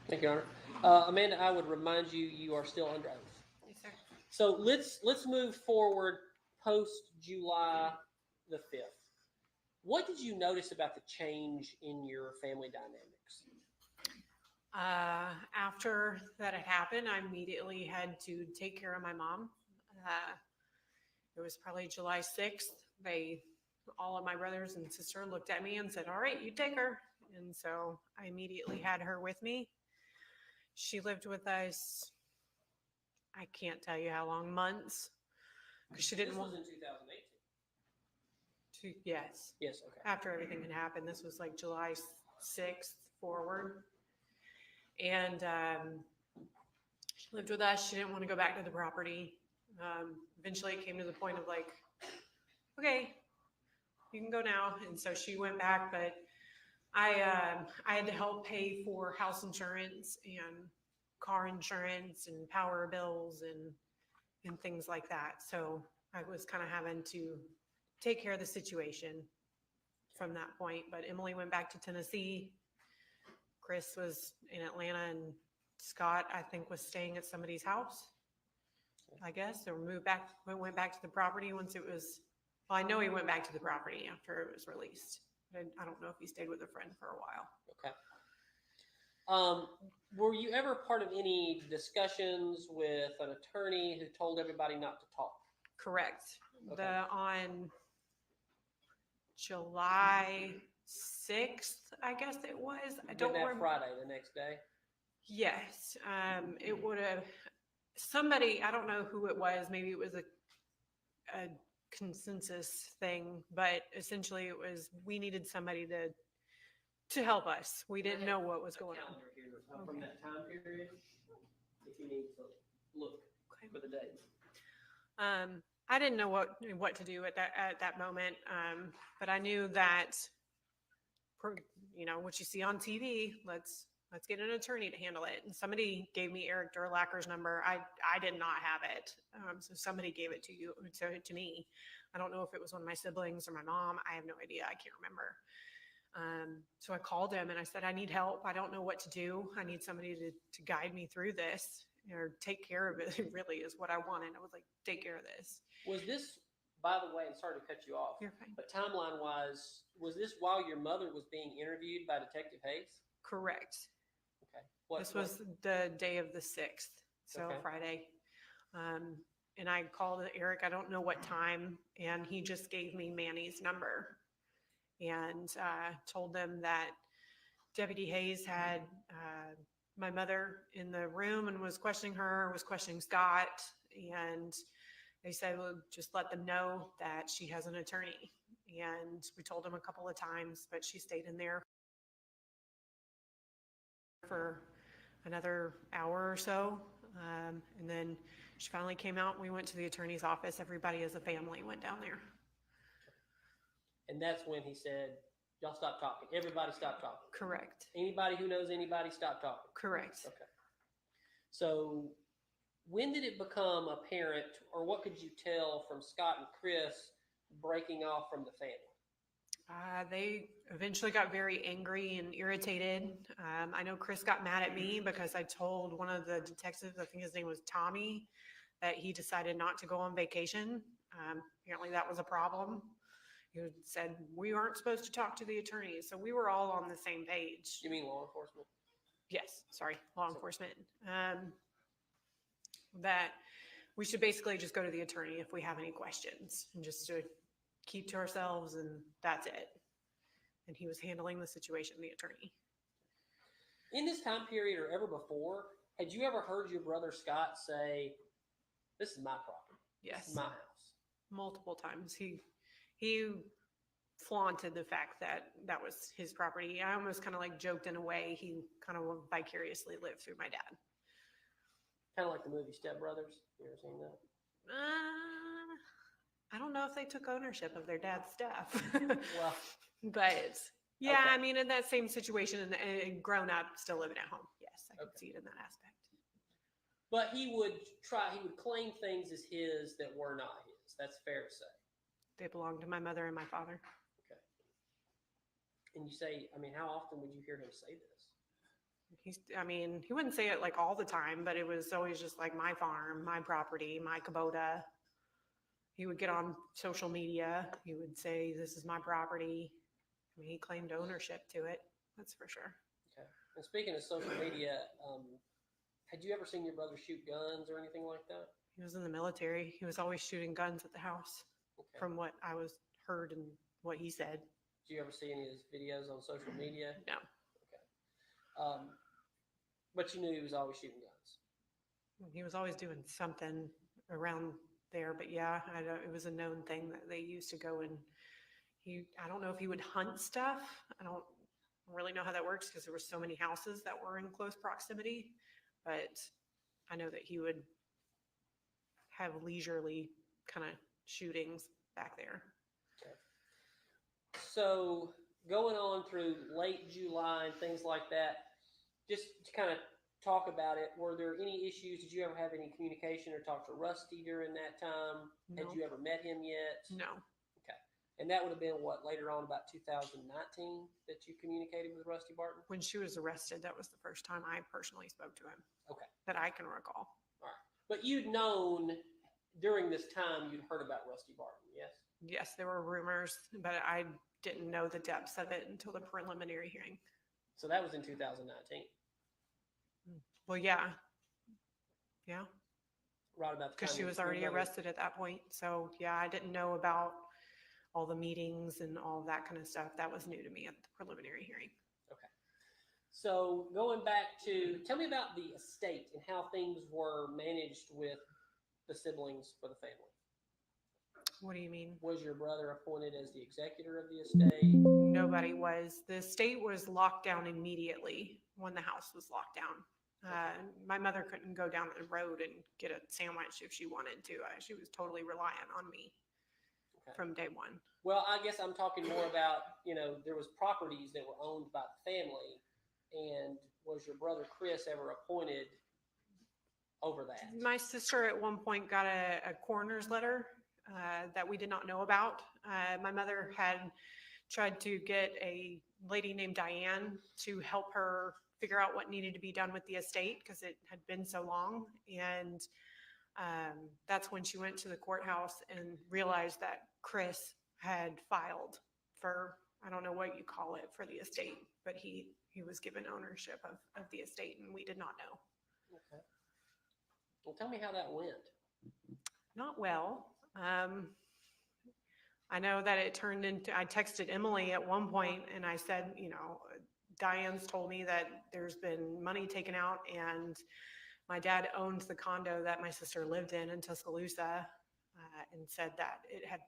Thank you, Honor. Amanda, I would remind you, you are still under oath. Yes, sir. So let's move forward post July the 5th. What did you notice about the change in your family dynamics? After that had happened, I immediately had to take care of my mom. It was probably July 6th. All of my brothers and sister looked at me and said, all right, you take her. And so I immediately had her with me. She lived with us, I can't tell you how long, months. Because she didn't This want. was in 2018. Yes. Yes, okay. After everything had happened, this was like July 6th forward. And she lived with us. She didn't want to go back to the property. Eventually it came to the point of like, okay, you can go now. And so she went back, but I had to help pay for house insurance and car insurance and power bills and things like that. So I was kind of having to take care of the situation from that point. But Emily went back to Tennessee. Chris was in Atlanta, and Scott, I think, was staying at somebody's house, I guess, or went back to the property once it was, well, I know he went back to the property after it was released. I don't know if he stayed with a friend for a while. Okay. Were you ever part of any discussions with an attorney who told everybody not to talk? Correct. Okay. On July 6th, I guess it was. I don't Did that remember. Friday, the next day? Yes. It would have, somebody, I don't know who it was. Maybe it was a consensus thing, but essentially it was, we needed somebody to help us. We didn't know what was going on. From that time period, if you need to look for the date. I didn't know what to do at that moment, but I knew that, what you see on TV, let's get an attorney to handle it. And somebody gave me Eric Durlacker's number. I did not have it, so somebody gave it to me. I don't know if it was one of my siblings or my mom. I have no idea. I can't remember. So I called him and I said, I need help. I don't know what to do. I need somebody to guide me through this, or take care of it. It really is what I wanted. I was like, take care of this. Was this, by the way, and sorry to cut you off, You're fine. but timeline wise, was this while your mother was being interviewed by Detective Hayes? Correct. Okay. This was the day of the 6th, so Okay. Friday. And I called Eric, I don't know what time, and he just gave me Manny's number and told them that Deputy Hayes had my mother in the room and was questioning Scott, and they said, well, just let them know that she has an attorney. And we told him a couple of times, but she stayed in there for another hour or so. And then she finally came out and we went to the attorney's office. Everybody as a family went down there. And that's when he said, y'all stop talking. Everybody stop talking. Correct. Anybody who knows anybody, stop talking. Correct. Okay. So when did it become apparent, or what could you tell from Scott and Chris breaking off from the family? They eventually got very angry and irritated. I know Chris got mad at me because I told one of the detectives, I think his name was Tommy, that he decided not to go on vacation. Apparently that was a problem. He said, we aren't supposed to talk to the attorneys. So we were all on the same page. You mean law enforcement? Yes, sorry, law enforcement. That we should basically just go to the attorney if we have any questions, and just to keep to ourselves, and that's it. And he was handling the situation, the attorney. In this time period or ever before, had you ever heard your brother Scott say, this is my property? Yes. This is my house. Multiple times. He flaunted the fact that that was his property. I almost kind of like joked in a way. He kind of vicariously lived through my dad. Kind of like the movie Step Brothers. You ever seen that? I don't know if they took ownership of their dad's stuff. Well, but yeah, okay. I mean, in that same situation and grown up, still living at home. Yes, I can see it in that aspect. But he would claim things as his that were not his. That's fair to say. They belong to my mother and my father. Okay. And you say, I mean, how often would you hear him say this? He wouldn't say it like all the time, but it was always just like my farm, my property, my Kubota. He would get on social media. He would say, this is my property. I mean, he claimed ownership to it. That's for sure. Okay. And speaking of social media, had you ever seen your brother shoot guns or anything like that? He was in the military. He was always shooting guns at the house, Okay. from what I was heard and what he said. Did you ever see any of his videos on social media? No. Okay. But you knew he was always shooting guns. He was always doing something around there, but yeah, it was a known thing that they used to go and I don't know if he would hunt stuff. I don't really know how that works because there were so many houses that were in close proximity, but I know that he would have leisurely kind of shootings back there. Okay. So going on through late July and things like that, just to kind of talk about it, were there any issues? Did you ever have any communication or talk to Rusty during that time? No. Had you ever met him yet? No. Okay. And that would have been what, later on about 2019 that you communicated with Rusty Barton? When she was arrested, that was the first time I personally spoke to him. Okay. That I can recall. All right. But you'd known during this time, you'd heard about Rusty Barton, yes? Yes, there were rumors, but I didn't know the depths of it until the preliminary hearing. So that was in 2019. Well, yeah. Yeah. Right about the Because time she your- was your already mother- arrested at that point. So yeah, I didn't know about all the meetings and all that kind of stuff. That was new to me at the preliminary hearing. Okay. So going back to, tell me about the estate and how things were managed with the siblings for the family. What do you mean? Was your brother appointed as the executor of the estate? Nobody was. The estate was locked down immediately when the house was locked down. My mother couldn't go down the road and get a sandwich if she wanted to. She was totally reliant on me from day one. Well, I guess I'm talking more about, there was properties that were owned by the family, and was your brother Chris ever appointed over that? My sister at one point got a coroner's letter that we did not know about. My mother had tried to get a lady named Diane to help her figure out what needed to be done with the estate because it had been so long. And that's when she went to the courthouse and realized that Chris had filed for, I don't know what you call it, for the estate, but he was given ownership of the estate and we did not know. Okay. Well, tell me how that went. Not well. I know that it turned into, I texted Emily at one point and I said, Diane's told me that there's been money taken out and my dad owned the condo that my sister lived in Tuscaloosa, and said that it had,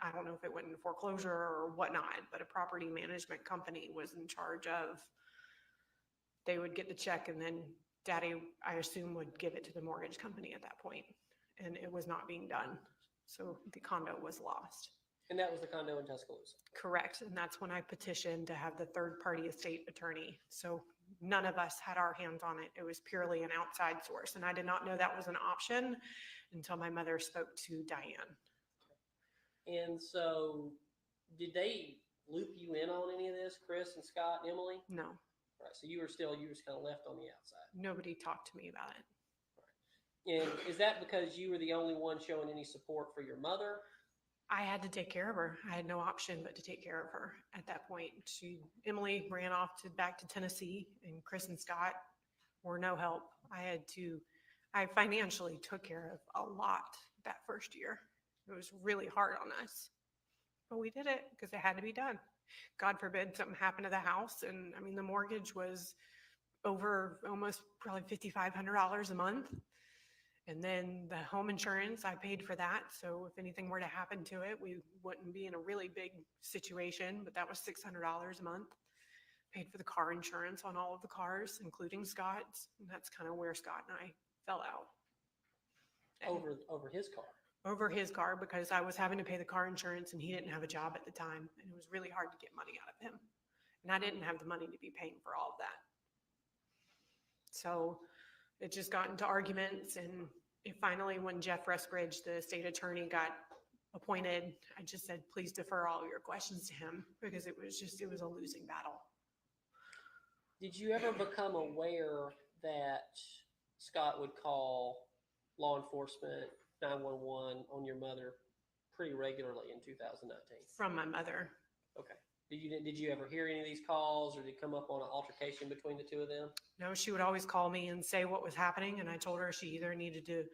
I don't know if it went into foreclosure or whatnot, but a property management company was in charge of, they would get the check and then Daddy, I assume, would give it to the mortgage company at that point, and it was not being done. So the condo was lost. And that was the condo in Tuscaloosa? Correct. And that's when I petitioned to have the third-party estate attorney. So none of us had our hands on it. It was purely an outside source. And I did not know that was an option until my mother spoke to Diane. And so did they loop you in on any of this, Chris and Scott and Emily? No. Right. So you were just kind of left on the outside. Nobody talked to me about it. And is that because you were the only one showing any support for your mother? I had to take care of her. I had no option but to take care of her at that point. Emily ran off back to Tennessee, and Chris and Scott were no help. I financially took care of a lot that first year. It was really hard on us, but we did it because it had to be done. God forbid something happened to the house. And I mean, the mortgage was over almost probably $5,500 a month. And then the home insurance, I paid for that. So if anything were to happen to it, we wouldn't be in a really big situation, but that was $600 a month. Paid for the car insurance on all of the cars, including Scott's. And that's kind of where Scott and I fell out. Over his car? Over his car, because I was having to pay the car insurance and he didn't have a job at the time. And it was really hard to get money out of him. And I didn't have the money to be paying for all of that. So it just got into arguments, and finally, when Jeff Restbridge, the state attorney, got appointed, I just said, please defer all your questions to him, because it was a losing battle. Did you ever become aware that Scott would call law enforcement, 911 on your mother pretty regularly in 2019? From my mother. Okay. Did you ever hear any of these calls, or did it come up on an altercation between the two of them? No, she would always call me and say what was happening, and I told her she either needed to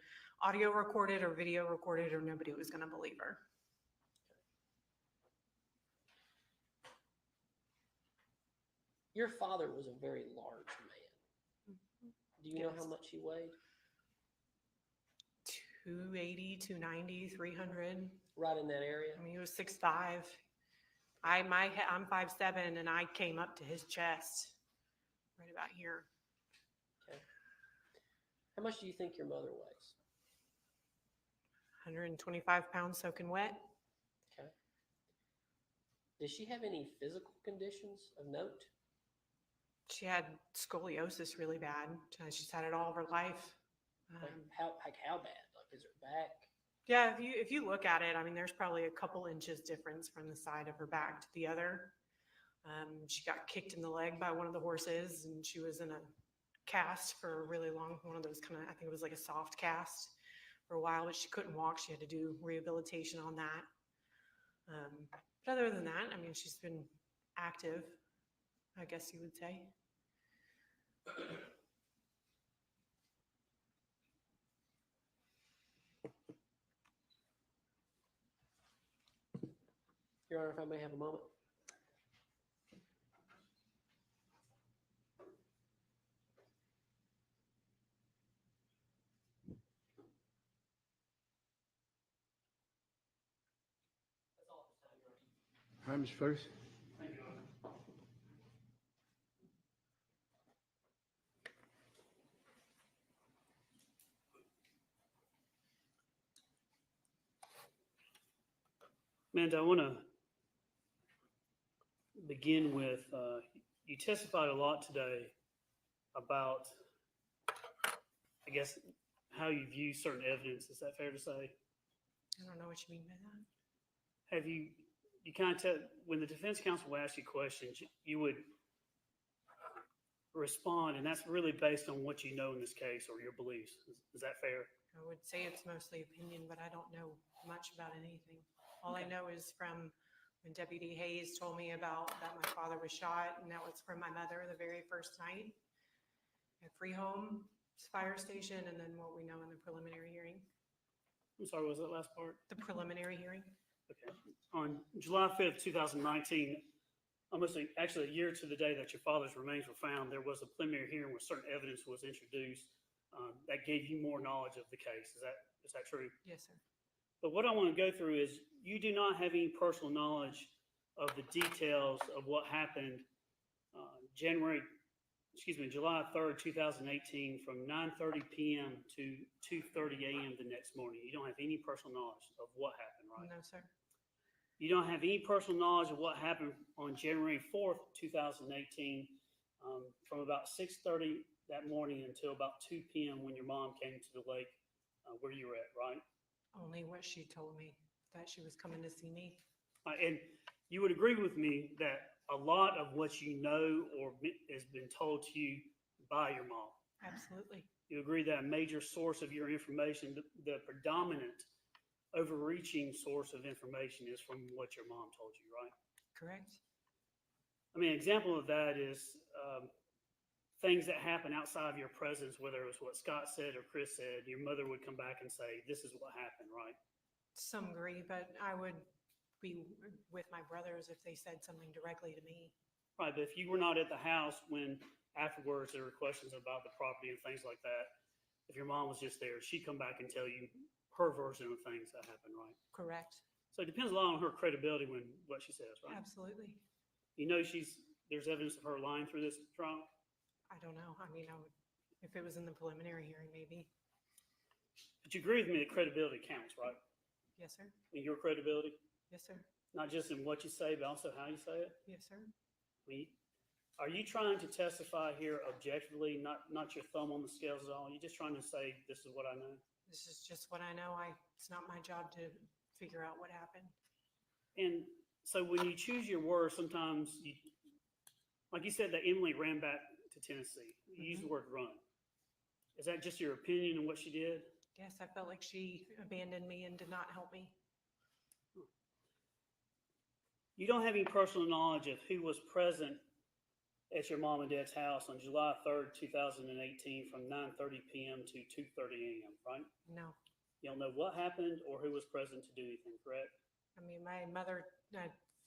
audio record it or video record it, or nobody was going to believe her. Your father was a very large man. Do you know how much he weighed? 280, 290, 300. Right in that area? I mean, he was 6'5". I'm 5'7", and I came up to his chest right about here. Okay. How much do you think your mother weighs? 125 pounds soaking wet. Okay. Does she have any physical conditions of note? She had scoliosis really bad. She's had it all of her life. Like how bad? Like, is her back? Yeah, if you look at it, I mean, there's probably a couple inches difference from the side of her back to the other. She got kicked in the leg by one of the horses, and she was in a cast for a really long, one of those kind of, I think it was like a soft cast for a while, but she couldn't walk. She had to do rehabilitation on that. But other than that, I mean, she's been active, I guess you would say. Your Honor, if I may have a moment. All right, Mr. Farris. Amanda, I want to begin with, you testified a lot today about, I guess, how you view certain evidence. Is that fair to say? I don't know what you mean by that. Have you kind of when the defense counsel will ask you questions, you would respond, and that's really based on what you know in this case or your beliefs. Is that fair? I would say it's mostly opinion, but I don't know much about anything. All I know is from when Deputy Hayes told me about that my father was shot, and that was from my mother the very first night at Free Home Fire Station, and then what we know in the preliminary hearing. I'm sorry, what was that last part? The preliminary hearing. Okay. On July 5th, 2019, actually a year to the day that your father's remains were found, there was a preliminary hearing where certain evidence was introduced that gave you more knowledge of the case. Is that true? Yes, sir. But what I want to go through is you do not have any personal knowledge of the details of what happened July 3rd, 2018 from 9:30 p.m. to 2:30 a.m. the next morning. You don't have any personal knowledge of what happened, right? No, sir. You don't have any personal knowledge of what happened on January 4th, 2018 from about 6:30 that morning until about 2 p.m. when your mom came to the lake where you were at, right? Only what she told me, that she was coming to see me. And you would agree with me that a lot of what you know or has been told to you by your mom. Absolutely. You agree that a major source of your information, the predominant overreaching source of information is from what your mom told you, right? Correct. I mean, an example of that is things that happen outside of your presence, whether it was what Scott said or Chris said, your mother would come back and say, this is what happened, right? Some agree, but I would be with my brothers if they said something directly to me. Right, but if you were not at the house when afterwards there were questions about the property and things like that, if your mom was just there, she'd come back and tell you her version of things that happened, right? Correct. So it depends a lot on her credibility when what she says, right? Absolutely. You know there's evidence of her lying through this trial? I don't know. I mean, if it was in the preliminary hearing, maybe. But you agree with me that credibility counts, right? Yes, sir. In your credibility? Yes, sir. Not just in what you say, but also how you say it? Yes, sir. Are you trying to testify here objectively, not your thumb on the scales at all? You're just trying to say, this is what I know? This is just what I know. It's not my job to figure out what happened. And so when you choose your words, sometimes like you said that Emily ran back to Tennessee. You used the word run. Is that just your opinion on what she did? Yes, I felt like she abandoned me and did not help me. You don't have any personal knowledge of who was present at your mom and dad's house on July 3rd, 2018 from 9:30 p.m. to 2:30 a.m., right? No. You don't know what happened or who was present to do anything, correct? I mean, I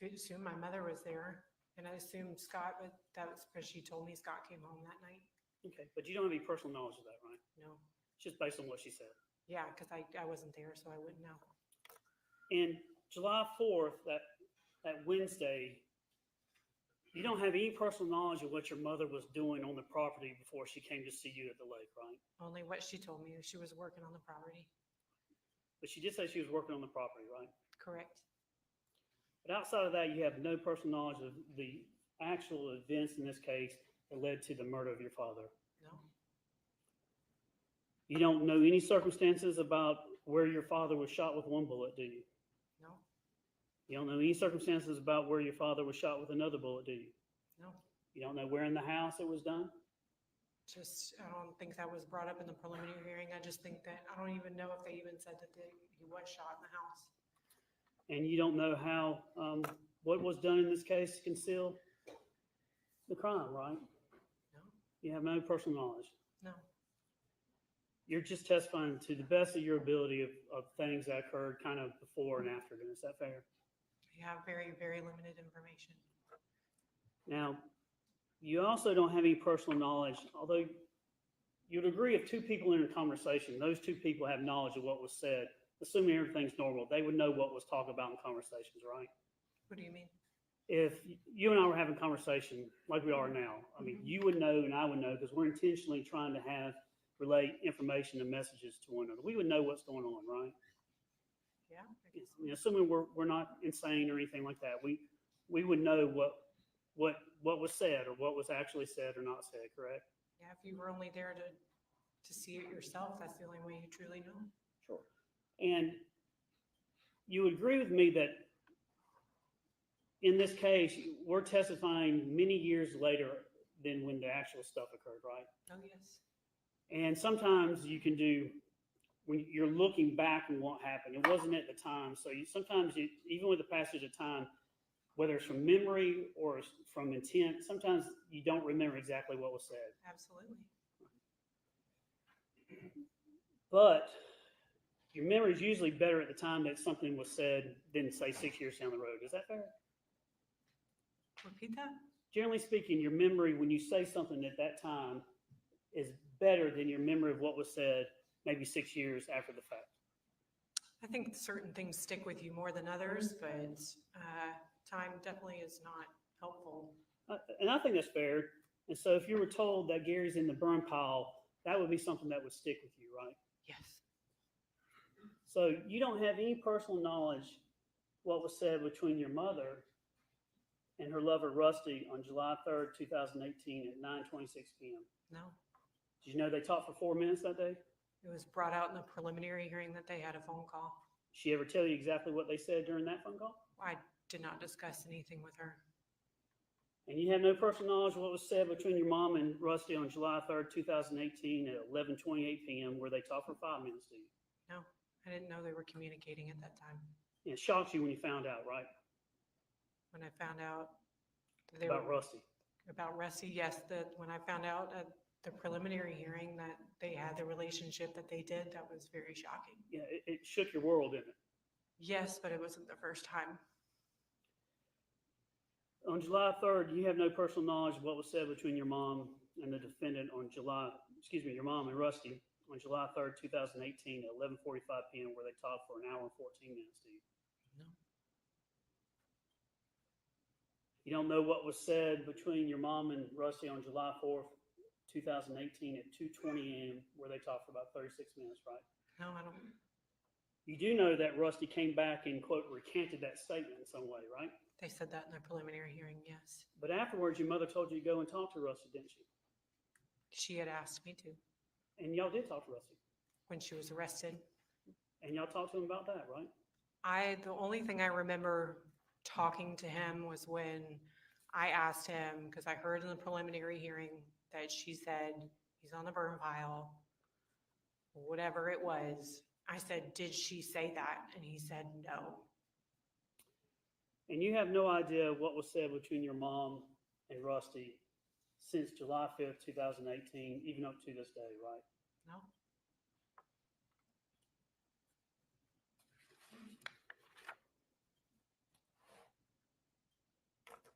assumed my mother was there, and I assumed Scott, but that was because she told me Scott came home that night. Okay, but you don't have any personal knowledge of that, right? No. It's just based on what she said. Yeah, because I wasn't there, so I wouldn't know. And July 4th, that Wednesday, you don't have any personal knowledge of what your mother was doing on the property before she came to see you at the lake, right? Only what she told me. She was working on the property. But she did say she was working on the property, right? Correct. But outside of that, you have no personal knowledge of the actual events in this case that led to the murder of your father. No. You don't know any circumstances about where your father was shot with one bullet, do you? No. You don't know any circumstances about where your father was shot with another bullet, do you? No. You don't know where in the house it was done? Just, I don't think that was brought up in the preliminary hearing. I just think that, I don't even know if they even said that he was shot in the house. And you don't know how, what was done in this case to conceal the crime, right? No. You have no personal knowledge. No. You're just testifying to the best of your ability of things that occurred kind of before and after. Is that fair? You have very, very limited information. Now, you also don't have any personal knowledge, although you'd agree if two people in a conversation, those two people have knowledge of what was said, assuming everything's normal, they would know what was talked about in conversations, right? What do you mean? If you and I were having a conversation like we are now, I mean, you would know and I would know because we're intentionally trying to relate information and messages to one another. We would know what's going on, right? Yeah, I guess. You know, assuming we're not insane or anything like that, we would know what was said or what was actually said or not said, correct? Yeah, if you were only there to see it yourself, that's the only way you truly know. Sure. And you would agree with me that in this case, we're testifying many years later than when the actual stuff occurred, right? Oh, yes. And sometimes you can do, when you're looking back on what happened, it wasn't at the time. So sometimes even with the passage of time, whether it's from memory or from intent, sometimes you don't remember exactly what was said. Absolutely. But your memory is usually better at the time that something was said than, say, 6 years down the road. Is that fair? Repeat that? Generally speaking, your memory when you say something at that time is better than your memory of what was said maybe 6 years after the fact. I think certain things stick with you more than others, but time definitely is not helpful. And I think that's fair. And so if you were told that Gary's in the burn pile, that would be something that would stick with you, right? Yes. So you don't have any personal knowledge what was said between your mother and her lover, Rusty, on July 3rd, 2018 at 9:26 p.m. No. Did you know they talked for 4 minutes that day? It was brought out in the preliminary hearing that they had a phone call. She ever tell you exactly what they said during that phone call? I did not discuss anything with her. And you have no personal knowledge of what was said between your mom and Rusty on July 3rd, 2018 at 11:28 p.m. where they talked for 5 minutes to you? No, I didn't know they were communicating at that time. It shocked you when you found out, right? When I found out that they About were Rusty. about Rusty, yes, when I found out at the preliminary hearing that they had the relationship that they did, that was very shocking. Yeah, it shook your world, didn't it? Yes, but it wasn't the first time. On July 3rd, you have no personal knowledge of what was said between your mom and the defendant on your mom and Rusty on July 3rd, 2018 at 11:45 p.m. where they talked for an hour and 14 minutes to you. No. You don't know what was said between your mom and Rusty on July 4th, 2018 at 2:20 a.m. where they talked for about 36 minutes, right? No, I don't. You do know that Rusty came back and, quote, recanted that statement in some way, right? They said that in the preliminary hearing, yes. But afterwards, your mother told you to go and talk to Rusty, didn't she? She had asked me to And y'all did talk to Rusty. when she was arrested. And y'all talked to him about that, right? The only thing I remember talking to him was when I asked him, because I heard in the preliminary hearing that she said he's on the burn pile, whatever it was. I said, did she say that? And he said, no. And you have no idea what was said between your mom and Rusty since July 5th, 2018, even up to this day, right? No.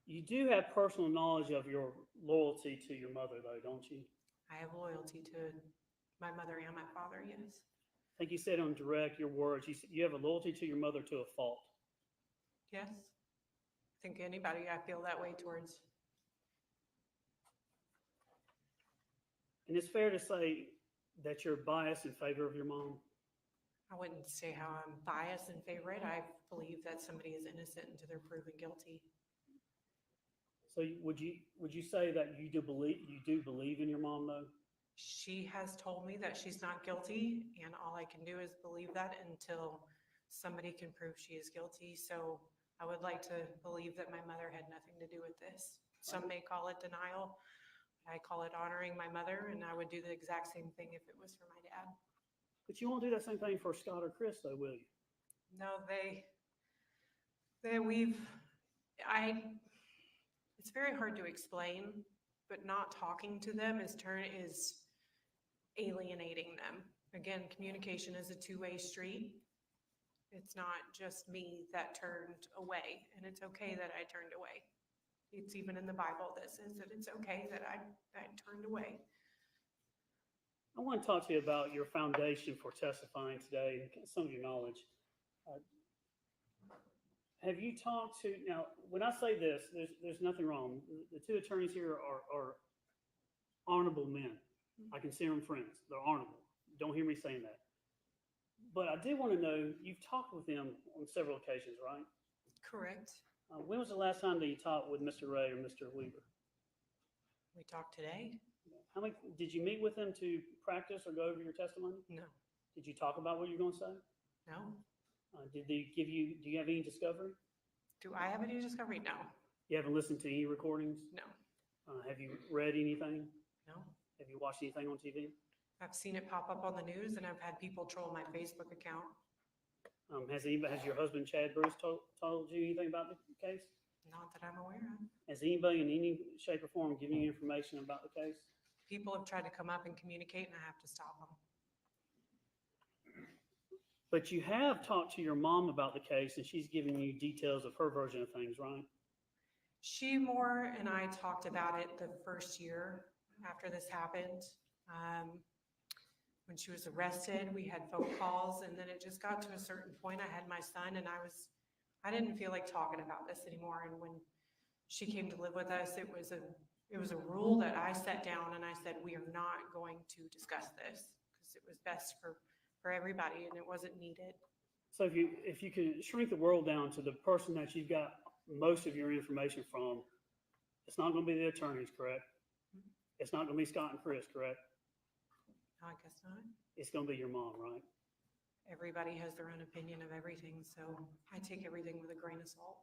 You do have personal knowledge of your loyalty to your mother, though, don't you? I have loyalty to my mother and my father, yes. I think you said on direct your words, you have a loyalty to your mother to a fault. Yes. I think anybody I feel that way towards. And it's fair to say that you're biased in favor of your mom. I wouldn't say how I'm biased in favor of it. I believe that somebody is innocent until they're proven guilty. So would you say that you do believe in your mom though? She has told me that she's not guilty, and all I can do is believe that until somebody can prove she is guilty. So I would like to believe that my mother had nothing to do with this. Some may call it denial. I call it honoring my mother, and I would do the exact same thing if it was for my dad. But you won't do that same thing for Scott or Chris though, will you? No, it's very hard to explain, but not talking to them is alienating them. Again, communication is a two-way street. It's not just me that turned away, and it's okay that I turned away. It's even in the Bible that says that it's okay that I turned away. I want to talk to you about your foundation for testifying today and some of your knowledge. Have you talked to, now, when I say this, there's nothing wrong. The two attorneys here are honorable men. I consider them friends. They're honorable. Don't hear me saying that. But I did want to know, you've talked with them on several occasions, right? Correct. When was the last time that you talked with Mr. Ray or Mr. Weaver? We talked today? Did you meet with them to practice or go over your testimony? No. Did you talk about what you're going to say? No. Do you have any discovery? Do I have any discovery? No. You haven't listened to any recordings? No. Have you read anything? No. Have you watched anything on TV? I've seen it pop up on the news, and I've had people troll my Facebook account. Has your husband Chad Bruce told you anything about the case? Not that I'm aware of. Has anybody in any shape or form given you information about the case? People have tried to come up and communicate, and I have to stop them. But you have talked to your mom about the case, and she's given you details of her version of things, right? She more and I talked about it the first year after this happened. When she was arrested, we had phone calls, and then it just got to a certain point. I had my son, and I didn't feel like talking about this anymore. And when she came to live with us, it was a rule that I set down, and I said, we are not going to discuss this because it was best for everybody, and it wasn't needed. So if you could shrink the world down to the person that you've got most of your information from, it's not going to be the attorneys, correct? It's not going to be Scott and Chris, correct? I guess not. It's going to be your mom, right? Everybody has their own opinion of everything, so I take everything with a grain of salt.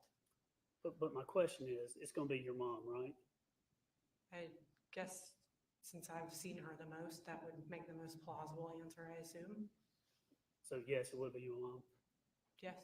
But my question is, it's going to be your mom, right? I guess since I've seen her the most, that would make the most plausible answer, I assume. So yes, it would be your mom. Yes.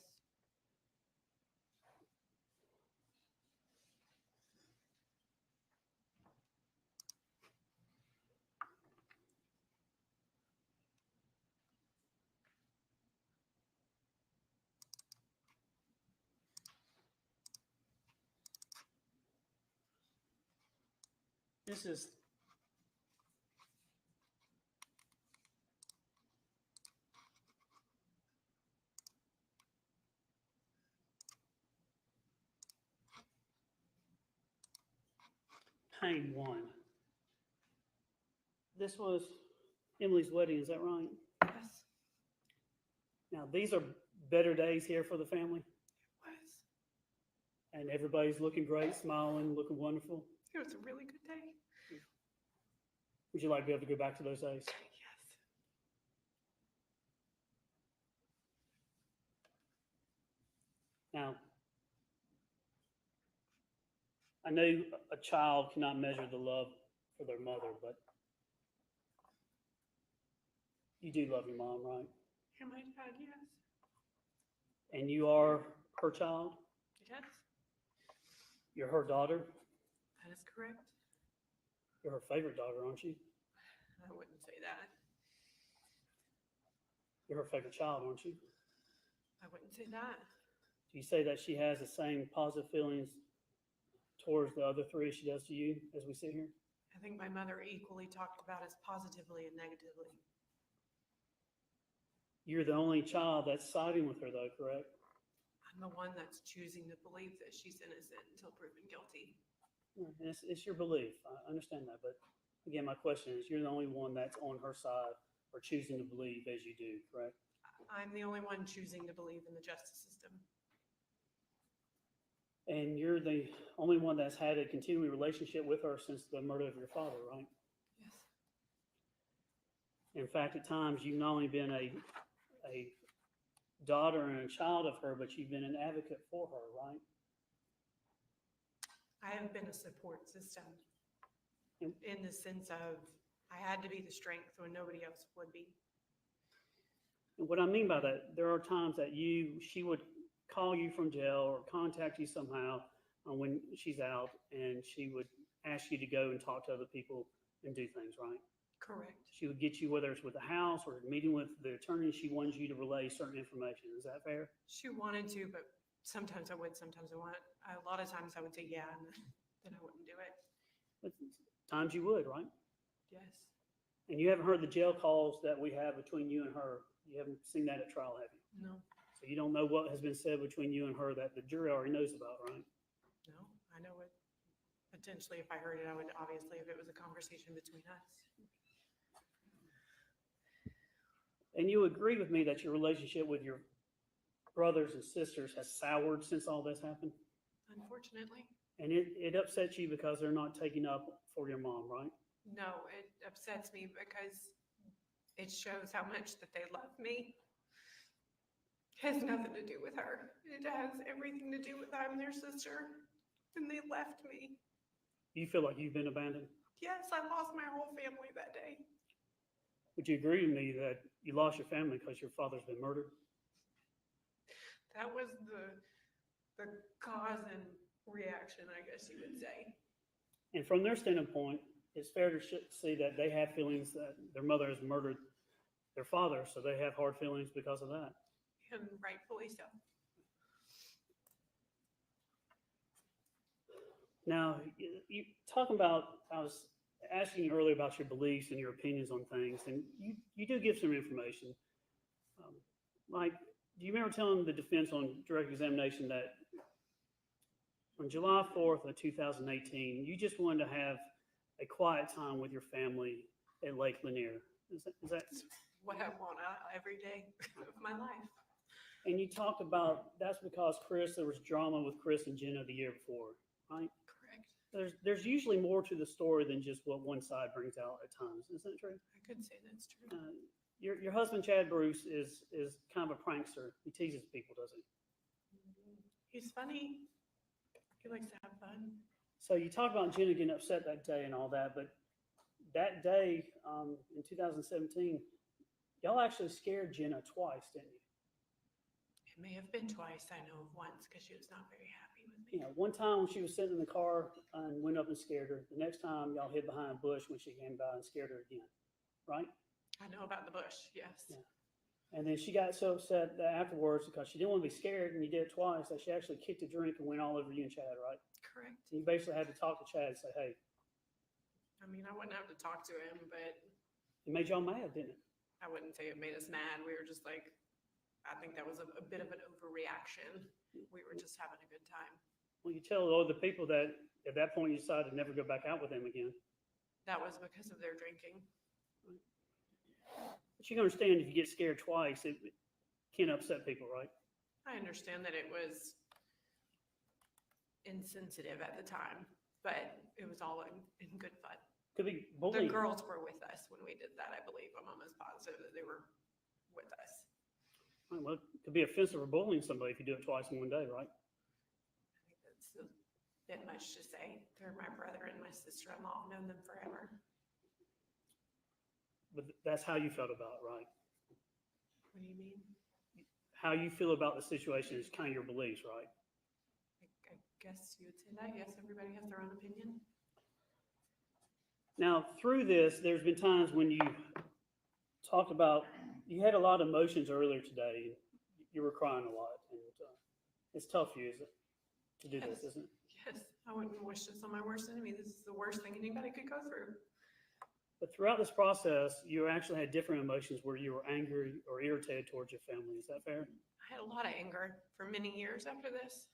This is Payne 1. This was Emily's wedding, is that right? Yes. Now, these are better days here for the family, Was. and everybody's looking great, smiling, looking wonderful. It was a really good day. Would you like to be able to go back to those days? Yes. Now, I know a child cannot measure the love for their mother, but you do love your mom, right? And my dad, yes. And you are her child? Yes, You're her daughter? that is correct. You're her favorite daughter, aren't you? I wouldn't say that. You're her favorite child, aren't you? I wouldn't say that. Do you say that she has the same positive feelings towards the other three as she does to you as we sit here? I think my mother equally talked about us positively and negatively. You're the only child that's siding with her, though, correct? I'm the one that's choosing to believe that she's innocent until proven guilty. Yeah, and it's your belief. I understand that. But again, my question is, you're the only one that's on her side or choosing to believe as you do, correct? I'm the only one choosing to believe in the justice system. And you're the only one that's had a continuing relationship with her since the murder of your father, right? Yes. In fact, at times you've not only been a daughter and a child of her, but you've been an advocate for her, right? I have been a support system in the sense of I had to be the strength when nobody else would be. And what I mean by that, there are times that she would call you from jail or contact you somehow when she's out, and she would ask you to go and talk to other people and do things, right? Correct. She would get you, whether it's with the house or meeting with the attorney, she wanted you to relay certain information. Is that fair? She wanted to, but sometimes I would, sometimes I wouldn't. A lot of times I would say yeah, and then I wouldn't do it. But times you would, right? Yes. And you haven't heard the jail calls that we have between you and her. You haven't seen that at trial, have you? No. So you don't know what has been said between you and her that the jury already knows about, right? No, I know it. Potentially, if I heard it, I would obviously, if it was a conversation between us. And you agree with me that your relationship with your brothers and sisters has soured since all this happened? Unfortunately. And it upsets you because they're not taking up for your mom, right? No, it upsets me because it shows how much that they love me. It has nothing to do with her. It has everything to do with I'm their sister, and they left me. You feel like you've been abandoned? Yes, I lost my whole family that day. Would you agree with me that you lost your family because your father's been murdered? That was the cause and reaction, I guess you would say. And from their standpoint, it's fair to see that they have feelings that their mother has murdered their father, so they have hard feelings because of that. And rightfully so. Now, you talking about, I was asking you earlier about your beliefs and your opinions on things, and you do give some information. Like, do you remember telling the defense on direct examination that on July 4th of 2018, you just wanted to have a quiet time with your family at Lake Lanier? Is that what I want every day of my life? And you talked about that's because there was drama with Chris and Jenna the year before, right? Correct. There's usually more to the story than just what one side brings out at times. Isn't that true? I could say that's true. Your husband, Chad Bruce, is kind of a prankster. He teases people, doesn't he? He's funny. He likes to have fun. So you talk about Jenna getting upset that day and all that, but that day in 2017, y'all actually scared Jenna twice, didn't you? It may have been twice. I know of once because she was not very happy with me. You know, one time when she was sitting in the car and went up and scared her. The next time y'all hid behind a bush when she came by and scared her again, right? I know about the bush, yes. Yeah. And then she got so upset that afterwards because she didn't want to be scared and you did it twice that she actually kicked a drink and went all over you and Chad, right? Correct. And you basically had to talk to Chad and say, hey. I mean, I wouldn't have to talk to him, but It made y'all mad, didn't it? I wouldn't say it made us mad. We were just like, I think that was a bit of an overreaction. We were just having a good time. Well, you tell all the people that at that point you decided to never go back out with him again. That was because of their drinking. But you can understand if you get scared twice, it can upset people, right? I understand that it was insensitive at the time, but it was all in good fun. Could be The bullying. girls were with us when we did that, I believe. I'm almost positive that they were with us. Well, it could be offensive or bullying somebody if you do it twice in one day, right? I think that's a bit much to say. They're my brother and my sister-in-law. I've known them forever. But that's how you felt about it, right? What do you mean? How you feel about the situation is kind of your beliefs, right? I guess you would say that. Yes, everybody has their own opinion. Now, through this, there's been times when you talked about, you had a lot of emotions earlier today. You were crying a lot, and it's tough for you, is it, to do this, isn't it? Yes, I wouldn't wish this on my worst enemy. This is the worst thing anybody could go through. But throughout this process, you actually had different emotions where you were angry or irritated towards your family. Is that fair? I had a lot of anger for many years after this.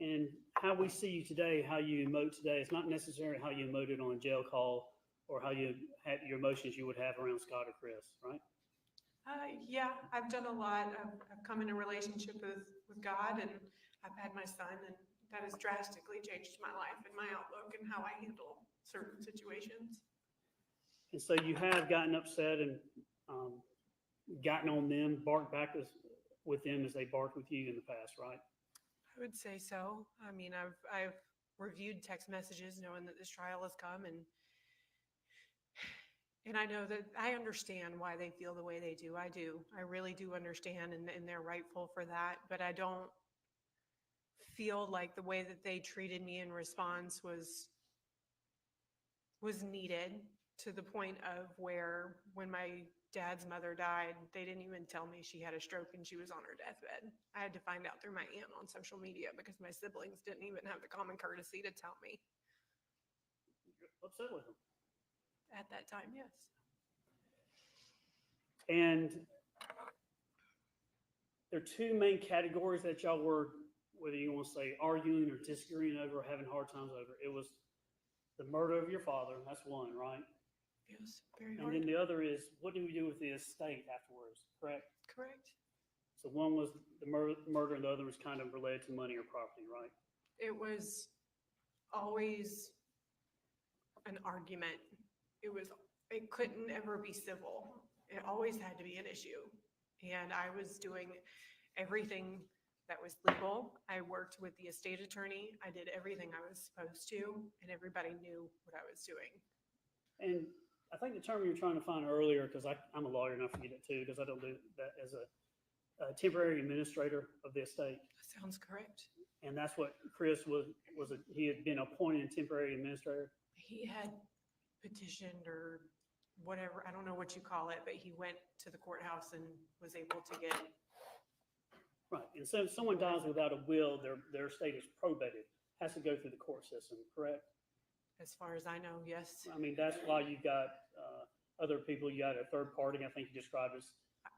And how we see you today, how you emote today, is not necessarily how you emoted on a jail call or how you had your emotions you would have around Scott or Chris, right? Yeah, I've done a lot. I've come in a relationship with God, and I've had my son, and that has drastically changed my life and my outlook and how I handle certain situations. And so you have gotten upset and gotten on them, barked back with them as they barked with you in the past, right? I would say so. I mean, I've reviewed text messages knowing that this trial has come, and I know that I understand why they feel the way they do. I do. I really do understand, and they're rightful for that. But I don't feel like the way that they treated me in response was needed, to the point of where when my dad's mother died, they didn't even tell me she had a stroke and she was on her deathbed. I had to find out through my aunt on social media because my siblings didn't even have the common courtesy to tell me. You're upset with them. At that time, yes. And there are two main categories that y'all were, whether you want to say arguing or disagreeing over, or having hard times over. It was the murder of your father. That's one, right? Yes, very And hard. then the other is, what do we do with the estate afterwards, correct? Correct. So one was the murder and the other was kind of related to money or property, right? It was always an argument. It couldn't ever be civil. It always had to be an issue. And I was doing everything that was legal. I worked with the estate attorney. I did everything I was supposed to, and everybody knew what I was doing. And I think the term you were trying to find earlier, because I'm a lawyer and I forget it too, because I don't do that, as a temporary administrator of the estate. That sounds correct. And that's what Chris he had been appointed temporary administrator. He had petitioned or whatever, I don't know what you call it, but he went to the courthouse and was able to get. Right. And so if someone dies without a will, their estate is probated, has to go through the court system, correct? As far as I know, yes. I mean, that's why you got other people, you got a third party, I think you described as,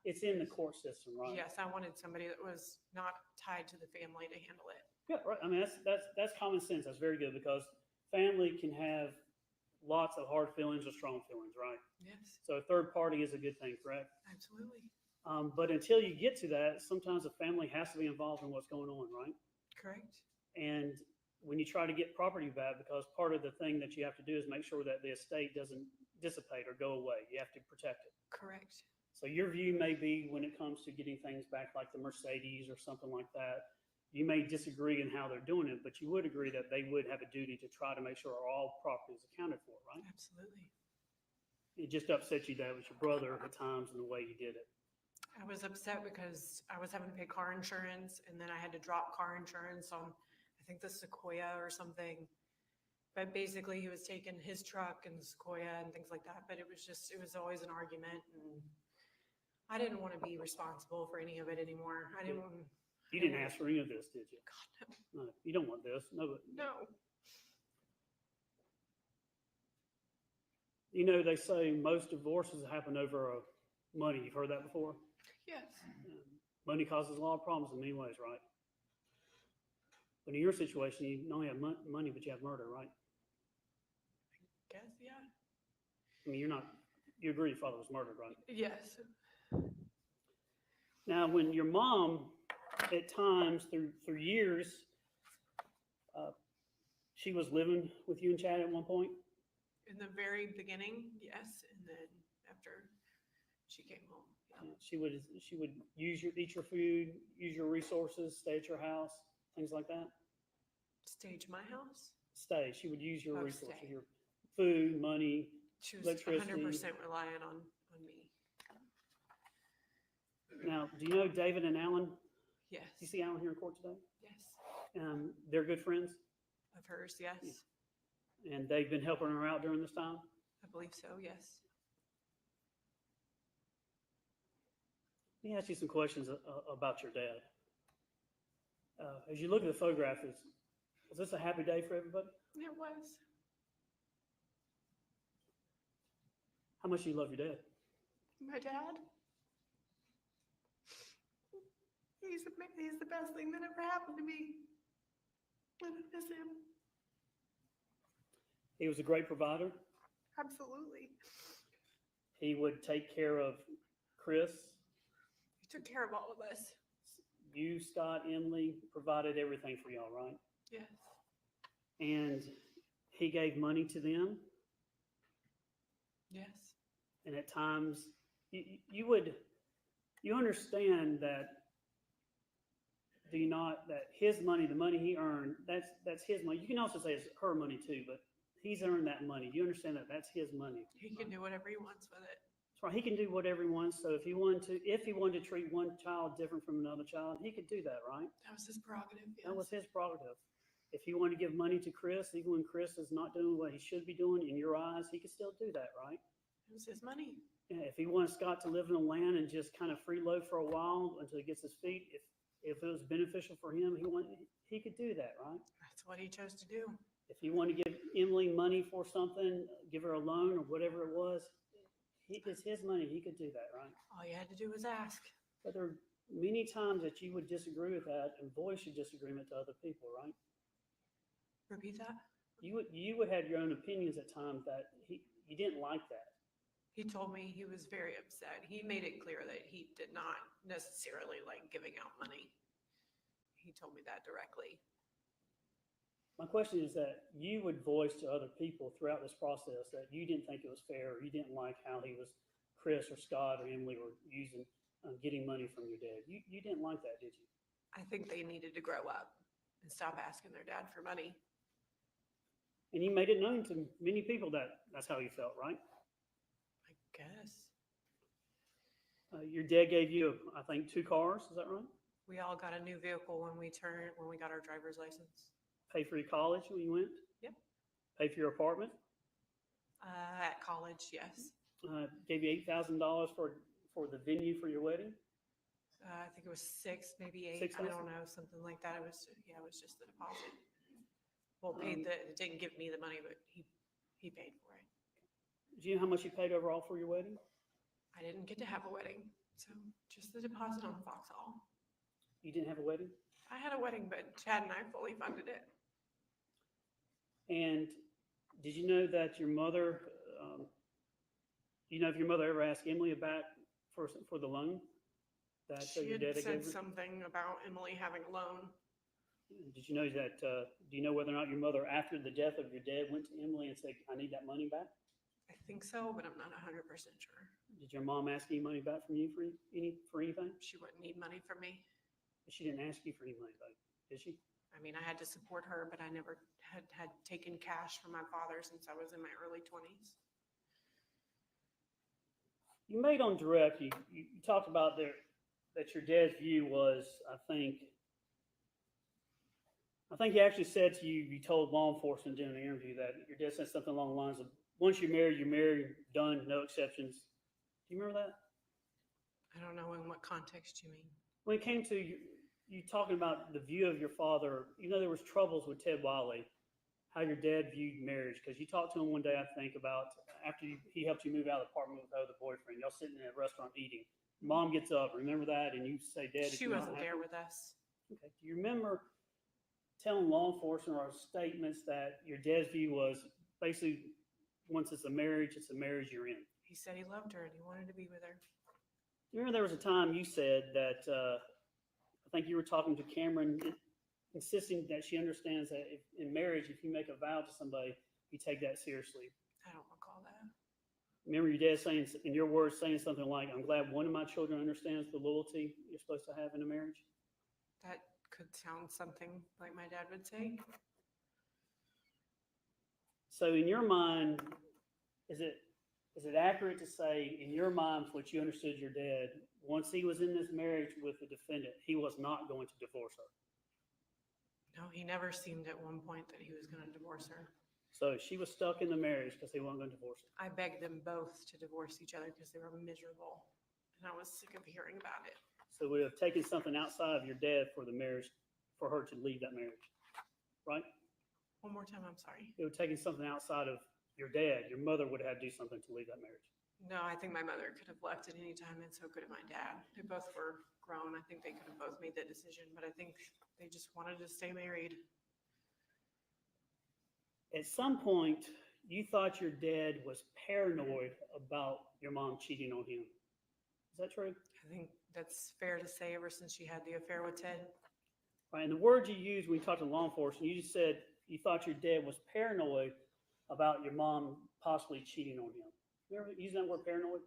it's in the court system, right? Yes, I wanted somebody that was not tied to the family to handle it. Yeah, right. I mean, that's common sense. That's very good, because family can have lots of hard feelings or strong feelings, right? Yes, So a third party is a good thing, correct? absolutely. But until you get to that, sometimes the family has to be involved in what's going on, right? Correct. And when you try to get property back, because part of the thing that you have to do is make sure that the estate doesn't dissipate or go away. You have to protect it. Correct. So your view may be, when it comes to getting things back, like the Mercedes or something like that, you may disagree in how they're doing it, but you would agree that they would have a duty to try to make sure all property is accounted for, right? Absolutely. It just upset you that it was your brother at times and the way he did it. I was upset because I was having to pay car insurance, and then I had to drop car insurance on, I think, the Sequoia or something. But basically he was taking his truck and the Sequoia and things like that. But it was always an argument, and I didn't want to be responsible for any of it anymore. You didn't ask for any of this, did you? God, No, you don't want this. No, but no. you know, they say most divorces happen over money. You've heard that before? Yes. Money causes a lot of problems in many ways, right? But in your situation, you not only have money, but you have murder, right? Guess, yeah. I mean, you agree your father was murdered, right? Yes. Now, when your mom, at times, through years, she was living with you and Chad at one point? In the very beginning, yes. And then after she came home. Yeah. She would eat your food, use your resources, stay at your house, things like that? Stage my house. Stay. She would use your Oh, resources, stay. your food, money, She was electricity. 100% reliant on me. Now, do you know David and Alan? Yes. Do you see Alan here in court today? Yes. They're good friends, Of hers, yes. Yeah. And they've been helping her out during this time? I believe so, yes. Let me ask you some questions about your dad. As you look at the photograph, was this a happy day for everybody? It was. How much do you love your dad? My dad? He's the best thing that ever happened to me. I miss him. He was a great provider. Absolutely. He would take care of Chris. He took care of all of us. You, Scott, Emily, provided everything for y'all, right? Yes. And he gave money to them. Yes. And at times, you understand that, do you not, that his money, the money he earned, that's his money. You can also say it's her money too, but he's earned that money. You understand that that's his money. He can do whatever he wants with it. That's right. He can do whatever he wants. So if he wanted to treat one child different from another child, he could do that, right? That was his prerogative. Yes. That was his prerogative. If he wanted to give money to Chris, even when Chris is not doing what he should be doing in your eyes, he could still do that, right? It was his money. Yeah, if he wanted Scott to live in the land and just kind of freeload for a while until he gets his feet, if it was beneficial for him, he could do that, right? That's what he chose to do. If he wanted to give Emily money for something, give her a loan or whatever it was, it's his money. He could do that, right? All you had to do was ask. But there are many times that you would disagree with that and voice your disagreement to other people, right? Repeat that. You would have your own opinions at times that you didn't like that. He told me he was very upset. He made it clear that he did not necessarily like giving out money. He told me that directly. My question is that you would voice to other people throughout this process that you didn't think it was fair, or you didn't like how Chris or Scott or Emily were getting money from your dad. You didn't like that, did you? I think they needed to grow up and stop asking their dad for money. And you made it known to many people that that's how you felt, right? I guess. Your dad gave you, I think, 2 cars. Is that right? We all got a new vehicle when we got our driver's license. Pay for your college when you went? Yep. Pay for your apartment? At college, yes. Gave you $8,000 for the venue for your wedding? I think it was 6, maybe 8. $6,000? I don't know, something like that. It was just the deposit. Well, it didn't give me the money, but he paid for it. Do you know how much you paid overall for your wedding? I didn't get to have a wedding, so just the deposit on Foxhall. You didn't have a wedding? I had a wedding, but Chad and I fully funded it. And did you know that your mother, if your mother ever asked Emily about for the loan? That She your had dad said gave her? something about Emily having a loan. Did you know that, do you know whether or not your mother, after the death of your dad, went to Emily and said, I need that money back? I think so, but I'm not 100% sure. Did your mom ask any money back from you for anything? She wouldn't need money from me. She didn't ask you for any money back, did she? I mean, I had to support her, but I never had taken cash from my father since I was in my early 20s. You made on direct, you talked about that your dad's view was, I think he actually said to you, you told law enforcement during the interview that your dad said something along the lines of, once you're married, done, no exceptions. Do you remember that? I don't know in what context you mean. When it came to you talking about the view of your father, there was troubles with Ted Wiley, how your dad viewed marriage. Because you talked to him one day, I think, about after he helped you move out of the apartment with the other boyfriend. Y'all sitting in a restaurant eating. Mom gets up, remember that? And you say, Dad, She wasn't there with us. Okay. Do you remember telling law enforcement or statements that your dad's view was basically once it's a marriage you're in? He said he loved her and he wanted to be with her. You remember there was a time you said that I think you were talking to Cameron, insisting that she understands that in marriage, if you make a vow to somebody, you take that seriously. I don't recall that. Remember your dad saying, in your words, saying something like, I'm glad one of my children understands the loyalty you're supposed to have in a marriage? That could sound something like my dad would say. So in your mind, is it accurate to say, in your mind, what you understood your dad, once he was in this marriage with the defendant, he was not going to divorce her? No, he never seemed at one point that he was going to divorce her. So she was stuck in the marriage because he wasn't going to divorce her. I begged them both to divorce each other because they were miserable. And I was sick of hearing about it. So it would have taken something outside of your dad for the marriage, for her to leave that marriage, right? One more time, I'm sorry. It would have taken something outside of your dad. Your mother would have had to do something to leave that marriage. No, I think my mother could have left at any time, and so could have my dad. They both were grown. I think they could have both made that decision, but I think they just wanted to stay married. At some point, you thought your dad was paranoid about your mom cheating on him. Is that true? I think that's fair to say ever since she had the affair with Ted. Right. And the word you used when you talked to law enforcement, you just said you thought your dad was paranoid about your mom possibly cheating on him. You ever use that word paranoid?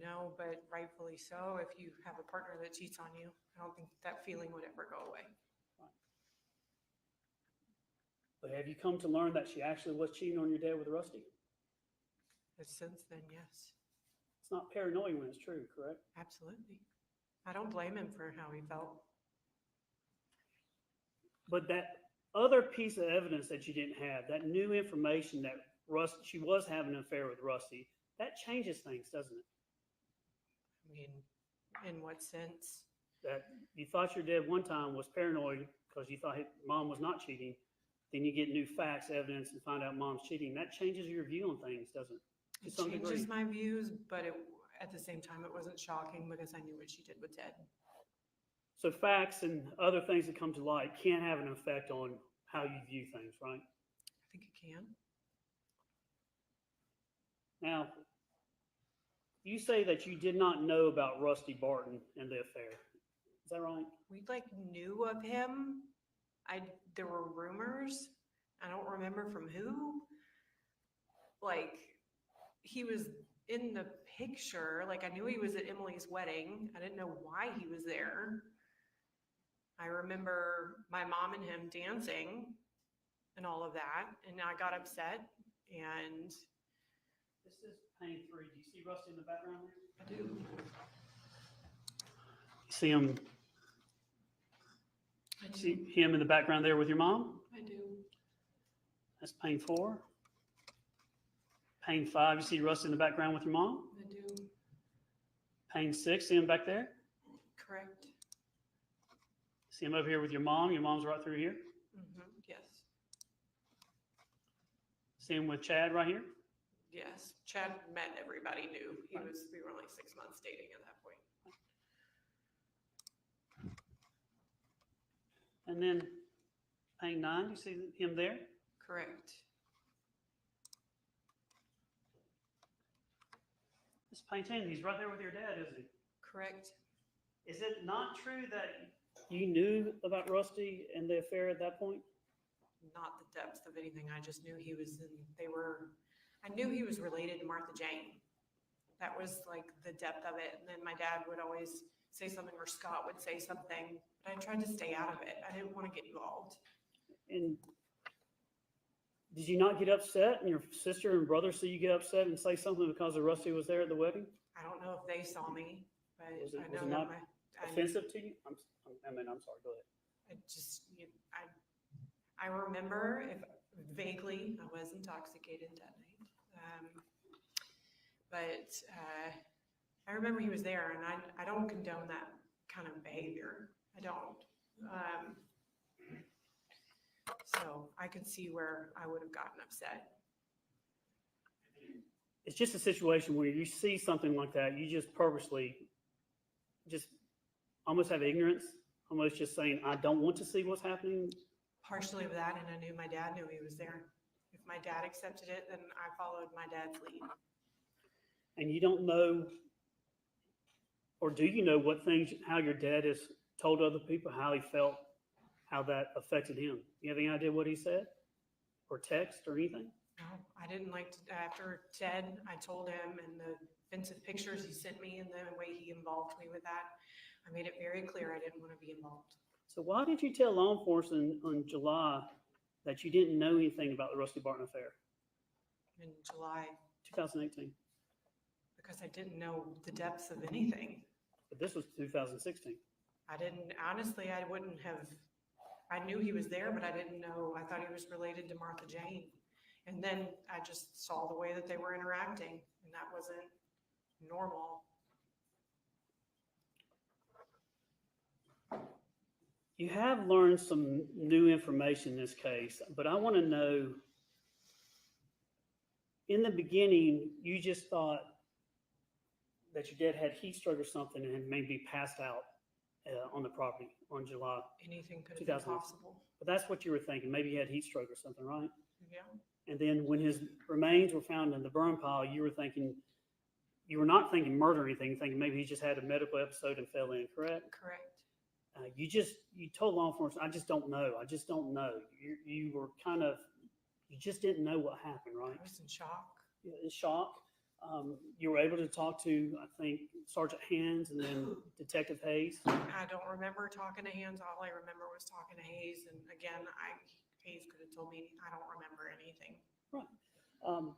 No, but rightfully so. If you have a partner that cheats on you, I don't think that feeling would ever go away. But have you come to learn that she actually was cheating on your dad with Rusty? But since then, yes, It's not paranoid when it's true, correct? absolutely. I don't blame him for how he felt. But that other piece of evidence that you didn't have, that new information that she was having an affair with Rusty, that changes things, doesn't it? I mean, in what sense? That you thought your dad one time was paranoid because you thought mom was not cheating. Then you get new facts, evidence, and find out mom's cheating. That changes your view on things, doesn't it? To It some degree. changes my views, but at the same time, it wasn't shocking because I knew what she did with Ted. So facts and other things that come to light can have an effect on how you view things, right? I think it can. Now, you say that you did not know about Rusty Barton and the affair. Is that right? We knew of him. There were rumors. I don't remember from who. He was in the picture. I knew he was at Emily's wedding. I didn't know why he was there. I remember my mom and him dancing and all of that, and I got upset. And This is pane 3. Do you see Rusty in the background there? I do. See him? I do. See him in the background there with your mom? I do. That's pane 4. Pane 5, you see Rusty in the background with your mom? I do. Pane 6, see him back there? Correct. See him over here with your mom? Your mom's right through here. Yes. See him with Chad right here? Yes. Chad met everybody, knew. We were only 6 months dating at that point. And then pane 9, you see him there? Correct. This pane 10, he's right there with your dad, isn't he? Correct. Is it not true that you knew about Rusty and the affair at that point? Not the depth of anything. I just knew I knew he was related to Martha Jane. That was the depth of it. And then my dad would always say something, or Scott would say something, but I tried to stay out of it. I didn't want to get involved. And did you not get upset, and your sister and brother see you get upset and say something because of Rusty was there at the wedding? I don't know if they saw me, but Was it I know not that offensive to you? I'm sorry, go ahead. I remember vaguely I was intoxicated that night. But I remember he was there, and I don't condone that kind of behavior. I don't. So I could see where I would have gotten upset. It's just a situation where you see something like that, you just purposely just almost have ignorance, almost just saying, I don't want to see what's happening. Partially of that, and I knew my dad knew he was there. If my dad accepted it, then I followed my dad's lead. And you don't know, or do you know how your dad has told other people how he felt, how that affected him? You have any idea what he said, or text, or anything? No, I didn't after Ted, I told him, and the offensive pictures he sent me and the way he involved me with that, I made it very clear I didn't want to be involved. So why did you tell law enforcement in July that you didn't know anything about the Rusty Barton affair? In July. 2018. Because I didn't know the depths of anything. But this was 2016. Honestly, I wouldn't have, I knew he was there, but I didn't know, I thought he was related to Martha Jane. And then I just saw the way that they were interacting, and that wasn't normal. You have learned some new information in this case, but I want to know, in the beginning, you just thought that your dad had heat stroke or something and maybe passed out on the property on July. Anything could have been possible. But that's what you were thinking. Maybe he had heat stroke or something, right? Yeah. And then when his remains were found in the burn pile, you were not thinking murder or anything, thinking maybe he just had a medical episode and fell in, correct? Correct. You told law enforcement, I just don't know. I just don't know. You were you just didn't know what happened, right? I was in shock. In shock. You were able to talk to, I think, Sergeant Hands and then Detective Hayes. I don't remember talking to Hands. All I remember was talking to Hayes. And again, Hayes could have told me, I don't remember anything. Right.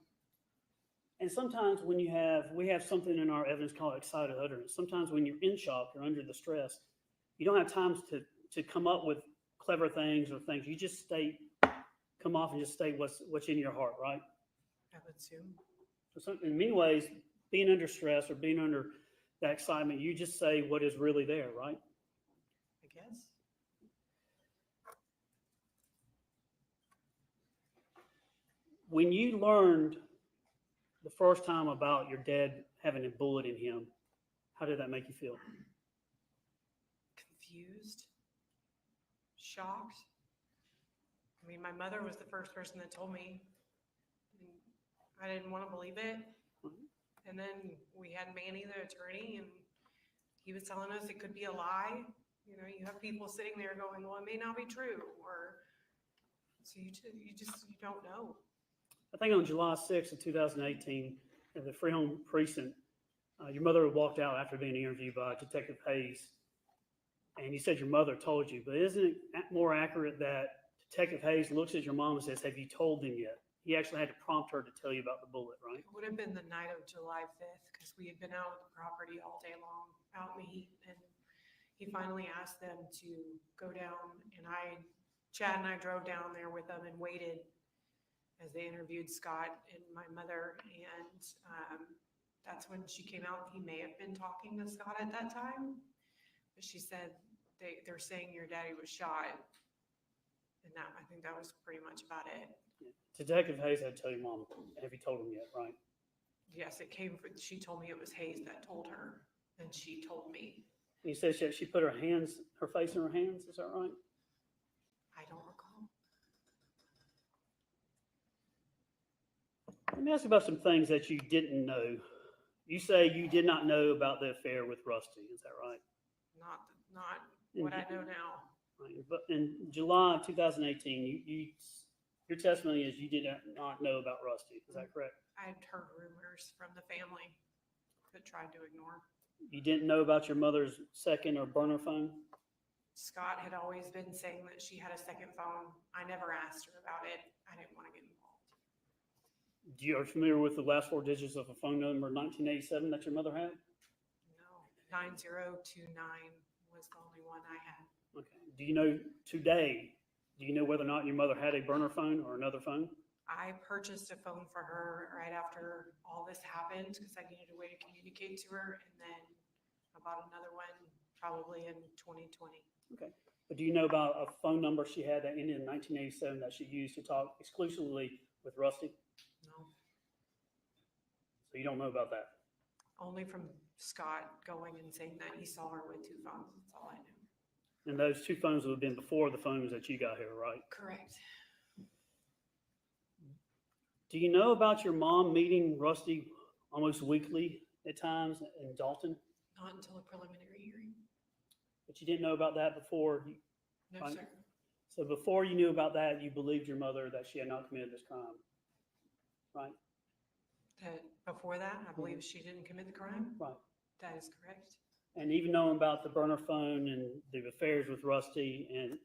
And sometimes when we have something in our evidence called excited utterance. Sometimes when you're in shock or under the stress, you don't have time to come up with clever things or things. You just come off and just state what's in your heart, right? I would assume. So in many ways, being under stress or being under that excitement, you just say what is really there, right? I guess. When you learned the first time about your dad having a bullet in him, how did that make you feel? Confused, shocked. I mean, my mother was the first person that told me. I didn't want to believe it. And then we had Manny, the attorney, and he was telling us it could be a lie. You know, you have people sitting there going, well, it may not be true. Or so you don't know. I think on July 6th of 2018, at the Freeholm Precinct, your mother walked out after being interviewed by Detective Hayes. And you said your mother told you, but isn't it more accurate that Detective Hayes looks at your mom and says, have you told them yet? He actually had to prompt her to tell you about the bullet, right? It would have been the night of July 5th because we had been out at the property all day long, out in the heat. And he finally asked them to go down. And Chad and I drove down there with them and waited as they interviewed Scott and my mother. And that's when she came out. He may have been talking to Scott at that time. But she said, they're saying your daddy was shot. And I think that was pretty much about it. Yeah. Detective Hayes had to tell your mom, have you told him yet, right? Yes, she told me it was Hayes that told her, and she told me. You said she put her face in her hands, is that right? I don't recall. Let me ask you about some things that you didn't know. You say you did not know about the affair with Rusty, is that right? Not what I know now. Right. But in July of 2018, your testimony is you did not know about Rusty. Is that correct? I had heard rumors from the family that tried to ignore. You didn't know about your mother's second or burner phone? Scott had always been saying that she had a second phone. I never asked her about it. I didn't want to get involved. Are you familiar with the last four digits of a phone number 1987 that your mother had? No, 9029 was the only one I had. Okay. Do you know whether or not your mother had a burner phone or another phone? I purchased a phone for her right after all this happened because I needed a way to communicate to her. And then I bought another one probably in 2020. Okay. But do you know about a phone number she had that ended in 1987 that she used to talk exclusively with Rusty? No. So you don't know about that? Only from Scott going and saying that he saw her with two phones. That's all I knew. And those two phones would have been before the phones that you got here, right? Correct. Do you know about your mom meeting Rusty almost weekly at times in Dalton? Not until a preliminary hearing. But you didn't know about that before? No, Right. sir. So before you knew about that, you believed your mother that she had not committed this crime, right? Before that, I believe she didn't commit the crime. Right. That is correct. And even knowing about the burner phone and the affairs with Rusty and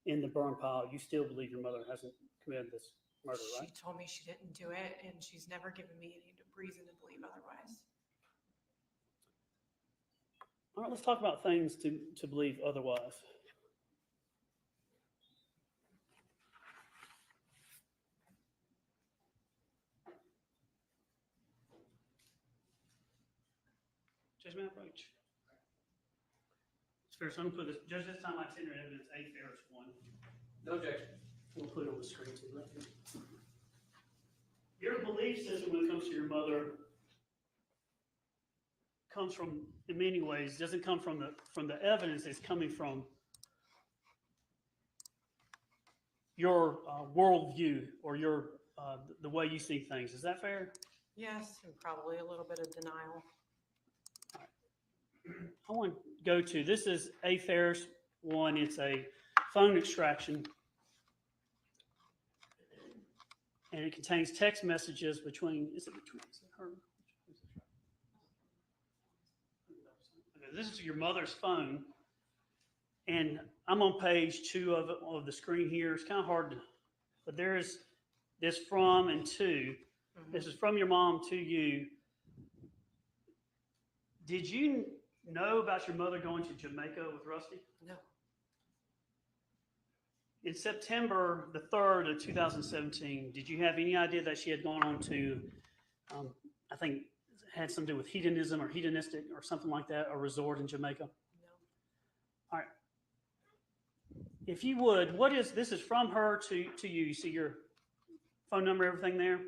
in the burn pile, you still believe your mother hasn't committed this murder, right? She told me she didn't do it, and she's never given me any reason to believe otherwise. All right, let's talk about things to believe otherwise. Judgment approach. It's fair, so I'm going to put this, judge, this time I tender evidence A, Farris 1. No objection. We'll put it on the screen too. Your belief system when it comes to your mother comes from, in many ways, doesn't come from the evidence. It's coming from your worldview or your the way you see things. Is that fair? Yes, and probably a little bit of denial. I want to go to, this is a Farris one. It's a phone extraction. And it contains text messages between, is it her? Okay, this is your mother's phone. And I'm on page 2 of the screen here. It's kind of hard to, but there's this from and to. This is from your mom to you. Did you know about your mother going to Jamaica with Rusty? No. In September the 3rd of 2017, did you have any idea that she had gone on to, I think, had something to do with hedonism or hedonistic or something like that, a resort in Jamaica? No. All right. If you would, this is from her to you. You see your phone number, everything there?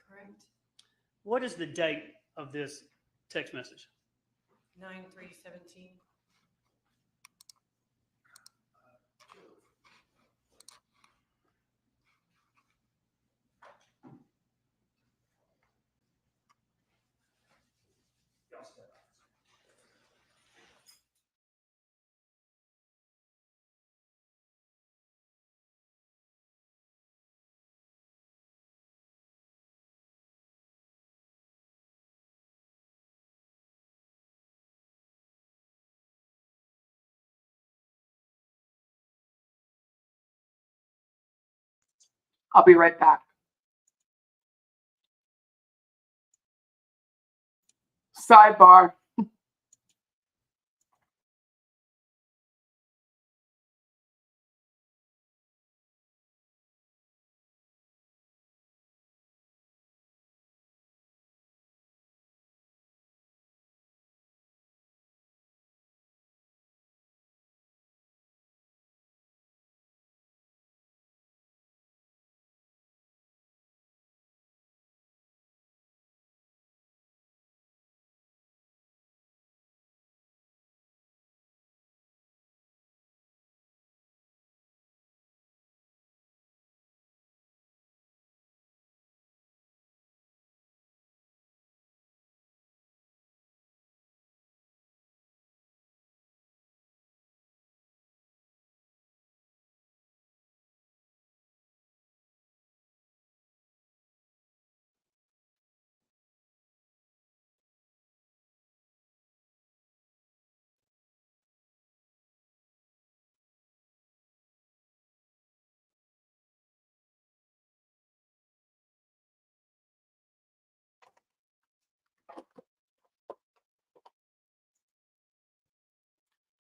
Correct. What is the date of this text message? 9/3/17. I'll be right back. Sidebar.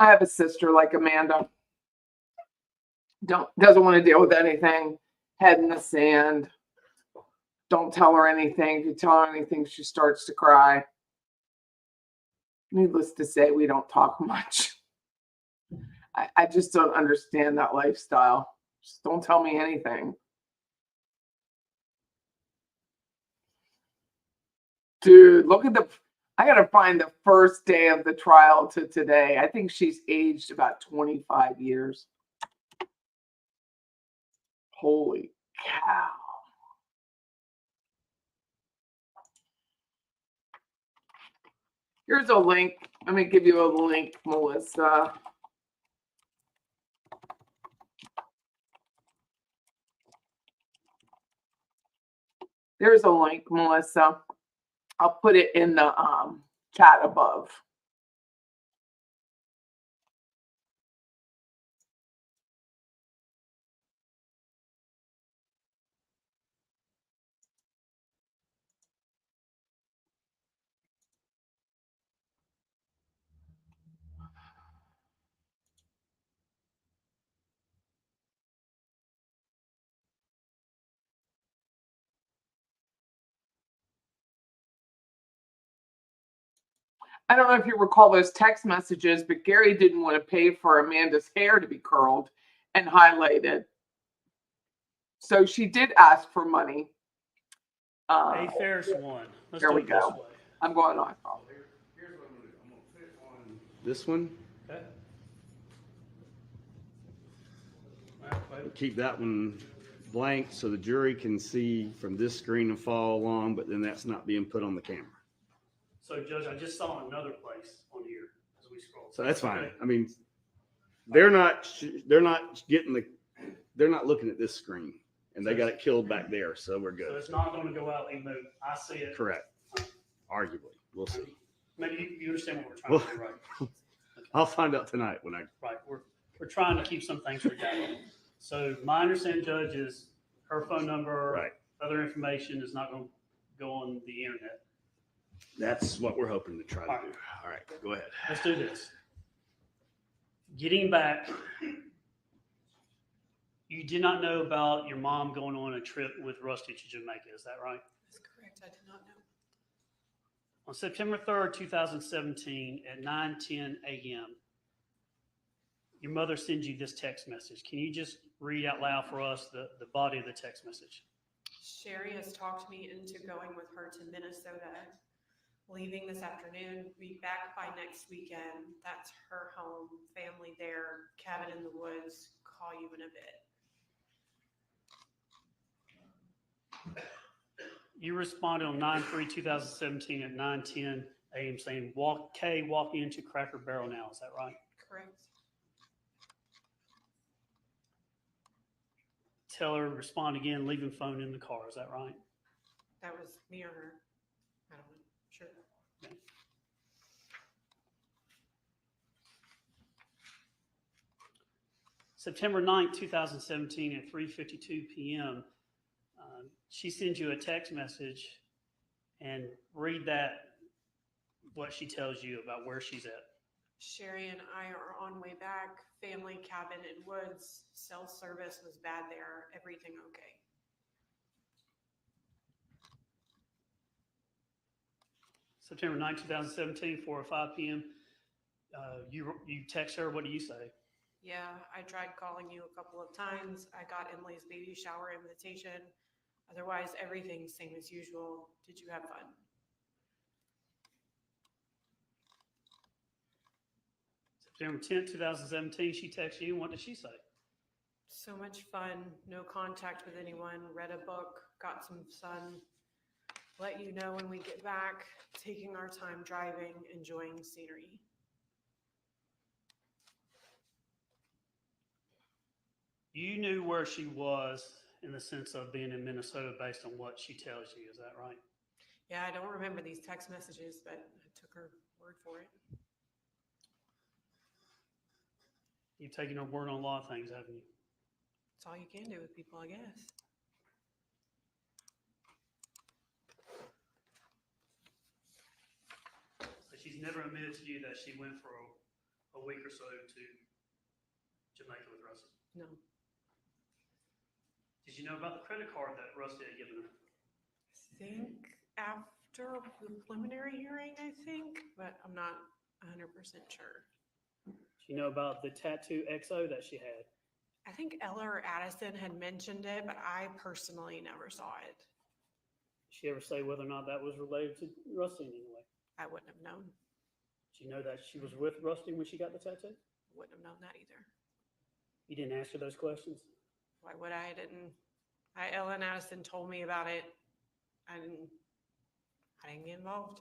I have a sister like Amanda. Doesn't want to deal with anything. Head in the sand. Don't tell her anything. If you tell her anything, she starts to cry. Needless to say, we don't talk much. I just don't understand that lifestyle. Just don't tell me anything. Dude, look at I gotta find the first day of the trial to today. I think she's aged about 25 years. Holy cow. Here's a link. Let me give you a link, Melissa. There's a link, Melissa. I'll put it in the chat above. I don't know if you recall those text messages, but Gary didn't want to pay for Amanda's hair to be curled and highlighted. So she did ask for money. A Farris one. Let's There do we it this go. way. I'm going on. Here's what I'm gonna do. I'm gonna put it on this one. Okay. Keep that one blank so the jury can see from this screen and follow along, but then that's not being put on the camera. So Judge, I just saw another place on here as we scroll. So that's fine. Okay. I mean, they're not looking at this screen, and they got it killed back there, so we're So good. it's not going to go out even though I see it. Correct. Arguably, we'll see. Maybe you understand what we're trying to do, right? I'll find out tonight when I. Right. We're trying to keep some things redacted. So my understanding, Judge, is her phone number, Right. other information is not going to go on the internet. That's what we're hoping to try to do. All right, go ahead. Let's do this. Getting back, you did not know about your mom going on a trip with Rusty to Jamaica. Is that right? That's correct. I did not know. On September 3rd, 2017 at 9:10 a.m., your mother sends you this text message. Can you just read out loud for us the body of the text message? Sherry has talked me into going with her to Minnesota, leaving this afternoon, be back by next weekend. That's her home, family there, cabin in the woods. Call you in a bit. You responded on 9/3/2017 at 9:10 a.m. saying, walking into Cracker Barrel now. Is that right? Correct. Tell her, respond again, leaving phone in the car. Is that right? That was me or her. I don't know. Sure. Okay. September 9th, 2017 at 3:52 p.m., she sends you a text message, and read that, what she tells you about where she's at. Sherry and I are on way back. Family cabin in woods. Cell service was bad there. Everything okay. September 9th, 2017, 4:05 p.m. You text her. What do you say? Yeah, I tried calling you a couple of times. I got Emily's baby shower invitation. Otherwise, everything's same as usual. Did you have fun? September 10th, 2017, she texted you. What did she say? So much fun. No contact with anyone. Read a book. Got some sun. Let you know when we get back. Taking our time driving. Enjoying scenery. You knew where she was in the sense of being in Minnesota based on what she tells you. Is that right? Yeah, I don't remember these text messages, but I took her word for it. You've taken her word on a lot of things, haven't you? That's all you can do with people, I guess. So she's never admitted to you that she went for a week or so to Jamaica with Rusty. No. Did you know about the credit card that Rusty had given her? I think after the preliminary hearing, but I'm not 100% sure. Do you know about the tattoo XO that she had? I think Ella or Addison had mentioned it, but I personally never saw it. Did she ever say whether or not that was related to Rusty in any way? I wouldn't have known. Did you know that she was with Rusty when she got the tattoo? Wouldn't have known that either. You didn't ask her those questions? Why would I? Ella and Addison told me about it. I didn't get involved.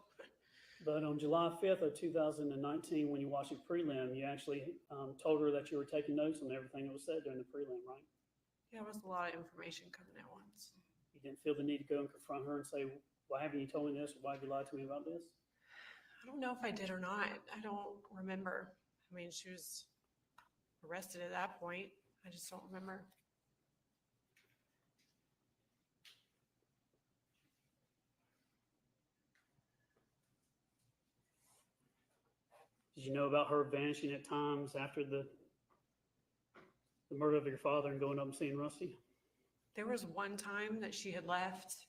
But on July 5th of 2019, when you watched the prelim, you actually told her that you were taking notes on everything that was said during the prelim, right? Yeah, it was a lot of information coming at once. You didn't feel the need to go and confront her and say, why haven't you told me this? Or why have you lied to me about this? I don't know if I did or not. I don't remember. I mean, she was arrested at that point. I just don't remember. Did you know about her vanishing at times after the murder of your father and going up and seeing Rusty? There was one time that she had left.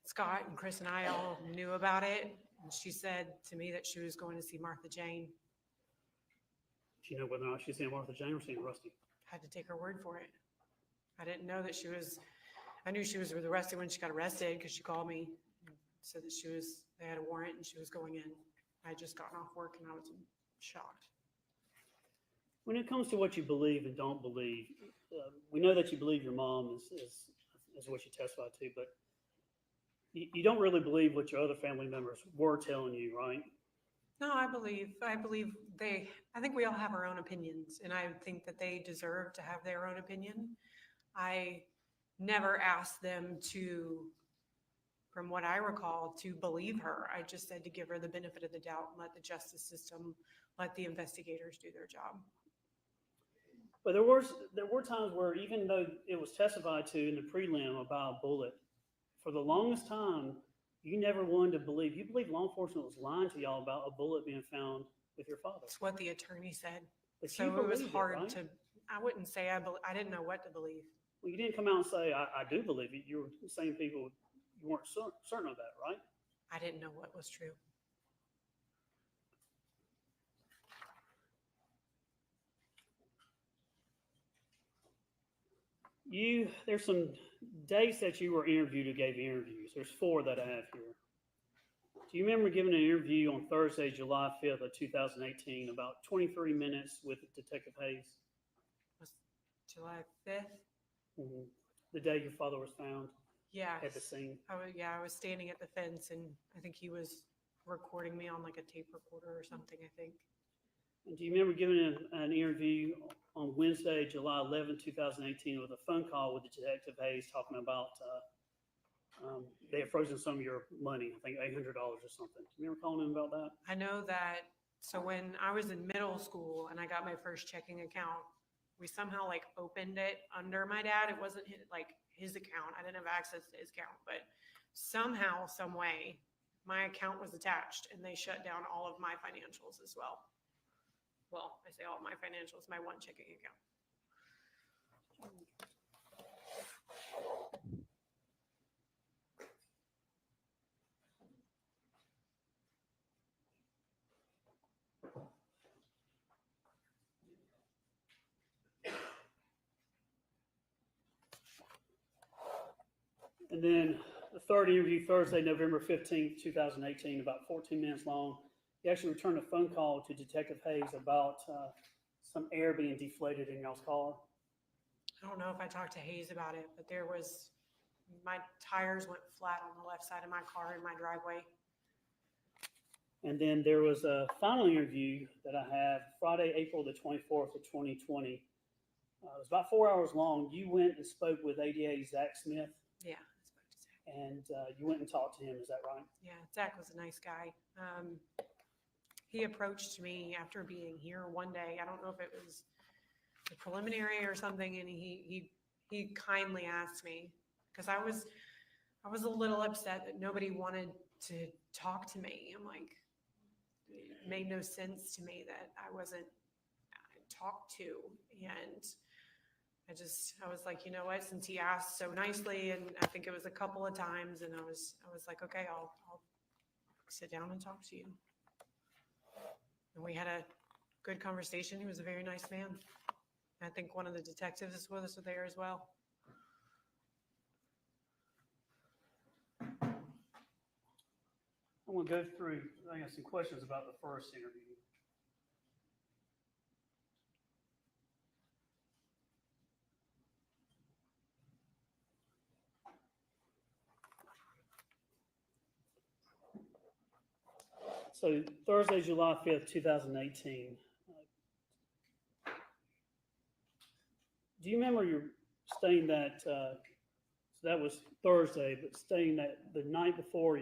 Scott and Chris and I all knew about it. And she said to me that she was going to see Martha Jane. Do you know whether or not she's seeing Martha Jane or seeing Rusty? I had to take her word for it. I didn't know that I knew she was with Rusty when she got arrested because she called me and said that they had a warrant and she was going in. I had just gotten off work and I was shocked. When it comes to what you believe and don't believe, we know that you believe your mom is what you testified to, but you don't really believe what your other family members were telling you, right? No, I believe I think we all have our own opinions, and I think that they deserve to have their own opinion. I never asked them to, from what I recall, to believe her. I just said to give her the benefit of the doubt and let the justice system, let the investigators do their job. But there were times where, even though it was testified to in the prelim about a bullet, for the longest time, you never wanted to believe. You believed law enforcement was lying to y'all about a bullet being found with your father. That's what the attorney said. But So you it was believed hard right? to, I wouldn't say I didn't know what to believe. Well, you didn't come out and say, I do believe it. You were saying people, you weren't certain of that, right? I didn't know what was true. There's some dates that you were interviewed who gave interviews. There's 4 that I have here. Do you remember giving an interview on Thursday, July 5th of 2018, about 23 minutes with Detective Hayes? Was July 5th? Mm-hmm. The day your father was found. Yeah. At the scene. I was standing at the fence, and I think he was recording me on like a tape recorder or something, I think. And do you remember giving an interview on Wednesday, July 11, 2018, with a phone call with Detective Hayes talking about they had frozen some of your money, I think $800 or something. Do you remember calling him about that? I know that. So when I was in middle school and I got my first checking account, we somehow like opened it under my dad. It wasn't his account. I didn't have access to his account, but somehow, some way, my account was attached and they shut down all of my financials as well. Well, I say all of my financials, my one checking account. And then the third interview, Thursday, November 15th, 2018, about 14 minutes long. He actually returned a phone call to Detective Hayes about some air being deflated in y'all's car. I don't know if I talked to Hayes about it, but my tires went flat on the left side of my car in my driveway. And then there was a final interview that I have Friday, April the 24th of 2020. It was about 4 hours long. You went and spoke with ADA Zach Smith. Yeah, I spoke to Zach. And you went and talked to him. Is that right? Yeah, Zach was a nice guy. He approached me after being here one day. I don't know if it was a preliminary or something, and he kindly asked me, because I was a little upset that nobody wanted to talk to me. I'm like, it made no sense to me that I wasn't talked to, and I was like, you know what, since he asked so nicely, and I think it was a couple of times, and I was like, okay, I'll sit down and talk to you. And we had a good conversation. He was a very nice man. I think one of the detectives was there as well. I'm going to go through, I got some questions about the first interview. So Thursday, July 5th, 2018. Do you remember you staying that, so that was Thursday, but staying that the night before,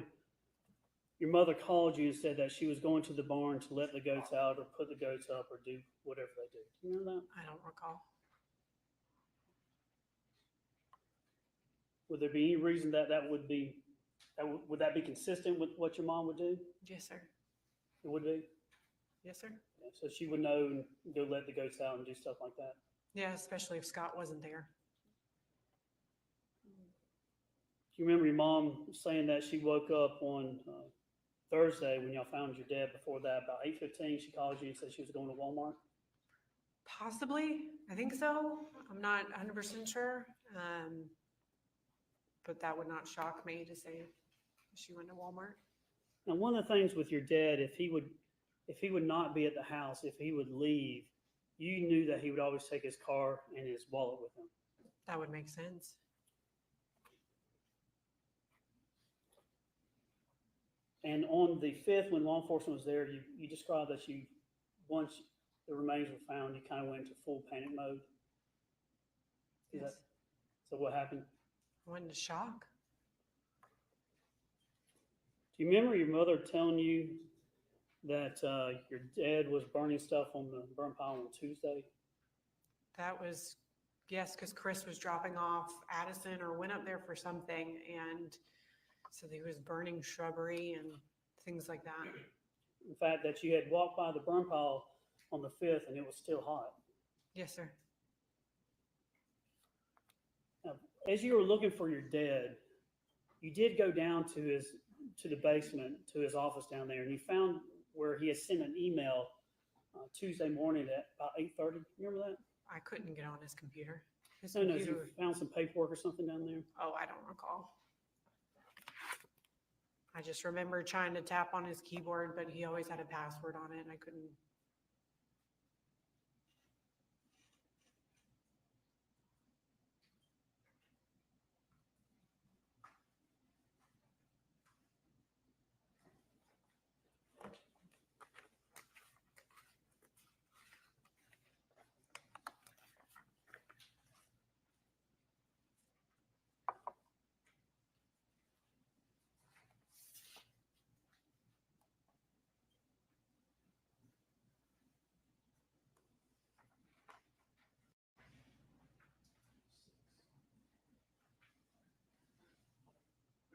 your mother called you and said that she was going to the barn to let the goats out or put the goats up or do whatever they do. Do you remember that? I don't recall. Would there be any reason that would be, would that be consistent with what your mom would do? Yes, sir. It would be? Yes, sir. Yeah, so she would know and go let the goats out and do stuff like that. Yeah, especially if Scott wasn't there. Do you remember your mom saying that she woke up on Thursday when y'all found your dad? Before that, about 8:15, she called you and said she was going to Walmart? Possibly. I think so. I'm not 100% sure. But that would not shock me to say she went to Walmart. Now, one of the things with your dad, if he would not be at the house, if he would leave, you knew that he would always take his car and his wallet with him. That would make sense. And on the 5th, when law enforcement was there, you described that you, once the remains were found, you kind of went into full panic mode. Is Yes. that, so what happened? I went into shock. Do you remember your mother telling you that your dad was burning stuff on the burn pile on Tuesday? That was, yes, because Chris was dropping off Addison or went up there for something, and so he was burning shrubbery and things like that. In fact, that you had walked by the burn pile on the 5th and it was still hot. Yes, sir. Now, as you were looking for your dad, you did go down to the basement, to his office down there, and you found where he had sent an email Tuesday morning at about 8:30. Remember that? I couldn't get on his computer. His No, you computer. found some paperwork or something down there. Oh, I don't recall. I just remember trying to tap on his keyboard, but he always had a password on it and I couldn't.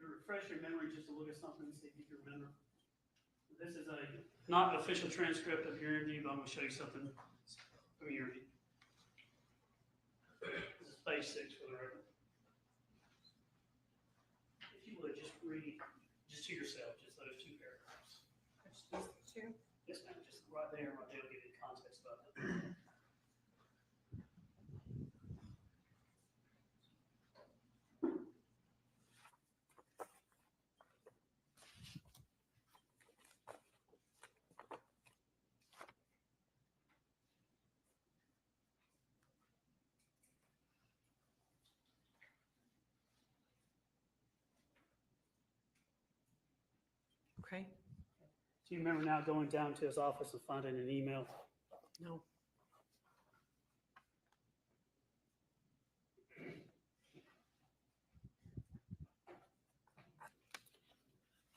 To refresh your memory, just to look at something and see if you can remember. This is not an official transcript of your interview, but I'm going to show you something from your interview. This is page 6 for the record. If you would, just read, just to yourself, just those 2 paragraphs. Yes, ma'am, just right there will give you context about that. Okay. Do you remember now going down to his office and finding an email? No.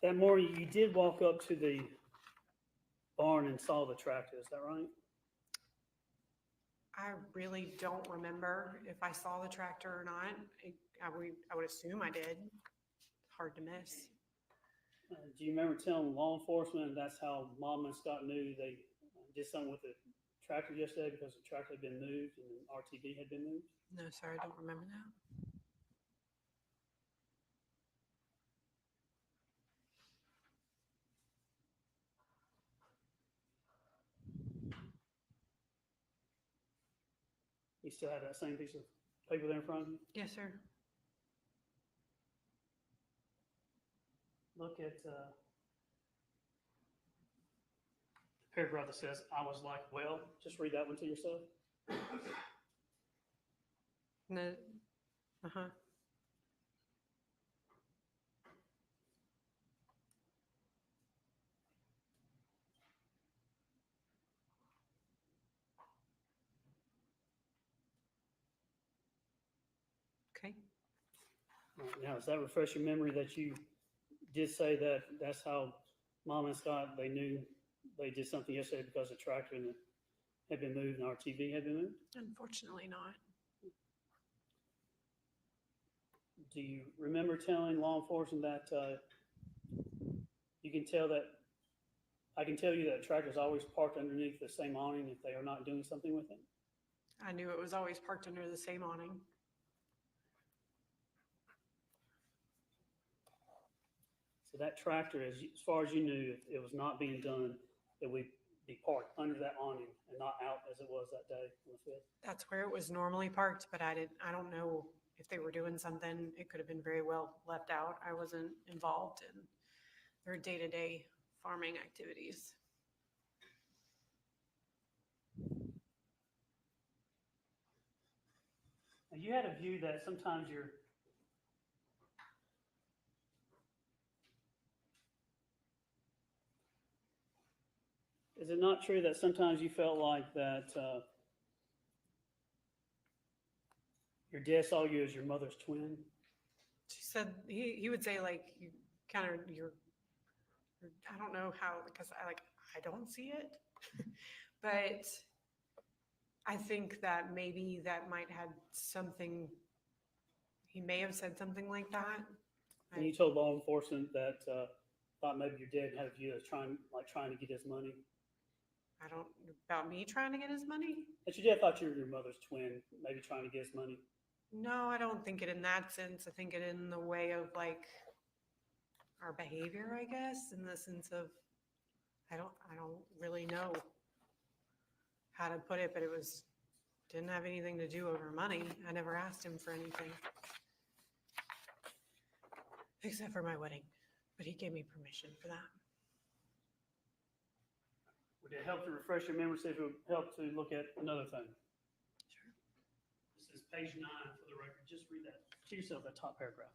That morning, you did walk up to the barn and saw the tractor, is that right? I really don't remember if I saw the tractor or not. I would assume I did. Hard to miss. Do you remember telling law enforcement that's how Mom and Scott knew they did something with the tractor yesterday because the tractor had been moved and the RTV had been moved? No, sir, I don't remember that. You still have that same piece of paper there in front of you? Yes, sir. Look at the paragraph that says, I was like, well, just read that one to yourself. No. Uh-huh. Okay. Right, now, does that refresh your memory that you did say that that's how Mom and Scott, they knew they did something yesterday because the tractor had been moved and our TV had been moved? Unfortunately not. Do you remember telling law enforcement that you can tell that, I can tell you that a tractor is always parked underneath the same awning if they are not doing something with it? I knew it was always parked under the same awning. So that tractor, as far as you knew, if it was not being done, it would be parked under that awning and not out as it was that day on the 5th. That's where it was normally parked, but I don't know if they were doing something. It could have been very well left out. I wasn't involved in their day-to-day farming activities. You had a view that sometimes you're Is it not true that sometimes you felt like that your dad saw you as your mother's twin? She said he would say like you kind of I don't know how because I don't see it, but I think that maybe that might have something. He may have said something like that. And you told law enforcement that thought maybe your dad had a view as trying to get his money. I don't about me trying to get his money. That your dad thought you were your mother's twin, maybe trying to get his money. No, I don't think it in that sense. I think it in the way of like our behavior, I guess, in the sense of I don't really know how to put it, but didn't have anything to do over money. I never asked him for anything. Except for my wedding. But he gave me permission for that. Would it help to refresh your memory? See if it would help to look at another thing. Sure. This is page 9 for the record. Just read that to yourself, that top paragraph.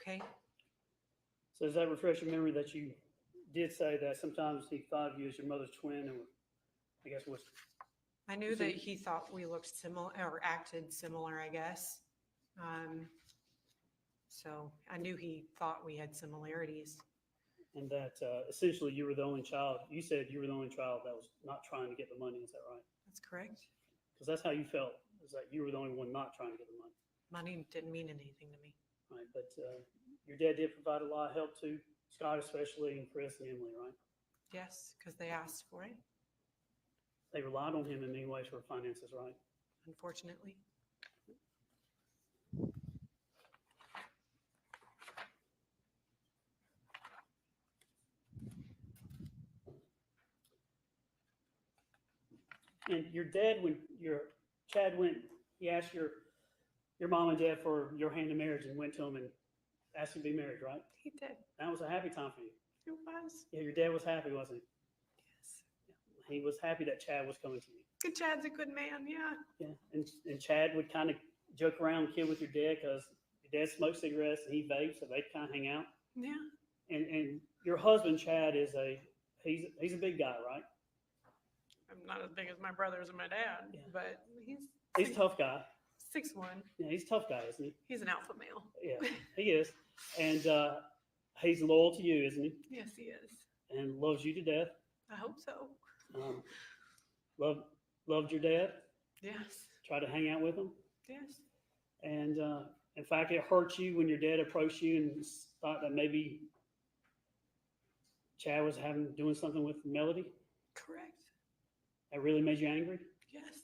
Okay. So does that refresh your memory that you did say that sometimes he thought of you as your mother's twin, and I guess was I knew that he thought we looked similar or acted similar, I guess. So I knew he thought we had similarities. and that essentially you were the only child. You said you were the only child that was not trying to get the money. Is that right? That's correct. Because that's how you felt, is that you were the only one not trying to get the money. Money didn't mean anything to me. Right, but your dad did provide a lot of help to Scott, especially, and Chris and Emily, right? Yes, because they asked for it, They relied on him in many ways for finances, right? unfortunately. And your dad, when Chad went, he asked your mom and dad for your hand in marriage and went to him and asked him to be married, right? He did. That was a happy time for you. It was. Yeah, your dad was happy, wasn't he? Yes. He was happy that Chad was coming to you. Good Chad's a good man, yeah. Yeah, and Chad would kind of joke around and kid with your dad because your dad smoked cigarettes and he vaped, so they'd kind of hang out. Yeah. And your husband Chad is he's a big guy, right? I'm not as big as my brothers and my dad, Yeah. but He's a tough guy. 6'1". Yeah, he's a tough guy, isn't he? He's an alpha male. Yeah, he is, and he's loyal to you, isn't he? Yes, he is. And loves you to death. I hope so. Loved your dad. Yes. Tried to hang out with him. Yes. And in fact, it hurt you when your dad approached you and thought that maybe Chad was doing something with Melody. Correct. That really made you angry. Yes.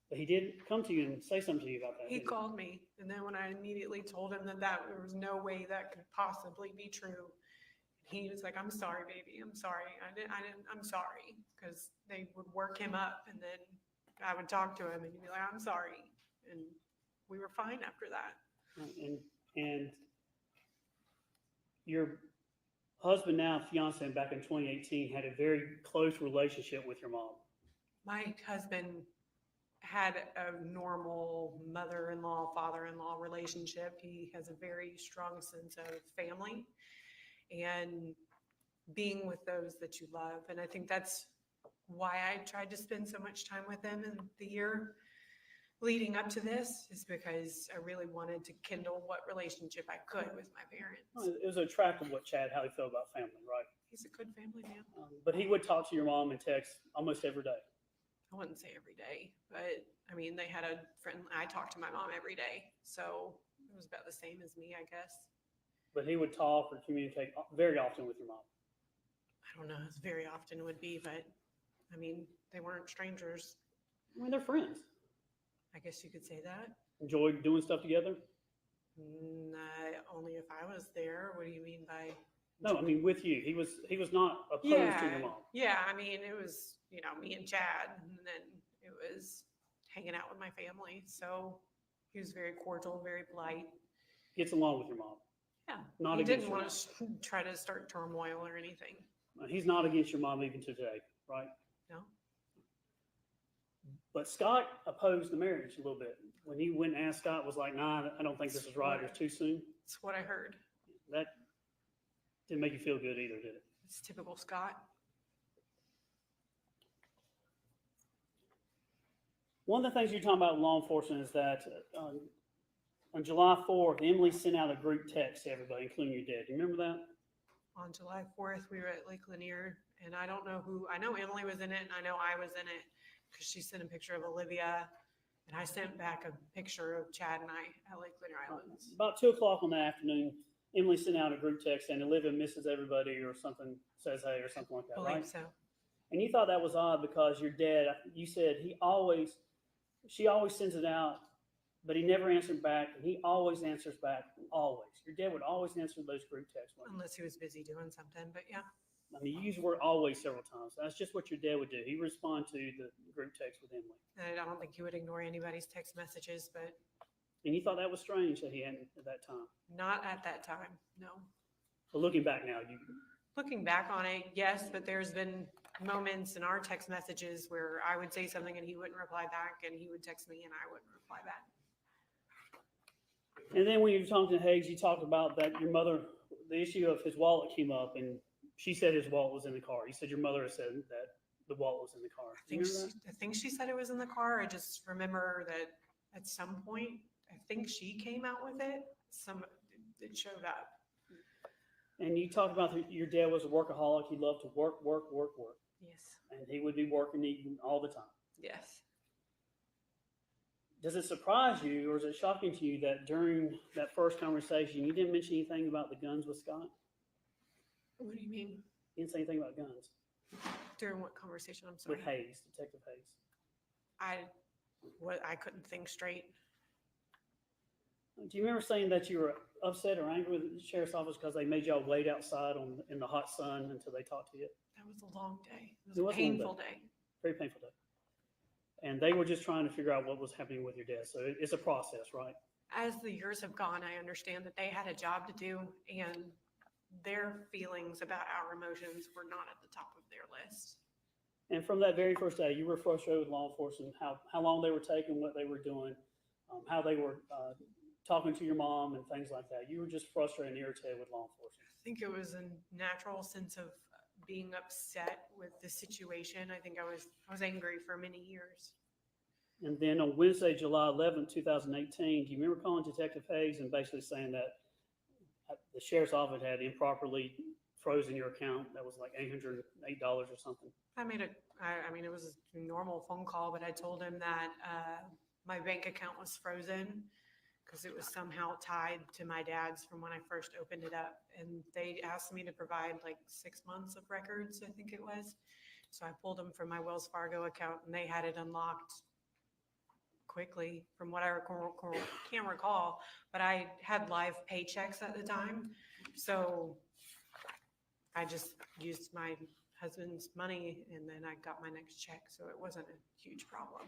But he did come to you and say something to you about that. He didn't called me, and then when I immediately told him that there was no way that could possibly be true, he was like, "I'm sorry, baby. I'm sorry. I'm sorry," because they would work him up, and then I would talk to him, and he'd be like, "I'm sorry," and we were fine after that. And your husband, now fiance, back in 2018, had a very close relationship with your mom. My husband had a normal mother-in-law, father-in-law relationship. He has a very strong sense of family and being with those that you love. And I think that's why I tried to spend so much time with him in the year leading up to this, is because I really wanted to kindle what relationship I could with my parents. Well, it was attractive how he felt about family, right? He's a good family man. But he would talk to your mom and text almost every day. I wouldn't say every day, but I mean, they had a friend. I talked to my mom every day, so it was about the same as me, I guess. But he would talk or communicate very often with your mom. I don't know as very often it would be, but I mean, they weren't strangers. I mean, they're friends. I guess you could say that. Enjoyed doing stuff together? Only if I was there. What do you mean by? No, I mean with you. He was not opposed to your mom. Yeah, I mean, it was, me and Chad, and then it was hanging out with my family. So he was very cordial, very polite. Gets along with your mom. Yeah. Not He against didn't your want to try to start turmoil or anything. He's not against your mom even today, right? No. But Scott opposed the marriage a little bit. When he went and asked Scott, was like, nah, I don't think this is right. It's too soon. That's what I heard. That didn't make you feel good either, did it? It's typical Scott. One of the things you're talking about in law enforcement is that on July 4th, Emily sent out a group text to everybody, including your dad. Do you remember that? On July 4th, we were at Lake Lanier, and I don't know who, I know Emily was in it, and I know I was in it, because she sent a picture of Olivia, and I sent back a picture of Chad and I at Lake Lanier Islands. About 2 o'clock on the afternoon, Emily sent out a group text and Olivia misses everybody or something, says hey or something like that, I believe right? so. And you thought that was odd because your dad, you said she always sends it out, but he never answered back, and he always answers back, always. Your dad would always answer those group texts. Unless he was busy doing something, but yeah. I mean, you use the word always several times. That's just what your dad would do. He would respond to the group text with Emily. And I don't think he would ignore anybody's text messages, but And you thought that was strange that he hadn't at that time. not at that time, no. But looking back now, Looking back on it, yes, but there's been moments in our text messages where I would say something and he wouldn't reply back, and he would text me and I wouldn't reply back. and then when you were talking to Higgs, you talked about that your mother, the issue of his wallet came up, and she said his wallet was in the car. You said your mother said that the wallet was in the car. Do you remember that? I think she said it was in the car. I just remember that at some point, I think she came out with it. It showed up. And you talked about your dad was a workaholic. He loved to work. Yes. And he would be working even all the time. Yes. Does it surprise you, or is it shocking to you that during that first conversation, you didn't mention anything about the guns with Scott? What do you mean? You didn't say anything about guns During what conversation? I'm sorry. with Hayes, Detective Hayes. I couldn't think straight. Do you remember saying that you were upset or angry with the sheriff's office because they made y'all wait outside in the hot sun until they talked to you? That was a long day. It It was was a a long painful day. Very painful day. And they were just trying to figure out what was happening with your dad. So it's a process, right? As the years have gone, I understand that they had a job to do, and their feelings about our emotions were not at the top of their list. And from that very first day, you were frustrated with law enforcement, how long they were taking, what they were doing, how they were talking to your mom and things like that. You were just frustrated and irritated with law enforcement. I think it was a natural sense of being upset with the situation. I think I was angry for many years. And then on Wednesday, July 11th, 2018, do you remember calling Detective Hayes and basically saying that the sheriff's office had improperly frozen your account? That was like $808 or something. I mean, it was a normal phone call, but I told him that my bank account was frozen because it was somehow tied to my dad's from when I first opened it up. And they asked me to provide like 6 months of records, I think it was. So I pulled them from my Wells Fargo account, and they had it unlocked quickly from what I can't recall, but I had live paychecks at the time. So I just used my husband's money, and then I got my next check. So it wasn't a huge problem.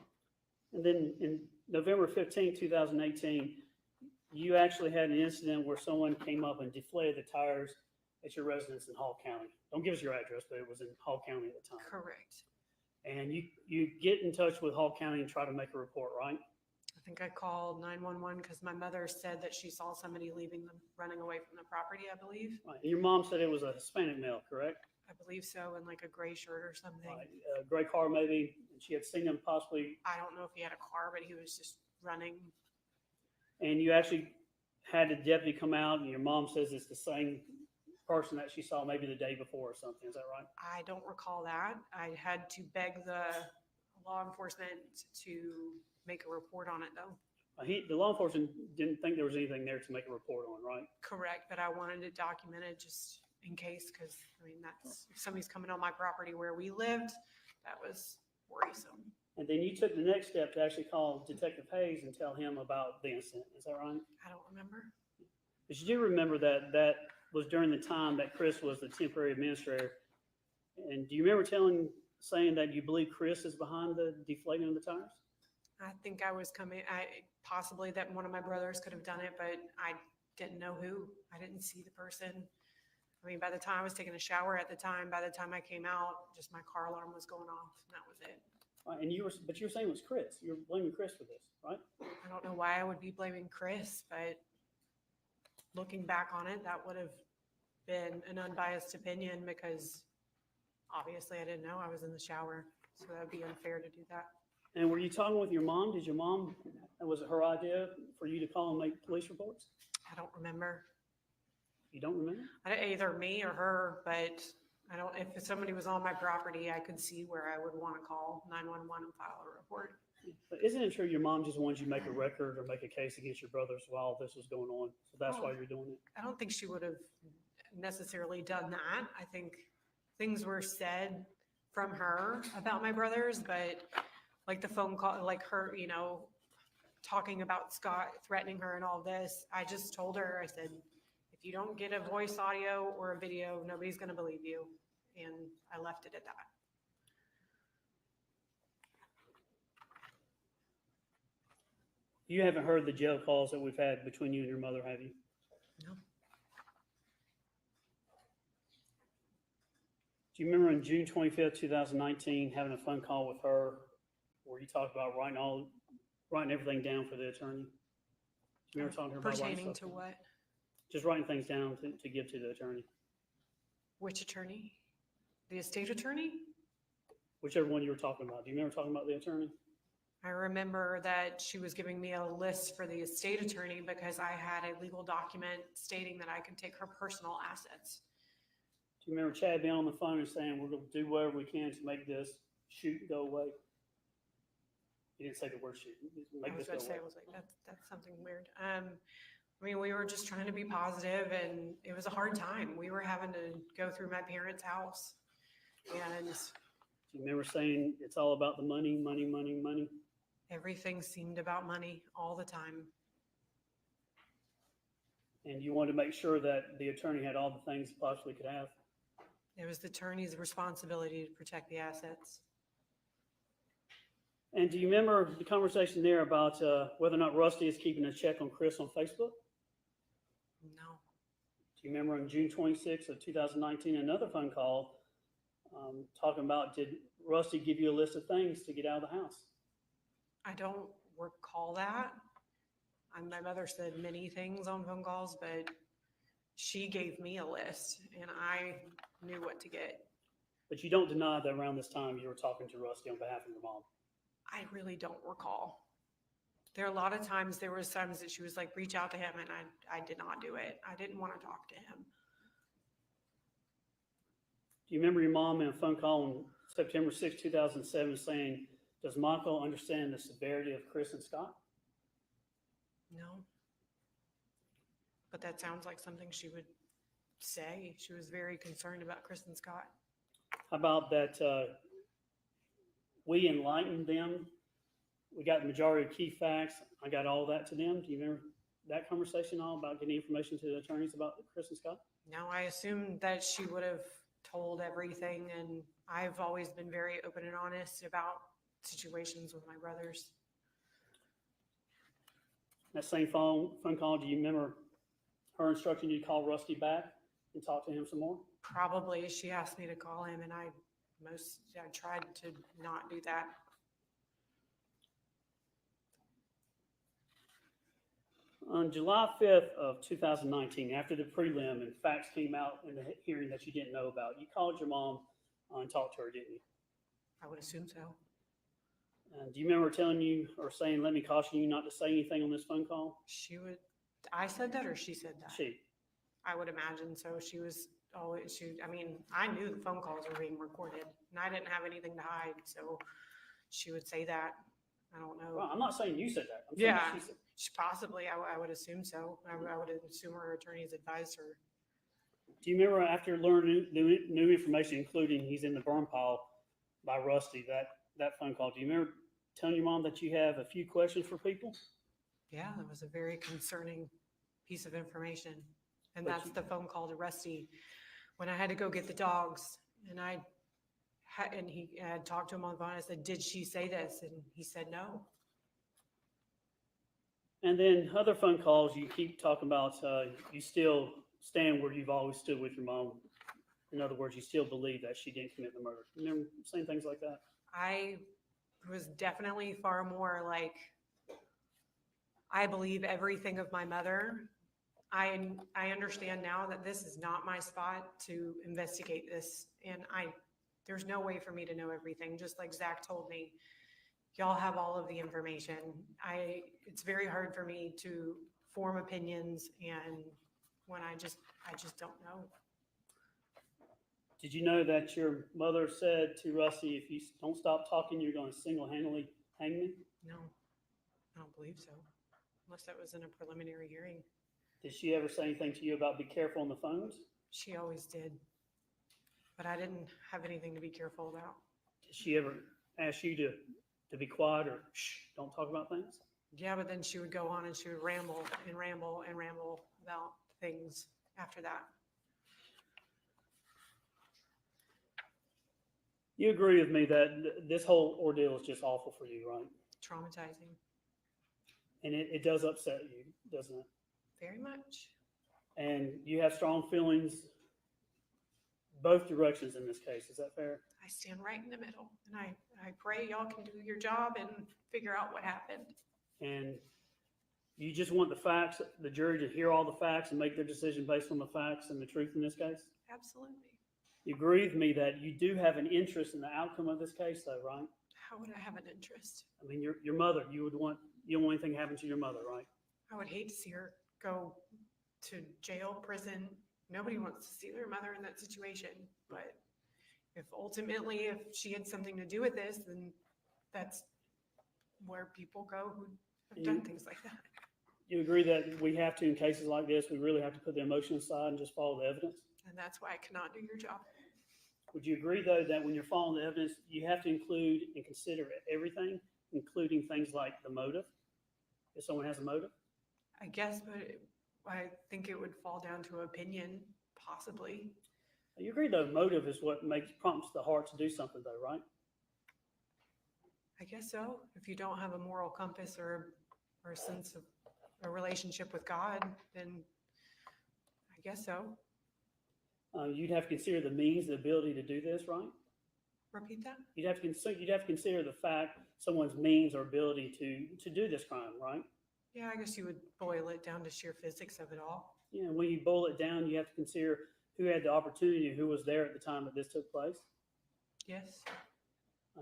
And then in November 15th, 2018, you actually had an incident where someone came up and deflated the tires at your residence in Hall County. Don't give us your address, but it was in Hall County at the time. Correct. And you get in touch with Hall County and try to make a report, right? I think I called 911 because my mother said that she saw somebody running away from the property, I believe. Right. And your mom said it was a Hispanic male, correct? I believe so, in like a gray shirt or something. Right. A gray car maybe, and she had seen him possibly. I don't know if he had a car, but he was just running. And you actually had a deputy come out, and your mom says it's the same person that she saw maybe the day before or something. Is that right? I don't recall that. I had to beg the law enforcement to make a report on it, though. The law enforcement didn't think there was anything there to make a report on, right? Correct, but I wanted it documented just in case, because I mean, that's if somebody's coming on my property where we lived, that was worrisome. And then you took the next step to actually call Detective Hayes and tell him about the incident. Is that right? I don't remember. But you do remember that was during the time that Chris was the temporary administrator. And do you remember telling saying that you believe Chris is behind the deflating of the tires? I think I was possibly that one of my brothers could have done it, but I didn't know who. I didn't see the person. I mean, by the time I was taking a shower at the time, by the time I came out, just my car alarm was going off, and that was it. Right, and you were saying it was Chris. You're blaming Chris for this, right? I don't know why I would be blaming Chris, but looking back on it, that would have been an unbiased opinion because obviously I didn't know I was in the shower, so that would be unfair to do that. And were you talking with your mom? Did your mom, was it her idea for you to call and make police reports? I don't remember. You don't remember? Either me or her, but I don't, if somebody was on my property, I could see where I would want to call 911 and file a report. But isn't it true your mom just wanted you to make a record or make a case against your brothers while this was going on? So that's why you're doing it? I don't think she would have necessarily done that. I think things were said from her about my brothers, but like the phone call, like her, you know, talking about Scott threatening her and all this, I just told her, I said, if you don't get a voice audio or a video, nobody's going to believe you. And I left it at that. You haven't heard the jail calls that we've had between you and your mother, have you? No. Do you remember on June 25th, 2019, having a phone call with her where you talked about writing everything down for the attorney? Do you remember talking to her about Pertaining to what? Just writing things down to give to the attorney. Which attorney? The estate attorney? Whichever one you were talking about. Do you remember talking about the attorney? I remember that she was giving me a list for the estate attorney because I had a legal document stating that I could take her personal assets. Do you remember Chad being on the phone and saying, we're going to do whatever we can to make this shoot go away? He didn't say the word shoot. Make this go away. I was like, that's something weird. I mean, we were just trying to be positive, and it was a hard time. We were having to go through my parents' house. And do you remember saying it's all about the money, money, money, money? Everything seemed about money all the time. And you wanted to make sure that the attorney had all the things he possibly could have. It was the attorney's responsibility to protect the assets. And do you remember the conversation there about whether or not Rusty is keeping a check on Chris on Facebook? No. Do you remember on June 26th of 2019, another phone call talking about, did Rusty give you a list of things to get out of the house? I don't recall that. My mother said many things on phone calls, but she gave me a list and I knew what to get. But you don't deny that around this time you were talking to Rusty on behalf of your mom? I really don't recall. There are a lot of times, there was times that she was like, reach out to him, and I did not do it. I didn't want to talk to him. Do you remember your mom in a phone call on September 6, 2007 saying, does Michael understand the severity of Chris and Scott? No. But that sounds like something she would say. She was very concerned about Chris and Scott. How about that we enlightened them? We got the majority of key facts. I got all that to them. Do you remember that conversation all about getting information to the attorneys about Chris and Scott? No, I assumed that she would have told everything, and I've always been very open and honest about situations with my brothers. That same phone call, do you remember her instructing you to call Rusty back and talk to him some more? Probably. She asked me to call him, and I tried to not do that. On July 5th of 2019, after the prelim and facts came out in the hearing that you didn't know about, you called your mom and talked to her, didn't you? I would assume so. Do you remember telling you or saying, let me caution you not to say anything on this phone call? I said that, or she said that? She. I would imagine so. She was always, I knew the phone calls were being recorded, and I didn't have anything to hide, so she would say that. I don't know. Well, I'm not saying you said that. I'm saying she said. Possibly. I would assume so. I would assume her attorneys advised her. Do you remember after learning new information, including he's in the burn pile by Rusty, that phone call, do you remember telling your mom that you have a few questions for people? Yeah, that was a very concerning piece of information. And that's the phone call to Rusty when I had to go get the dogs. And I and he had talked to him on the phone. I said, did she say this? And he said no. And then other phone calls, you keep talking about you still stand where you've always stood with your mom. In other words, you still believe that she didn't commit the murder. Remember saying things like that? I was definitely far more like, I believe everything of my mother. I understand now that this is not my spot to investigate this. And there's no way for me to know everything. Just like Zach told me, y'all have all of the information. It's very hard for me to form opinions, and when I just don't know. Did you know that your mother said to Rusty, if you don't stop talking, you're going to single-handedly hang me? No, I don't believe so. Unless that was in a preliminary hearing. Did she ever say anything to you about be careful on the phones? She always did. But I didn't have anything to be careful about. Did she ever ask you to be quiet or shh, don't talk about things? Yeah, but then she would go on and she would ramble and ramble and ramble about things after that. You agree with me that this whole ordeal is just awful for you, right? Traumatizing. And it does upset you, doesn't it? Very much. And you have strong feelings both directions in this case. Is that fair? I stand right in the middle, and I pray y'all can do your job and figure out what happened. And you just want the facts, the jury to hear all the facts and make their decision based on the facts and the truth in this case? Absolutely. You agree with me that you do have an interest in the outcome of this case, though, right? How would I have an interest? I mean, your mother, you don't want anything to happen to your mother, right? I would hate to see her go to jail, prison. Nobody wants to see their mother in that situation. But if she had something to do with this, then that's where people go who have done things like that. You agree that we have to, in cases like this, we really have to put the emotion aside and just follow the evidence? And that's why I cannot do your job. Would you agree, though, that when you're following the evidence, you have to include and consider everything, including things like the motive, if someone has a motive? I guess, but I think it would fall down to opinion, possibly. You agree, though, motive is what prompts the heart to do something, though, right? I guess so. If you don't have a moral compass or a sense of a relationship with God, then I guess so. You'd have to consider the means, the ability to do this, right? Repeat that? You'd have to consider the fact someone's means or ability to do this crime, right? Yeah, I guess you would boil it down to sheer physics of it all. Yeah, when you boil it down, you have to consider who had the opportunity, who was there at the time that this took place. Yes.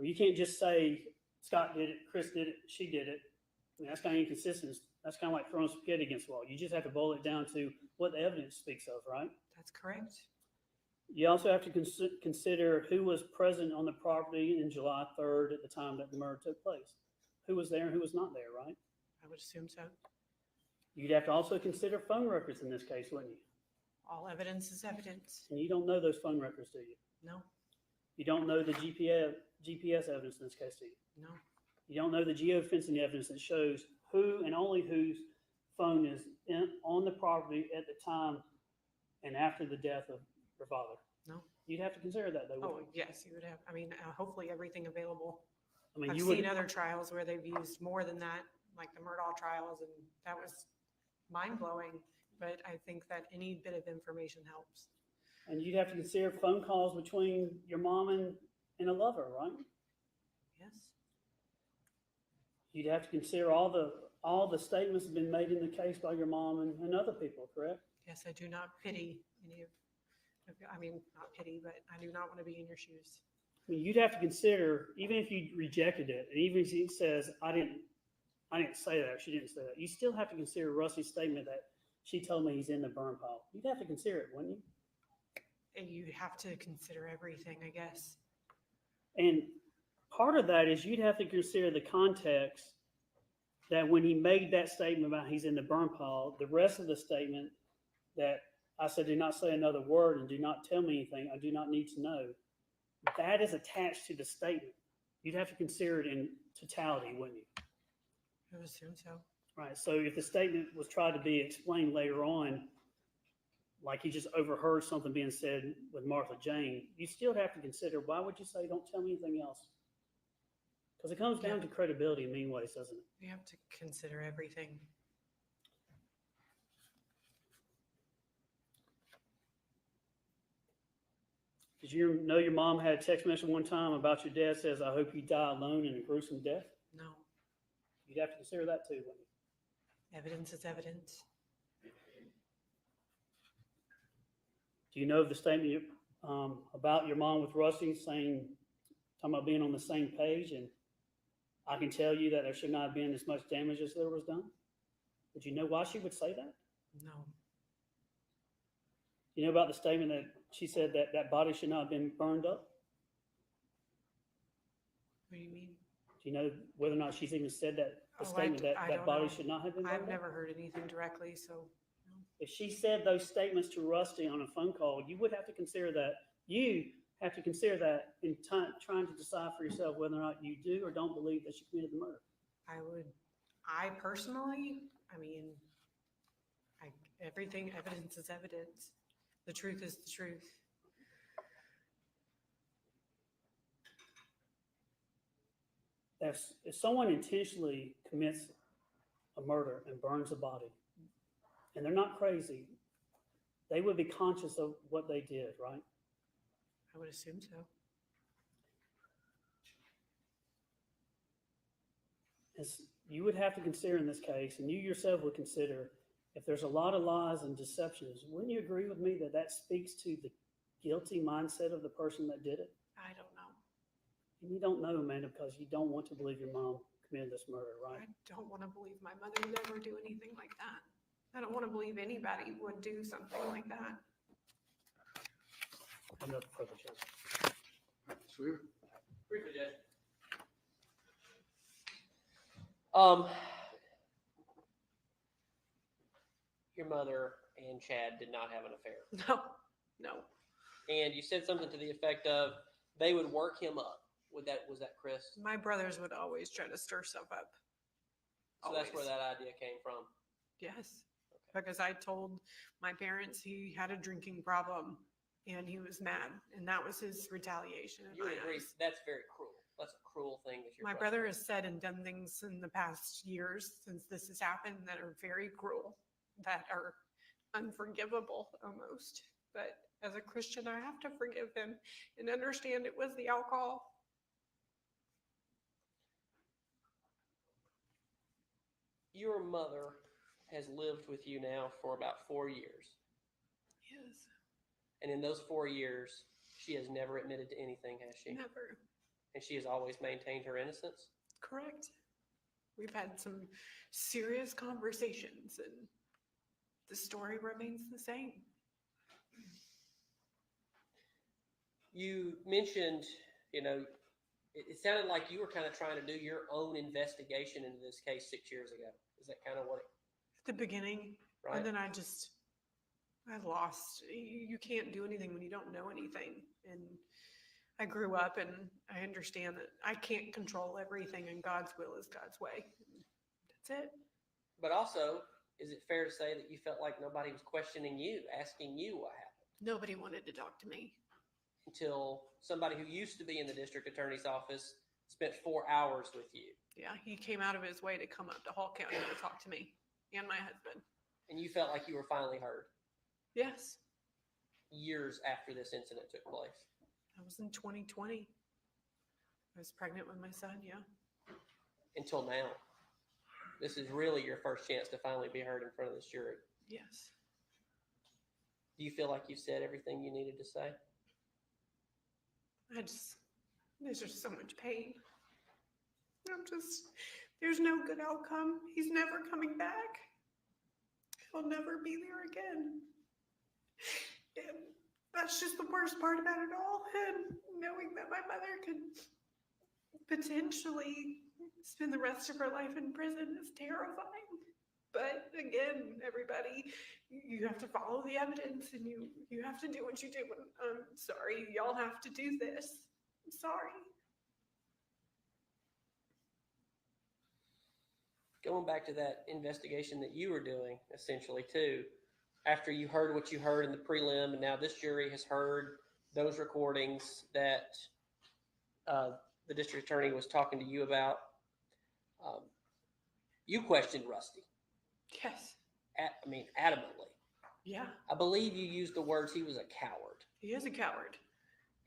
You can't just say Scott did it, Chris did it, she did it. I mean, that's kind of inconsistent. That's kind of like throwing spaghetti against the wall. You just have to boil it down to what the evidence speaks of, right? That's correct. You also have to consider who was present on the property in July 3rd at the time that the murder took place. Who was there and who was not there, right? I would assume so. You'd have to also consider phone records in this case, wouldn't you? All evidence is evidence. And you don't know those phone records, do you? No. You don't know the GPS evidence in this case, do you? No. You don't know the geofencing evidence that shows who and only whose phone is on the property at the time and after the death of your father. No. You'd have to consider that, though. Oh, yes, you would have. I mean, hopefully everything available. I mean, I've seen other trials where they've used more than that, like the Murdaugh trials, and that was mind-blowing. But I think that any bit of information helps. And you'd have to consider phone calls between your mom and a lover, right? Yes. You'd have to consider all the statements that have been made in the case by your mom and other people, correct? Yes, I do not pity any of, I mean, not pity, but I do not want to be in your shoes. I mean, you'd have to consider, even if you rejected it, and even if he says, I didn't say that, she didn't say that, you still have to consider Rusty's statement that she told me he's in the burn pile. You'd have to consider it, wouldn't you? And you have to consider everything, I guess. And part of that is you'd have to consider the context that when he made that statement about he's in the burn pile, the rest of the statement that I said, do not say another word and do not tell me anything I do not need to know, that is attached to the statement. You'd have to consider it in totality, wouldn't you? I would assume so. Right. So if the statement was tried to be explained later on, like he just overheard something being said with Martha Jane, you still have to consider, why would you say, don't tell me anything else? Because it comes down to credibility in many ways, doesn't it? You have to consider everything. Did you know your mom had a text message one time about your dad says, I hope you die alone in a gruesome death? No. You'd have to consider that too, wouldn't you? Evidence is evidence. Do you know the statement about your mom with Rusty talking about being on the same page, and I can tell you that there should not have been as much damage as there was done? Would you know why she would say that? No. You know about the statement that she said that that body should not have been burned up? What do you mean? Do you know whether or not she's even said that the Oh, statement that I that don't body know. should not have been burned I've up? never heard anything directly, so If she said those statements to Rusty on a phone call, you would have to consider that. You have to consider that in trying to decide for yourself whether or not you do or don't believe that she committed the murder. I personally, I mean, evidence is evidence. The truth is the truth. If someone intentionally commits a murder and burns a body, and they're not crazy, they would be conscious of what they did, right? I would assume so. You would have to consider in this case, and you yourself would consider, if there's a lot of lies and deceptions, wouldn't you agree with me that that speaks to the guilty mindset of the person that did it? I don't know. And you don't know, Amanda, because you don't want to believe your mom committed this murder, right? I don't want to believe my mother would ever do anything like that. I don't want to believe anybody would do something like that. Another further judgment. Swear. Briefly, Judge. Your mother and Chad did not have an affair. No. And you said something to the effect of they would work him up. Was that Chris? My brothers would always try to stir stuff up. So that's where that idea came from. Yes. Because I told my parents he had a drinking problem and he was mad, and that was his retaliation. You would agree that's very cruel. That's a cruel thing that your My brother has said and done things in the past years since this has happened that are very cruel, that are unforgivable almost. But as a Christian, I have to forgive him and understand it was the alcohol. Your mother has lived with you now for about 4 years. Yes. And in those 4 years, she has never admitted to anything, has she? Never. And she has always maintained her innocence? Correct. We've had some serious conversations and the story remains the same. You mentioned, it sounded like you were kind of trying to do your own investigation into this case 6 years ago. Is that kind of what At the beginning, right? and then I lost. You can't do anything when you don't know anything. And I grew up and I understand that I can't control everything and God's will is God's way. That's it. But also, is it fair to say that you felt like nobody was questioning you, asking you what happened? Nobody wanted to talk to me. Until somebody who used to be in the district attorney's office spent 4 hours with you. Yeah, he came out of his way to come up to Hall County to talk to me and my husband. And you felt like you were finally heard Yes. years after this incident took place. That was in 2020. I was pregnant with my son, yeah. Until now. This is really your first chance to finally be heard in front of this jury. Yes. Do you feel like you said everything you needed to say? There's just so much pain. There's no good outcome. He's never coming back. He'll never be there again. And that's just the worst part about it all. And knowing that my mother could potentially spend the rest of her life in prison is terrifying. But again, everybody, you have to follow the evidence and you have to do what you do. And I'm sorry, y'all have to do this. I'm sorry. Going back to that investigation that you were doing, essentially, too, after you heard what you heard in the prelim, and now this jury has heard those recordings that the district attorney was talking to you about, you questioned Rusty. Yes. Adamantly. Yeah. I believe you used the words he was a coward. He is a coward.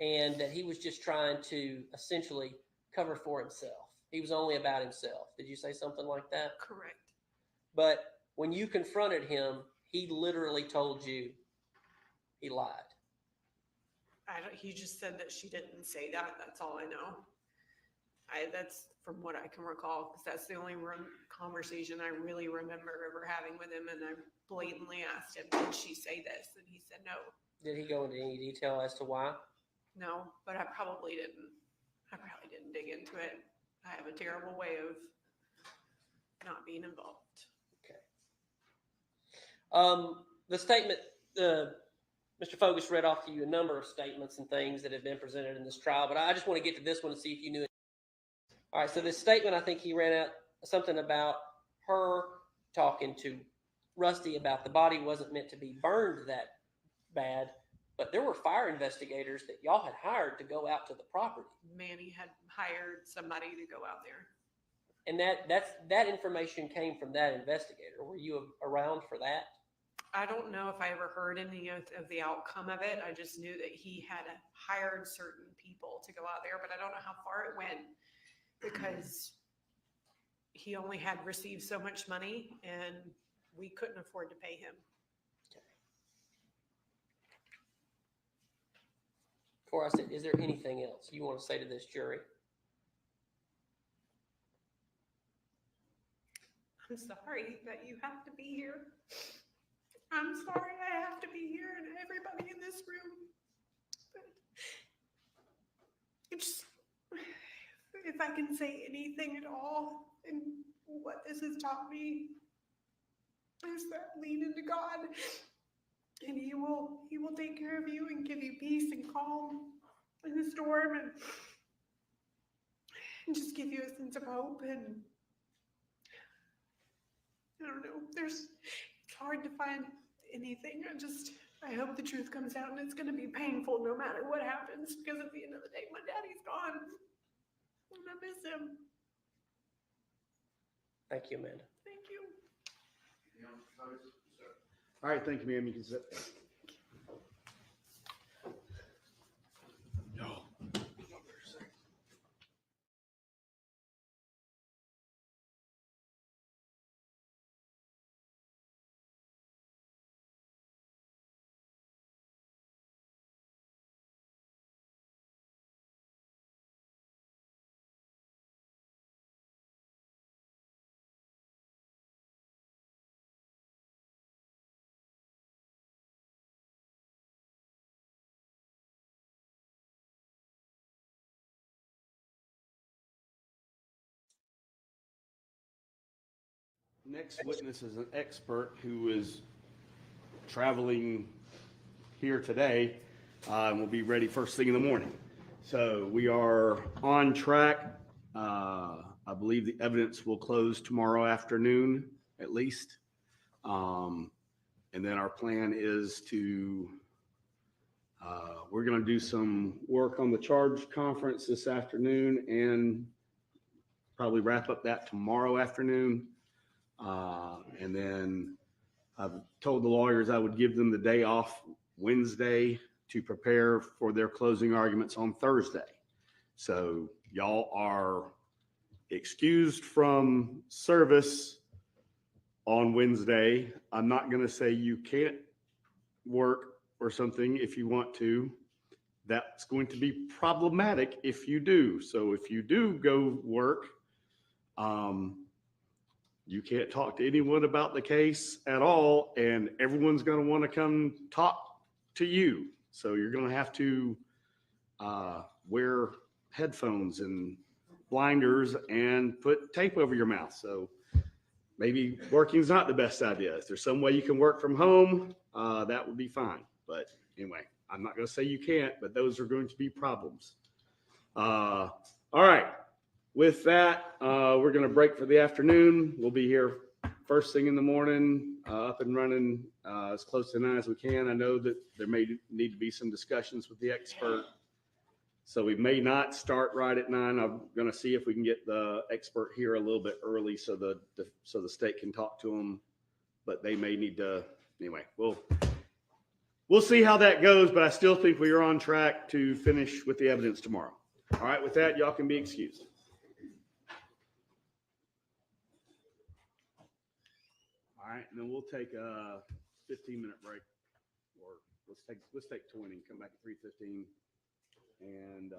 And that he was just trying to essentially cover for himself. He was only about himself. Did you say something like that? Correct. But when you confronted him, he literally told you he lied. He just said that she didn't say that. That's all I know. That's from what I can recall, because that's the only conversation I really remember ever having with him. And I blatantly asked him, did she say this? And he said no. Did he go into any detail as to why? No, but I probably didn't dig into it. I have a terrible way of not being involved. Okay. The statement, Mr. Fogus read off to you a number of statements and things that have been presented in this trial, but I just want to get to this one and see if you knew it. All right, so this statement, I think he ran out something about her talking to Rusty about the body wasn't meant to be burned that bad, but there were fire investigators that y'all had hired to go out to the property. Manny had hired somebody to go out there. And that information came from that investigator. Were you around for that? I don't know if I ever heard any of the outcome of it. I just knew that he had hired certain people to go out there, but I don't know how far it went because he only had received so much money and we couldn't afford to pay him. Before I said, is there anything else you want to say to this jury? I'm sorry that you have to be here. I'm sorry I have to be here and everybody in this room. But it's, if I can say anything at all, and what this has taught me is that lean into God, and He will take care of you and give you peace and calm in the storm, and just give you a sense of hope. And I don't know, it's hard to find anything. I hope the truth comes out, and it's going to be painful no matter what happens, because at the end of the day, my daddy's gone, and I miss him. Thank you, Amanda. Thank you. All right, thank you, ma'am. You can sit. Next witness is an expert who is traveling here today and will be ready first thing in the morning. So we are on track. I believe the evidence will close tomorrow afternoon at least. And then our plan is to, we're going to do some work on the charge conference this afternoon and probably wrap up that tomorrow afternoon. And then I've told the lawyers I would give them the day off Wednesday to prepare for their closing arguments on Thursday. So y'all are excused from service on Wednesday. I'm not going to say you can't work or something if you want to. That's going to be problematic if you do. So if you do go work, you can't talk to anyone about the case at all, and everyone's going to want to come talk to you. So you're going to have to wear headphones and blinders and put tape over your mouth. So maybe working's not the best idea. If there's some way you can work from home, that would be fine. But anyway, I'm not going to say you can't, but those are going to be problems. All right. With that, we're going to break for the afternoon. We'll be here first thing in the morning up and running as close to 9 as we can. I know that there may need to be some discussions with the expert. So we may not start right at 9. I'm going to see if we can get the expert here a little bit early so the state can talk to them. But they may need to, anyway, we'll see how that goes, but I still think we are on track to finish with the evidence tomorrow. All right, with that, y'all can be excused. All right, and then we'll take a 15-minute break, or let's take 20, come back at 3:15, and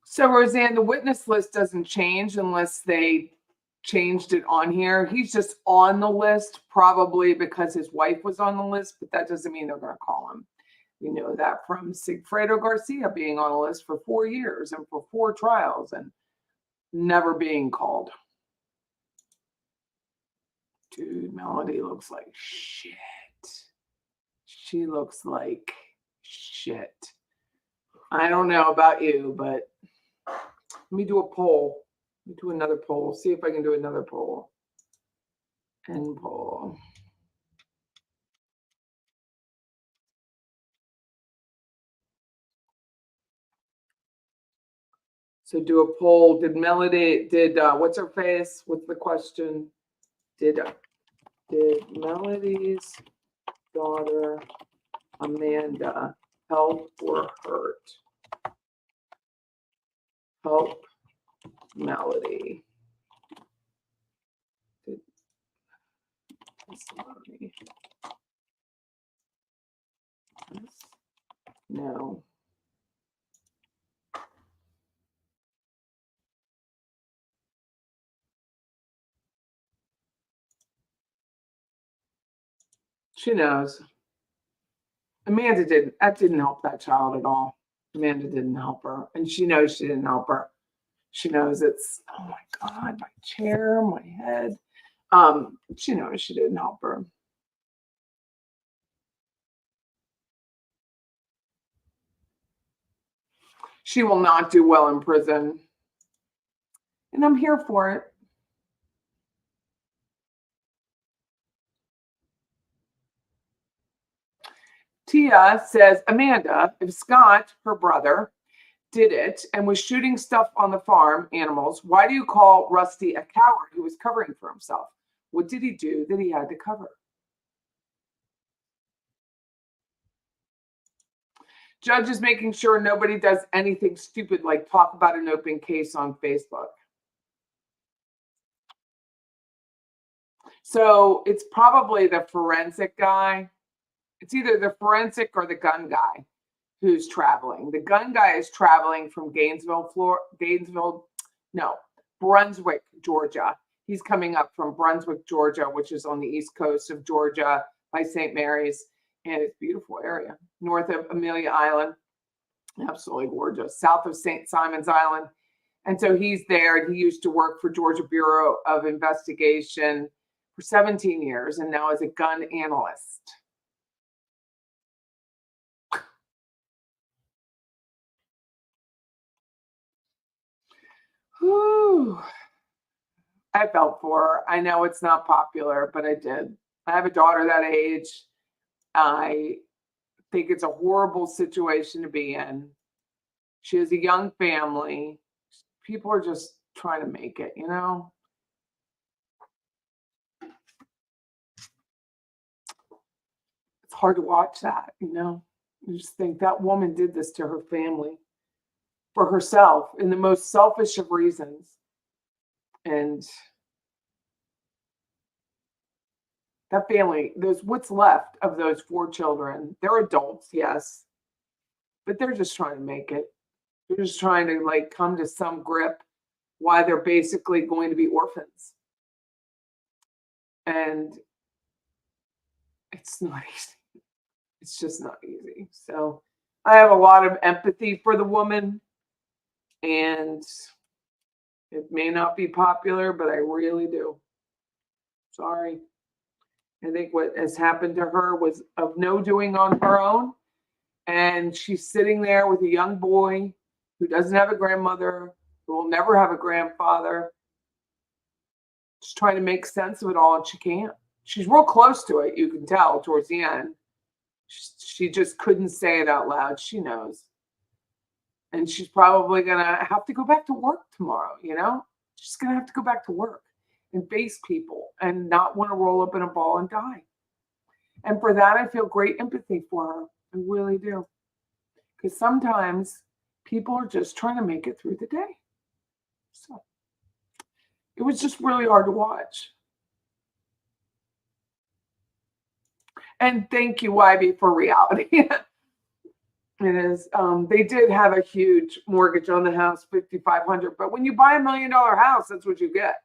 So Roseanne, the witness list doesn't change unless they changed it on here. He's just on the list, probably because his wife was on the list, but that doesn't mean they're going to call him. We know that from Sigfredo Garcia being on a list for 4 years and for 4 trials and never being called. Dude, Melody looks like shit. She looks like shit. I don't know about you, but let me do a poll. Let me do another poll. See if I can do another poll. End poll. So do a poll. Did Melody, what's her face? What's the question? Did Melody's daughter, Amanda, help or hurt? Help Melody. No. She knows. Amanda didn't. That didn't help that child at all. Amanda didn't help her. And she knows she didn't help her. She knows it's, oh my God, my chair, my head. She knows she didn't help her. She will not do well in prison. And I'm here for it. Tia says, Amanda, if Scott, her brother, did it and was shooting stuff on the farm, animals, why do you call Rusty a coward who was covering for himself? What did he do that he had to cover? Judge is making sure nobody does anything stupid like talk about an open case on Facebook. So it's probably the forensic guy. It's either the forensic or the gun guy who's traveling. The gun guy is traveling from Brunswick, Georgia. He's coming up from Brunswick, Georgia, which is on the east coast of Georgia by St. Mary's. And it's a beautiful area, north of Amelia Island. Absolutely gorgeous. South of St. Simon's Island. And so he's there, and he used to work for Georgia Bureau of Investigation for 17 years and now is a gun analyst. Whew. I felt for her. I know it's not popular, but I did. I have a daughter that age. I think it's a horrible situation to be in. She has a young family. People are just trying to make it, you know? It's hard to watch that, you know? You just think that woman did this to her family for herself in the most selfish of reasons. And that family, what's left of those 4 children, they're adults, yes, but they're just trying to make it. They're just trying to like come to some grip why they're basically going to be orphans. And it's not easy. It's just not easy. So I have a lot of empathy for the woman, and it may not be popular, but I really do. Sorry. I think what has happened to her was of no doing on her own. And she's sitting there with a young boy who doesn't have a grandmother, who will never have a grandfather. She's trying to make sense of it all, and she can't. She's real close to it, you can tell towards the end. She just couldn't say it out loud. She knows. And she's probably going to have to go back to work tomorrow, you know? She's going to have to go back to work and face people and not want to roll up in a ball and die. And for that, I feel great empathy for her. I really do. Because sometimes people are just trying to make it through the day. So it was just really hard to watch. And thank you, YB, for reality. It is. They did have a huge mortgage on the house, $5,500. But when you buy $1 million house, that's what you get.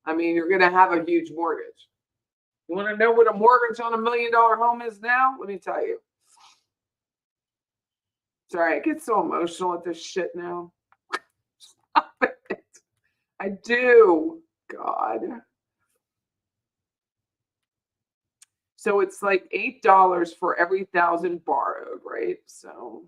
I mean, you're going to have a huge mortgage. You want to know what a mortgage on $1 million home is now? Let me tell you. Sorry, I get so emotional at this shit now. Stop it. I do. God. So it's like $8 for every 1,000 borrowed, right? So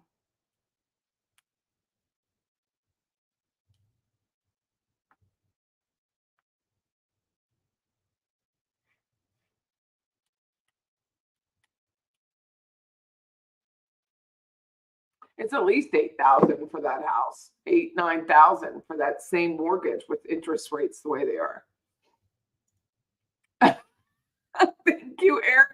it's at least $8,000 for that house, $9,000 for that same mortgage with interest rates the way they are. Thank you, Eric.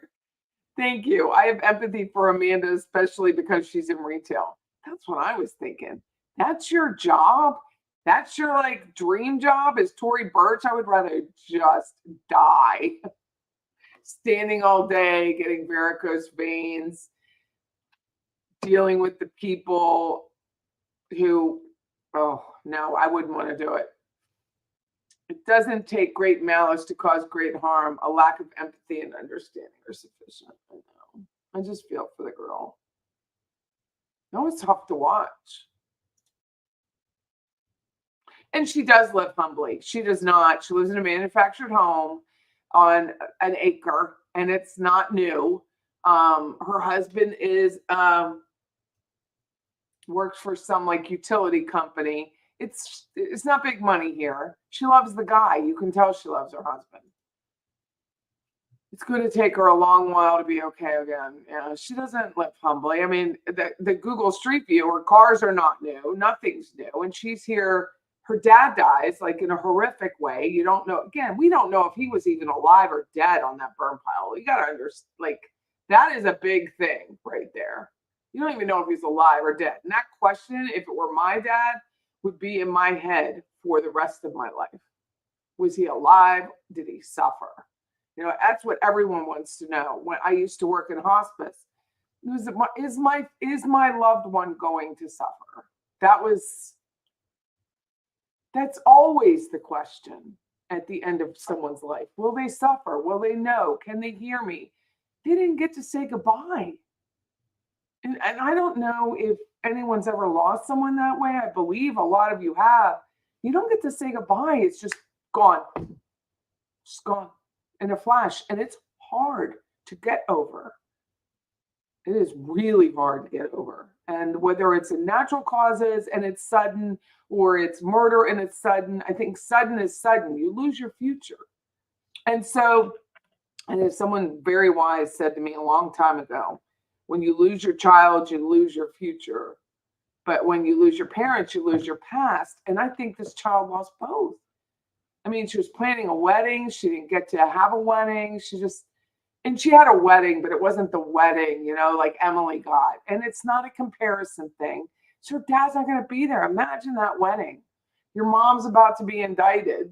Thank you. I have empathy for Amanda, especially because she's in retail. That's what I was thinking. That's your job. That's your like dream job is Tory Burch. I would rather just die. Standing all day, getting varicose veins, dealing with the people who, oh no, I wouldn't want to do it. It doesn't take great malice to cause great harm. A lack of empathy and understanding are sufficient. I know. I just feel for the girl. No, it's tough to watch. And she does live humbly. She does not. She lives in a manufactured home on an acre, and it's not new. Her husband is works for some like utility company. It's not big money here. She loves the guy. You can tell she loves her husband. It's going to take her a long while to be okay again. Yeah, she doesn't live humbly. I mean, the Google Street View, her cars are not new. Nothing's new. And she's here. Her dad dies like in a horrific way. You don't know. Again, we don't know if he was even alive or dead on that burn pile. You got to understand, like, that is a big thing right there. You don't even know if he's alive or dead. And that question, if it were my dad, would be in my head for the rest of my life. Was he alive? Did he suffer? You know, that's what everyone wants to know. When I used to work in hospice, is my loved one going to suffer? That's always the question at the end of someone's life. Will they suffer? Will they know? Can they hear me? They didn't get to say goodbye. And I don't know if anyone's ever lost someone that way. I believe a lot of you have. You don't get to say goodbye. It's just gone. Just gone in a flash. And it's hard to get over. It is really hard to get over. And whether it's in natural causes and it's sudden, or it's murder and it's sudden, I think sudden is sudden. You lose your future. And so, and as someone very wise said to me a long time ago, when you lose your child, you lose your future. But when you lose your parents, you lose your past. And I think this child lost both. I mean, she was planning a wedding. She didn't get to have a wedding. And she had a wedding, but it wasn't the wedding, you know, like Emily got. And it's not a comparison thing. So her dad's not going to be there. Imagine that wedding. Your mom's about to be indicted.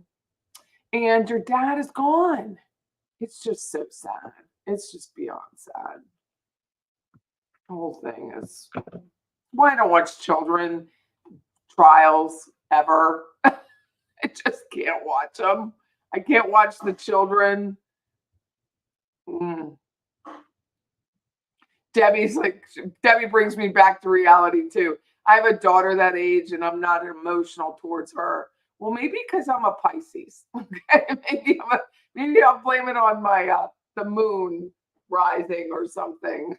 And your dad is gone. It's just so sad. It's just beyond sad. The whole thing is why I don't watch children trials ever. I just can't watch them. I can't watch the children. Debbie brings me back to reality too. I have a daughter that age and I'm not emotional towards her. Well, maybe because I'm a Pisces. Okay, maybe I'll blame it on my the moon rising or something.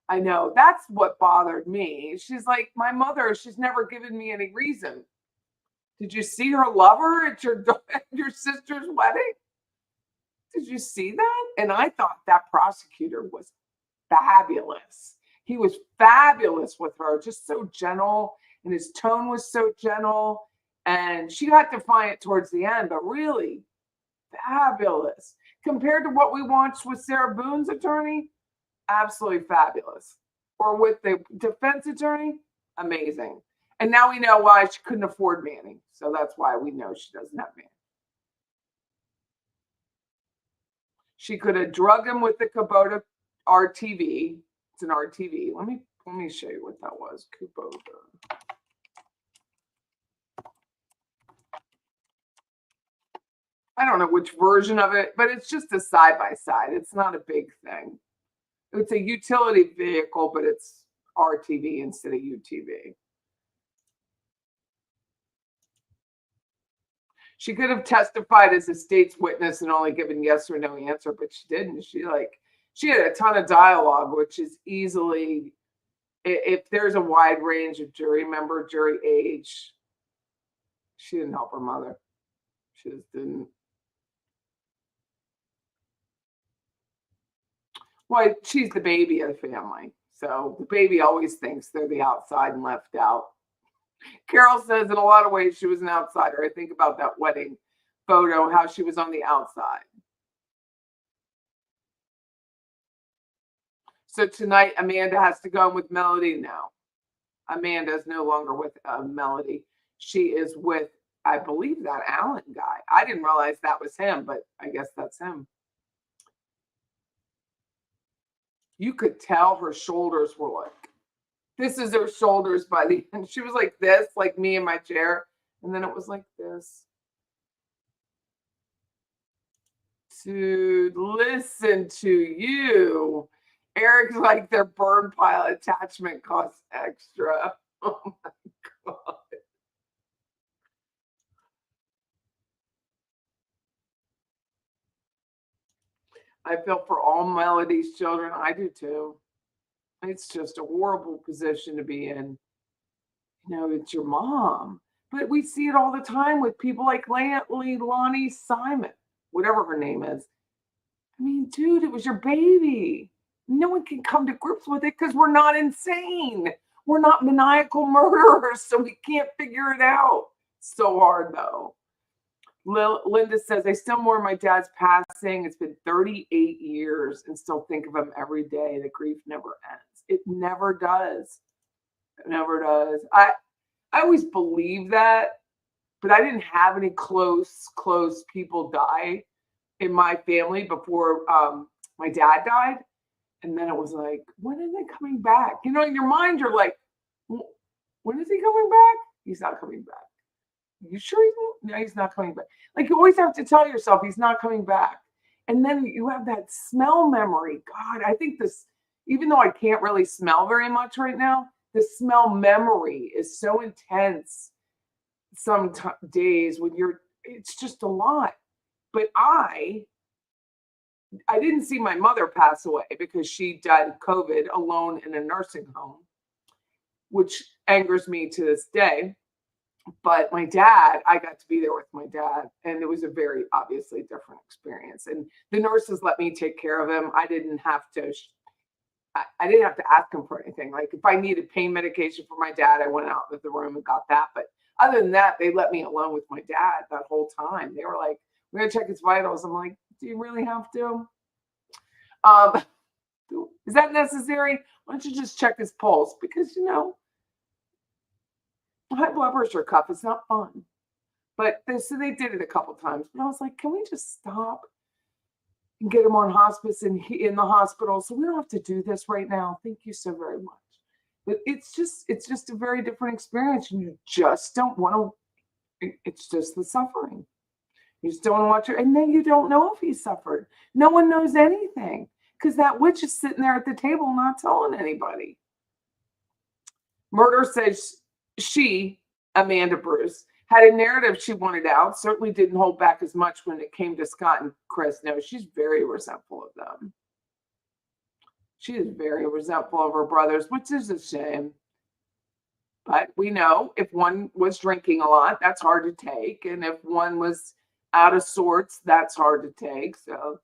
I know that's what bothered me. She's like my mother. She's never given me any reason. Did you see her lover at your sister's wedding? Did you see that? And I thought that prosecutor was fabulous. He was fabulous with her, just so gentle, and his tone was so gentle. And she got defiant towards the end, but really fabulous. Compared to what we watched with Sarah Boone's attorney, absolutely fabulous. Or with the defense attorney, amazing. And now we know why she couldn't afford Manny. So that's why we know she doesn't have Manny. She could have drugged him with the Kubota RTV. It's an RTV. Let me show you what that was. Kubota. I don't know which version of it, but it's just a side-by-side. It's not a big thing. It's a utility vehicle, but it's RTV instead of UTV. She could have testified as a state's witness and only given yes or no answer, but she didn't. She had a ton of dialogue, which is easily, if there's a wide range of jury member, jury age, she didn't help her mother. She just didn't. Well, she's the baby of the family. So the baby always thinks they're the outside and left out. Carol says in a lot of ways she was an outsider. I think about that wedding photo, how she was on the outside. So tonight, Amanda has to go in with Melody now. Amanda is no longer with Melody. She is with, I believe, that Allen guy. I didn't realize that was him, but I guess that's him. You could tell her shoulders were like, this is her shoulders by the end. She was like this, like me in my chair. And then it was like this. To listen to you. Eric's like their burn pile attachment costs extra. Oh my God. I feel for all Melody's children. I do too. It's just a horrible position to be in. You know, it's your mom. But we see it all the time with people like Lonnie Simon, whatever her name is. I mean, dude, it was your baby. No one can come to grips with it because we're not insane. We're not maniacal murderers, so we can't figure it out. So hard, though. Linda says, I still mourn my dad's passing. It's been 38 years and still think of him every day. The grief never ends. It never does. It never does. I always believe that, but I didn't have any close people die in my family before my dad died. And then it was like, when are they coming back? You know, in your mind, you're like, when is he coming back? He's not coming back. You sure he's not coming back? Like, you always have to tell yourself he's not coming back. And then you have that smell memory. God, I think this, even though I can't really smell very much right now, the smell memory is so intense some days when it's just a lot. But I didn't see my mother pass away because she died of COVID alone in a nursing home, which angers me to this day. But my dad, I got to be there with my dad, and it was a very obviously different experience. And the nurses let me take care of him. I didn't have to ask him for anything. Like if I needed pain medication for my dad, I went out of the room and got that. But other than that, they let me alone with my dad that whole time. They were like, we're going to check his vitals. I'm like, do you really have to? Is that necessary? Why don't you just check his pulse? Because, you know, high blood pressure cuff is not fun. But so they did it a couple times. But I was like, can we just stop and get him on hospice and in the hospital? So we don't have to do this right now. Thank you so very much. But it's just a very different experience. And you just don't want to, it's just the suffering. You just don't want to watch it. And then you don't know if he suffered. No one knows anything because that witch is sitting there at the table not telling anybody. Murder says she, Amanda Bruce, had a narrative she wanted out, certainly didn't hold back as much when it came to Scott and Chris. No, she's very resentful of them. She is very resentful of her brothers, which is a shame. But we know if one was drinking a lot, that's hard to take. And if one was out of sorts, that's hard to take. So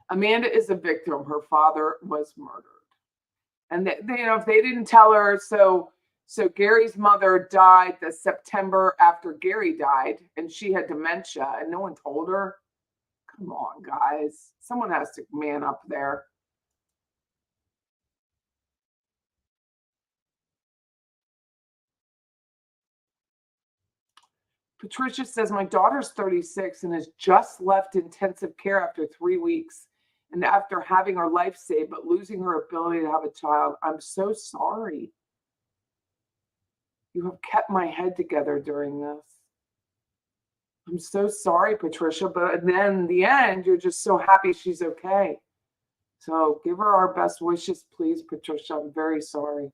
Amanda is a victim. Her father was murdered. And if they didn't tell her, so Gary's mother died the September after Gary died, and she had dementia, and no one told her. Come on, guys. Someone has to man up there. Patricia says, my daughter's 36 and has just left intensive care after 3 weeks and after having her life saved, but losing her ability to have a child. I'm so sorry. You have kept my head together during this. I'm so sorry, Patricia, but then in the end, you're just so happy she's okay. So give her our best wishes, please, Patricia. I'm very sorry.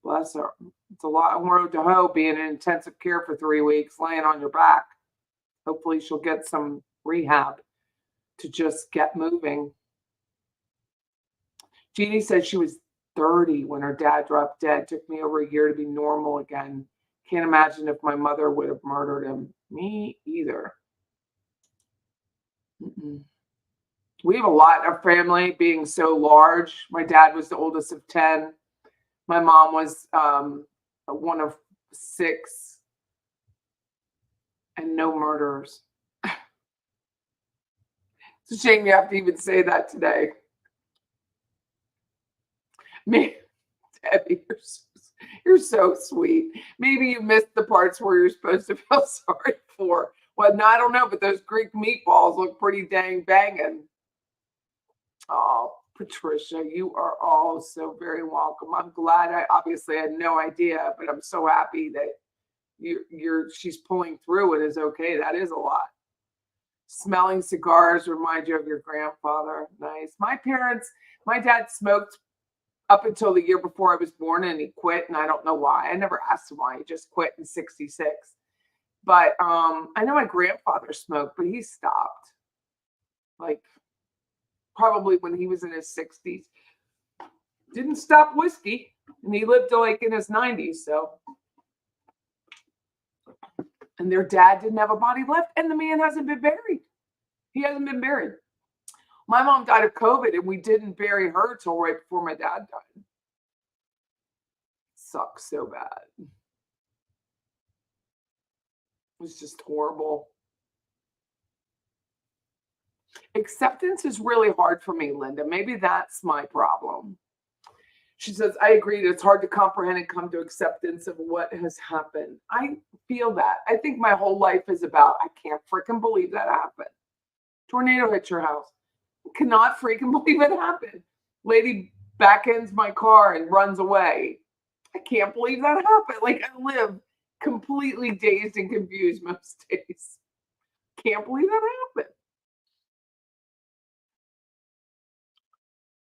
Bless her. It's a long road to hoe being in intensive care for 3 weeks, laying on your back. Hopefully she'll get some rehab to just get moving. Jeannie said she was 30 when her dad dropped dead. Took me over a year to be normal again. Can't imagine if my mother would have murdered him. Me either. We have a lot of family being so large. My dad was the oldest of 10. My mom was one of 6. And no murderers. It's a shame you have to even say that today. Me, Debbie, you're so sweet. Maybe you missed the parts where you're supposed to feel sorry for. Well, no, I don't know, but those Greek meatballs look pretty dang banging. Oh, Patricia, you are all so very welcome. I'm glad. I obviously had no idea, but I'm so happy that she's pulling through and is okay. That is a lot. Smelling cigars remind you of your grandfather. Nice. My dad smoked up until the year before I was born, and he quit, and I don't know why. I never asked him why. He just quit in 66. But I know my grandfather smoked, but he stopped. Like, probably when he was in his 60s. Didn't stop whiskey, and he lived to like in his 90s, so. And their dad didn't have a body left, and the man hasn't been buried. He hasn't been buried. My mom died of COVID, and we didn't bury her till right before my dad died. Sucks so bad. It was just horrible. Acceptance is really hard for me, Linda. Maybe that's my problem. She says, I agree. It's hard to comprehend and come to acceptance of what has happened. I feel that. I think my whole life is about, I can't freaking believe that happened. Tornado hit your house. Cannot freaking believe it happened. Lady back ends my car and runs away. I can't believe that happened. Like, I live completely dazed and confused most days. Can't believe that happened.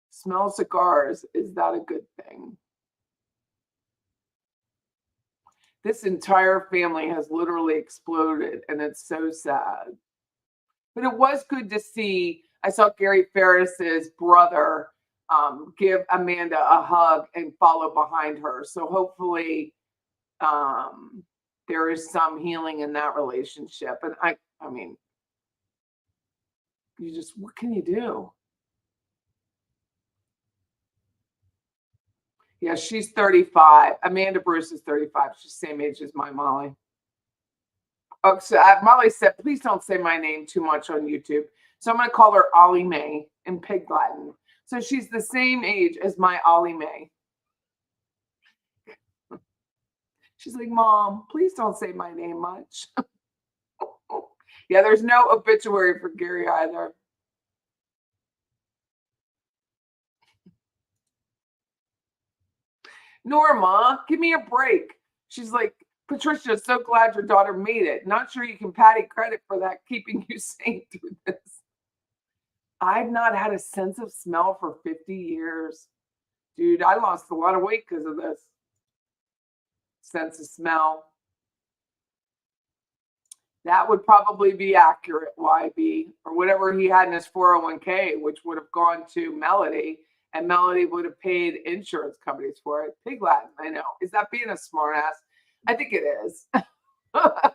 Smell cigars. Is that a good thing? This entire family has literally exploded, and it's so sad. But it was good to see. I saw Gary Farris's brother give Amanda a hug and follow behind her. So hopefully there is some healing in that relationship. And I mean, what can you do? Yeah, she's 35. Amanda Bruce is 35. She's the same age as my Molly. Oh, so Molly said, please don't say my name too much on YouTube. So I'm going to call her Ollie Mae in Pig Latin. So she's the same age as my Ollie Mae. She's like, Mom, please don't say my name much. Yeah, there's no obituary for Gary either. Norma, give me a break. She's like, Patricia, so glad your daughter made it. Not sure you can Patty credit for that, keeping you sane through this. I've not had a sense of smell for 50 years. Dude, I lost a lot of weight because of this. Sense of smell. That would probably be accurate, YB, or whatever he had in his 401k, which would have gone to Melody, and Melody would have paid insurance companies for it. Pig Latin, I know. Is that being a smartass? I think it is. I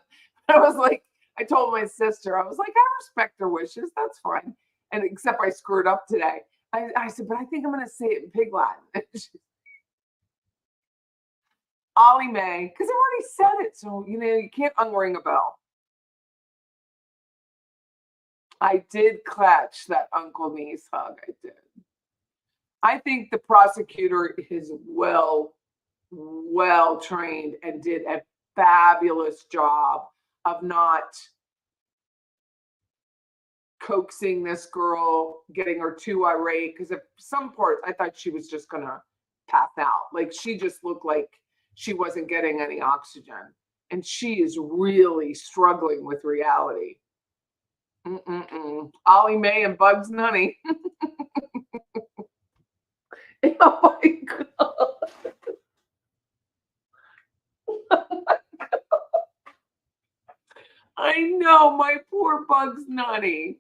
was like, I told my sister, I was like, I respect her wishes. That's fine. And except I screwed up today. I said, but I think I'm going to say it in Pig Latin. Ollie Mae, because I already said it. So, you can't unring a bell. I did clutch that uncle niece hug. I did. I think the prosecutor is well trained and did a fabulous job of not coaxing this girl, getting her too irate. Because at some parts, I thought she was just going to pass out. Like, she just looked like she wasn't getting any oxygen. And she is really struggling with reality. Ollie Mae and Bugs Nunny. Oh my God. Oh my God. I know, my poor Bugs Nunny.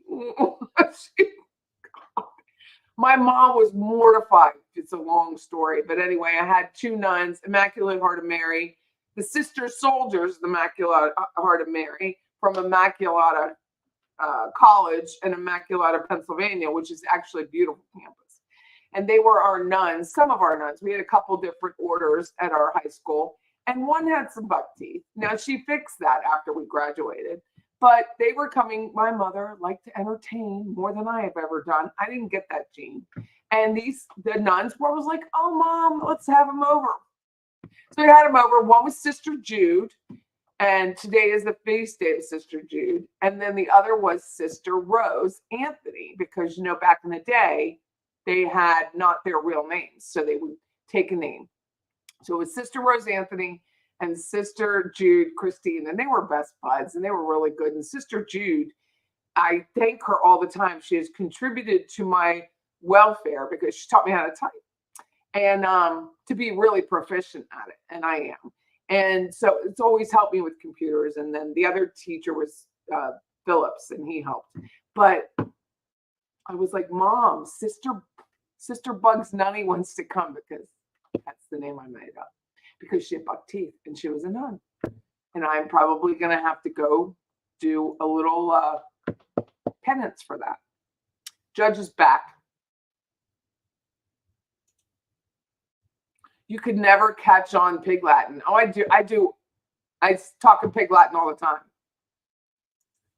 My mom was mortified. It's a long story. But anyway, I had two nuns, Immaculate Heart of Mary, the Sister Soldiers, the Immaculate Heart of Mary, from Immaculata College in Immaculata, Pennsylvania, which is actually a beautiful campus. And they were our nuns, some of our nuns. We had a couple different orders at our high school, and one had some buck teeth. Now, she fixed that after we graduated, but they were coming. My mother liked to entertain more than I have ever done. I didn't get that gene. And the nuns was like, oh, Mom, let's have them over. So we had them over. One was Sister Jude. And today is the feast day of Sister Jude. And then the other was Sister Rose Anthony, because, back in the day, they had not their real names. So they would take a name. So it was Sister Rose Anthony and Sister Jude Christine. And they were best buds, and they were really good. And Sister Jude, I thank her all the time. She has contributed to my welfare because she taught me how to type and to be really proficient at it. And I am. And so it's always helped me with computers. And then the other teacher was Phillips, and he helped. But I was like, Mom, Sister Bugs Nunny wants to come, because that's the name I made up, because she had buck teeth and she was a nun. And I'm probably going to have to go do a little penance for that. Judge is back. You could never catch on Pig Latin. Oh, I do. I talk in Pig Latin all the time.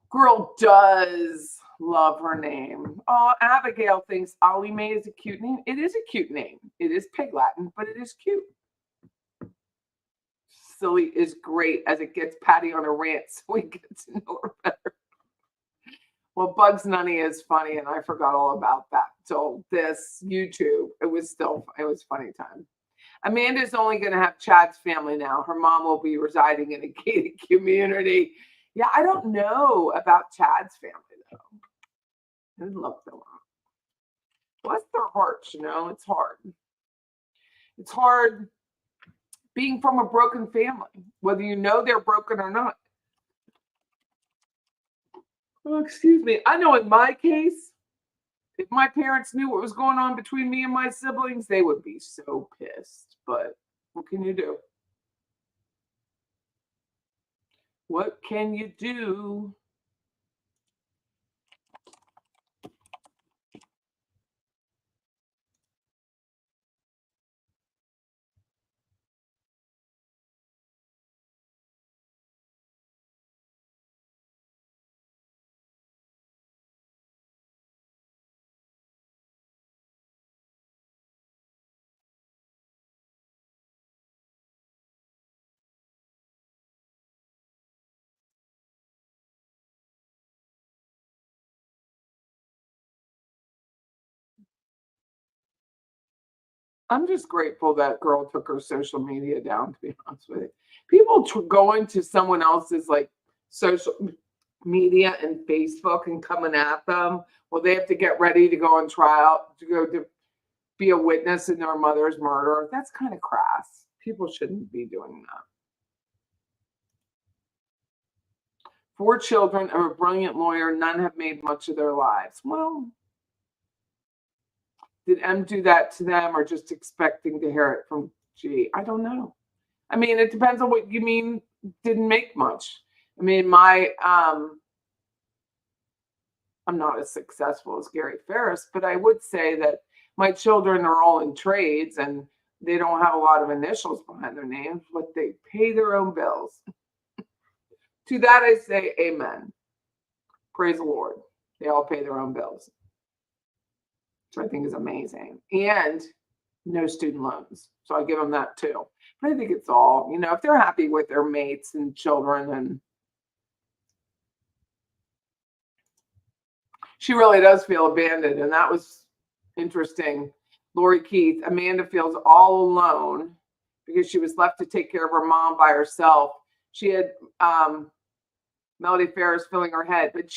Girl does love her name. Oh, Abigail thinks Ollie Mae is a cute name. It is a cute name. It is Pig Latin, but it is cute. Silly is great as it gets Patty on a rant, so we get to know her better. Well, Bugs Nunny is funny, and I forgot all about that. So this YouTube, it was funny time. Amanda's only going to have Chad's family now. Her mom will be residing in a gated community. Yeah, I don't know about Chad's family, though. I'd love them. Bless their hearts, it's hard. It's hard being from a broken family, whether you know they're broken or not. Oh, excuse me. I know in my case, if my parents knew what was going on between me and my siblings, they would be so pissed. But what can you do? What can you do? I'm just grateful that girl took her social media down, to be honest with you. People going to someone else's like social media and Facebook and coming at them. Well, they have to get ready to go on trial, to go to be a witness in their mother's murder. That's kind of crass. People shouldn't be doing that. 4 children of a brilliant lawyer, none have made much of their lives. Well, did M do that to them or just expecting to hear it from G? I don't know. I mean, it depends on what you mean didn't make much. I mean, I'm not as successful as Gary Farris, but I would say that my children are all in trades and they don't have a lot of initials behind their names, but they pay their own bills. To that I say amen. Praise the Lord. They all pay their own bills, which I think is amazing. And no student loans. So I give them that too. But I think it's all, if they're happy with their mates and children, and she really does feel abandoned. And that was interesting. Lori Keith, Amanda feels all alone because she was left to take care of her mom by herself. She had Melody Farris filling her head, but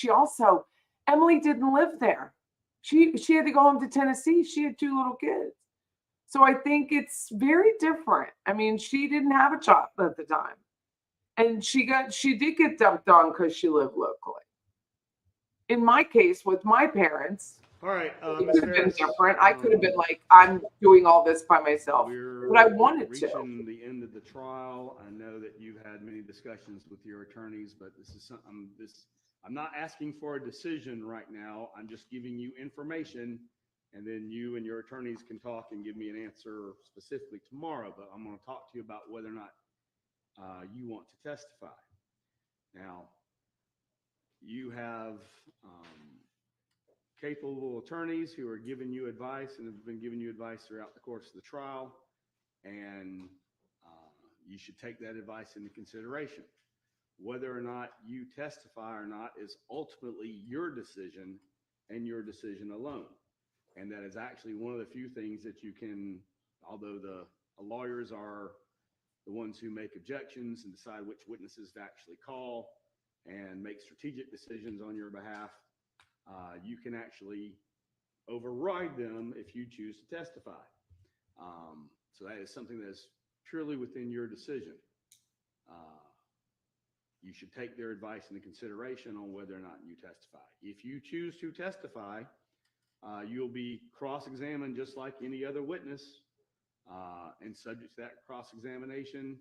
Emily didn't live there. She had to go home to Tennessee. She had 2 little kids. So I think it's very different. I mean, she didn't have a job at the time. And she did get dumped on because she lived locally. In my case, with my parents, All right, it could have been different. I could have been like, I'm doing all this by myself. But I wanted to. Reaching the end of the trial. I know that you've had many discussions with your attorneys, but this is something I'm not asking for a decision right now. I'm just giving you information, and then you and your attorneys can talk and give me an answer specifically tomorrow. But I'm going to talk to you about whether or not you want to testify. Now, you have capable attorneys who are giving you advice and have been giving you advice throughout the course of the trial, and you should take that advice into consideration. Whether or not you testify or not is ultimately your decision and your decision alone. And that is actually one of the few things that you can, although the lawyers are the ones who make objections and decide which witnesses to actually call and make strategic decisions on your behalf, you can actually override them if you choose to testify. So that is something that is purely within your decision. You should take their advice into consideration on whether or not you testify. If you choose to testify, you'll be cross-examined just like any other witness, and subject to that cross-examination.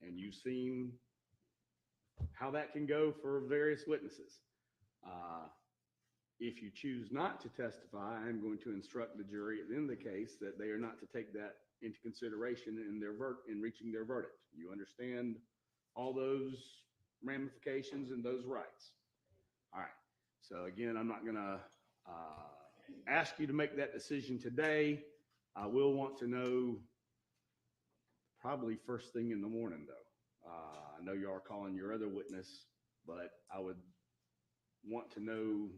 And you've seen how that can go for various witnesses. If you choose not to testify, I'm going to instruct the jury at the end of the case that they are not to take that into consideration in reaching their verdict. You understand all those ramifications and those rights. All right. So again, I'm not going to ask you to make that decision today. I will want to know probably first thing in the morning, though. I know you are calling your other witness, but I would want to know,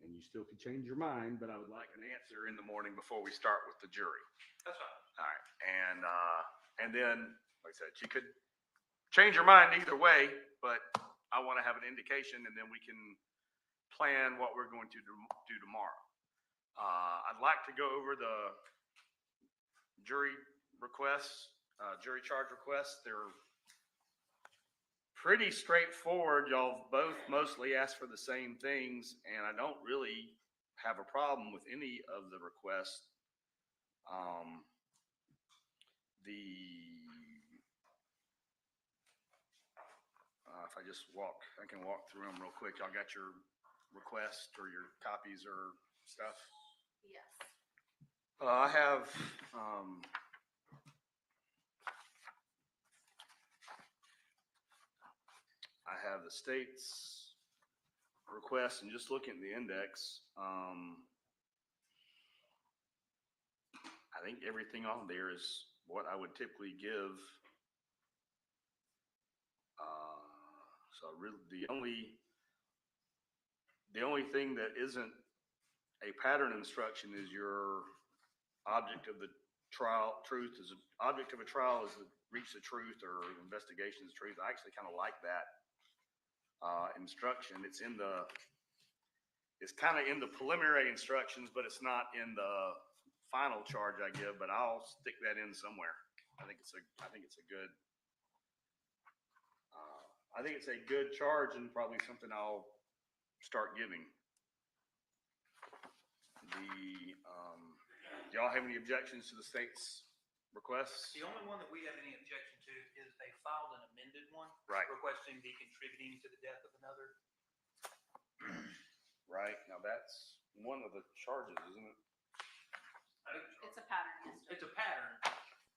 and you still could change your mind, but I would like an answer in the morning before we start with the jury. That's fine. All right. And then, like I said, you could change your mind either way, but I want to have an indication, and then we can plan what we're going to do tomorrow. I'd like to go over the jury requests, jury charge requests. They're pretty straightforward. Y'all both mostly asked for the same things, and I don't really have a problem with any of the requests. If I can walk through them real quick. Y'all got your request or your copies or stuff? Yes. I have the state's request, and just looking at the index, I think everything on there is what I would typically give. So really, the only thing that isn't a pattern instruction is your object of the trial, object of a trial is to reach the truth or investigation is truth. I actually kind of like that instruction. It's kind of in the preliminary instructions, but it's not in the final charge I give, but I'll stick that in somewhere. I think it's a good charge and probably something I'll start giving. Do y'all have any objections to the state's requests? The only one that we have any objection to is they filed an amended one. Right. Requesting the contributing to the death of another. Right, now that's one of the charges, isn't it? It's a pattern. It's a pattern.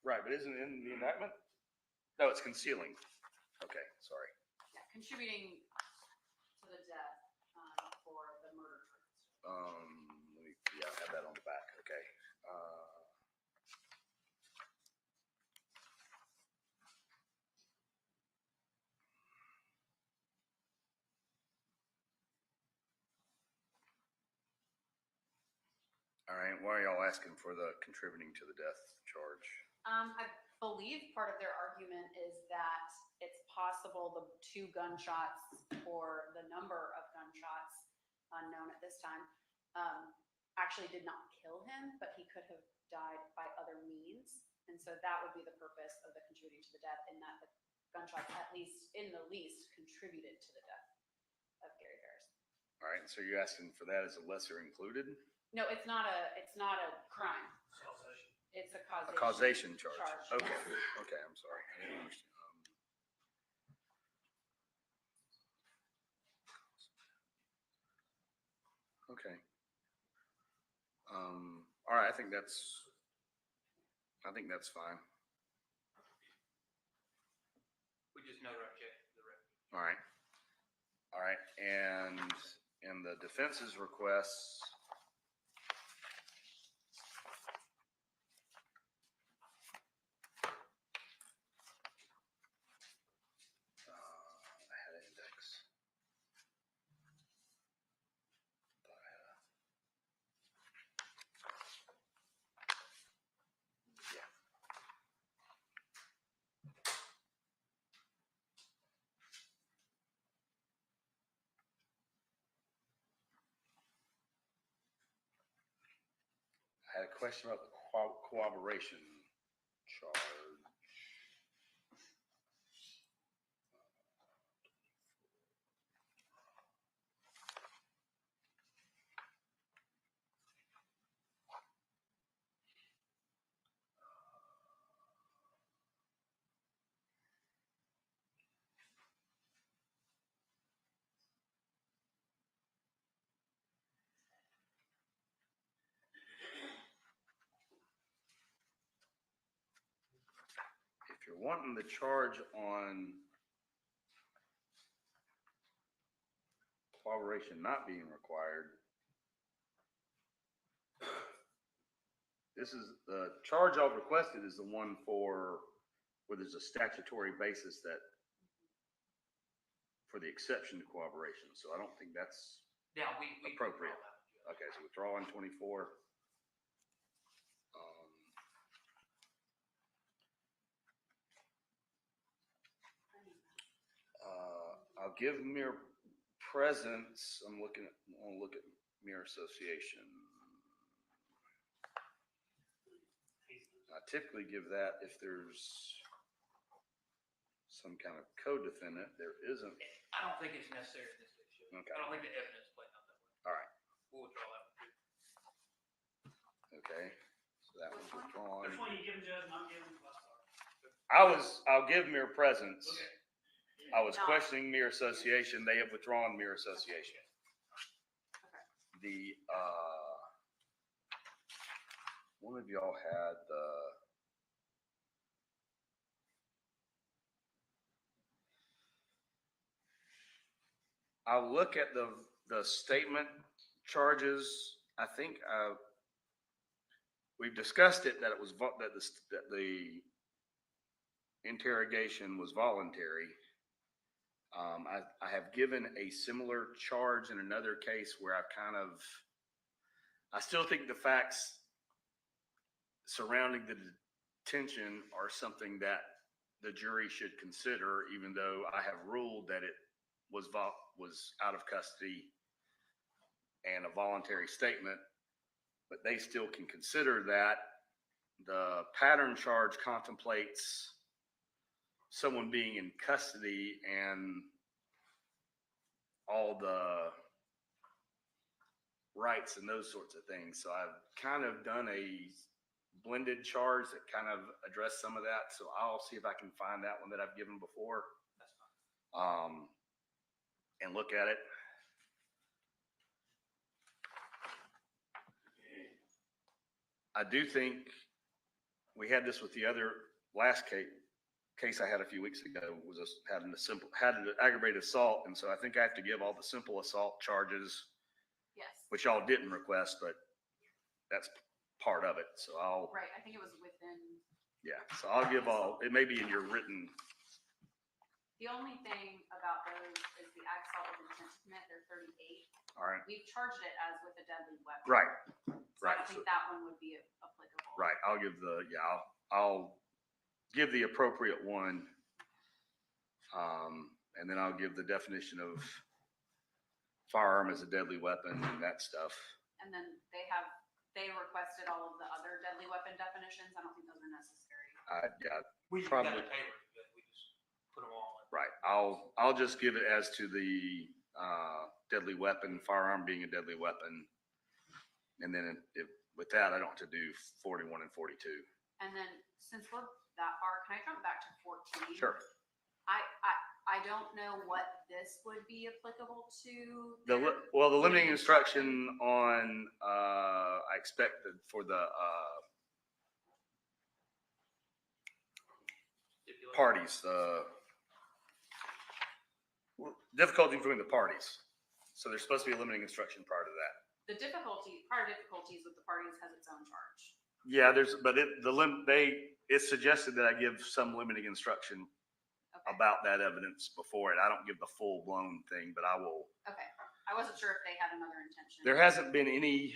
Right, but isn't it in the indictment? No, it's concealing. Okay, sorry. Yeah, contributing to the death for the murder. I have that on the back. Okay. All right, why are y'all asking for the contributing to the death charge? I believe part of their argument is that it's possible the 2 gunshots or the number of gunshots unknown at this time actually did not kill him, but he could have died by other means. And so that would be the purpose of the contributing to the death, in that the gunshots, at least in the least, contributed to the death of Gary Farris. All right, so you're asking for that as a lesser included? No, it's not a crime. It's a Causation charge. Okay, yes. okay, I'm sorry. I didn't understand. Okay. All right, I think that's fine. We just know our objective to the record. All right. All right, and in the defense's requests, I had an index. Yeah. I had a question about the cooperation charge. If you're wanting the charge on cooperation not being required, this is the charge I've requested is the one where there's a statutory basis for the exception to cooperation. So I don't think that's Yeah, we appropriate. withdraw that. Okay, so withdraw on 24. I'll give mere presence. I'll look at mere association. I typically give that if there's some kind of co-defendant. There isn't. I don't think it's necessary in this case. Okay. I don't think the evidence played out that way. All right. We'll withdraw that one too. Okay. So that one's withdrawn. Which one you giving, Judge, and I'm giving? I'm sorry. I'll give mere presence. Okay. I was questioning mere association. They have withdrawn mere association. The one of y'all had the I'll look at the statement charges. I think we've discussed it that it was that the interrogation was voluntary. I have given a similar charge in another case where I've kind of I still think the facts surrounding the detention are something that the jury should consider, even though I have ruled that it was out of custody and a voluntary statement, but they still can consider that. The pattern charge contemplates someone being in custody and all the rights and those sorts of things. So I've kind of done a blended charge that kind of addressed some of that. So I'll see if I can find that one that I've given before, and look at it. I do think we had this with the other last case I had a few weeks ago, was had an aggravated assault. And so I think I have to give all the simple assault charges, Yes. which y'all didn't request, but that's part of it. So Right, I think it was within. Yeah, so I'll give it may be in your written. The only thing about those is the assault with intent to commit, they're 38. All right. We've charged it as with a deadly weapon. Right. So I don't think that one would be applicable. Right. I'll give I'll give the appropriate one. And then I'll give the definition of firearm as a deadly weapon and that stuff. And then they requested all of the other deadly weapon definitions. I don't think those are necessary. Yeah, We probably. got a tailor, but we just put them all in. Right. I'll just give it as to the deadly weapon, firearm being a deadly weapon. And then with that, I don't have to do 41 and 42. And then since we're that far, can I jump back to 14? Sure. I don't know what this would be applicable to. The limiting instruction on I expected for the parties, difficulty between the parties. So there's supposed to be a limiting instruction prior to that. The prior difficulties with the parties has its own charge. Yeah, it's suggested that I give some limiting instruction about that evidence before it. I don't give the full blown thing, but I will. Okay, I wasn't sure if they had another intention. There hasn't been any.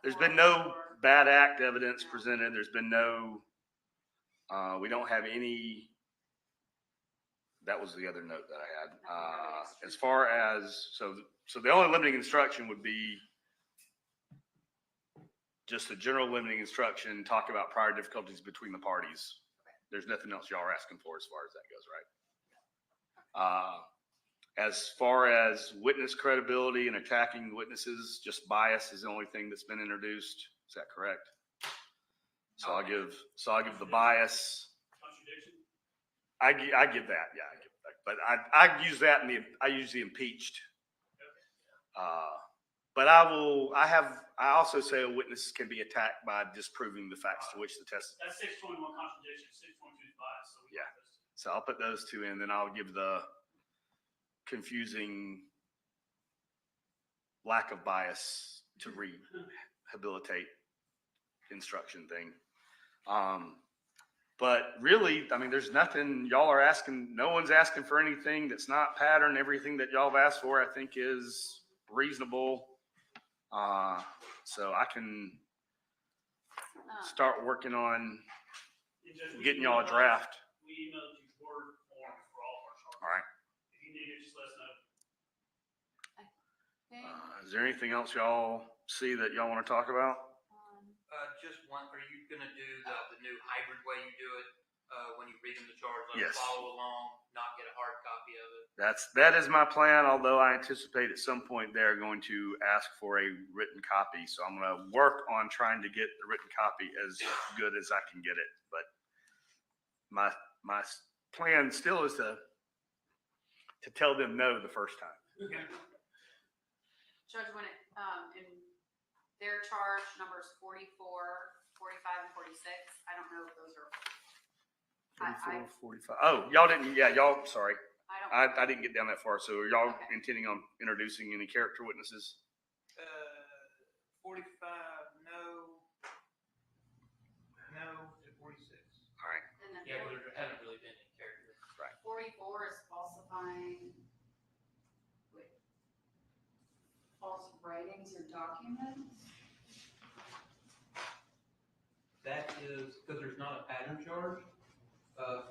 There's been no bad act evidence presented. There's been no. We don't have any. That was the other note that I had. As far as so the only limiting instruction would be just a general limiting instruction, talk about prior difficulties between the parties. There's nothing else y'all are asking for as far as that goes, right? As far as witness credibility and attacking witnesses, just bias is the only thing that's been introduced. Is that correct? So I'll give the bias. Contradiction? I give that, yeah, I give that. But I use that I use the impeached. But I also say a witness can be attacked by disproving the facts to which the test. That's 621 contradiction, 622 is bias. So Yeah. So I'll put those two in, then I'll give the confusing lack of bias to rehabilitate instruction thing. But really, I mean, there's nothing y'all are asking. No one's asking for anything that's not pattern. Everything that y'all have asked for, I think, is reasonable. So I can start working on getting y'all a draft. We emailed you Word forms for all of our charges. All right. If you need it, just let us know. Is there anything else y'all see that y'all want to talk about? Just one, are you gonna do the new hybrid way you do it, when you read them the charge, let Yes. them follow along, not get a hard copy of it? That is my plan, although I anticipate at some point they're going to ask for a written copy. So I'm going to work on trying to get the written copy as good as I can get it. But my plan still is to tell them no the first time. Judge, when it, in their charge numbers 44, 45, and 46, I don't know if those are. 44, 45. Oh, y'all didn't. Yeah, y'all. Sorry. I I didn't get down that far. So are y'all intending on introducing any character witnesses? 45, no, to 46. All right. And then Yeah, but there haven't really been any characters. Right. 44 is falsifying. Wait. false writings or documents? That is, because there's not a pattern charge,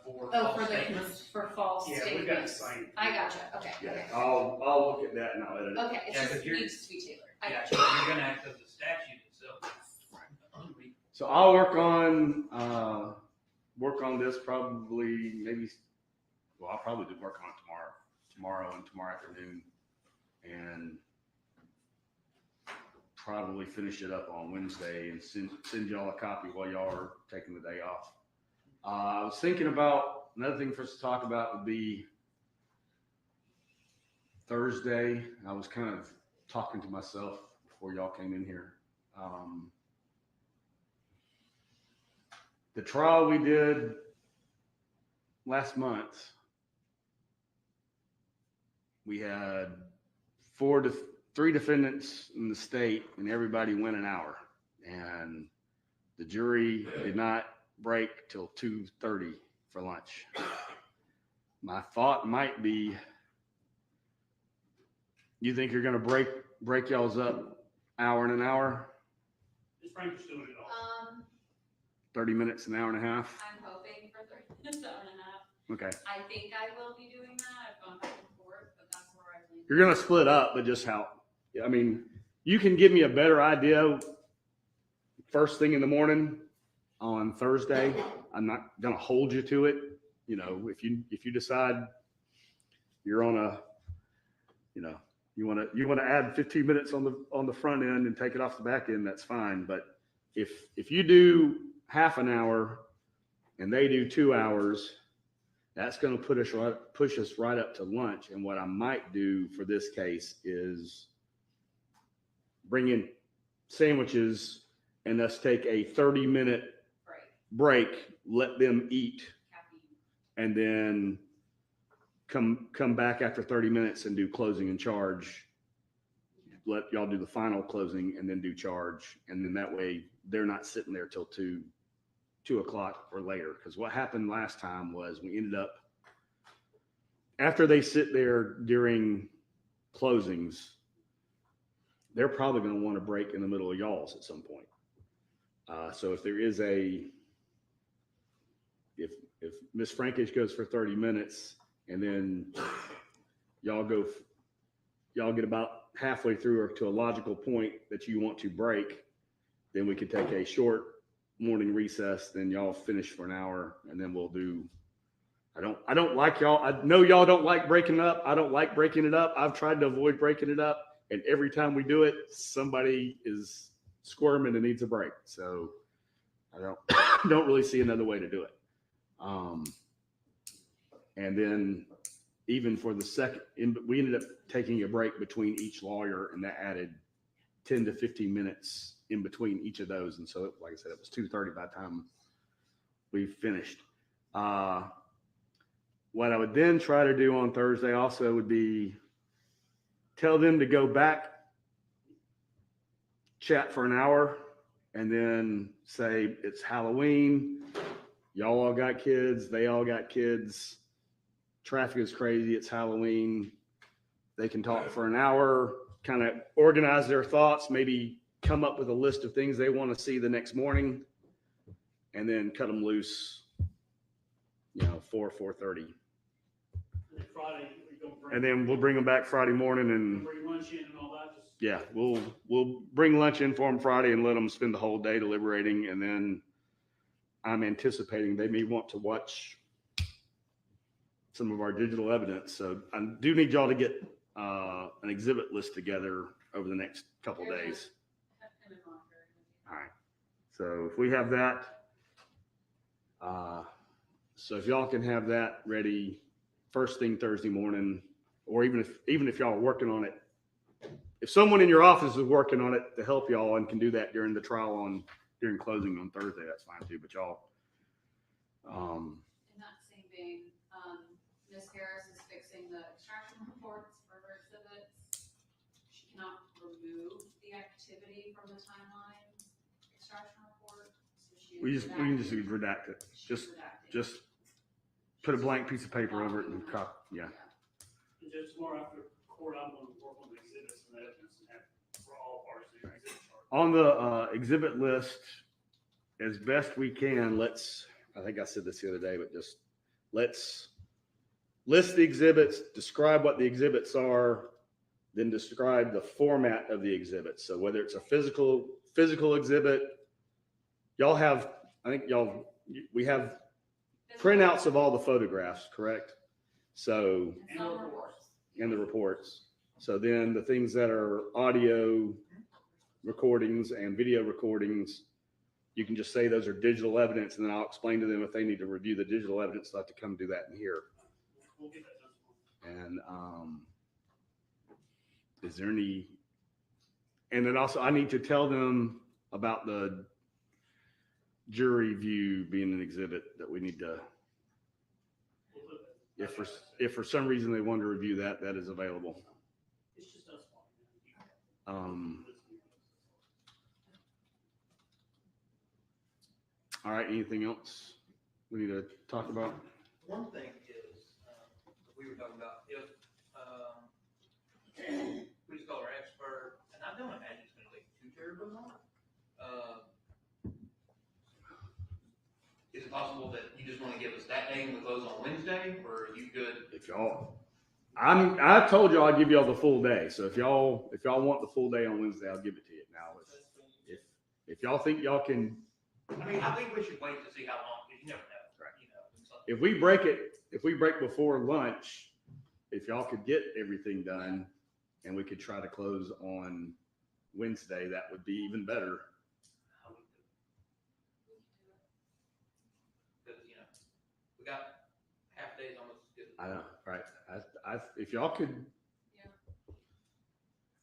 for Oh, false statements. for false Yeah, statements. we got the same. I gotcha, okay, Yeah, okay. I'll look at that and I'll edit it. Okay, it Yeah, just 'cause you're- needs to be tailored. I Yeah, gotcha. so you're gonna access the statute itself. Unreadable. So I'll work on this probably maybe, well, I'll probably do work on it tomorrow and tomorrow afternoon, and probably finish it up on Wednesday and send y'all a copy while y'all are taking the day off. I was thinking about, another thing for us to talk about would be Thursday. I was kind of talking to myself before y'all came in here. The trial we did last month, we had 3 defendants in the state, and everybody went an hour. And the jury did not break till 2:30 for lunch. My thought might be, you think you're going to break y'all's up hour and an hour, Ms. Frankish doing it all. 30 minutes, an hour and a half? I'm hoping for 30 minutes, hour and a half. Okay. I think I will be doing that. I've gone back and forth, but that's where I lean. You're going to split up, but just how, I mean, you can give me a better idea first thing in the morning on Thursday. I'm not going to hold you to it. You know, if you decide you're on a, you know, you want to add 15 minutes on the front end and take it off the back end, that's fine. But if you do half an hour and they do 2 hours, that's going to push us right up to lunch. And what I might do for this case is bring in sandwiches and us take a 30-minute break, let them eat, and then come back after 30 minutes and do closing and charge. Let y'all do the final closing and then do charge. And then that way they're not sitting there till 2 o'clock or later. Because what happened last time was we ended up, after they sit there during closings, they're probably going to want to break in the middle of y'all's at some point. So if there is if Miss Frankish goes for 30 minutes and then y'all get about halfway through or to a logical point that you want to break, then we could take a short morning recess, then y'all finish for an hour, and then we'll do, I don't like y'all. I know y'all don't like breaking up. I don't like breaking it up. I've tried to avoid breaking it up, and every time we do it, somebody is squirming and needs a break. So I don't really see another way to do it. And then even for the second, we ended up taking a break between each lawyer, and that added 10 to 15 minutes in between each of those. And so, like I said, it was 2:30 by the time we finished. What I would then try to do on Thursday also would be tell them to go back, chat for an hour, and then say it's Halloween. Y'all all got kids. They all got kids. Traffic is crazy. It's Halloween. They can talk for an hour, kind of organize their thoughts, maybe come up with a list of things they want to see the next morning, and then cut them loose, 4:30. And then Friday, we're gonna bring. And then we'll bring them back Friday morning and Bring lunch in and all that. yeah, we'll bring lunch in for them Friday and let them spend the whole day deliberating. And then I'm anticipating they may want to watch some of our digital evidence. So I do need y'all to get an exhibit list together over the next couple days. All right. So if we have that, so if y'all can have that ready first thing Thursday morning, or even if y'all are working on it, if someone in your office is working on it to help y'all and can do that during the trial during closing on Thursday, that's fine too. But y'all, In that same vein, Ms. Harris is fixing the extraction reports for her exhibits. She cannot remove the activity from the timeline extraction report. So she we can just redact it. Just put a blank piece of paper over it and copy. Yeah. And just tomorrow after court, I'm gonna work on the exhibits and evidence and have On the exhibit list, as best we can, I think I said this the other day, but just let's list the exhibits, describe what the exhibits are, then describe the format of the exhibit. So whether it's a physical exhibit, we have printouts of all the photographs, correct? So, and the reports. So then the things that are audio recordings and video recordings, you can just say those are digital evidence, and then I'll explain to them if they need to review the digital evidence, they'll have to come do that in here. And is there any, and then also I need to tell them about the jury view being an exhibit that we need to, if for some reason they want to review that, that is available. All right, anything else we need to talk about? One thing is, we were talking about, if we just call our expert, and I don't imagine it's going to take too terribly long. Is it possible that you just want to give us that day and we close on Wednesday, or are you good? If y'all, I told y'all I'd give y'all the full day. So if y'all want the full day on Wednesday, I'll give it to you. Now, if y'all think y'all can. I mean, I think we should wait to see how long, because you never know. Right. You know, If we break before lunch, if y'all could get everything done and we could try to close on Wednesday, that would be even better. because, you know, we got half days almost good. I know, right? If y'all could. Yeah.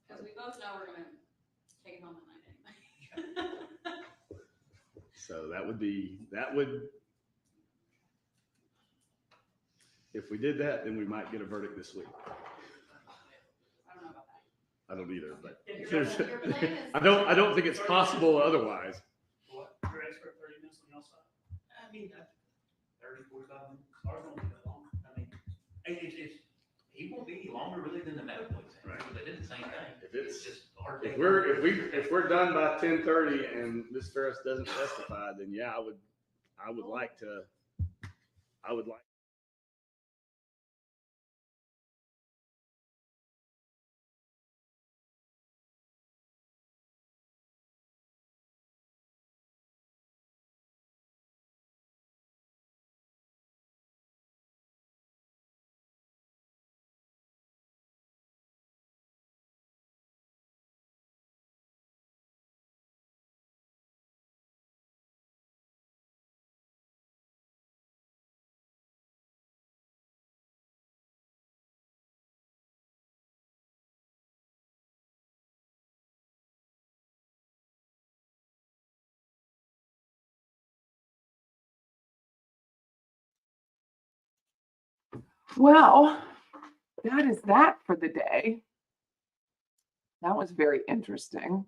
Because we both know we're gonna take it home at night anyway. So that would, if we did that, then we might get a verdict this week. I don't know about that. I don't either, but Your plan is- I don't think it's possible otherwise. What? Your expert 30 minutes on your side. I mean, 30, 45 minutes. Ours won't be that long. I mean, he won't be longer really than the medical exam. Right. They did the same thing. If it's- just our If day. if we're done by 10:30 and Ms. Farris doesn't testify, then yeah, I would like. Well, that is that for the day. That was very interesting.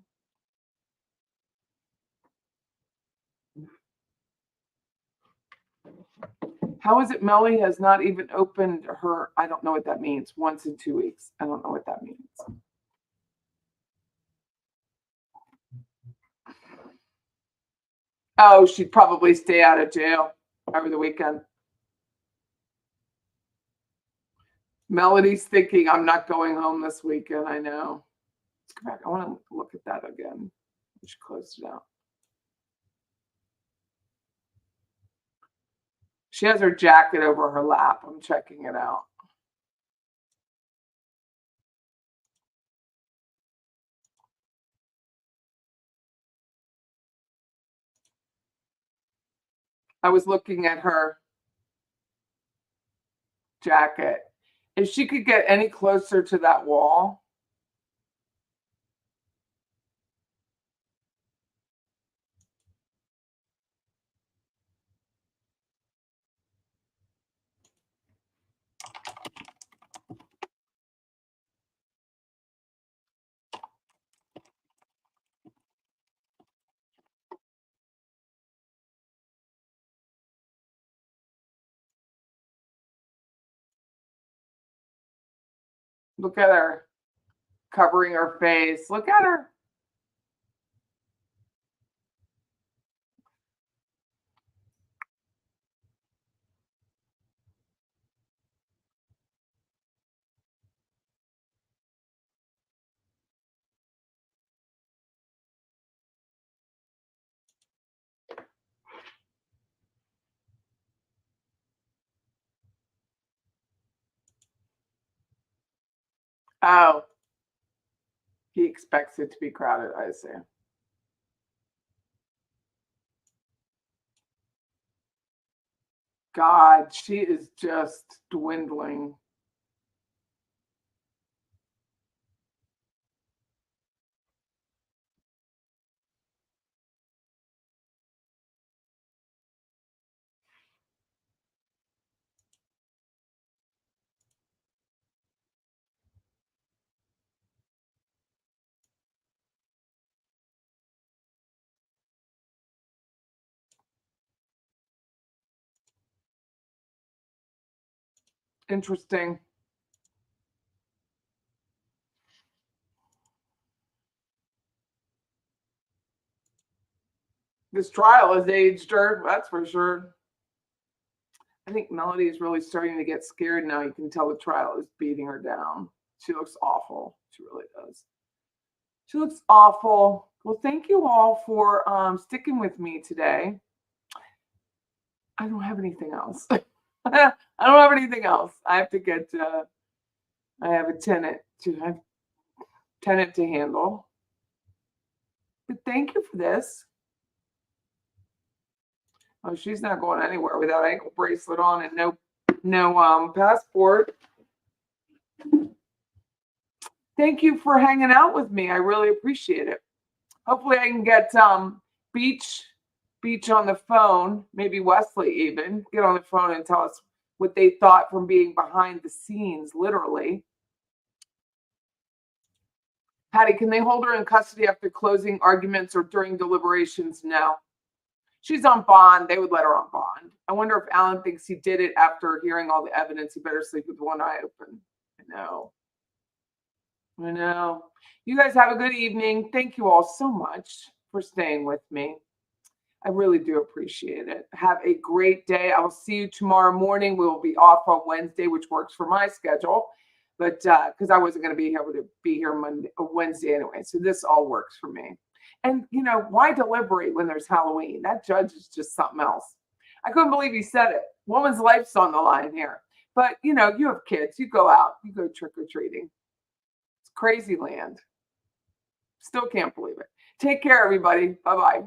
How is it Melly has not even opened her, I don't know what that means, once in 2 weeks. I don't know what that means. Oh, she'd probably stay out of jail over the weekend. Melody's thinking, I'm not going home this weekend. I know. Let's go back. I want to look at that again. She closed it out. She has her jacket over her lap. I'm checking it out. I was looking at her jacket. If she could get any closer to that wall. Look at her covering her face. Look at her. Oh, he expects it to be crowded, I see. God, she is just dwindling. Interesting. This trial has aged her, that's for sure. I think Melody is really starting to get scared now. You can tell the trial is beating her down. She looks awful. She really does. She looks awful. Well, thank you all for sticking with me today. I don't have anything else. I don't have anything else. I have to get. I have a tenant to handle. But thank you for this. Oh, she's not going anywhere without ankle bracelet on and no passport. Thank you for hanging out with me. I really appreciate it. Hopefully I can get Beach on the phone, maybe Wesley even, get on the phone and tell us what they thought from being behind the scenes, literally. Patty, can they hold her in custody after closing arguments or during deliberations? No. She's on bond. They would let her on bond. I wonder if Alan thinks he did it after hearing all the evidence. He better sleep with one eye open. I know. You guys have a good evening. Thank you all so much for staying with me. I really do appreciate it. Have a great day. I will see you tomorrow morning. We will be off on Wednesday, which works for my schedule, but because I wasn't going to be able to be here Wednesday anyway. So this all works for me. And, why deliberate when there's Halloween? That judge is just something else. I couldn't believe he said it. Woman's life's on the line here. But, you have kids. You go out. You go trick-or-treating. It's crazy land. Still can't believe it. Take care, everybody. Bye-bye.